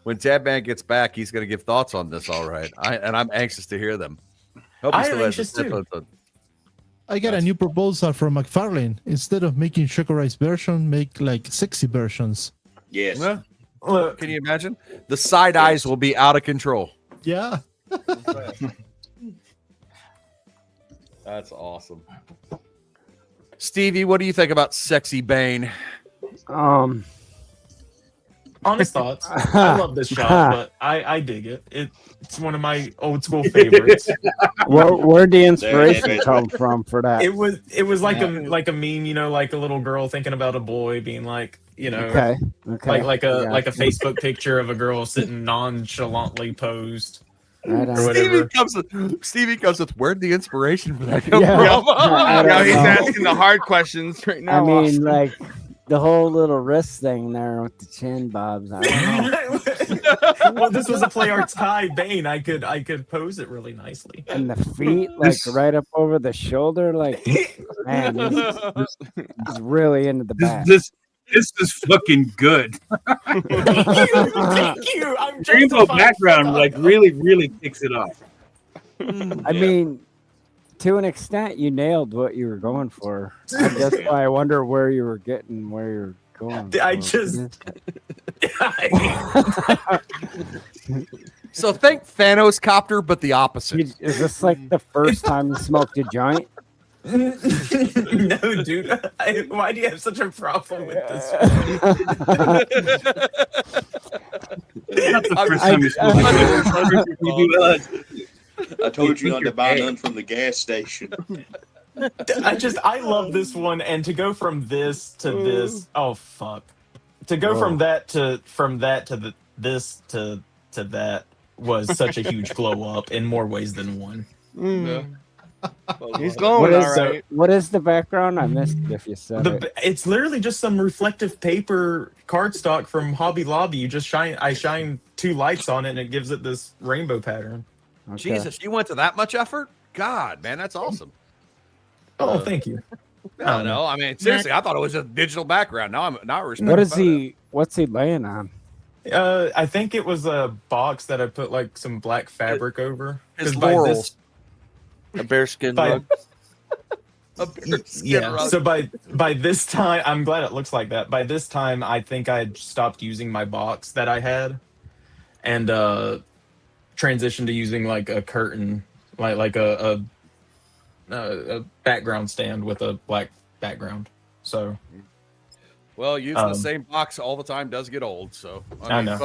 when Deadman gets back, he's going to give thoughts on this. All right, and I'm anxious to hear them. Hope he I am still has anxious his too. headphones on. I got a new proposal from McFarlane. Instead of making sugarized version, make like sexy versions. Yes. Yeah. Can you imagine? The side eyes will be out of control. Yeah. That's awesome. Stevie, what do you think about Sexy Bane? Honest thoughts. I love this shot, but I dig it. It's one of my old school favorites. Where'd the inspiration come from for that? It was like a meme, you know, like a little girl thinking about a boy being like, you know, like a Facebook picture of a girl sitting nonchalantly posed. Right on. Or whatever. Stevie comes with where'd the inspiration for that come Yeah. from? Yeah, he's asking the hard questions right now. I mean, Austin. like the whole little wrist thing there with the chin bobs. I don't know. Well, this was a play arts high Bane. I could pose it really nicely. And the feet, like right up over the shoulder, like man, he's really into the back. This is fucking good. Thank you. I'm Rainbow background like really kicks it off. I mean, to an extent, you nailed what you were going for. That's why I wonder where you were getting where you're going. So think Thanos copter, but the opposite. Is this like the first time you smoked a joint? No, dude. Why do you have such a problem with this? I told you not to buy none from the gas station. I love this one, and to go from this to this, oh fuck, to go from that to this to that was such a huge glow up in more ways than one. He's glowing, all right. What is the background? I missed it if you said it. It's literally just some reflective paper cardstock from Hobby Lobby. You just I shine 2 lights on it, and it gives it this rainbow pattern. Okay. Jesus, you went to that much effort? God, man, that's awesome. Oh, thank you. No, I mean seriously, I thought it was just a digital background. Now I'm not respecting. What is he? What's he laying on? I think it was a box that I put like some black fabric over. His 'Cause by laurels. A bearskin by- rug. A bearskin Yeah. rug. So by this time, I'm glad it looks like that. By this time, I think I had stopped using my box that I had, and transitioned to using like a curtain, like a background stand with a black background. So. Well, using the same box all the time does get old. So I know.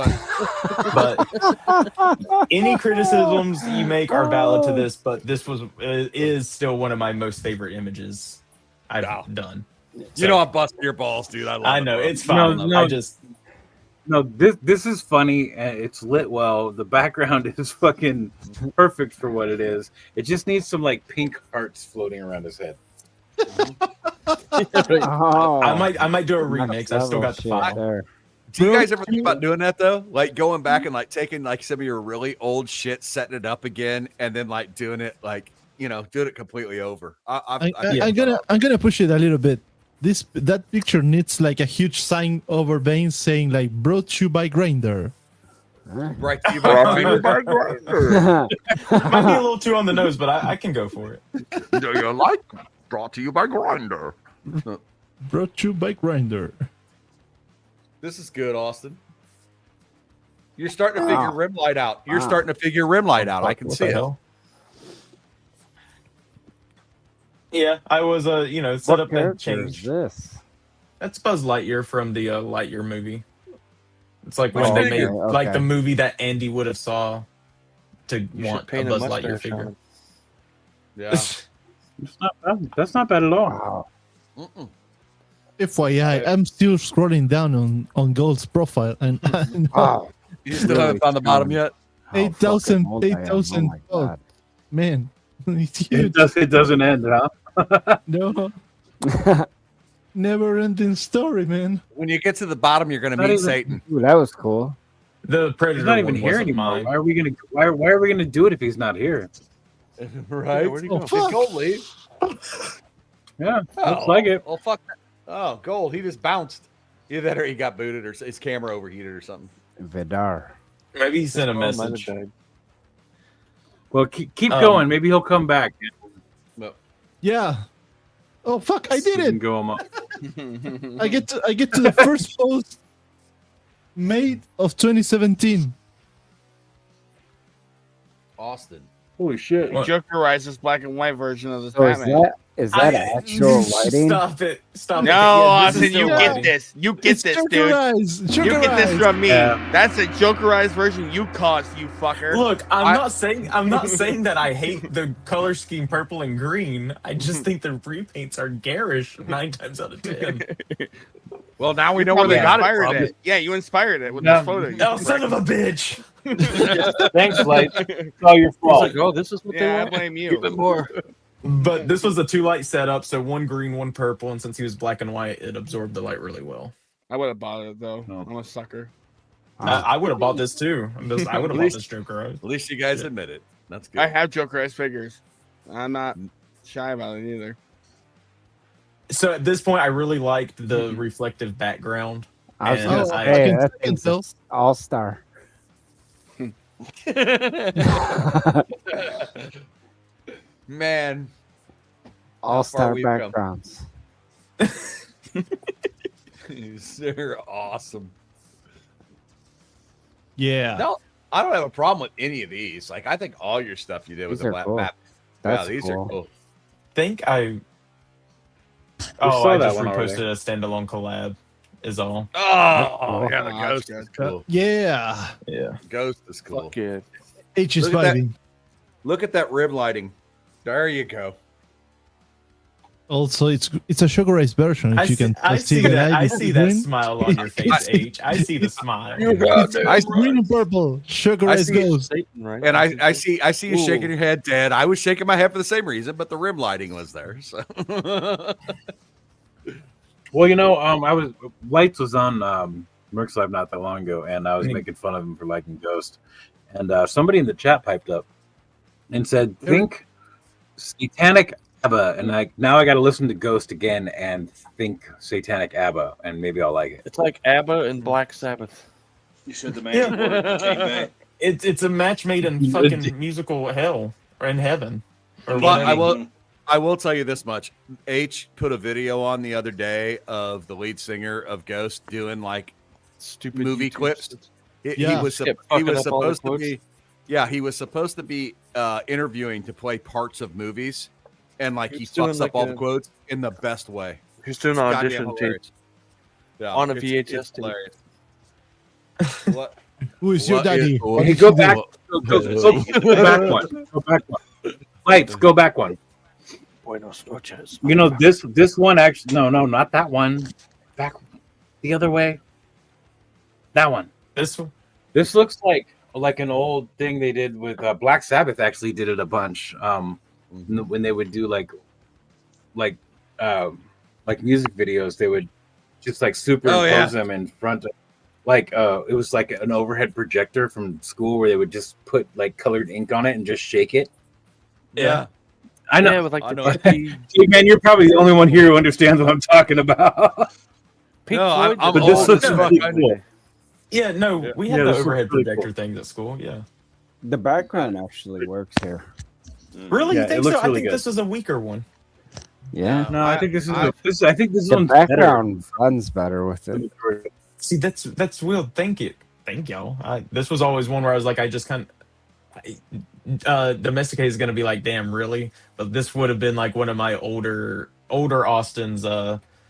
But any criticisms you make are valid to this. But this is still one of my most favorite images I've done. You know, I'm busting your balls, dude. I know it, it's fine. This is funny. And it's lit well. The background is fucking perfect for what it is. It just needs some like pink hearts floating around his head. I might do a remix. I still got the file there. Do you guys ever think about doing that though? Like going back and like taking like some of your really old shit, setting it up again, and then like doing it like doing it completely over. I'm gonna push it a little bit. That picture needs like a huge sign over Bane saying like "Brought to you by Grindr." Right to you by Grindr. Might be a little too on the nose, but I can go for it. Do you like? Brought to you by Grindr. Brought to you by Grindr. This is good, Austin. You're starting to figure rim light out. You're starting to figure rim light out. I can see it. Yeah, I was set up that What change. is this? That's Buzz Lightyear from the Lightyear movie. It's like when Oh, they okay, made like okay. the movie that Andy would have saw to want a paint a Buzz mustache Lightyear on figure. it. Yeah. That's not bad at all. FYI, I'm still scrolling down on Gold's profile, and You still haven't found the bottom yet? 8,000. old I am. 8,000. Oh my Oh, God. man, it's huge. It doesn't end, huh? No. Never ending story, man. When you get to the bottom, you're going to Not meet even- Satan. Ooh, that was cool. The Predator He's not even one here wasn't anymore. mine. Why are we gonna? Why are we gonna do it if he's not here? Right? where'd he Oh, go? fuck. Did Gold leave? Yeah, looks like it. Oh, fuck that. Oh, Gold. He just bounced. Either that or he got booted or his camera overheated or something. Vidar. Maybe he sent a might have message. died. Well, keep going. Maybe he'll come back. No. Yeah, Oh fuck! I did it. Go up. I get to the first post May of 2017. Austin. Holy shit! He Jokerizes black and white version of this So Batman. is that actual lighting? Stop it! Stop No, it! Austin, you still get lighting. this. You get It's this, dude. Jokerized. You get this Jokerized. from me. Yeah. That's a Jokerized version you caused, you fucker. Look, I'm not saying that I hate the color scheme purple and green. I just think the repaints are garish 9 times out of 10. Well, now we know You where they got it inspired from. it. Yeah, you inspired it with No. this photo. you Oh, prick. son of a bitch! Thanks, Light. It's all your He's fault. like, oh, this is what they Yeah, I want. blame you. Even more. But this was a 2 light setup, so 1 green, 1 purple, and since he was black and white, it absorbed the light really well. I would have bought it though. No. I'm a sucker. I would have bought this too. I would have bought this Joker. At least you guys admit it. That's good. I have Jokerized figures. I'm not shy about it either. So at this point, I really liked the reflective background. I was and gonna I- say fucking that second thing's self. all star. Man, All star we've come. backgrounds. they're awesome. Yeah. No, I don't have a problem with any of these. Like, I think all your stuff you did was These a are black cool. map. That's these cool. are cool. think I. saw I that just one reposted already. a standalone collab. Is all. Oh, yeah, the Oh, ghost that's is cool. Yeah. Yeah. Ghost is cool. Fuck yeah. H is Look at that. fighting. Look at that rib lighting. There you go. Also, it's a sugarized version. If I you can I see the that. light I is see that green. smile on your face, H. I see the smile. It's green and purple. Sugarized see it. ghost. Satan, right? And I see you Ooh. shaking your head, Dad. I was shaking my head for the same reason, but the rim lighting was there. So Well, you know, Lights was on Merc's Live not that long ago, and I was making fun of him for liking Ghost. And somebody in the chat piped up and said, "Think Satanic ABBA," and now I got to listen to Ghost again and think Satanic ABBA, and maybe I'll like it. It's like ABBA and Black Sabbath. You said the magic word. It came back. It's a match made in fucking musical hell or in heaven. Or But whatever. I will tell you this much. H put a video on the other day of the lead singer of Ghost doing like Stupid movie YouTube clips. stuff. He Yeah. was Kept he fucking was up all the supposed to quotes. be he was supposed to be interviewing to play parts of movies, and like he He's doing fucks like up all the a- quotes in the best way. He's doing It's an goddamn audition tape hilarious. Yeah, on a it's VHS tape. hilarious. What? Who is your What daddy? is- Hey, go back. Go back one. Go back one. Lights, go back one. Buenos noches. You know this one actually. No, not that one. Back the other way. That one. This one. This looks like an old thing they did with Black Sabbath. Actually, did it a bunch. When they would do like music videos, they would just like superimpose them in front of it was like an overhead projector from school where they would just put like colored ink on it and just shake it. Yeah. I know. Yeah, with like I know. the Pink Hey, man, you're probably the only one here who understands what I'm talking about. No, I'm Floyd. But old this looks as fuck. really cool. Yeah, no, we had Yeah, the this looks overhead really projector cool. things at school. Yeah. The background actually works here. Really? Yeah, You it think looks so? I really think good. this was a weaker one. Yeah. No, I think this is. I think this The one's better. background runs better with it. See, that's weird. Thank y'all. This was always one where I was like, I just kind of Domesticate is gonna be like, damn, really? But this would have been like one of my older Austin's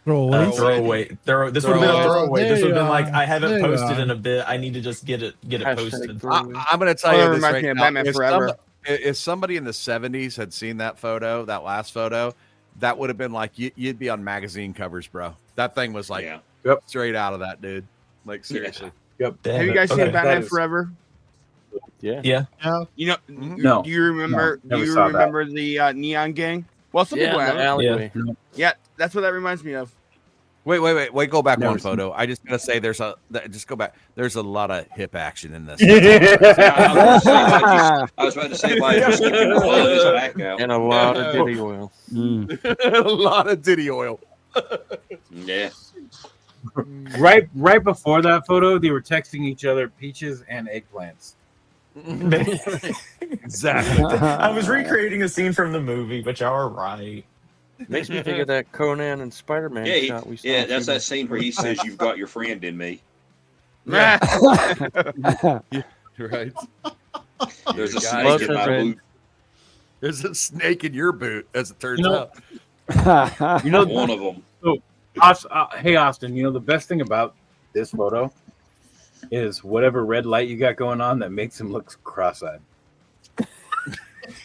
Throwaway. This would have been a throwaway. This would have been like, There I you haven't are. posted in a bit. I need to just get it Hashtag posted. throwaway. I'm going to tell Oh, you that this reminds right me of now. Batman Forever. If somebody in the 70s had seen that photo, that last photo, that would have been like you'd be on magazine covers, bro. That thing was like straight out of that, dude. Like seriously. Yep. Have you guys seen Batman That is- Forever? Yeah. You know, No. do you remember? No, never do you saw that. remember the Neon Gang? Well, some Yeah, people in the have. alleyway. Yeah, that's what that reminds me of. Wait. Go back Never one seen photo. I just gotta say, just go back. There's a lot of hip action in this. I was about to say, why just skipping the blood his back out. And a lot of Diddy oil. A lot of Diddy oil. Yeah. Right before that photo, they were texting each other peaches and eggplants. Exactly. I was recreating a scene from the movie, but y'all are right. Makes me think of that Conan and Spider-Man Yeah, shot we saw. yeah, that's that scene where he says, "You've got your friend in me." Yeah. Right. There's a Guys, snake in my boot. There's a snake in your boot, as it turns out. You know, One of them. So, hey Austin, you know the best thing about this photo is whatever red light you got going on that makes him look cross-eyed.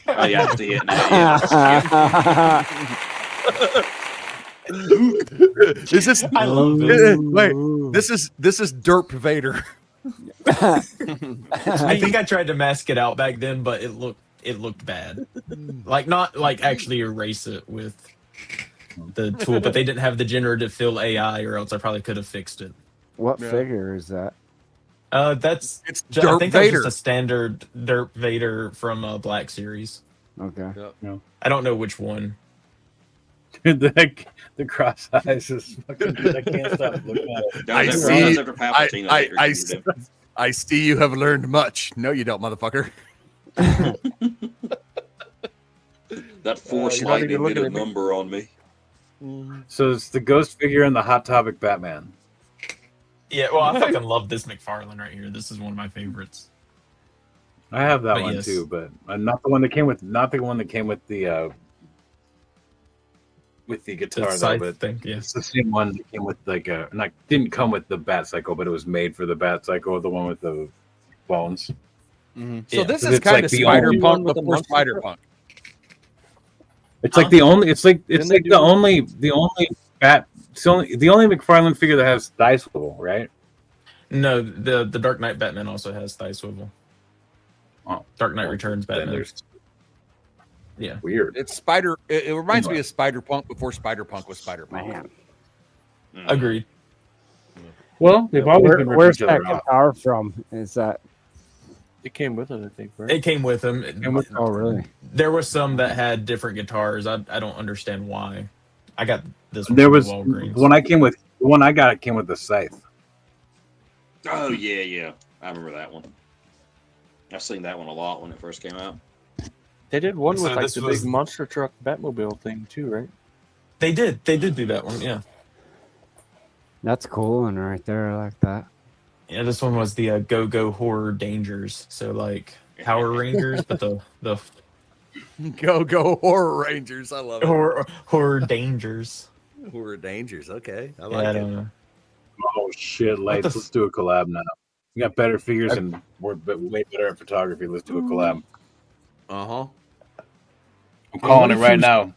Oh yeah, I see it now. Is this? I love this. Wait, this is Derp Vader. I think I tried to mask it out back then, but it looked bad. Like not like actually erase it with the tool, but they didn't have the generative fill AI, or else I probably could have fixed it. What figure is that? It's It's I Derp think that's Vader. just a standard Derp Vader from Black Series. Okay. No. I don't know which one. the cross eyes is fucking. I can't stop looking at it. I see. I see you have learned much. No, you don't, motherfucker. That force lightning did a number on me. So it's the ghost figure and the Hot Topic Batman. Yeah, well, I fucking love this McFarlane right here. This is one of my favorites. I have that But one yes. too, but not the one that came with the guitar though, scythe but thing, yeah. it's the same one that came with didn't come with the Bat Cycle, but it was made for the Bat Cycle, the one with the bones. So Yeah, this 'cause is it's kind like of the Spider only Punk with the before monster Spider truck? Punk. It's like the only McFarlane figure that has thigh swivel, right? No, the Dark Knight Batman also has thigh swivel. Oh, Dark Knight Returns then Batman. there's Yeah. weird. It's Spider. It reminds me of Spider Punk before Spider Punk was Spider Punk. Man. Agreed. Well, they've always been ripping Where's each that other off. guitar from? Is that? It came with it, I think, right? It came with him. Oh, really? There was some that had different guitars. I don't understand why. I got this one There from was Walgreens. the one I got came with the scythe. Oh yeah, I remember that one. I've seen that one a lot when it first came out. They did one So with like this the was- big monster truck Batmobile thing too, right? They did do that one, yeah. That's cool one right there. I like that. Yeah, this one was the Go Horror Dangers. So like Power Rangers, but the Go Horror Rangers. I love it. horror Dangers. Horror Dangers. Okay, I Yeah, like I it. don't know. Oh shit, lights! the f- Let's do a collab now. We got better figures and we're way better at photography. Let's do a collab. Uh-huh. I'm calling what it if right you- now.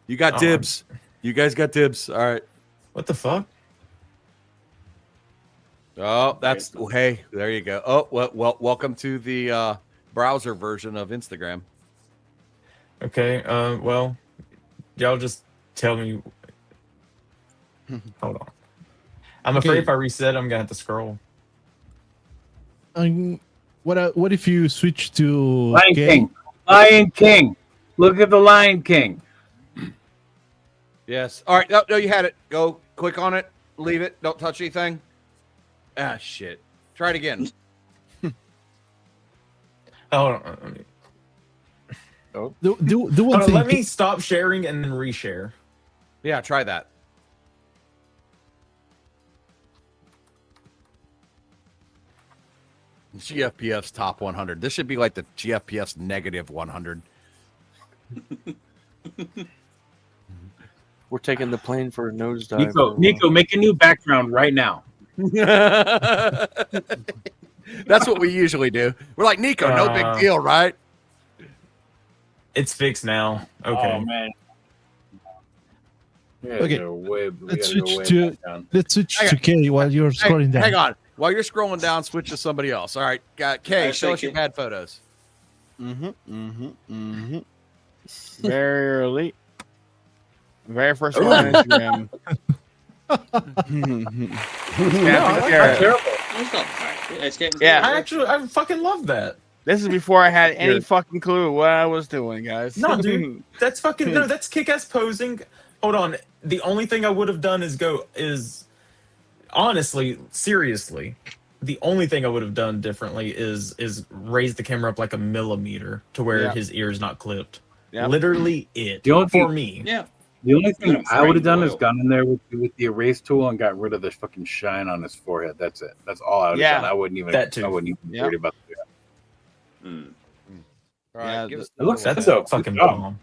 You got Oh. dibs. You guys got dibs. All right. What the fuck? Oh, that's hey. There you go. Oh, well, welcome to the browser version of Instagram. Okay, well, y'all just tell me. Hold on. I'm afraid Okay. if I reset, I'm gonna have to scroll. What if you switch to Lion gay? King. Lion King. Look at the Lion King. Yes. All right. No, you had it. Go click on it. Leave it. Don't touch anything. Ah, shit. Try it again. Oh, Do one hold on, thing. let me stop sharing and then reshare. Yeah, try that. GFPF's top 100. This should be like the GFPF's negative 100. We're taking the plane for a nosedive. Nico, make a new background right now. That's what we usually do. We're like, Nico, no big deal, right? It's fixed now. Okay. Oh man. Okay. Let's switch Hang to on. K while you're scrolling down. Hang on. While you're scrolling down, switch to somebody else. All right. Got Kay, show us your bad photos. Very early. Very first one on Instagram. Yeah. I fucking love that. This is before I had any Here. fucking clue what I was doing, guys. No, dude, that's fucking no. That's kick-ass posing. Hold on. The only thing I would have done is honestly, seriously, the only thing I would have done differently is raise the camera up like a millimeter to where Yeah. his ear's not clipped. Yep. Literally it. The only For thing- me. Yeah. The only thing Let him I would have frame done is well. gone in there with the erase tool and got rid of the fucking shine on his forehead. That's it. That's all I would have Yeah. done. I wouldn't even. That too. I wouldn't even Yep. worry about that. Mm. All right, Yeah, give us It looks another That's one. a fucking Good job. bomb.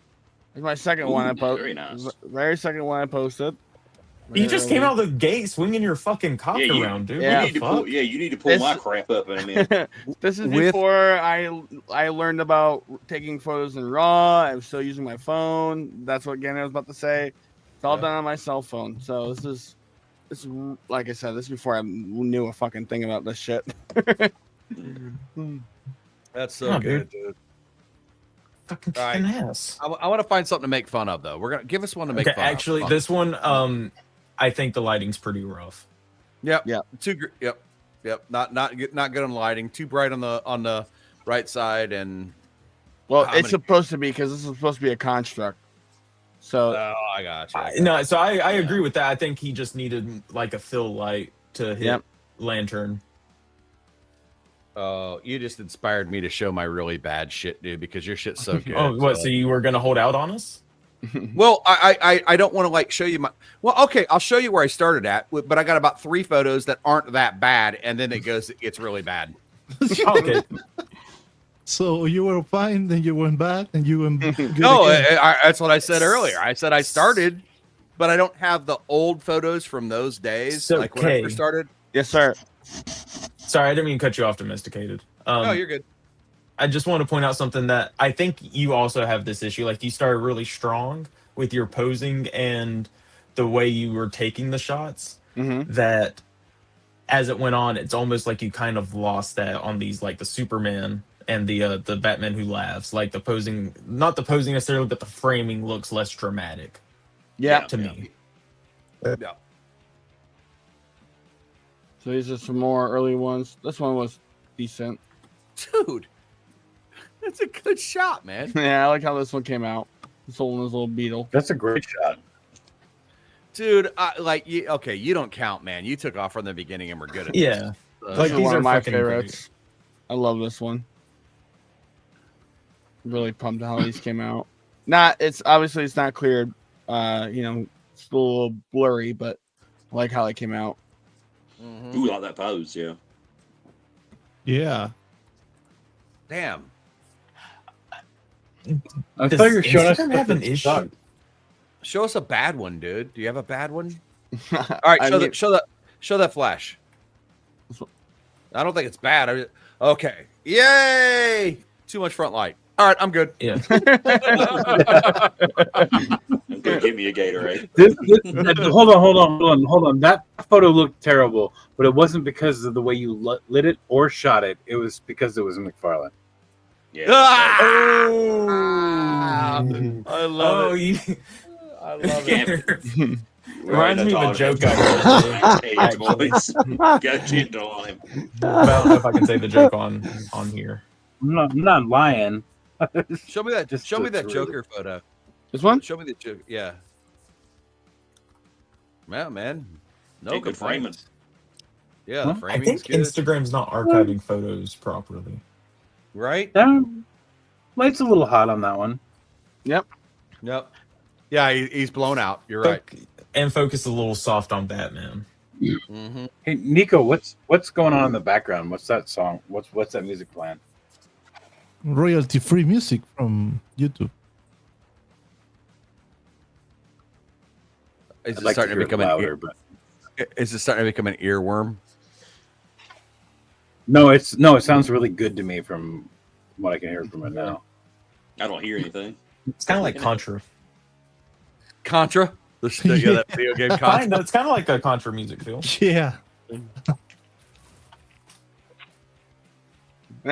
It's my second one I Ooh, posted. very nice. Very second one I posted. You just came Very out the gate swinging your fucking cock Yeah, you- around, dude. Yeah. What You the need to pull. fuck? Yeah, you need to pull my This- crap up in a minute. This is With- before I learned about taking photos in RAW. I'm still using my phone. That's what again I was about to say. It's all Yeah. done on my cell phone. So this is like I said. This is before I knew a fucking thing about this shit. That's so Oh, good, dude. Fucking All right. kicking ass. I want to find something to make fun of, though. We're gonna give us one to make Okay, fun of. actually, Fuck. this one, I think the lighting's pretty rough. Yep. Yeah. Yep. Not good on lighting. Too bright on the right side, and Well, How it's many- supposed to be because this is supposed to be a construct. So I got you. No, so I agree with that. I think he just needed like a fill light to hit Yep. lantern. Oh, you just inspired me to show my really bad shit, dude, because your shit's so good. Oh, what? So you were gonna hold out on us? Well, I don't want to like show you my. Well, okay, I'll show you where I started at, but I got about 3 photos that aren't that bad, and then it gets really bad. Okay. So you were fine, then you went back, and you went. good No, again. that's what I said earlier. I said I started, but I don't have the old photos from those days, It's like when I okay. first started. yes, sir. Sorry, I didn't mean to cut you off, Domesticated. No, you're good. I just want to point out something that I think you also have this issue. Like you started really strong with your posing and the way you were taking the shots. Mm-hmm. That as it went on, it's almost like you kind of lost that on these, like the Superman and the Batman Who Laughs. Like the posing, not the posing necessarily, but the framing looks less dramatic. Yeah. To me. Yeah. So these are some more early ones. This one was decent. Dude, that's a good shot, man. Yeah, I like how this one came out. This whole little beetle. That's a great shot. Dude, you don't count, man. You took off from the beginning and we're good at Yeah. this. Like these one are of my fucking favorites. I love this one. Really pumped how these came out. It's obviously it's not cleared. It's a little blurry, but I like how they came out. Mhm. Ooh, like that pose, yeah. Yeah. Damn. I Does thought you were showing us Instagram stuff have an that issue? sucked. Show us a bad one, dude. Do you have a bad one? All right, show that flash. I don't think it's bad. Okay. Yay! Too much front light. All right, I'm good. Yeah. Go give me a Gatorade. Hold on. That photo looked terrible, but it wasn't because of the way you lit it or shot it. It was because it was McFarlane. Yeah. I love it. I love it. Reminds me of a joke I heard. Go gentle on him. I don't know if I can say the joke on here. I'm not lying. Show me that. Just Show me to- that to Joker photo. This one? Show me the Joker. Yeah. Yeah, man. No Hey, good framing. complaints. Yeah, Huh? the I framing's think good. Instagram's not archiving photos properly. Right? Light's a little hot on that one. Yep. Yeah, he's blown out. You're right. And focus a little soft on Batman. Mm-hmm. Hey Nico, what's going on in the background? What's that song? What's that music playing? Royalty-free music from YouTube. Is I'd it like starting to hear it become louder, an but is it starting to become an earworm? no, it sounds really good to me from what I can hear from it now. I don't hear anything. It's kind of like Contra. Contra? That video game Contra. Kinda, it's kind of like a Contra music feel. Yeah. And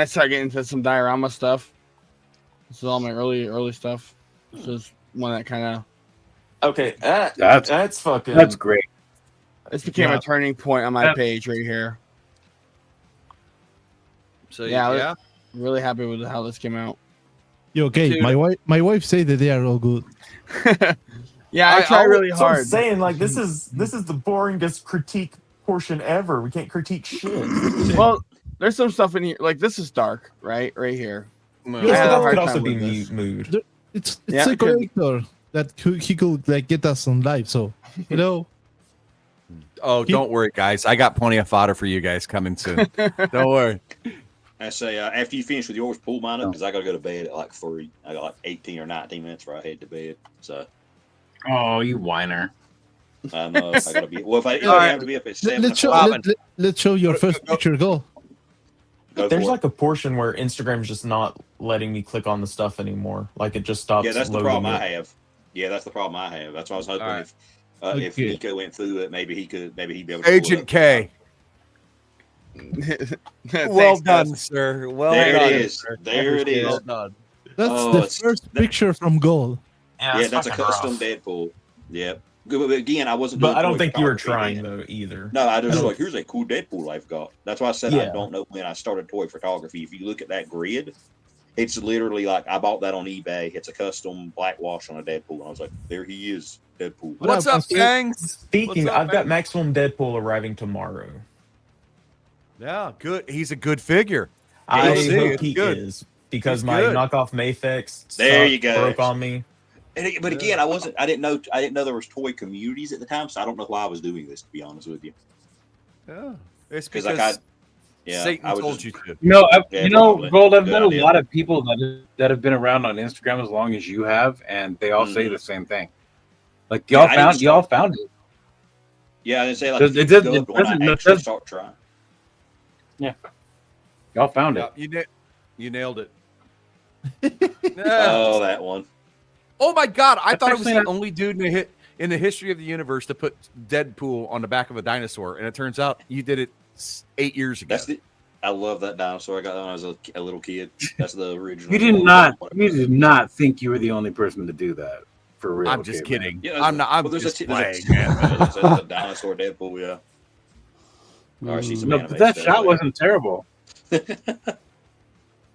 I started getting into some diorama stuff. This is all my early stuff. This is one that kind of Okay, That's fucking. That's great. this became Yeah. a turning point on my page right here. So Yeah, yeah. Really happy with how this came out. You okay? Dude. My wife say that they are all good. Yeah, I try really That's what I'm hard. saying, like this is the boringest critique portion ever. We can't critique shit. Well, there's some stuff in here. Like this is dark, right? Right here. No. I Yes, had a that hard could also time be with this. mood. it's a collector that he could like get us on live. So you know. Oh, don't worry, guys. I got plenty of fodder for you guys coming soon. Don't worry. I say after you finish with yours, pull mine up because I gotta go to bed at like 3. I got like 18 or 19 minutes before I head to bed. So. Oh, you whiner! I know. I gotta be. Well, if I have to be up at 7 Let's show your first picture. Go. There's like a portion where Instagram's just not letting me click on the stuff anymore. Like it just stops. Yeah, that's the loading problem it. I have. Yeah, that's the problem I have. That's why I was hoping if Nico went through it, maybe he'd be able to. Agent K. Well done, sir. Well there done. It is. Sir. There it is. Well done. That's the first picture from goal. Yeah, that's a custom Deadpool. Yep. But again, I wasn't. But I don't think you were trying though either. No, I just like here's a cool Deadpool I've got. That's why I said Yeah. I don't know when I started toy photography. If you look at that grid, it's literally like I bought that on eBay. It's a custom black wash on a Deadpool, and I was like, there he is, Deadpool. What's up, gang? Speaking, I've got maximum Deadpool arriving tomorrow. Yeah, good. He's a good figure. I You'll see. hope It's he good. is because He's my good. knockoff Mayfix There you go. broke on me. But again, I didn't know there was toy communities at the time, so I don't know why I was doing this. To be honest with you. Yeah, it's because Satan I was told just, you to. Gold. I've Good met idea. a lot of people that have been around on Instagram as long as you have, and they all say the same thing. Like y'all found it. Yeah, I didn't say like It it doesn't- when I it actually doesn't- start trying. Yeah, y'all found it. You nailed it. Oh, that one. Oh my God! I thought it was actually the only dude in the history of the universe to put Deadpool on the back of a dinosaur, and it turns out you did it 8 years ago. I love that dinosaur. I got that when I was a little kid. That's the original. You did not think you were the only person to do that for real. I'm just kidding. Yeah, I'm not. I'm there's just a playing. there's a dinosaur Deadpool. Yeah. All right, see some No, anime but that stuff shot later. wasn't terrible.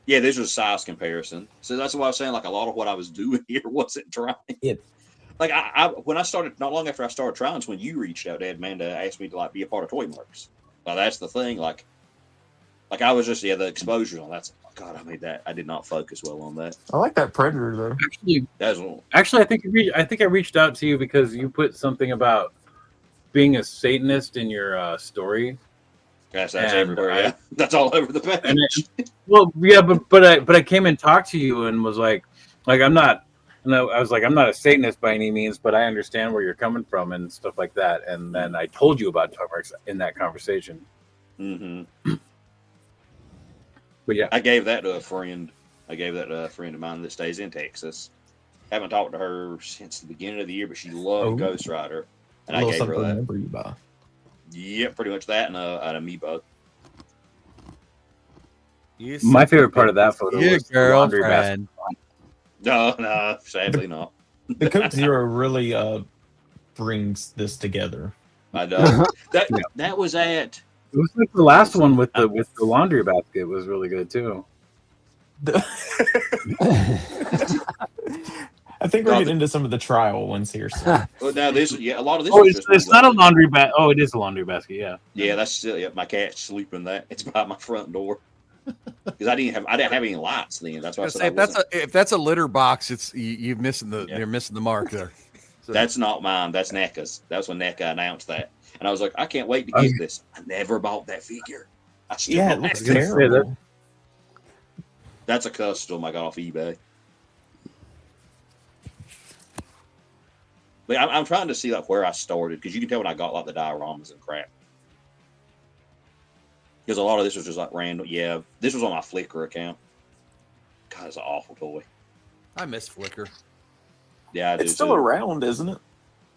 Yeah, this was a size comparison. So that's why I was saying like a lot of what I was doing here wasn't trying. Like when I started, not long after I started trying, is when you reached out, Dad, man, to ask me to like be a part of Toy Marks. Well, that's the thing. Like I was just the exposure on that's. God, I did not focus well on that. I like that Predator though. Actually, I think I reached out to you because you put something about being a Satanist in your story. That's everywhere. Yeah, that's all over the page. Well, yeah, but I came and talked to you and was like I'm not. No, I was like, I'm not a Satanist by any means, but I understand where you're coming from and stuff like that. And then I told you about Toy Marks in that conversation. Mm-hmm. But yeah, I gave that to a friend. I gave that to a friend of mine that stays in Texas. Haven't talked to her since the beginning of the year, but she loved Ghost Rider, and I gave her that. Remember you by. Yep, pretty much that and an amiibo. My favorite part of that photo was the laundry basket. No, sadly not. The Coke Zero really brings this together. I know. That was at. It was like the last one with the laundry basket was really good too. I think we're getting into some of the trial ones here. So. Well, now a lot of this. Oh, it's not a laundry basket. Oh, it is a laundry basket. Yeah. Yeah, that's still. Yeah, my cat's sleeping. It's by my front door. Because I didn't have any lights then. That's why I said if that's a litter box, you're missing the mark there. So. That's not mine. That's NECA's. That's when NECA announced that, and I was like, I can't wait to get this. I never bought that figure. It looks terrible. That's a custom I got off eBay. But I'm trying to see like where I started because you can tell when I got like the dioramas and crap. Because a lot of this was just like random. Yeah, this was on my Flickr account. God, it's an awful toy. I miss Flickr. Yeah, I do it's still too. around, isn't it?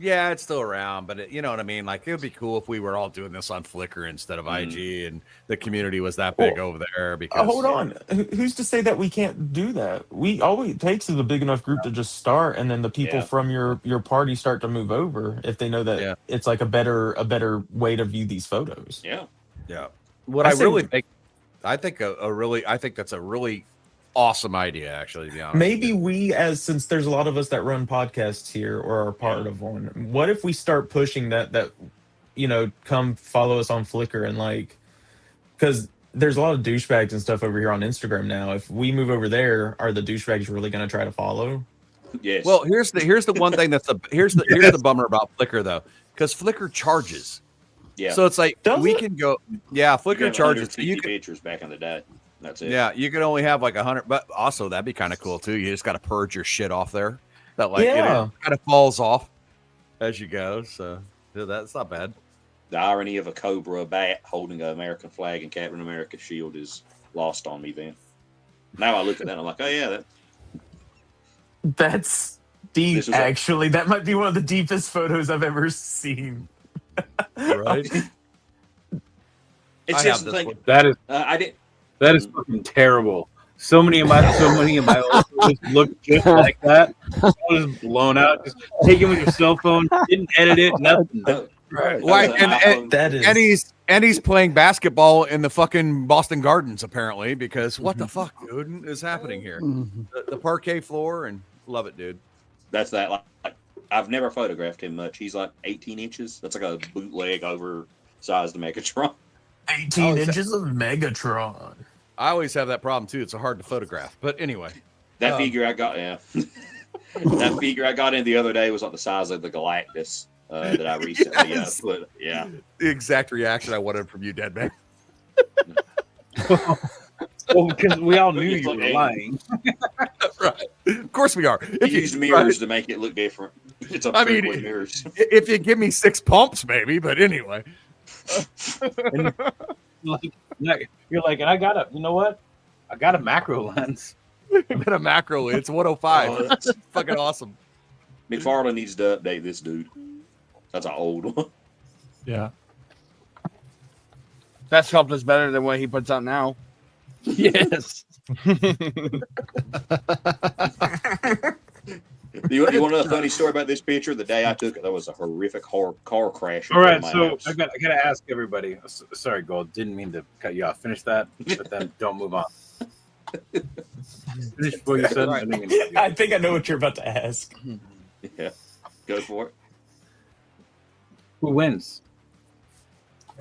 Yeah, it's still around, but you know what I mean? Like, it would be cool if we were all doing this on Flickr instead of IG and the community was that big over there. Because hold on. Who's to say that we can't do that? All it takes is a big enough group to just start, and then the people from your party start to move over if they know that it's like a better way to view these photos. Yeah. Yeah. What I think that's a really awesome idea, actually, to be honest. Maybe since there's a lot of us that run podcasts here or are part of one, what if we start pushing that come follow us on Flickr and like, because there's a lot of douchebags and stuff over here on Instagram now. If we move over there, are the douchebags really going to try to follow? Yes. Well, here's the one thing here's the bummer about Flickr though, because Flickr charges. Yeah. So it's like Does we it? can go. Yeah, You Flickr have charges. 150 You can, pictures back in the day. That's it. yeah, you can only have like 100. But also that'd be kind of cool too. You just got to purge your shit off there. That like Yeah. it kind of falls off as you go. So yeah, that's not bad. The irony of a Cobra bat holding an American flag and Captain America's shield is lost on me. Then now I look at that and I'm like, oh yeah, That's deep. This is Actually, that might be one of the deepest photos I've ever seen. Right. It's I just have the this thing. one. That is I did. that is fucking terrible. So many of my old photos look just like that. I was blown out. Just take it with your cell phone. Didn't edit it. Nothing. Right. Like, That is. and he's playing basketball in the fucking Boston Gardens apparently because what the fuck, dude, is happening here? The parquet floor and love it, dude. That's that. Like, I've never photographed him much. He's like 18 inches. That's like a bootleg oversized Megatron. 18 inches of Megatron. I always have that problem too. It's hard to photograph. But anyway, That figure I got, that figure I got in the other day was like the size of the Galactus that I recently Yes. put. Yeah. the exact reaction I wanted from you, dead man. Well, because we all knew It's you like were 80. lying. Right. Of course we are. He used mirrors to make it look different. It's a I mean, with mirrors. if you give me 6 pumps, maybe. But anyway, You're like, and I got a, you know what? I got a macro lens. I got a macro. It's 105. That's fucking awesome. McFarlane needs to update this dude. That's an old one. Yeah. That sculpt is better than what he puts out now. Yes. You want to know a funny story about this picture? The day I took it, there was a horrific car crash. in All right, front of my so house. I gotta ask everybody. Sorry, Gold, didn't mean to cut you off. Finish that, but then don't move on. Finish what you said. I didn't mean to cut you off. I think I know what you're about to ask. Yeah, go for it. Who wins?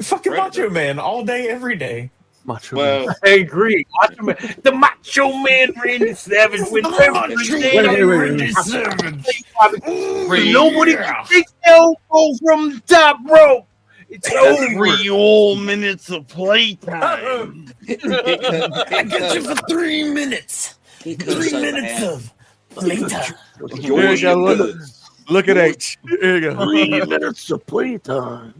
Fucking Predator. Macho Man all day, every day. Macho Well, I agree. Macho Man, the Macho Man Randy Savage with Randy Savage. Nobody can take the elbow from the top rope. It's over. 3 whole minutes of playtime. I got you for 3 minutes. He 3 minutes of playtime. Here you go. Look at H. Here you go. 3 minutes of playtime.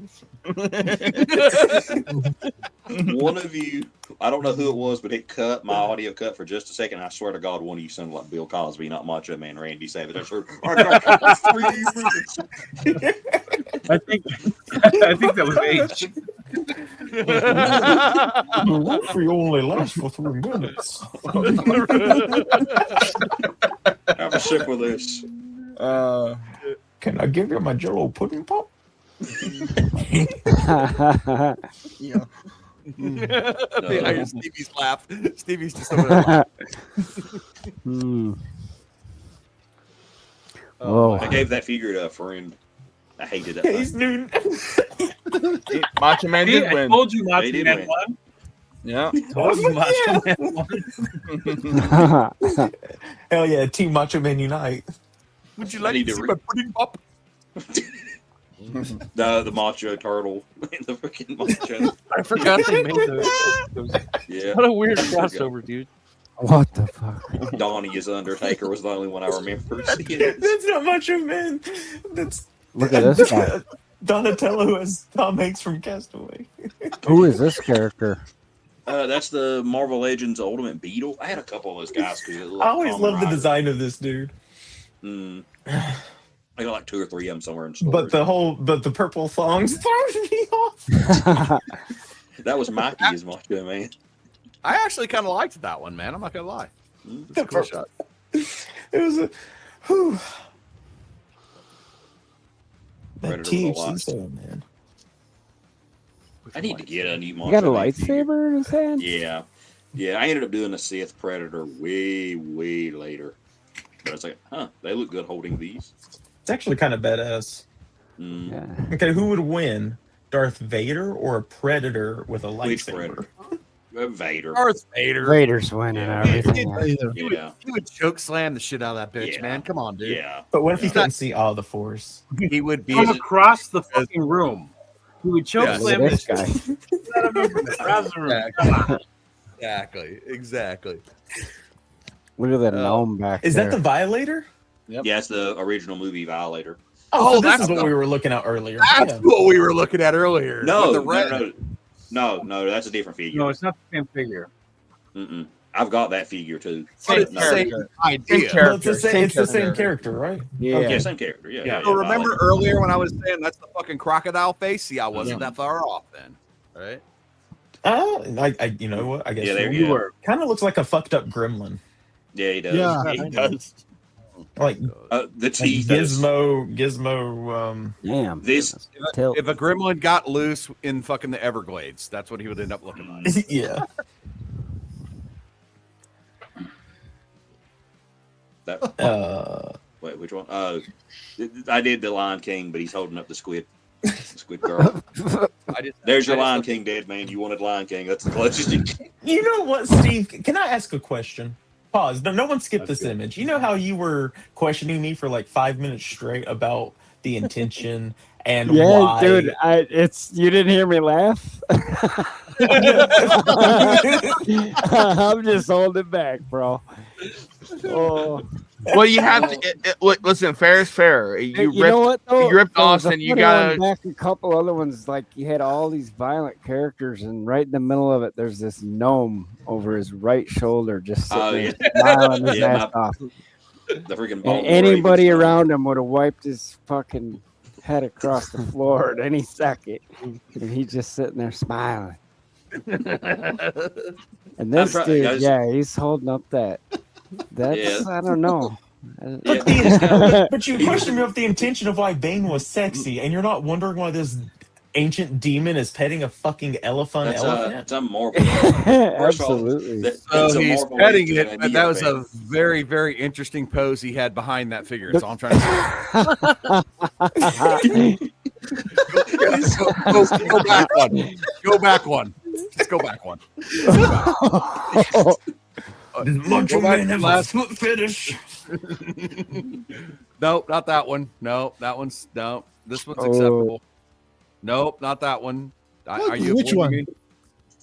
One of you, I don't know who it was, but it cut my audio cut for just a second. I swear to God, one of you sounded like Bill Cosby, not Macho Man Randy Savage. I swear, I got 3 minutes. I think that was H. What if we only last for 3 minutes? Have a sip of this. Can I give you my Jello pudding pop? Yeah. I hear Stevie's laugh. Stevie's just over there laughing. Oh, I gave that figure to a friend. I hated it. He's new. Macho Man See, did I win. told you They Macho did Man win. won. Yeah. Told you Macho Man won. Hell yeah, Team Macho Man Unite. Would you I like need to to see re- my pudding pop? The macho turtle and the freaking macho. I forgot they made those. Yeah. What a weird crossover, dude. what the fuck? Donnie as Undertaker was the only one I remember. That's not Macho Man. That's Look at this guy. Donatello as Tom Hanks from Castaway. Who is this character? That's the Marvel Legends Ultimate Beetle. I had a couple of those guys. I always loved the design of this dude. I got like 2 or 3 of them somewhere in storage. But the purple thongs throws me off. That was Mikey as Macho Man. I actually kind of liked that one, man. I'm not gonna lie. It's a cool shot. It was a whew. That Predator with a THC lot. soul, man. I need to get a new You Macho got a Man figure. lightsaber in his hand? Yeah. Yeah, I ended up doing a Sith Predator way, way later. But it's like, they look good holding these. It's actually kind of badass. Yeah. Okay, who would win? Darth Vader or a Predator with a Which lightsaber? Predator? Vader. Darth Vader. Vader's winning everything. He would choke slam the shit out of that bitch, man. Come on, dude. Yeah. But what if he couldn't see all the Force? He would be From across the fucking room. He would choke slam this this guy. Exactly. Look at that gnome back Is there. that the Violator? Yep. Yeah, it's the original movie Violator. Oh, so this is what we were looking at earlier. That's what we were looking at earlier. No, with the red. no, that's a different figure. No, it's not the same figure. Mm-mm. I've got that figure too. Same idea. Well, it's the same character, right? Yeah, same character. Yeah. So remember earlier when I was saying that's the fucking crocodile face? See, I wasn't that far off then, right? You know what? I guess you were. Kind of looks like a fucked up gremlin. Yeah, he does. Yeah. He does. Like the teeth. Gizmo. Damn. This if a gremlin got loose in fucking the Everglades, that's what he would end up looking like. Yeah. Wait, which one? I did the Lion King, but he's holding up the squid girl. There's your Lion King, dead man. You wanted Lion King. That's the closest you can. You know what, Steve? Can I ask a question? Pause. No one skip this image. You know how you were questioning me for like 5 minutes straight about the intention and why? Dude, you didn't hear me laugh. I'm just holding back, bro. Oh. Well, you have to listen. Fair is fair. You know what? Though? You ripped Austin. You got back a couple other ones. Like you had all these violent characters, and right in the middle of it, there's this gnome over his right shoulder, just sitting there smiling his ass off. The freaking And anybody around him would have wiped his fucking head across the floor at any second, and he's just sitting there smiling. And this dude, he's holding up that. That's I don't know. But you questioned me with the intention of why Bane was sexy, and you're not wondering why this ancient demon is petting a fucking elephant. That's a Marvel. Absolutely. So he's petting it, but that was a very, very interesting pose he had behind that figure. That's all I'm trying to say. Go back one. Go back one. Just go back one. Does Macho Man have a foot fetish? Nope, not that one. No, that one's no. This one's acceptable. Nope, not that one. Are you? Which one?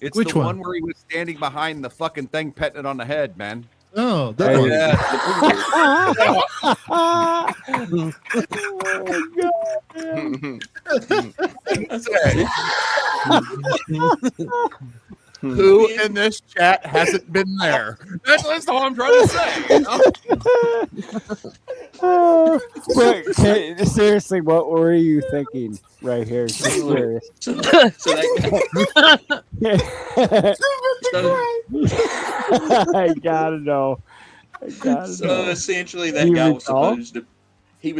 It's the one where he was standing behind the fucking thing, petting it on the head, man. Oh, that one. Who in this chat hasn't been there? That's all I'm trying to say. But seriously, what were you thinking right here? Just curious. I gotta know. Essentially, that guy was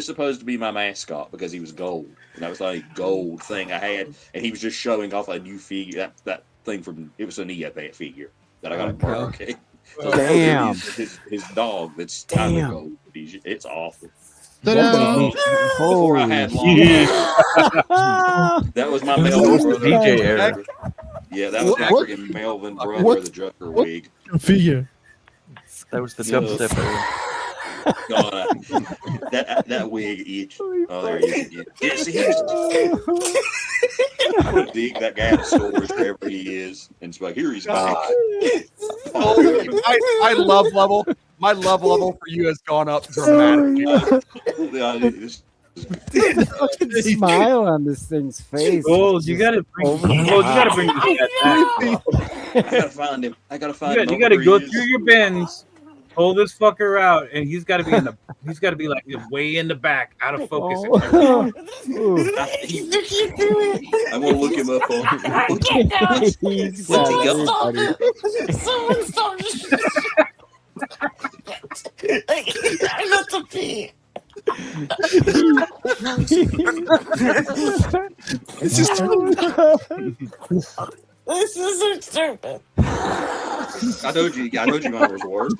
supposed to be my mascot because he was gold, and that was like a gold thing I had, and he was just showing off a new figure. That thing from it was a Neopet figure that I got at Burger King. So damn, his dog that's kind of gold. It's awful. Before I had long that was my Melvin brother. DJ era. Yeah, that was my freaking Melvin brother, the Drucker wig. Figure. That was the dubstep era. God, that wig itch. Oh, there he is. Yeah, see, I would dig that guy in the stores wherever he is, and it's like, here he's back. My love level. My love level for you has gone up dramatically. Smile on this thing's face. You gotta bring this back. I gotta find him. I gotta find him. You gotta go through your bins, pull this fucker out, and he's gotta be like way in the back, out of focus. I'm gonna look him up on. What's he got? I got to pee. This is so stupid. I told you mine was worse.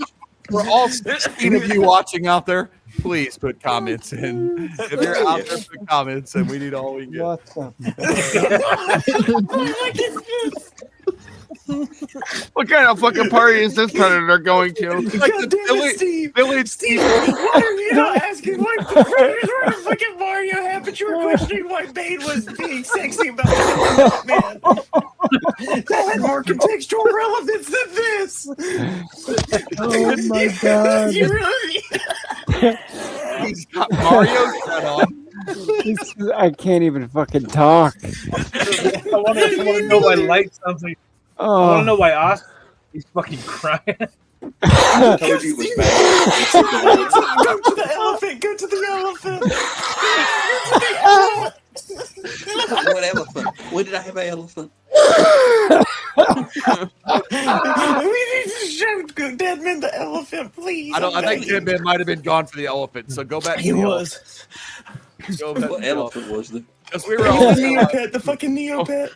For all 16 of you watching out there, please put comments in. If you're out there, put comments, and we need all we get. What the? What kind of fucking party is this Predator going to? Like the village Steve, why are you not asking why the Predators were in a fucking Mario hat, but you were questioning why Bane was being sexy about the man? That had more contextual relevance than this. Oh my god. You really... He's got Mario's hat on. I can't even fucking talk. I want to know why Light sounds like. I want to know why Austin is fucking crying. I told you it was bad. Go to the elephant. Go to the elephant. What elephant? When did I have an elephant? We need to show Deadman the elephant, please. I think Deadman might have been gone for the elephant. So go back. He to the was. Go back What to the elephant was there? Because we were all The Neopet, the fucking Neopet.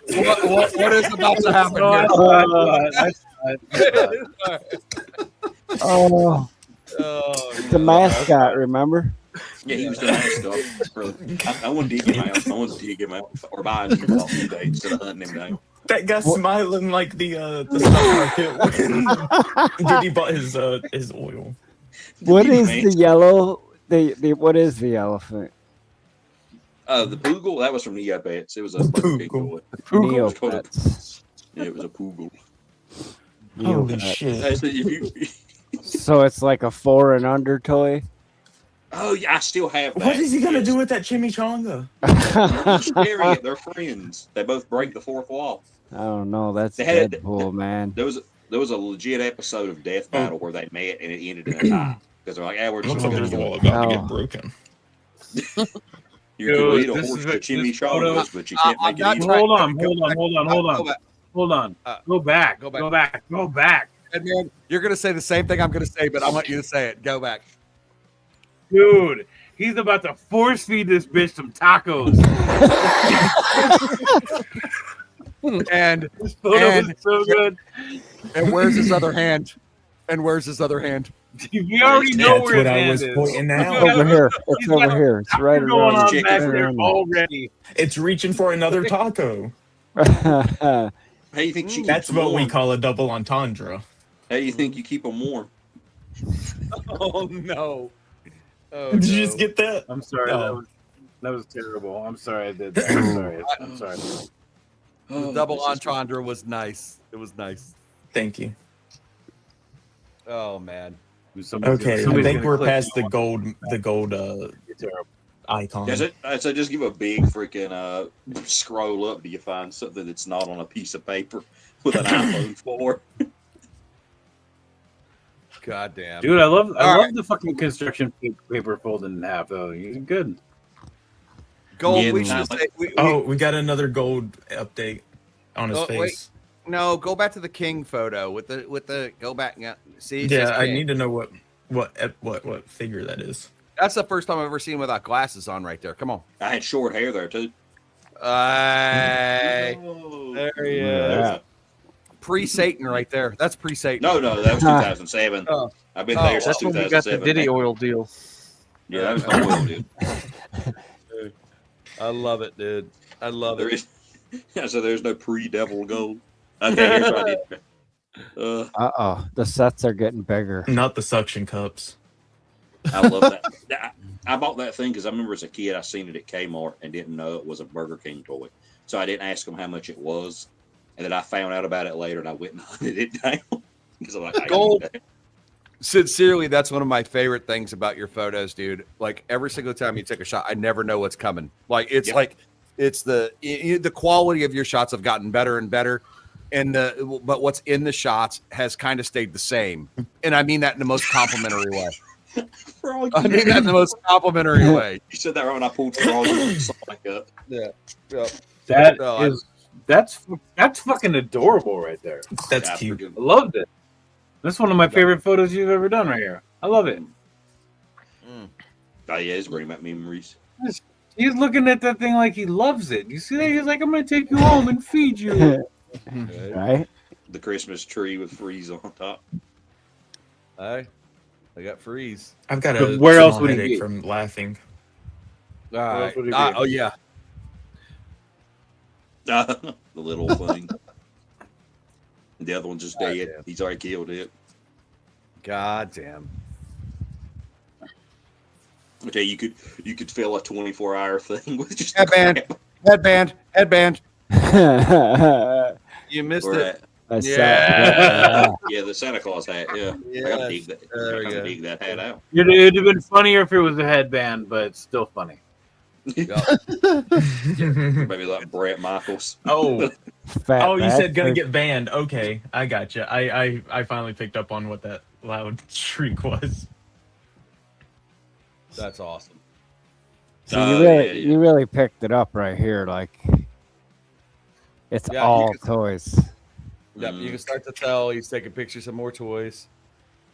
what is about to happen here? Oh, the mascot, remember? Yeah, he was the mascot. I wanted to dig him out. I wanted to dig him out or buy him off eBay instead of hunting him down. That guy smiling like the stock market when Diddy bought his oil. What is the yellow? What is the elephant? The Poogle, that was from Neopets. It was a big toy. Neopets. Yeah, it was a Poogle. Holy Neopets. shit. I said, if you, So it's like a 4 and under toy. oh yeah, I still have that. What is he gonna do with that chimichanga? Staring at their friends. They both break the fourth wall. I don't know. That's They had- Deadpool, man. There was a legit episode of Death Battle where they met and it ended in a tie because they're like, "Ah, we're just Looks like gonna there's a go." wall about to Oh. get broken. You can Dude, eat a this horse is for a- this chimichangas, but you can't I'm make not it eat. trying- Hold on. Hold on. Go back. Go back. Go back. Go back. Deadman, you're gonna say the same thing I'm gonna say, but I want you to say it. Go back. Dude, he's about to force feed this bitch some tacos. And This photo is so good. and where's his other hand? And where's his other hand? We already know That's where his what I hand was is. pointing It's out. over here. It's He's got over a here. It's right going around. on Chicken back for there him. already. It's reaching for another taco. How you think she keeps That's them what we warm? call a double entendre. How you think you keep them warm? Oh no. Oh, Did you no. just get that? I'm sorry. Oh. That was terrible. I'm sorry I did that. I'm sorry. I'm sorry. The double entendre was nice. It was nice. Thank you. Oh man. Okay, I somebody's think gonna we're click past the on gold Terrible. icon. So just give a big freaking scroll up. Do you find something that's not on a piece of paper with an iPhone 4? God damn. Dude, I love right. the fucking construction paper folded in half though. You're good. Gold. Yeah, we nah, should say. We got another gold update on his Oh, face. wait. No, go back to the king photo with the go back now. See, it Yeah, says I king. need to know what figure that is. That's the first time I've ever seen him without glasses on right there. Come on. I had short hair there too. There he is. Yeah. Pre-Satan right there. That's pre-Satan. No, that was 2007. Oh. I've been there That's since when we got the 2007. Diddy oil deal. Yeah, that was my oil, dude. I love it, dude. I love There it. is. So there's no pre-devil gold. Okay, here's what I did. The sets are getting bigger. Not the suction cups. I love that. I bought that thing because I remember as a kid I seen it at Kmart and didn't know it was a Burger King toy. So I didn't ask them how much it was. And then I found out about it later and I went and hunted it down. Because I'm like, I Gold. need that. Sincerely, that's one of my favorite things about your photos, dude. Like every single time you take a shot, I never know what's coming. Like it's the quality of your shots have gotten better and better. But what's in the shots has kind of stayed the same. And I mean that in the most complimentary way. I mean that in the most complimentary way. You said that right when I pulled Frog Sonic up. Yeah. That's fucking adorable right there. That's Yeah, cute. freaking- I loved it. That's one of my favorite photos you've ever done right here. I love it. Oh yeah, it's bringing back memories. He's looking at that thing like he loves it. You see that? He's like, I'm gonna take you home and feed you. Right? The Christmas tree with Freeze on top. I got freeze. I've got But a where else small would he headache be? from laughing. All right. else would he be? Oh yeah. The little thing. The other one's just God dead. damn. He's already killed it. God damn. I tell you, you could fill a 24-hour thing with just Headband. Headband. You missed Or it. yeah, the Santa Claus hat. Yeah, I gotta dig that. There we go. Dig that hat out. It'd have been funnier if it was a headband, but it's still funny. Maybe like Brett Michaels. Oh, Fat oh, you said gonna bastard. get banned. Okay, I got you. I finally picked up on what that loud shriek was. That's awesome. So you really picked it up right here. Like it's Yeah, all toys. Yep, you can start to tell he's taking pictures of more toys.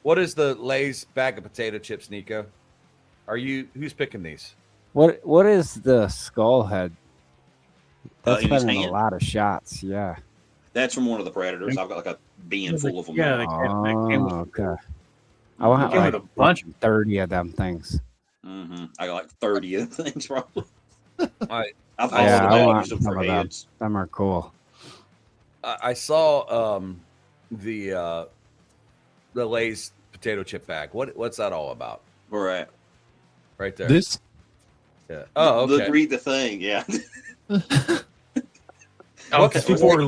What is the Lay's bag of potato chips, Nico? Who's picking these? What is the skull head? That's in his been in a hand. lot of shots. Yeah. That's from one of the Predators. I've got like a bin full of them. Yeah, now. they came with Okay. I want came like with a bunch. 30 of them things. I got like 30 of the things probably. I I've Yeah, also I used want them some for of them. heads. Them are cool. I saw the Lay's potato chip bag. What's that all about? Right. Right there. This? Yeah. Oh, okay. Read the thing. Yeah. Oh, because people were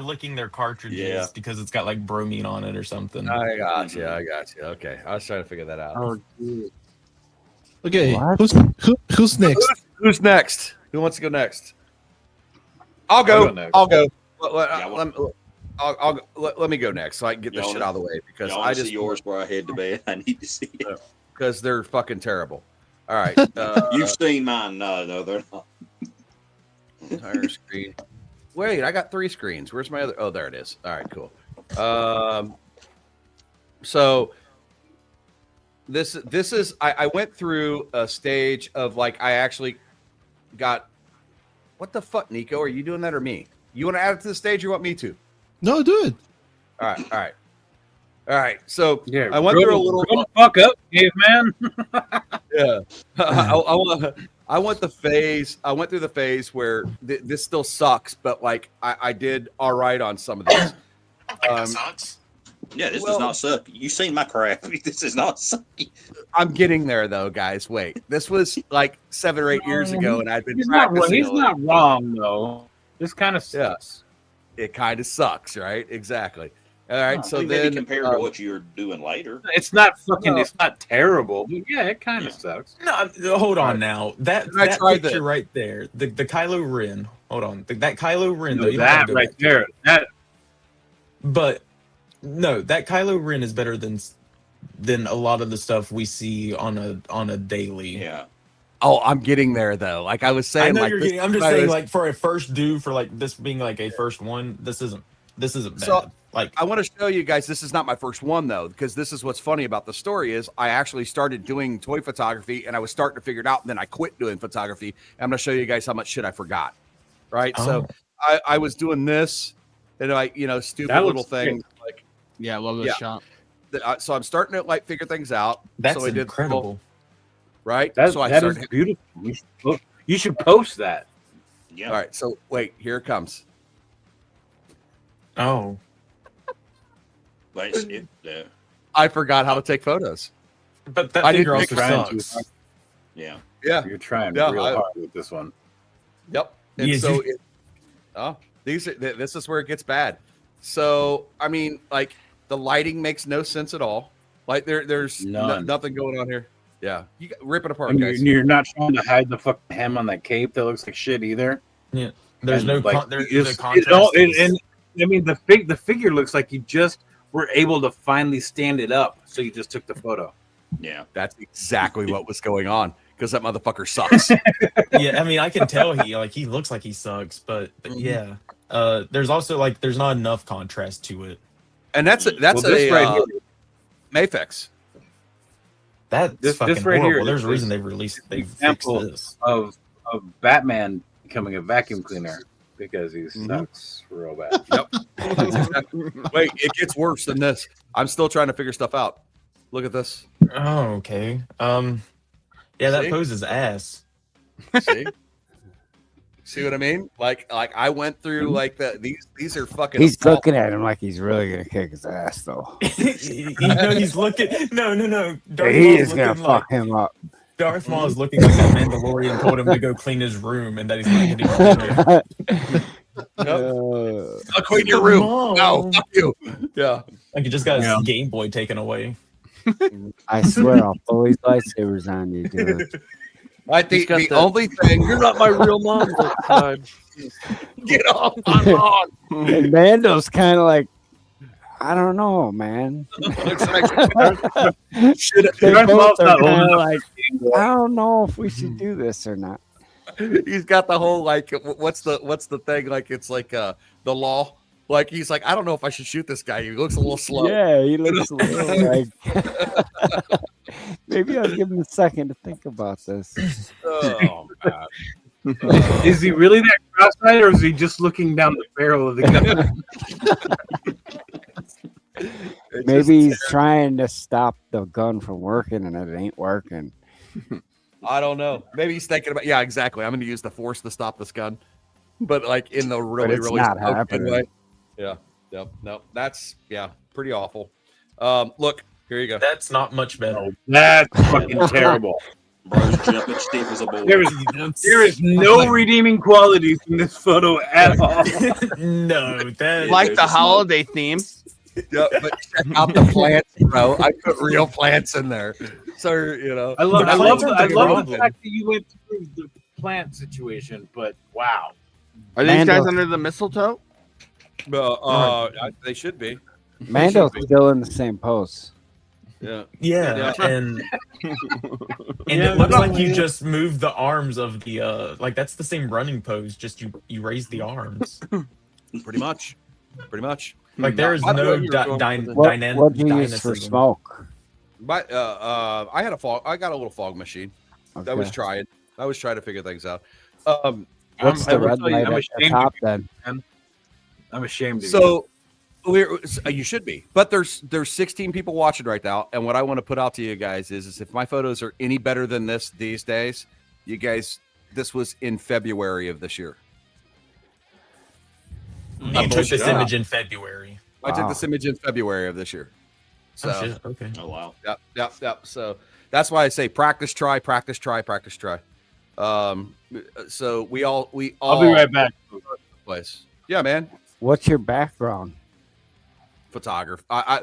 licking their cartridges Yeah. because it's got like bromine on it or something. I got you. Okay, I was trying to figure that out. Oh, dude. Okay, What? who's next? Who's next? Who wants to go next? I'll go. I'll go. Let me go next so I can get this Y'all shit out of the way because Y'all I wanna just see yours where I head to bed. I need to see it. because they're fucking terrible. All right. You've seen mine. No, they're not. Entire screen. Wait, I got 3 screens. Where's my other? Oh, there it is. All right, cool. So this is I went through a stage of like I actually got what the fuck, Nico? Are you doing that or me? You want to add it to the stage or you want me to? No, do it. All right. So Yeah, I went through a little. Grow the fuck up, caveman. Yeah, I went the phase. I went through the phase where this still sucks, but like I did all right on some of these. Sucks. Yeah, this does not suck. You've seen my crap. This is not sucky. I'm getting there though, guys. Wait, this was like 7 or 8 years ago, and I've been He's practicing. not wrong though. This kind of sucks. It kind of sucks, right? Exactly. All right, so Maybe then compared to what you're doing later. It's not fucking. It's not terrible. But yeah, it kind of sucks. No, hold on now. That tried picture the- right there, the Kylo Ren. Hold on, that Kylo Ren. No, though, you don't that have to go right back to there. it. That But no, that Kylo Ren is better than a lot of the stuff we see on a daily. Yeah. Oh, I'm getting there though. Like I was saying, I know like you're this- getting. I'm just I saying, was- like for a first do, for like this being like a first one, this isn't bad. So, like I want to show you guys. This is not my first one though, because this is what's funny about the story is I actually started doing toy photography and I was starting to figure it out. And then I quit doing photography. And I'm going to show you guys how much shit I forgot. Right. So I was doing this and stupid That little looks things like, Yeah, I love this shot. So I'm starting to like figure things out. that's so I did incredible. right. that, So I that is started. beautiful. You should post that. Yeah. All right. So wait, here it comes. Oh, But I forgot how to take photos. but that I figure didn't also trying sucks. yeah. Yeah. You're trying Yeah, real I- hard with this one. Yep. And Yes, so, you- this is where it gets bad. So, I mean, like the lighting makes no sense at all. Like there's None. nothing going on here. Yeah, you rip it apart, And guys. you're not trying to hide the fucking hem on that cape that looks like shit either. Yeah, there's And, no like, there's it's- the it all- contrast. and I mean the figure looks like you just were able to finally stand it up, so you just took the photo. Yeah. That's exactly what was going on because that motherfucker sucks. Yeah, I mean, I can tell he looks like he sucks, but yeah. There's also like there's not enough contrast to it. And that's Well, this right here- Mafex. That's This fucking right here horrible. There's is a reason they've fixed example this. of Batman becoming a vacuum cleaner because he Mm-hmm. sucks real bad. Yep. Wait, it gets worse than this. I'm still trying to figure stuff out. Look at this. Oh, okay. Yeah, that See? pose is ass. See? See what I mean? Like I went through like these are fucking. He's looking at him like he's really gonna kick his ass though. He's looking. No. Darth He Maul's is gonna looking fuck him up. Darth Maul is looking like that Mandalorian told him to go clean his room and that he's not getting. I'll clean your room. No, fuck you. Yeah. Like you just got his Game Boy taken away. I swear I'll pull these lightsabers on you, dude. I think the only thing You're not my real mom. Get off my lawn. And Mando's kind of like, I don't know, man. They both are kind of like, I don't know if we should do this or not. He's got the whole like, what's the thing? Like it's like the law. Like he's like, I don't know if I should shoot this guy. He looks a little slow. Yeah, he looks a little like. Maybe I'll give him a second to think about this. Oh, man. Is he really that cross-eyed, or is he just looking down the barrel of the gun? Maybe he's trying to stop the gun from working, and it ain't working. I don't know. Maybe he's thinking about. Yeah, exactly. I'm going to use the force to stop this gun, but like in the really, really not happening. way. Yeah. Yep. No, that's pretty awful. Look, here you go. That's not much better. That's fucking terrible. Bro's jumping stiff as a board. There is no redeeming qualities in this photo at all. No, that Like the holiday theme. Yeah, but check out the plants, bro. I put real plants in there. So I love the fact that you went through the plant situation, but wow. Are these guys under the mistletoe? They should be. Mando's still in the same pose. Yeah, and it looks like you just moved the arms of the like that's the same running pose, just you raise the arms. Pretty much. Like there is no dynamic. What do you use for smoke? But I had I got a little fog machine. Okay. I was trying to figure things out. What's the red light at the top then? I'm ashamed of so you should be, but there's 16 people watching right now, and what I want to put out to you guys is if my photos are any better than these days, you guys, this was in February of this year. I took this image in February. I took this image in February of this year. So okay. Oh wow. Yep. So that's why I say practice, try. So we all I'll be right back. Place. Yeah, man. What's your background? Photographer. I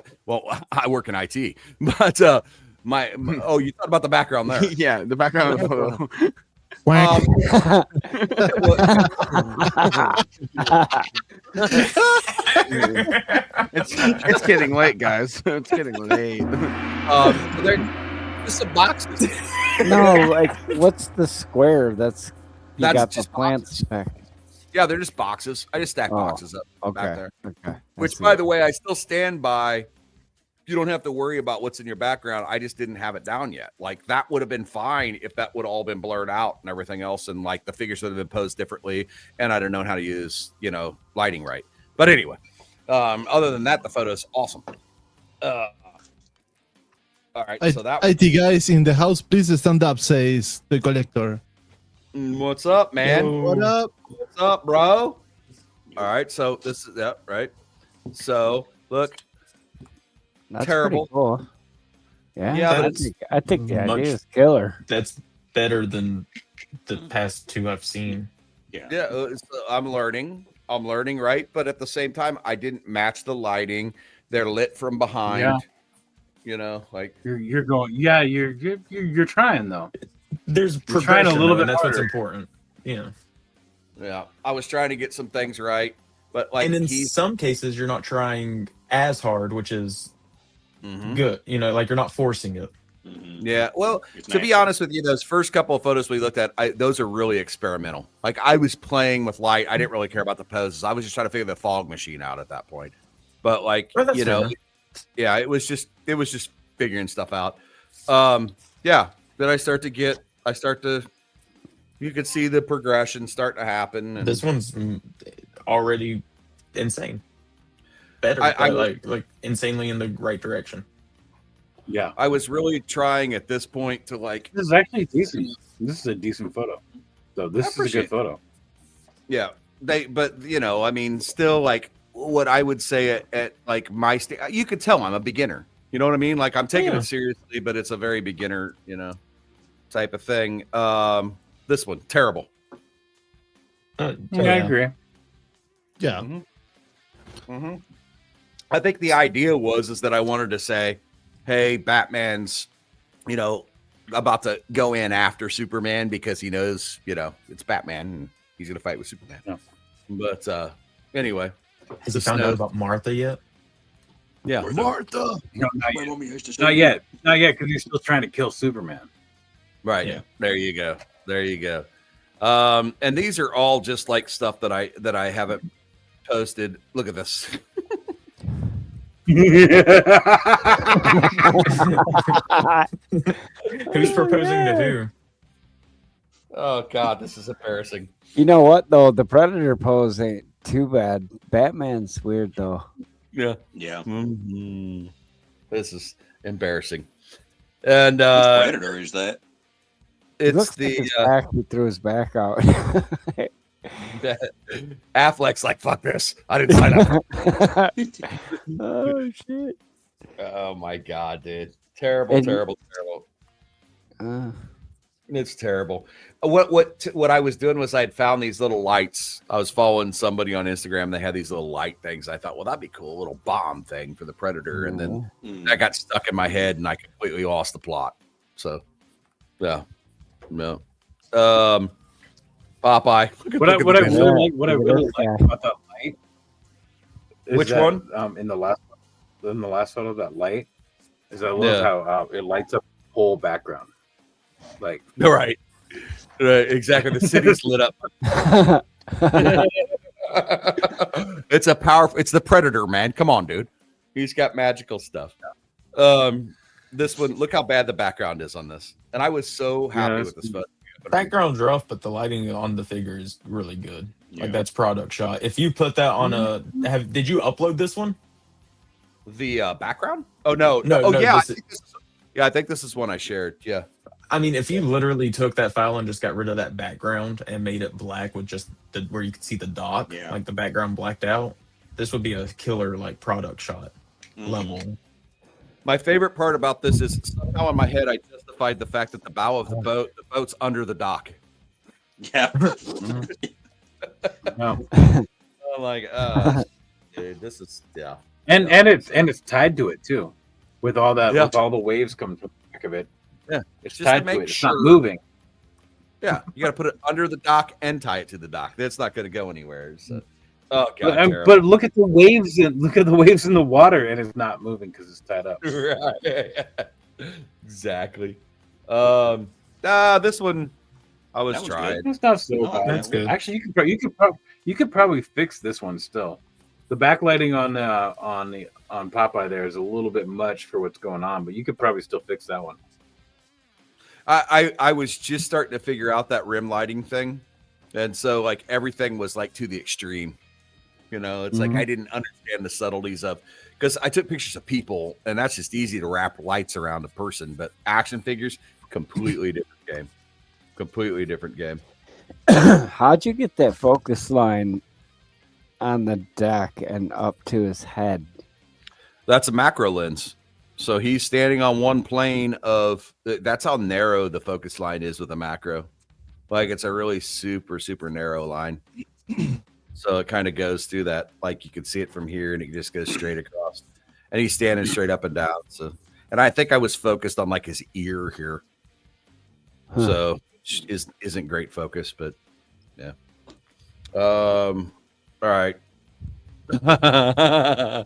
work in IT, but you thought about the background there. Yeah, the background of the photo. It's getting late, guys. It's getting late. They're just some boxes. No, like what's the square? That's got the plants back. Yeah, they're just boxes. I just stack boxes up back there. Okay. Which, by the way, I still stand by. You don't have to worry about what's in your background. I just didn't have it down yet. Like that would have been fine if that would have all been blurred out and everything else, and like the figures would have been posed differently, and I'd have known how to use lighting right. But anyway, other than that, the photo's awesome. All right, so that IT guys in the house, please stand up, says the collector. What's up, man? Yo. What up? What's up, bro? All right, so this is right. So look, that's terrible. Pretty cool. Yeah, Yeah, I think the idea is killer. That's better than the past two I've seen. Yeah. I'm learning, right? But at the same time, I didn't match the lighting. They're lit from behind. Yeah. Like you're going. Yeah, you're trying though. There's you're trying a little bit. That's harder. what's important. Yeah. Yeah. I was trying to get some things right, but like, and in some cases, you're not trying as hard, which is good. Like you're not forcing it. Yeah. Well, to be honest with you, those first couple of photos we looked at, those are really experimental. Like I was playing with light. I didn't really care about the poses. I was just trying to figure the fog machine out at that point. But like, yeah, it was just figuring stuff out. Yeah. Then I start to, you could see the progression start to happen. And this one's already insane. Better, like insanely in the right direction. Yeah, I was really trying at this point to like. This is actually decent. This is a decent photo. So this is a good photo. Yeah, but you know, I mean, still like what I would say at like my you could tell I'm a beginner. You know what I mean? Like I'm taking it seriously, but it's a very beginner, you know, type of thing. This one, terrible. I agree. Yeah. I think the idea is that I wanted to say, hey, Batman's, you know, about to go in after Superman because he knows, you know, it's Batman and he's going to fight with Superman. Yeah. But anyway. Has he found out about Martha yet? Yeah. Martha. No, not yet. Not yet, because he's still trying to kill Superman. Right. Yeah. There you go. There you go. And these are all just like stuff that I haven't posted. Look at this. Who's proposing to who? Oh God, this is embarrassing. You know what though? The Predator pose ain't too bad. Batman's weird though. Yeah. Yeah. This is embarrassing. And Which Predator is that? It's looks the like his back, he threw his back out. Affleck's like, fuck this. I didn't sign up. Oh shit. Oh my God, dude. Terrible. It's terrible. What I was doing was I'd found these little lights. I was following somebody on Instagram. They had these little light things. I thought, well, that'd be cool, a little bomb thing for the Predator. And then that got stuck in my head and I completely lost the plot. So yeah. No. Popeye. What I really like about that light. Which one? In the last photo, that light is I love how it lights up the whole background. Like right, exactly. The city's lit up. It's the Predator, man. Come on, dude. He's got magical stuff. This one, look how bad the background is on this. And I was so happy with this photo. The background's rough, but the lighting on the figure is really good. Like that's product shot. If you put that on did you upload this one? The background? Oh no. Yeah. I think this is one I shared. Yeah. I mean, if you literally took that file and just got rid of that background and made it black with just where you could see the dock, like the background blacked out, this would be a killer like product shot level. My favorite part about this is somehow in my head I justified the fact that the bow of the boat's under the dock. Yeah. I'm like, dude, this is and it's tied to it too, with all that with all the waves coming from the back of it. Yeah, it's tied to it. It's not moving. Yeah, you got to put it under the dock and tie it to the dock. That's not going to go anywhere. So. Oh God! But look at the waves and look at the waves in the water, and it's not moving because it's tied up. Right. Exactly. This one I was trying. It's not so bad. That's good. Actually, you could probably fix this one still. The backlighting on Popeye there is a little bit much for what's going on, but you could probably still fix that one. I was just starting to figure out that rim lighting thing, and so like everything was like to the extreme. You know, it's like I didn't understand the subtleties of, because I took pictures of people, and that's just easy to wrap lights around a person. But action figures, completely different game. Completely different game. How'd you get that focus line on the deck and up to his head? That's a macro lens. So he's standing on one plane of. That's how narrow the focus line is with a macro. Like it's a really super, super narrow line. So it kind of goes through that, like you can see it from here, and it just goes straight across. And he's standing straight up and down. So, and I think I was focused on like his ear here. So isn't great focus, but yeah. All right. I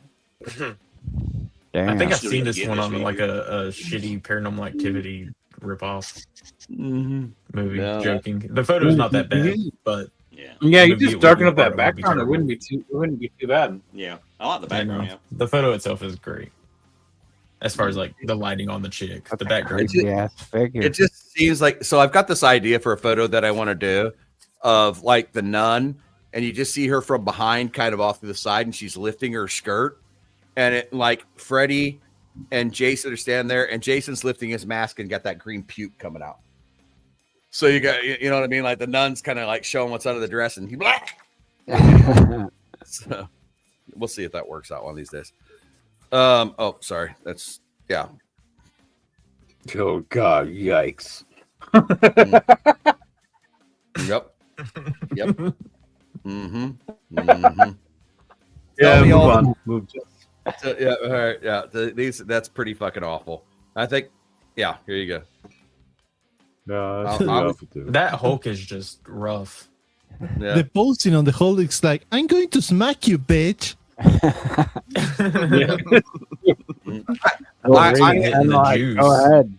Damn. think I've seen this one on like a shitty Paranormal Activity ripoff movie. No. Joking. The photo's not that bad, but yeah, you just darken up that background. It wouldn't be too bad. Yeah, I like the background. Yeah. The photo itself is great. As far as like the lighting on the chick, the background. Figure. It just seems like, so I've got this idea for a photo that I want to do of like the nun, and you just see her from behind, kind of off to the side, and she's lifting her skirt, and it like Freddy and Jason are standing there, and Jason's lifting his mask and got that green puke coming out. So you got, you know what I mean? Like the nun's kind of like showing what's under the dress, and he so we'll see if that works out one of these days. Oh, sorry. That's yeah. Oh God, yikes. Yep. Yep. Mm-hmm. Yeah, move on. Move. So, yeah, all right, yeah. That's pretty fucking awful. I think, yeah. Here you go. No, that Hulk is just rough. Yeah. The posting on the Hulk is like, "I'm going to smack you, bitch." Go ahead.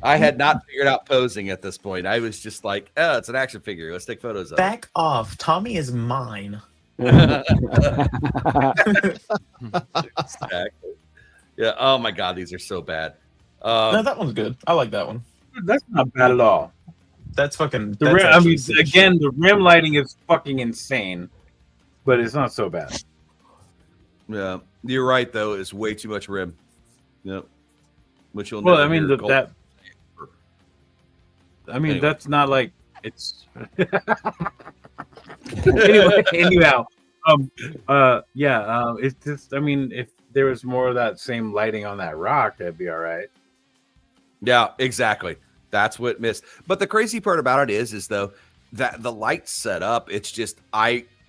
I had not figured out posing at this point. I was just like, oh, it's an action figure. Let's take photos of it. Back off. Tommy is mine. Exactly. Yeah. Oh my God, these are so bad. No, that one's good. I like that one. That's not bad at all. That's fucking. The rim, I mean, again, the rim lighting is fucking insane, but it's not so bad. Yeah, you're right though. It's way too much rim. Yep. Which you'll. Well, never I mean hear that. I mean, Anyway. that's not like it's. anyhow, it's just. I mean, if there was more of that same lighting on that rock, that'd be all right. Yeah, exactly. That's what missed. But the crazy part about it is though that the lights set up. It's just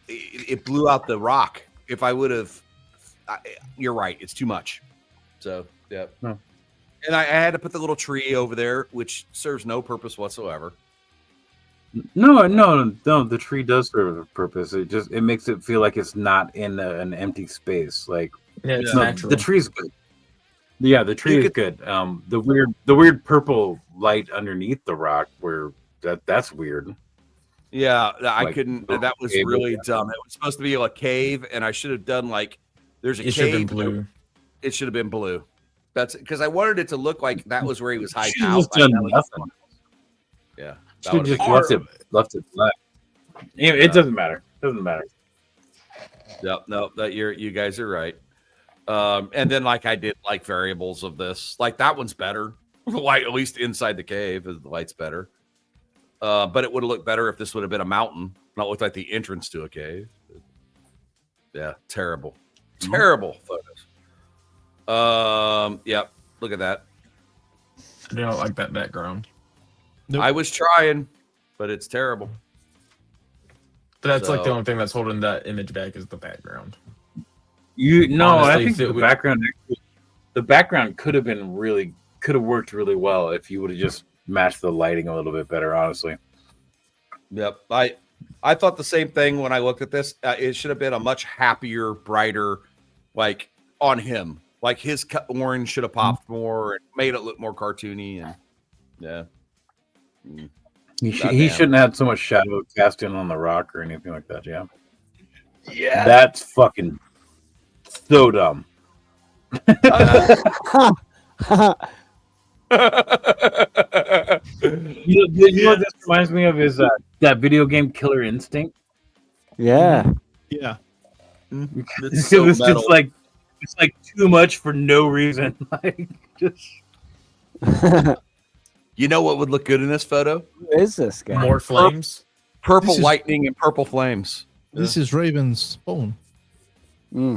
it blew out the rock. If I would have, you're right. It's too much. So yeah. No. And I had to put the little tree over there, which serves no purpose whatsoever. No. The tree does serve a purpose. It makes it feel like it's not in an empty space. Like it's natural. The tree's good. Yeah, the tree is good. The weird purple light underneath the rock, where that's weird. Yeah, I Like, couldn't. the That was cave, really yeah. dumb. It was supposed to be a cave, and I should have done like there's a It should have cave. been blue. It should have been blue. That's because I wanted it to look like that was where he was hiding Should've out. just done nothing. Yeah, that Should would've just been- left it black. It doesn't matter. Doesn't matter. Yep, no, that you guys are right. And then like I did like variables of this, like that one's better. Like at least inside the cave, the light's better. But it would have looked better if this would have been a mountain, not looked like the entrance to a cave. Yeah, terrible, terrible photos. Yep, look at that. I don't like that background. I was trying, but it's terrible. But that's like the So- only thing that's holding that image back is the background. I Honestly, think if it the would- background could have worked really well if you would have just matched the lighting a little bit better. Honestly. Yep, I thought the same thing when I looked at this. It should have been a much happier, brighter, like on him. Like his orange should have popped more and made it look more cartoony. And yeah, He Goddamn. shouldn't have so much shadow casting on the rock or anything like that. Yeah. Yeah. That's fucking so dumb. You know what this reminds me of is that video game Killer Instinct. Yeah. Yeah. It's so It was metal. just like it's like too much for no reason. Like just You know what would look good in this photo? Who is this guy? More flames. Purple This is- lightning and purple flames. This is Raven's spawn. Yeah.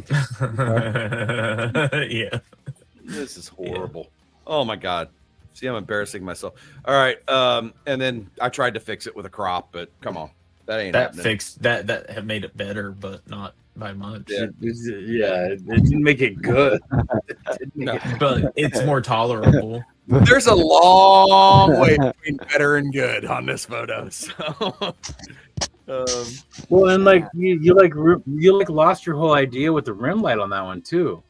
This is horrible. Oh my god. See, I'm embarrassing myself. All right. And then I tried to fix it with a crop, but come on. That ain't That happening. fixed that have made it better, but not by much. Yeah. it didn't make it good. No. But it's more tolerable. There's a long way between better and good on this photo. So Well, and like you lost your whole idea with the rim light on that one too.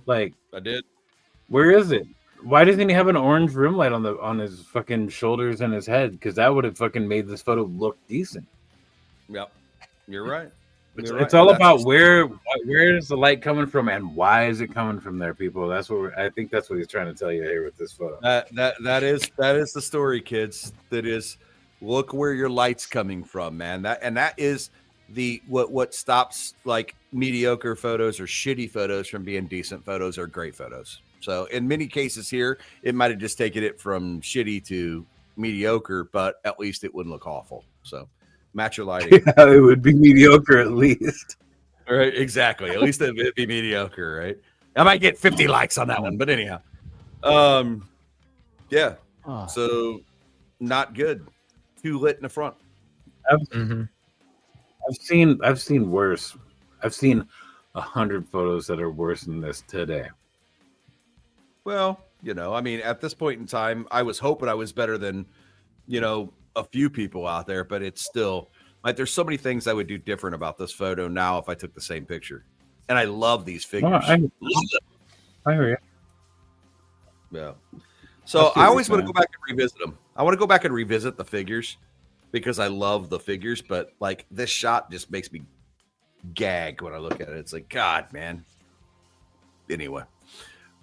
Like I did. Where is it? Why doesn't he have an orange rim light on his fucking shoulders and his head? Because that would have fucking made this photo look decent. Yep. You're right. It's all about where is the light coming from and why is it coming from there, people. I think that's what he's trying to tell you here with this photo. That is the story, kids. That is, look where your light's coming from, man. That is the what stops like mediocre photos or shitty photos from being decent photos or great photos. So in many cases here, it might have just taken it from shitty to mediocre, but at least it wouldn't look awful. So match your lighting. Yeah, it would be mediocre at least. All right, exactly. At least it'd be mediocre, right? I might get 50 likes on that one, but anyhow. Yeah. So not good. Too lit in the front. I've seen worse. I've seen 100 photos that are worse than this today. Well, I mean, at this point in time, I was hoping I was better than, a few people out there, but it's still like there's so many things I would do different about this photo now if I took the same picture. And I love these figures. I hear you. Yeah. So I always want to go back and revisit them. I want to go back and revisit the figures because I love the figures, but like this shot just makes me gag when I look at it. It's like, God, man. Anyway.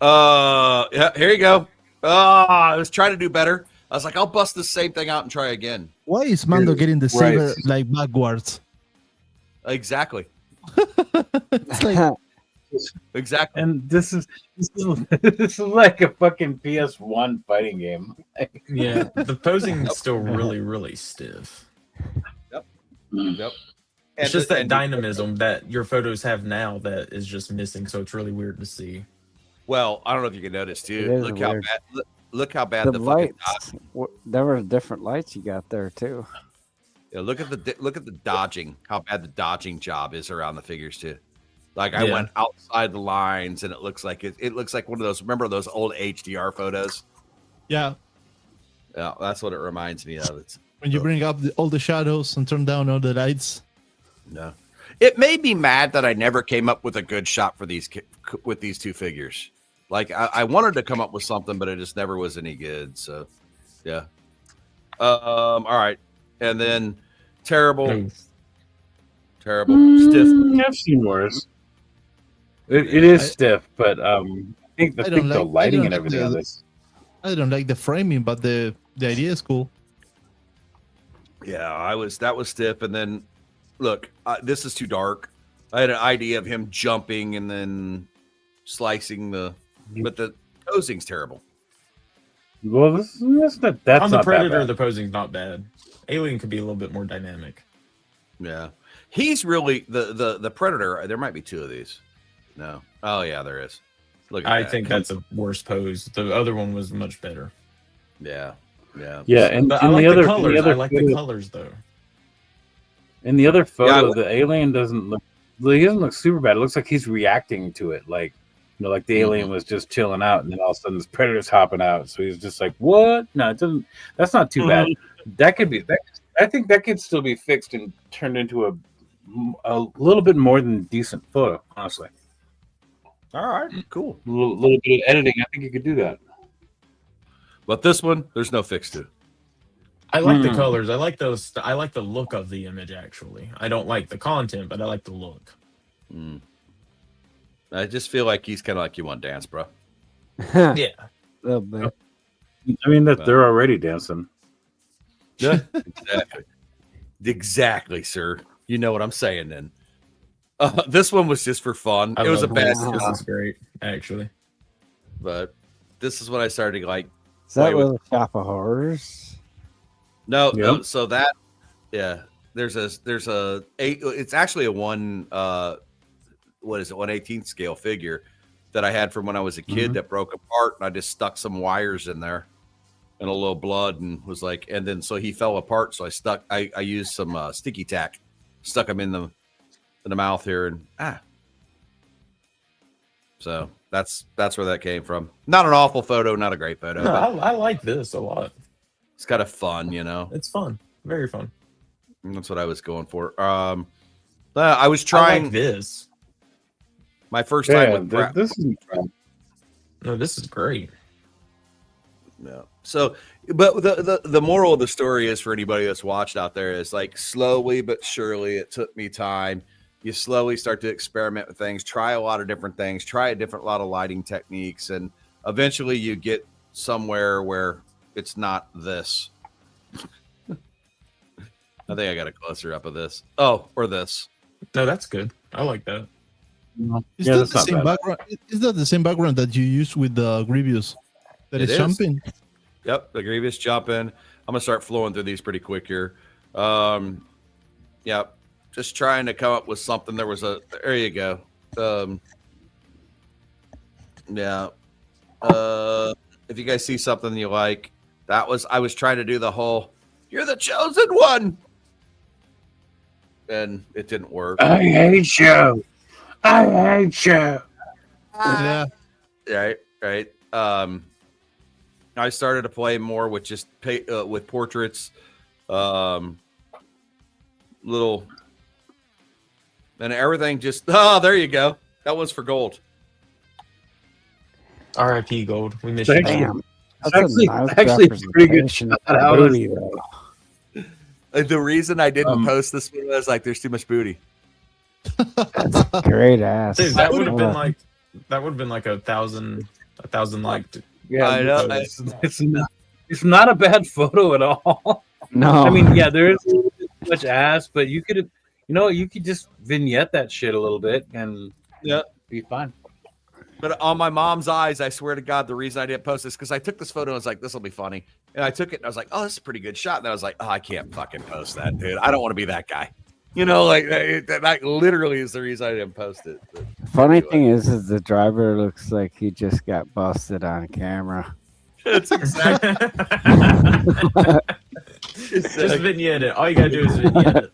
Yeah, here you go. I was trying to do better. I was like, I'll bust the same thing out and try again. Why is Mando getting the saber like backwards? Exactly. It's like exactly. And this is like a fucking PS1 fighting game. Yeah, the posing is still really, really stiff. Yep. It's just that dynamism that your photos have now that is just missing. So it's really weird to see. Well, I don't know if you can notice too. Look how bad. Look how bad the lights. There were different lights you got there too. Yeah, look at the dodging. How bad the dodging job is around the figures too. Like I went outside the lines, and it looks like it looks like one of those. Remember those old HDR photos? Yeah. Yeah, that's what it reminds me of. It's when you bring up all the shadows and turn down all the lights. No, it made me mad that I never came up with a good shot for these two figures. Like I wanted to come up with something, but it just never was any good. So, yeah. All right, and then terrible, stiff. I've seen worse. It is stiff, but I think the lighting and everything on this. I don't like the framing, but the idea is cool. Yeah, that was stiff, and then look, this is too dark. I had an idea of him jumping and then slicing but the posing's terrible. Well, that's on the not Predator. that The posing's not bad. Alien could be a little bit more dynamic. Yeah, he's really the Predator. There might be two of these. No, oh yeah, there is. Look, at I that. think that's a worse pose. The other one was much better. Yeah. And I like the colors. I like the colors though. In the other photo, the alien doesn't look. He doesn't look super bad. It looks like he's reacting to it, like like the alien was just chilling out, and then all of a sudden this predator's hopping out. So he's just like, "What?" No, it doesn't. That's not too bad. That could be. I think that could still be fixed and turned into a little bit more than decent photo, honestly. All right, cool. A little bit of editing. I think you could do that. But this one, there's no fix to. I like the colors. I like those. I like the look of the image. Actually, I don't like the content, but I like the look. I just feel like he's kind of like you want dance, bro. Yeah, a little bit. I mean that they're already dancing. Yeah, exactly, sir. You know what I'm saying then. This one was just for fun. It was a bad. This is great, actually. But this is what I started like. Is that Little Shop of Horrors? No, no. So that, yeah. There's a eight. It's actually a 1/18 scale figure that I had from when I was a kid that broke apart, and I just stuck some wires in there and a little blood, and was like, and then so he fell apart. So I used some sticky tack, stuck him in the mouth here, and so that's where that came from. Not an awful photo, not a great photo. No, I like this a lot. It's kind of fun, It's fun, very fun. That's what I was going for. I was trying I like this. My first time with this is no, this is great. Yeah. So, but the moral of the story is for anybody that's watched out there is like slowly but surely. It took me time. You slowly start to experiment with things, try a lot of different things, try a lot of lighting techniques, and eventually you get somewhere where it's not this. I think I got a closer up of this. Oh, or this. No, that's good. I like that. Is that the same background? Is that the same background that you use with the Grievous? That is jumping. Yep, the Grievous jumping. I'm gonna start flowing through these pretty quick here. Yeah, just trying to come up with something. There you go. Yeah. If you guys see something you like, I was trying to do the whole "You're the chosen one," and it didn't work. I hate you. I hate you. Yeah. Right. I started to play more with just with portraits, little, and everything. Just there you go. That was for gold. R.I.P. Gold. We miss you. Damn. That's Actually, it's pretty good. The reason I didn't post this one was like, there's too much booty. Great ass. Dude, that would have been like 1,000 liked. Yeah, I know. It's not a bad photo at all. No, I mean, yeah, there is a little bit too much ass, but you could just vignette that shit a little bit and be fine. But on my mom's eyes, I swear to God, the reason I didn't post this because I took this photo and I was like, this will be funny. And I took it and I was like, oh, this is a pretty good shot. And I was like, oh, I can't fucking post that, dude. I don't want to be that guy. You know, like that literally is the reason I didn't post it. But funny thing is the driver looks like he just got busted on camera. That's exactly. Just vignette it. All you gotta do is vignette it.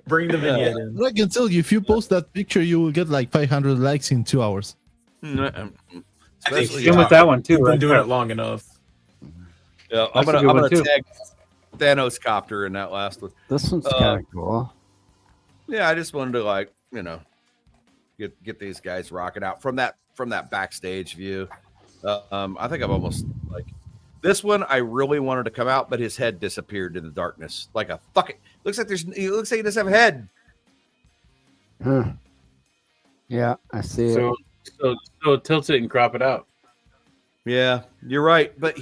Bring the vignette in. I can tell you, if you post that picture, you will get like 500 likes in 2 hours. Especially with that one too. You've Right? been doing it long enough. Yeah, I'm gonna tag Thanos copter in that last one. This one's kind of cool. Yeah, I just wanted to get these guys rocking out from that backstage view. I think I'm almost like this one. I really wanted to come out, but his head disappeared in the darkness like a fucking. Looks like it looks like he doesn't have a head. Huh. Yeah, I see it. So tilt it and crop it out. Yeah, you're right. But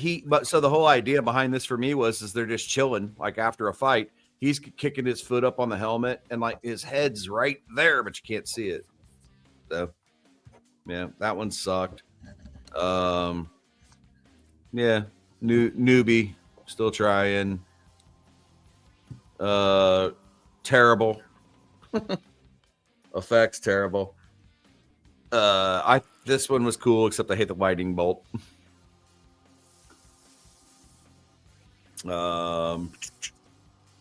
so the whole idea behind this for me is they're just chilling, like after a fight. He's kicking his foot up on the helmet, and like his head's right there, but you can't see it. So, yeah, that one sucked. Yeah, newbie, still trying. Terrible. Effects terrible. This one was cool, except I hate the lightning bolt.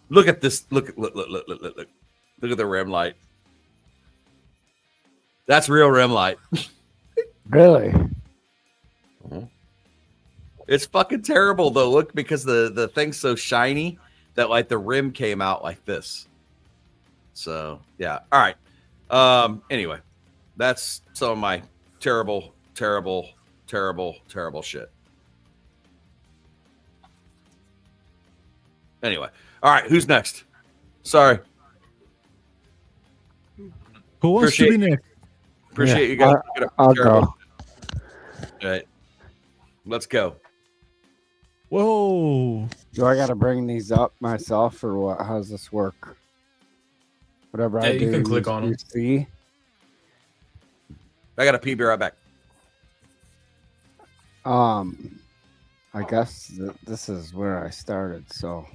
Look at this. Look at the rim light. That's real rim light. Really? It's fucking terrible though. Look, because the thing's so shiny that like the rim came out like this. So yeah. All right. Anyway, that's some of my terrible shit. Anyway, all right. Who's next? Sorry. Who wants to be next? Appreciate you guys. I'll go. All right. Let's go. Whoa. Do I got to bring these up myself or what? How's this work? Whatever I do. You can click on them. See? I got to pee. Be right back. I guess this is where I started, so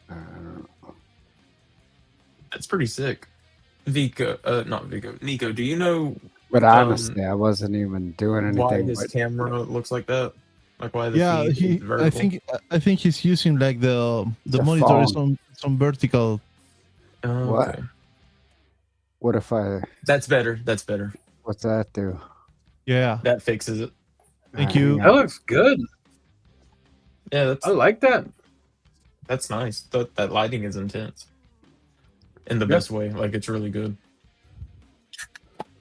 I don't know. That's pretty sick. Not Vico. Nico, do you know? But honestly, I wasn't even doing anything. Why his camera looks like that? Like why the feed is vertical? I think he's using like the monitor phone. is on some vertical. What? Okay. What if I? That's better. That's better. What's that do? Yeah. That fixes it. Thank you. That looks good. Yeah, I like that. That's nice. That lighting is intense. In the best way. Like it's really good.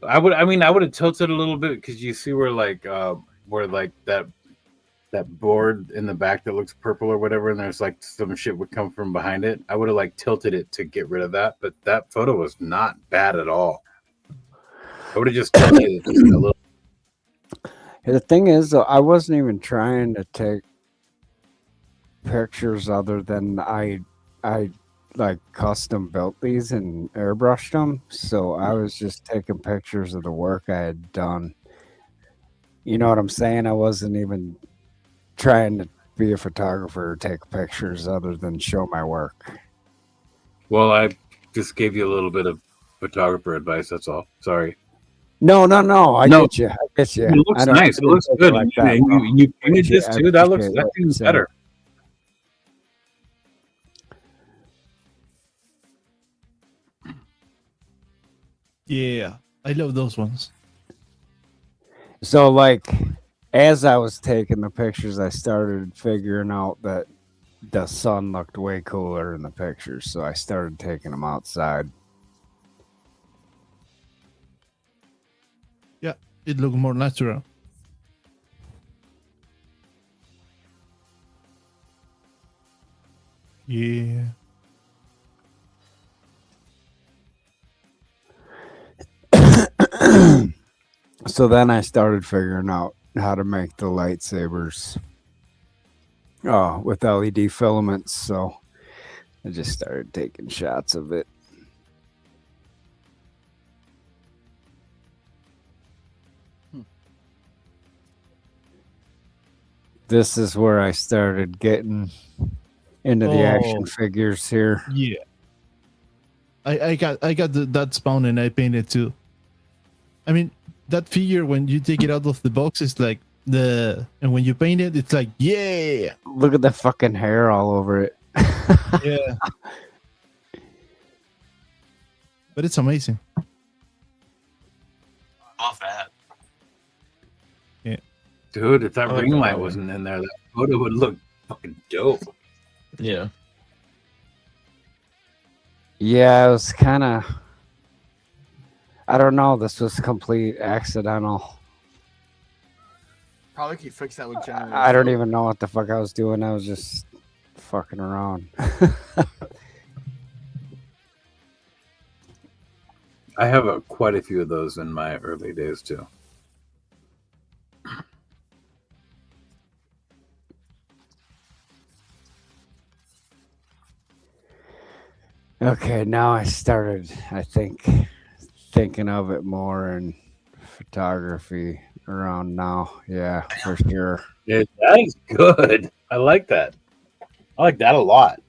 I would have tilted a little bit because you see where that board in the back that looks purple or whatever, and there's like some shit would come from behind it. I would have like tilted it to get rid of that, but that photo was not bad at all. I would have just tilted it just a little. The thing is, though, I wasn't even trying to take pictures other than I like custom built these and airbrushed them. So I was just taking pictures of the work I had done. You know what I'm saying? I wasn't even trying to be a photographer or take pictures other than show my work. Well, I just gave you a little bit of photographer advice. That's all. Sorry. No. I get you. It looks nice. It looks good. Like And you painted this too. That seems better. Yeah, I love those ones. So, like, as I was taking the pictures, I started figuring out that the sun looked way cooler in the pictures. So I started taking them outside. Yeah, it looked more natural. Yeah. So then I started figuring out how to make the lightsabers with LED filaments. So I just started taking shots of it. This is where I started getting into the action figures here. Yeah. I got that spawn and I painted too. I mean, that figure, when you take it out of the box, it's like and when you paint it, it's like, yeah. Look at the fucking hair all over it. Yeah. But it's amazing. Off that. Yeah. Dude, if that ring light wasn't in there, that photo would look fucking dope. Yeah. Yeah, it was kind of, I don't know. This was complete accidental. Probably could fix that with generator. I don't even know what the fuck I was doing. I was just fucking around. I have quite a few of those in my early days too. Okay, now I started, I think, thinking of it more in photography around now. Yeah, for sure. Yeah, that is good. I like that. I like that a lot.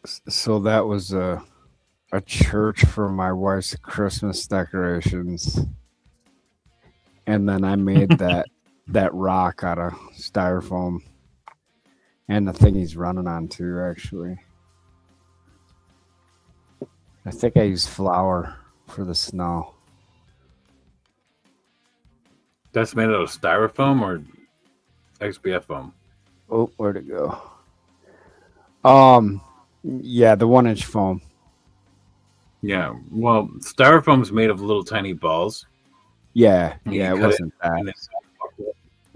So that was a church for my wife's Christmas decorations. And then I made that rock out of styrofoam. And the thing he's running on too, actually. I think I used flour for the snow. That's made out of styrofoam or XPF foam? Oh, where'd it go? Yeah, the 1-inch foam. Yeah, well, styrofoam's made of little tiny balls. Yeah, it wasn't that.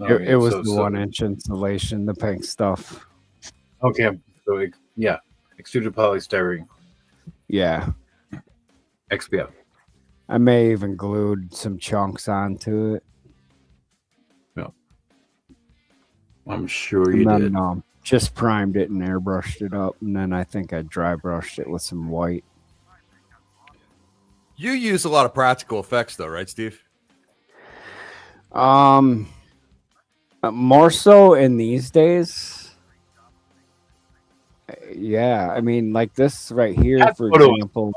It was so, the 1-inch insulation, the pink stuff. Okay, so extruded polystyrene. Yeah. XPF. I may even glued some chunks onto it. Yeah. I'm sure you did. Just primed it and airbrushed it up, and then I think I dry brushed it with some white. You use a lot of practical effects, though, right, Steve? More so in these days. Yeah, I mean, like this right here, for example.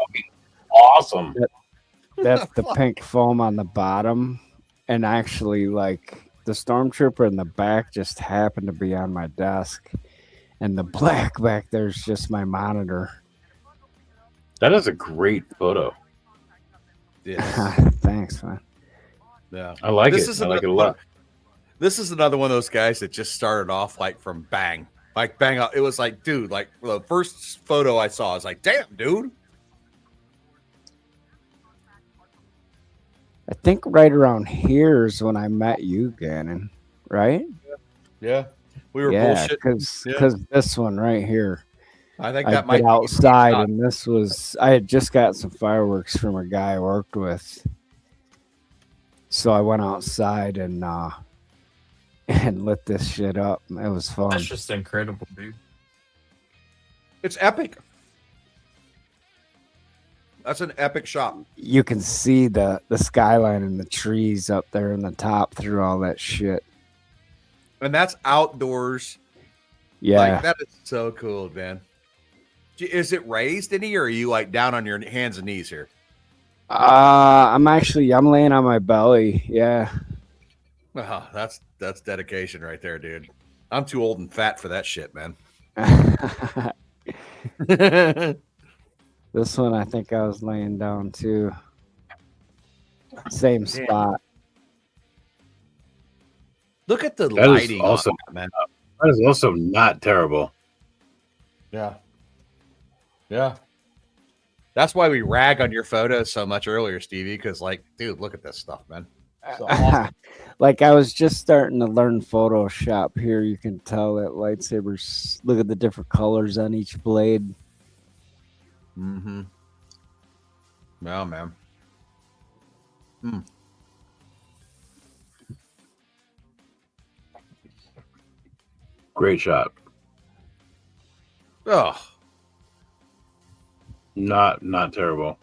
Awesome. That's the pink foam on the bottom, and actually, like, the Stormtrooper in the back just happened to be on my desk, and the black back there's just my monitor. That is a great photo. Yeah. Thanks, man. Yeah, I like it. I like it a lot. This is another one of those guys that just started off like from bang. Like bang out. It was like, dude, like the first photo I saw, I was like, damn, dude. I think right around here is when I met you, Gannon, right? Yeah. We were bullshit. bullshitting. Because this one right here. I think that might be be outside, and this was, I had just got some fireworks from a guy I worked with. So I went outside and lit this shit up. It was fun. That's just incredible, dude. It's epic. That's an epic shot. You can see the skyline and the trees up there in the top through all that shit. And that's outdoors. Yeah. Like, that is so cool, man. Is it raised any, or are you like down on your hands and knees here? I'm laying on my belly. Yeah. Oh, that's dedication right there, dude. I'm too old and fat for that shit, man. This one, I think I was laying down too. Same spot. Look at the That is lighting also on that, man. That is also not terrible. Yeah. Yeah. That's why we rag on your photos so much earlier, Stevie, because, like, dude, look at this stuff, man. So awesome. Like, I was just starting to learn Photoshop here. You can tell that lightsabers, look at the different colors on each blade. Mm-hmm. Well, man. Great shot. Oh. Not terrible.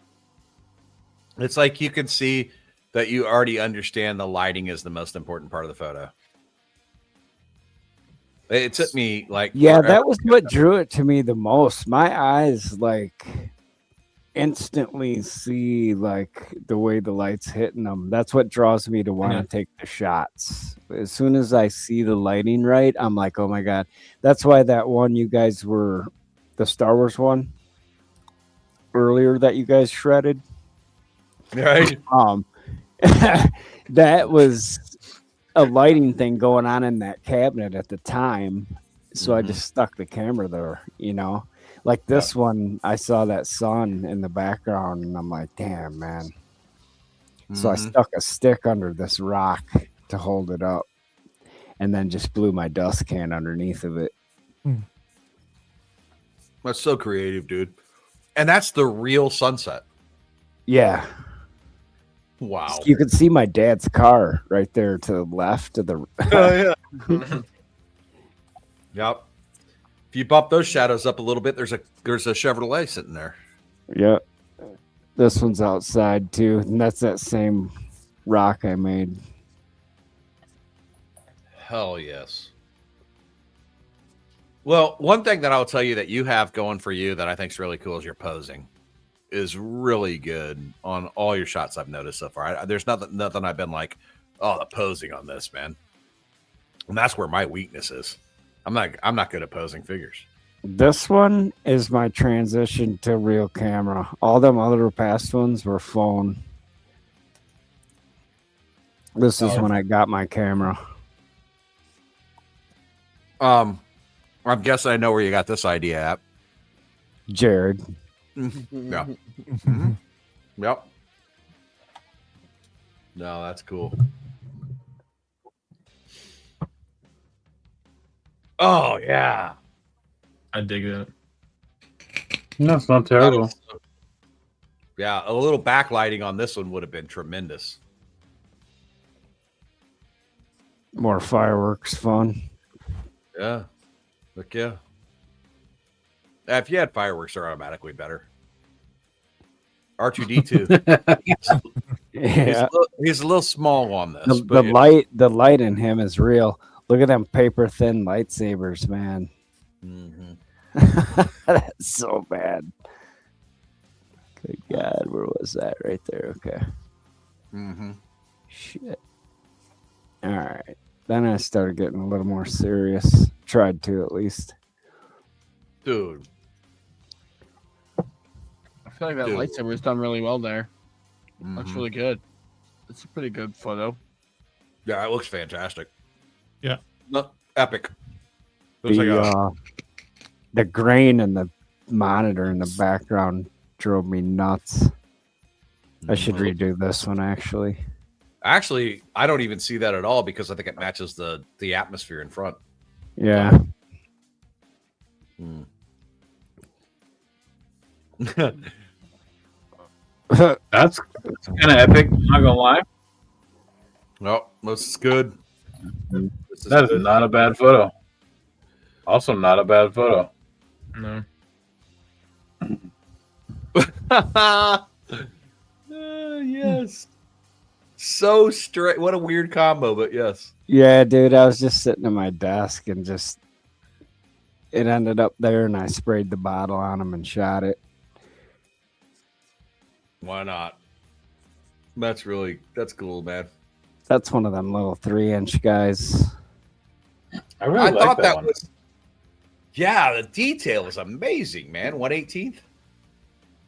It's like you can see that you already understand the lighting is the most important part of the photo. It took me like Yeah, that was what drew it to me the most. My eyes like instantly see like the way the light's hitting them. That's what draws me to want to take the shots. As soon as I see the lighting right, I'm like, oh my God. That's why that one you guys were, the Star Wars one earlier that you guys shredded. Right. That was a lighting thing going on in that cabinet at the time. So I just stuck the camera there, you know. Like this one, I saw that sun in the background, and I'm like, damn, man. So I stuck a stick under this rock to hold it up, and then just blew my dust can underneath of it. That's so creative, dude. And that's the real sunset. Yeah. Wow. You can see my dad's car right there to the left of the. Oh, yeah. Yep. If you bump those shadows up a little bit, there's a Chevrolet sitting there. Yeah. This one's outside too, and that's that same rock I made. Hell yes. Well, one thing that I'll tell you that you have going for you that I think is really cool is your posing is really good on all your shots I've noticed so far. There's nothing I've been like, oh, the posing on this, man. And that's where my weakness is. I'm not good at posing figures. This one is my transition to real camera. All them other past ones were phone. This is when I got my camera. I'm guessing I know where you got this idea at. Jared. Yeah. Yep. No, that's cool. Oh yeah, I dig that. No, it's not terrible. Yeah, a little backlighting on this one would have been tremendous. More fireworks fun. Yeah. Look, yeah. If you had fireworks, they're automatically better. R2D2. Yeah. He's a little small on this. The light in him is real. Look at them paper thin lightsabers, man. That's so bad. Good God, where was that? Right there. Okay. Shit. All right. Then I started getting a little more serious. Tried to, at least. Dude. I feel like that lightsaber is done really well there. Looks really good. It's a pretty good photo. Yeah, it looks fantastic. Yeah. Look, epic. Looks The grain in the monitor in the background drove me nuts. I should redo this one, actually. Actually, I don't even see that at all because I think it matches the atmosphere in front. Yeah. That's kind of epic. I'm not gonna lie. No, this is good. That is not a bad photo. Also, not a bad photo. No. Yes. So straight. What a weird combo, but yes. Yeah, dude. I was just sitting at my desk and it ended up there, and I sprayed the bottle on him and shot it. Why not? That's cool, man. That's one of them little 3-inch guys. I thought that one. was. Yeah, the detail is amazing, man. 1/18th.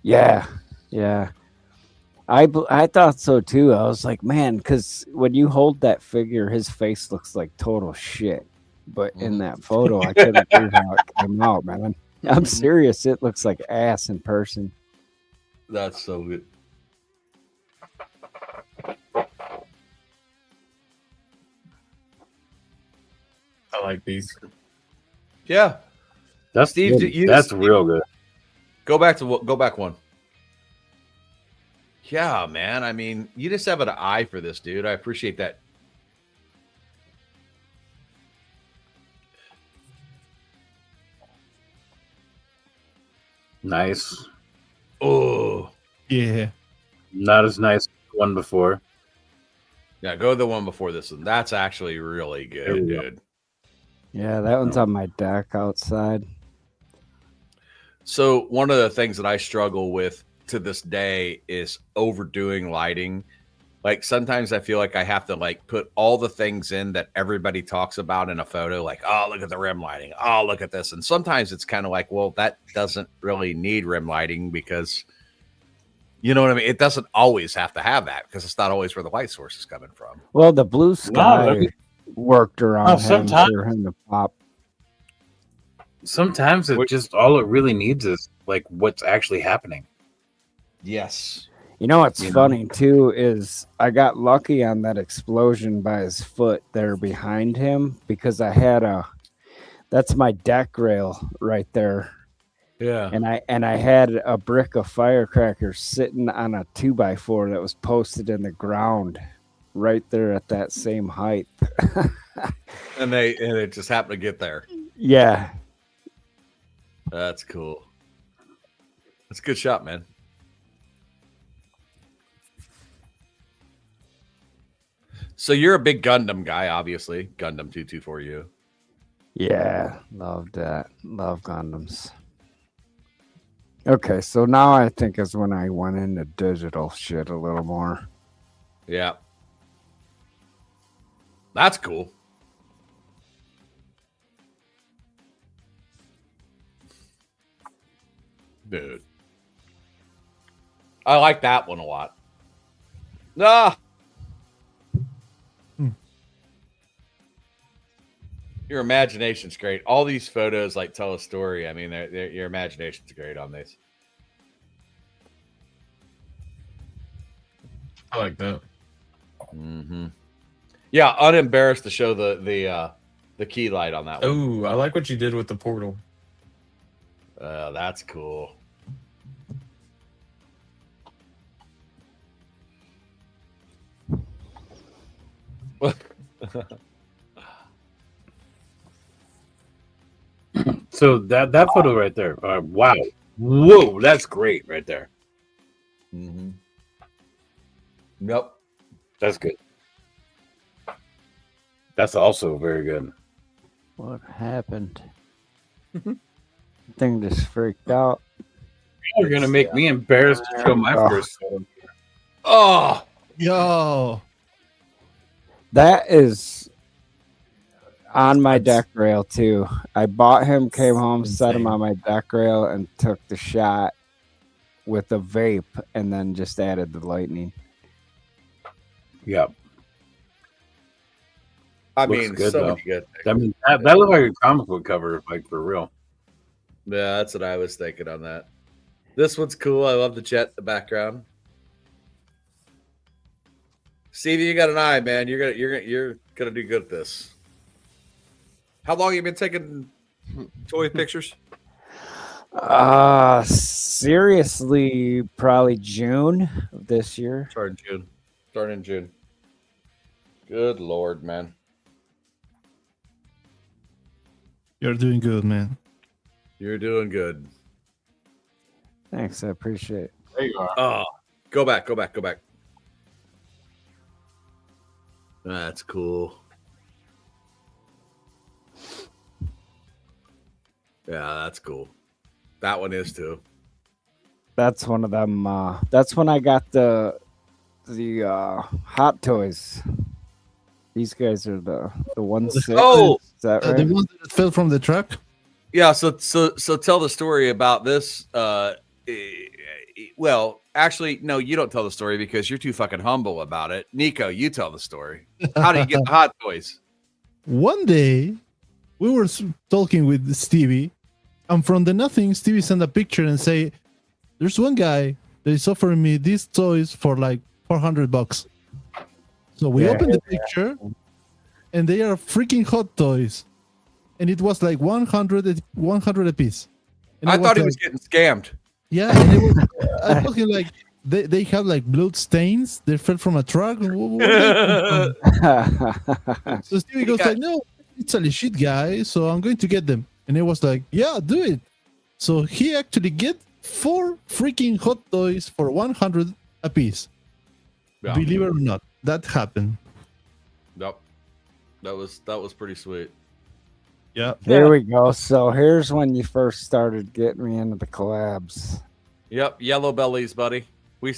Yeah, yeah. I thought so too. I was like, man, because when you hold that figure, his face looks like total shit. But in that photo, I couldn't believe how it came out, man. I'm serious. It looks like ass in person. That's so good. I like these. Yeah. That's Steve. good. That's real good. Go back one. Yeah, man. I mean, you just have an eye for this, dude. I appreciate that. Nice. Oh, Yeah. Not as nice as the one before. yeah. Go to the one before this one. That's actually really good, dude. Yeah, that one's on my deck outside. So one of the things that I struggle with to this day is overdoing lighting. Like sometimes I feel like I have to like put all the things in that everybody talks about in a photo. Like, oh, look at the rim lighting. Oh, look at this. And sometimes it's kind of like, well, that doesn't really need rim lighting because, you know what I mean? It doesn't always have to have that because it's not always where the light source is coming from. Well, the blue sky worked around him sometimes- for him to pop. Sometimes it just all it really needs is like what's actually happening. Yes. You know what's funny too is I got lucky on that explosion by his foot there behind him because I had that's my deck rail right there. Yeah. And I had a brick of firecrackers sitting on a 2x4 that was posted in the ground right there at that same height. And it just happened to get there. Yeah. That's cool. That's a good shot, man. So you're a big Gundam guy, obviously. Gundam 224U. Yeah, love that. Love Gundams. Okay, so now I think is when I went into digital shit a little more. Yeah. That's cool. Dude. I like that one a lot. Ah. Your imagination's great. All these photos like tell a story. I mean, your imagination's great on these. I like that. Mm-hmm. Yeah, unembarrassed to show the key light on that one. Oh, I like what you did with the portal. That's cool. So that photo right there, wow, whoa, that's great right there. Mm-hmm. Yep, that's good. That's also very good. What happened? Thing just freaked out. You're gonna make me embarrassed to show my first photo. Oh, yo, that is on my deck rail too. I bought him, came home, set him on my deck rail, and took the shot with a vape, and then just added the lightning. Yep. I Looks mean, good, so though. many good things. I mean, that looked like a comic book cover, like for real. Yeah, that's what I was thinking on that. This one's cool. I love the jet in the background. Stevie, you got an eye, man. You're gonna do good at this. How long have you been taking toy pictures? Seriously, probably June of this year. Starting in June. Good Lord, man. you're doing good, man. You're doing good. Thanks, I appreciate it. There you are. Oh, go back. That's cool. Yeah, that's cool. That one is too. That's one of them. That's when I got the Hot Toys. These guys are the 1/6. Oh, is that right? The ones that fell from the truck. Yeah. So tell the story about this. Well, actually, no, you don't tell the story because you're too fucking humble about it. Nico, you tell the story. How did you get the Hot Toys? One day, we were talking with Stevie, and from the nothing, Stevie sent a picture and say, "There's one guy that is offering me these toys for like $400." So we opened the picture, and they are freaking Hot Toys, and it was like 100 a piece. And I thought he was getting scammed. Yeah, and it was, I was thinking like they have like blood stains. They fell from a truck. So Stevie goes like, "No, it's a legit guy, so I'm going to get them." And it was like, "Yeah, do it." So he actually get 4 freaking Hot Toys for 100 a piece. Yeah. Believe it or not, that happened. Yep. That was pretty sweet. Yeah. There we go. So here's when you first started getting me into the collabs. Yep, Yellow Bellies, buddy.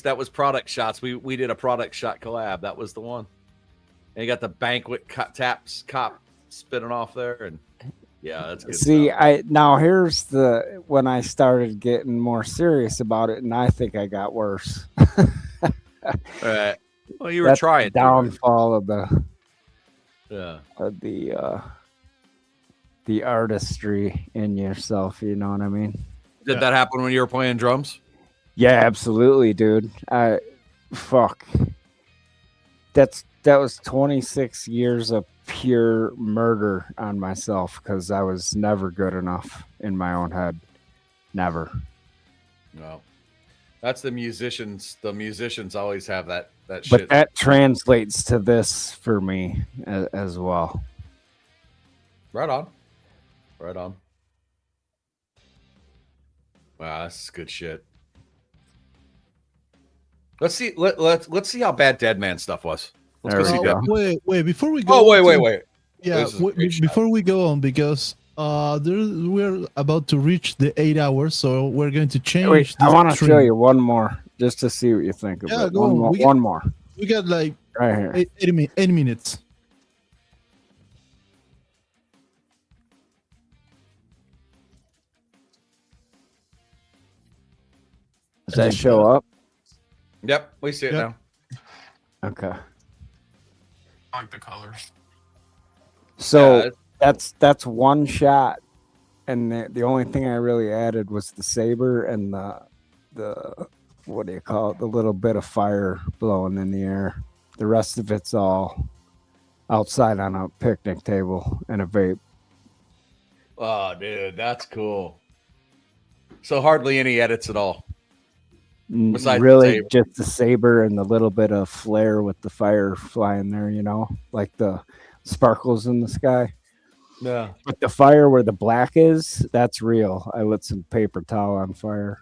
That was product shots. We did a product shot collab. That was the one. And you got the banquet cop spinning off there, and yeah, that's good. See, stuff. now here's when I started getting more serious about it, and I think I got worse. All right. Well, you were That's trying. the downfall of the artistry in yourself. You know what I mean? Did that happen when you were playing drums? Yeah, absolutely, dude. Fuck. That was 26 years of pure murder on myself because I was never good enough in my own head. Never. No. That's the musicians. The musicians always have that shit. But that translates to this for me as well. Right on. Right on. Wow, that's good shit. Let's see. Let's see how bad Dead Man stuff was. Let's go see that. Wait, before we go. Oh, wait. Yeah, before we go on, because we're about to reach the 8 hours, so we're going to change. Wait, I want to show you one more just to see what you think of it. Go on. One more. We got like right here. 8 minutes. Does that show up? Yep, we see it now. Okay. I like the colors. So that's one shot, and the only thing I really added was the saber and the what do you call it? The little bit of fire blowing in the air. The rest of it's all outside on a picnic table and a vape. Oh, dude, that's cool. So hardly any edits at all. Besides Really, just the saber and the little bit of flare with the fire flying there, you know, like the sparkles in the sky. Yeah. But the fire where the black is, that's real. I lit some paper towel on fire.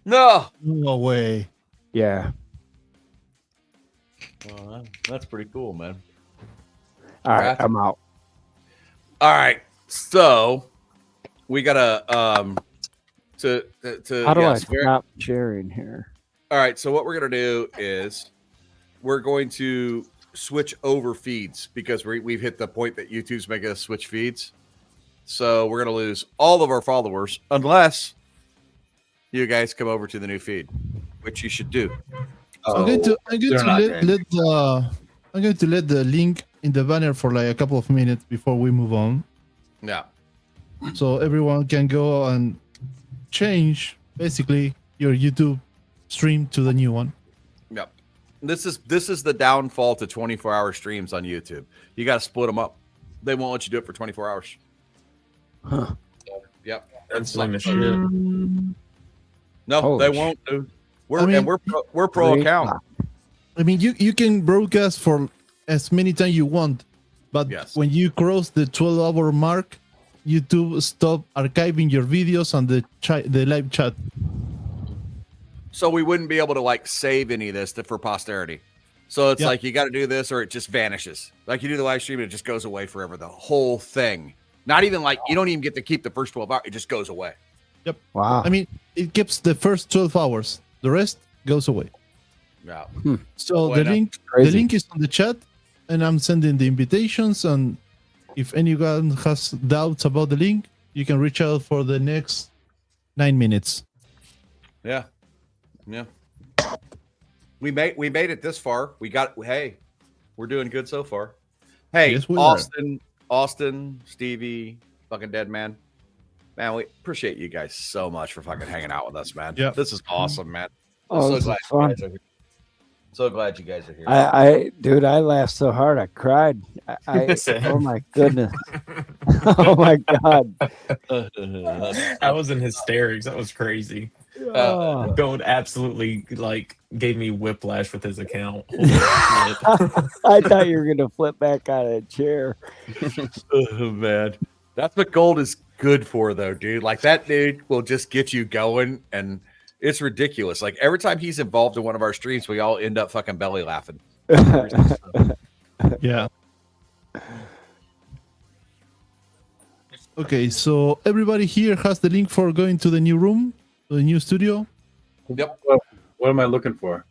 No way. Yeah. Well, that's pretty cool, man. All right, I'm out. All right, so we gotta to How do I yes, stop sharing here? All right, so what we're gonna do is we're going to switch over feeds because we've hit the point that YouTube's making us switch feeds. So we're gonna lose all of our followers unless you guys come over to the new feed, which you should do. I'm going to let the link in the banner for like a couple of minutes before we move on. Yeah. So everyone can go and change basically your YouTube stream to the new one. Yep. This is the downfall to 24-hour streams on YouTube. You got to split them up. They won't let you do it for 24 hours. Huh. So, yep. That's lame as shit. No, Holy they won't. Dude. We're pro Great. account. I mean, you can broadcast for as many times you want, but when you cross the 12-hour mark, YouTube stop archiving your videos on the live chat. So we wouldn't be able to like save any of this for posterity. So it's like you got to do this or it just vanishes. Like you do the live stream and it just goes away forever. The whole thing. Not even like you don't even get to keep the first 12 hours. It just goes away. Yep. Wow. I mean, it keeps the first 12 hours. The rest goes away. Yeah. So the link is on the chat, and I'm sending the invitations. And if anyone has doubts about the link, you can reach out for the next 9 minutes. Yeah. Yeah. We made it this far. We're doing good so far. Hey, Yes, we Austin, Stevie, fucking Dead Man. Man, we appreciate you guys so much for fucking hanging out with us, man. Yeah. This is awesome, man. Oh, I'm this so is glad fun. you guys are here. So glad you guys are here. I laughed so hard I cried. Oh my goodness. Oh my god. I was in hysterics. That was crazy. Oh. Gold absolutely gave me whiplash with his account. I thought you were gonna flip back out of the chair. Oh man. That's what gold is good for though, dude. Like that dude will just get you going, and it's ridiculous. Like every time he's involved in one of our streams, we all end up fucking belly laughing. Yeah. Okay, so everybody here has the link for going to the new room, the new studio. Yep. What am I looking for?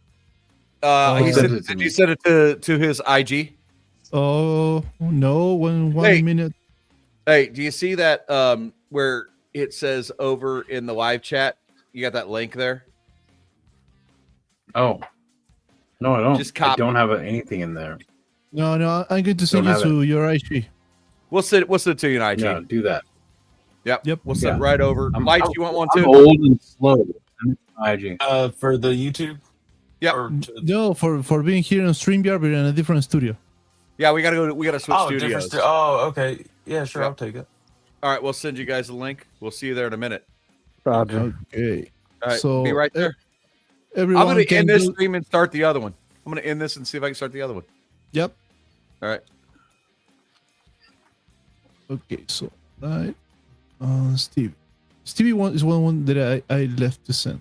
He said, did you send it to his IG? Oh no, one minute. Hey, do you see that where it says over in the live chat? You got that link there? Oh. No, I don't. Just copy. I don't have anything in there. No, I'm going to send you to your IG. We'll send it to you in IG. Yeah, do that. Yep. We'll send it right over. Lights, you want one I'm too? old and slow. IG. For the YouTube? Yeah. No, for being here on StreamYard, we're in a different studio. Yeah, we gotta switch studios. Okay. Yeah, sure, Yep. I'll take it. All right, we'll send you guys the link. We'll see you there in a minute. Roger. Okay. All right, So be right there. Everyone I'm gonna can end this do- stream and start the other one. I'm gonna end this and see if I can start the other one. Yep. All right. Okay, so Stevie one is one that I left to send.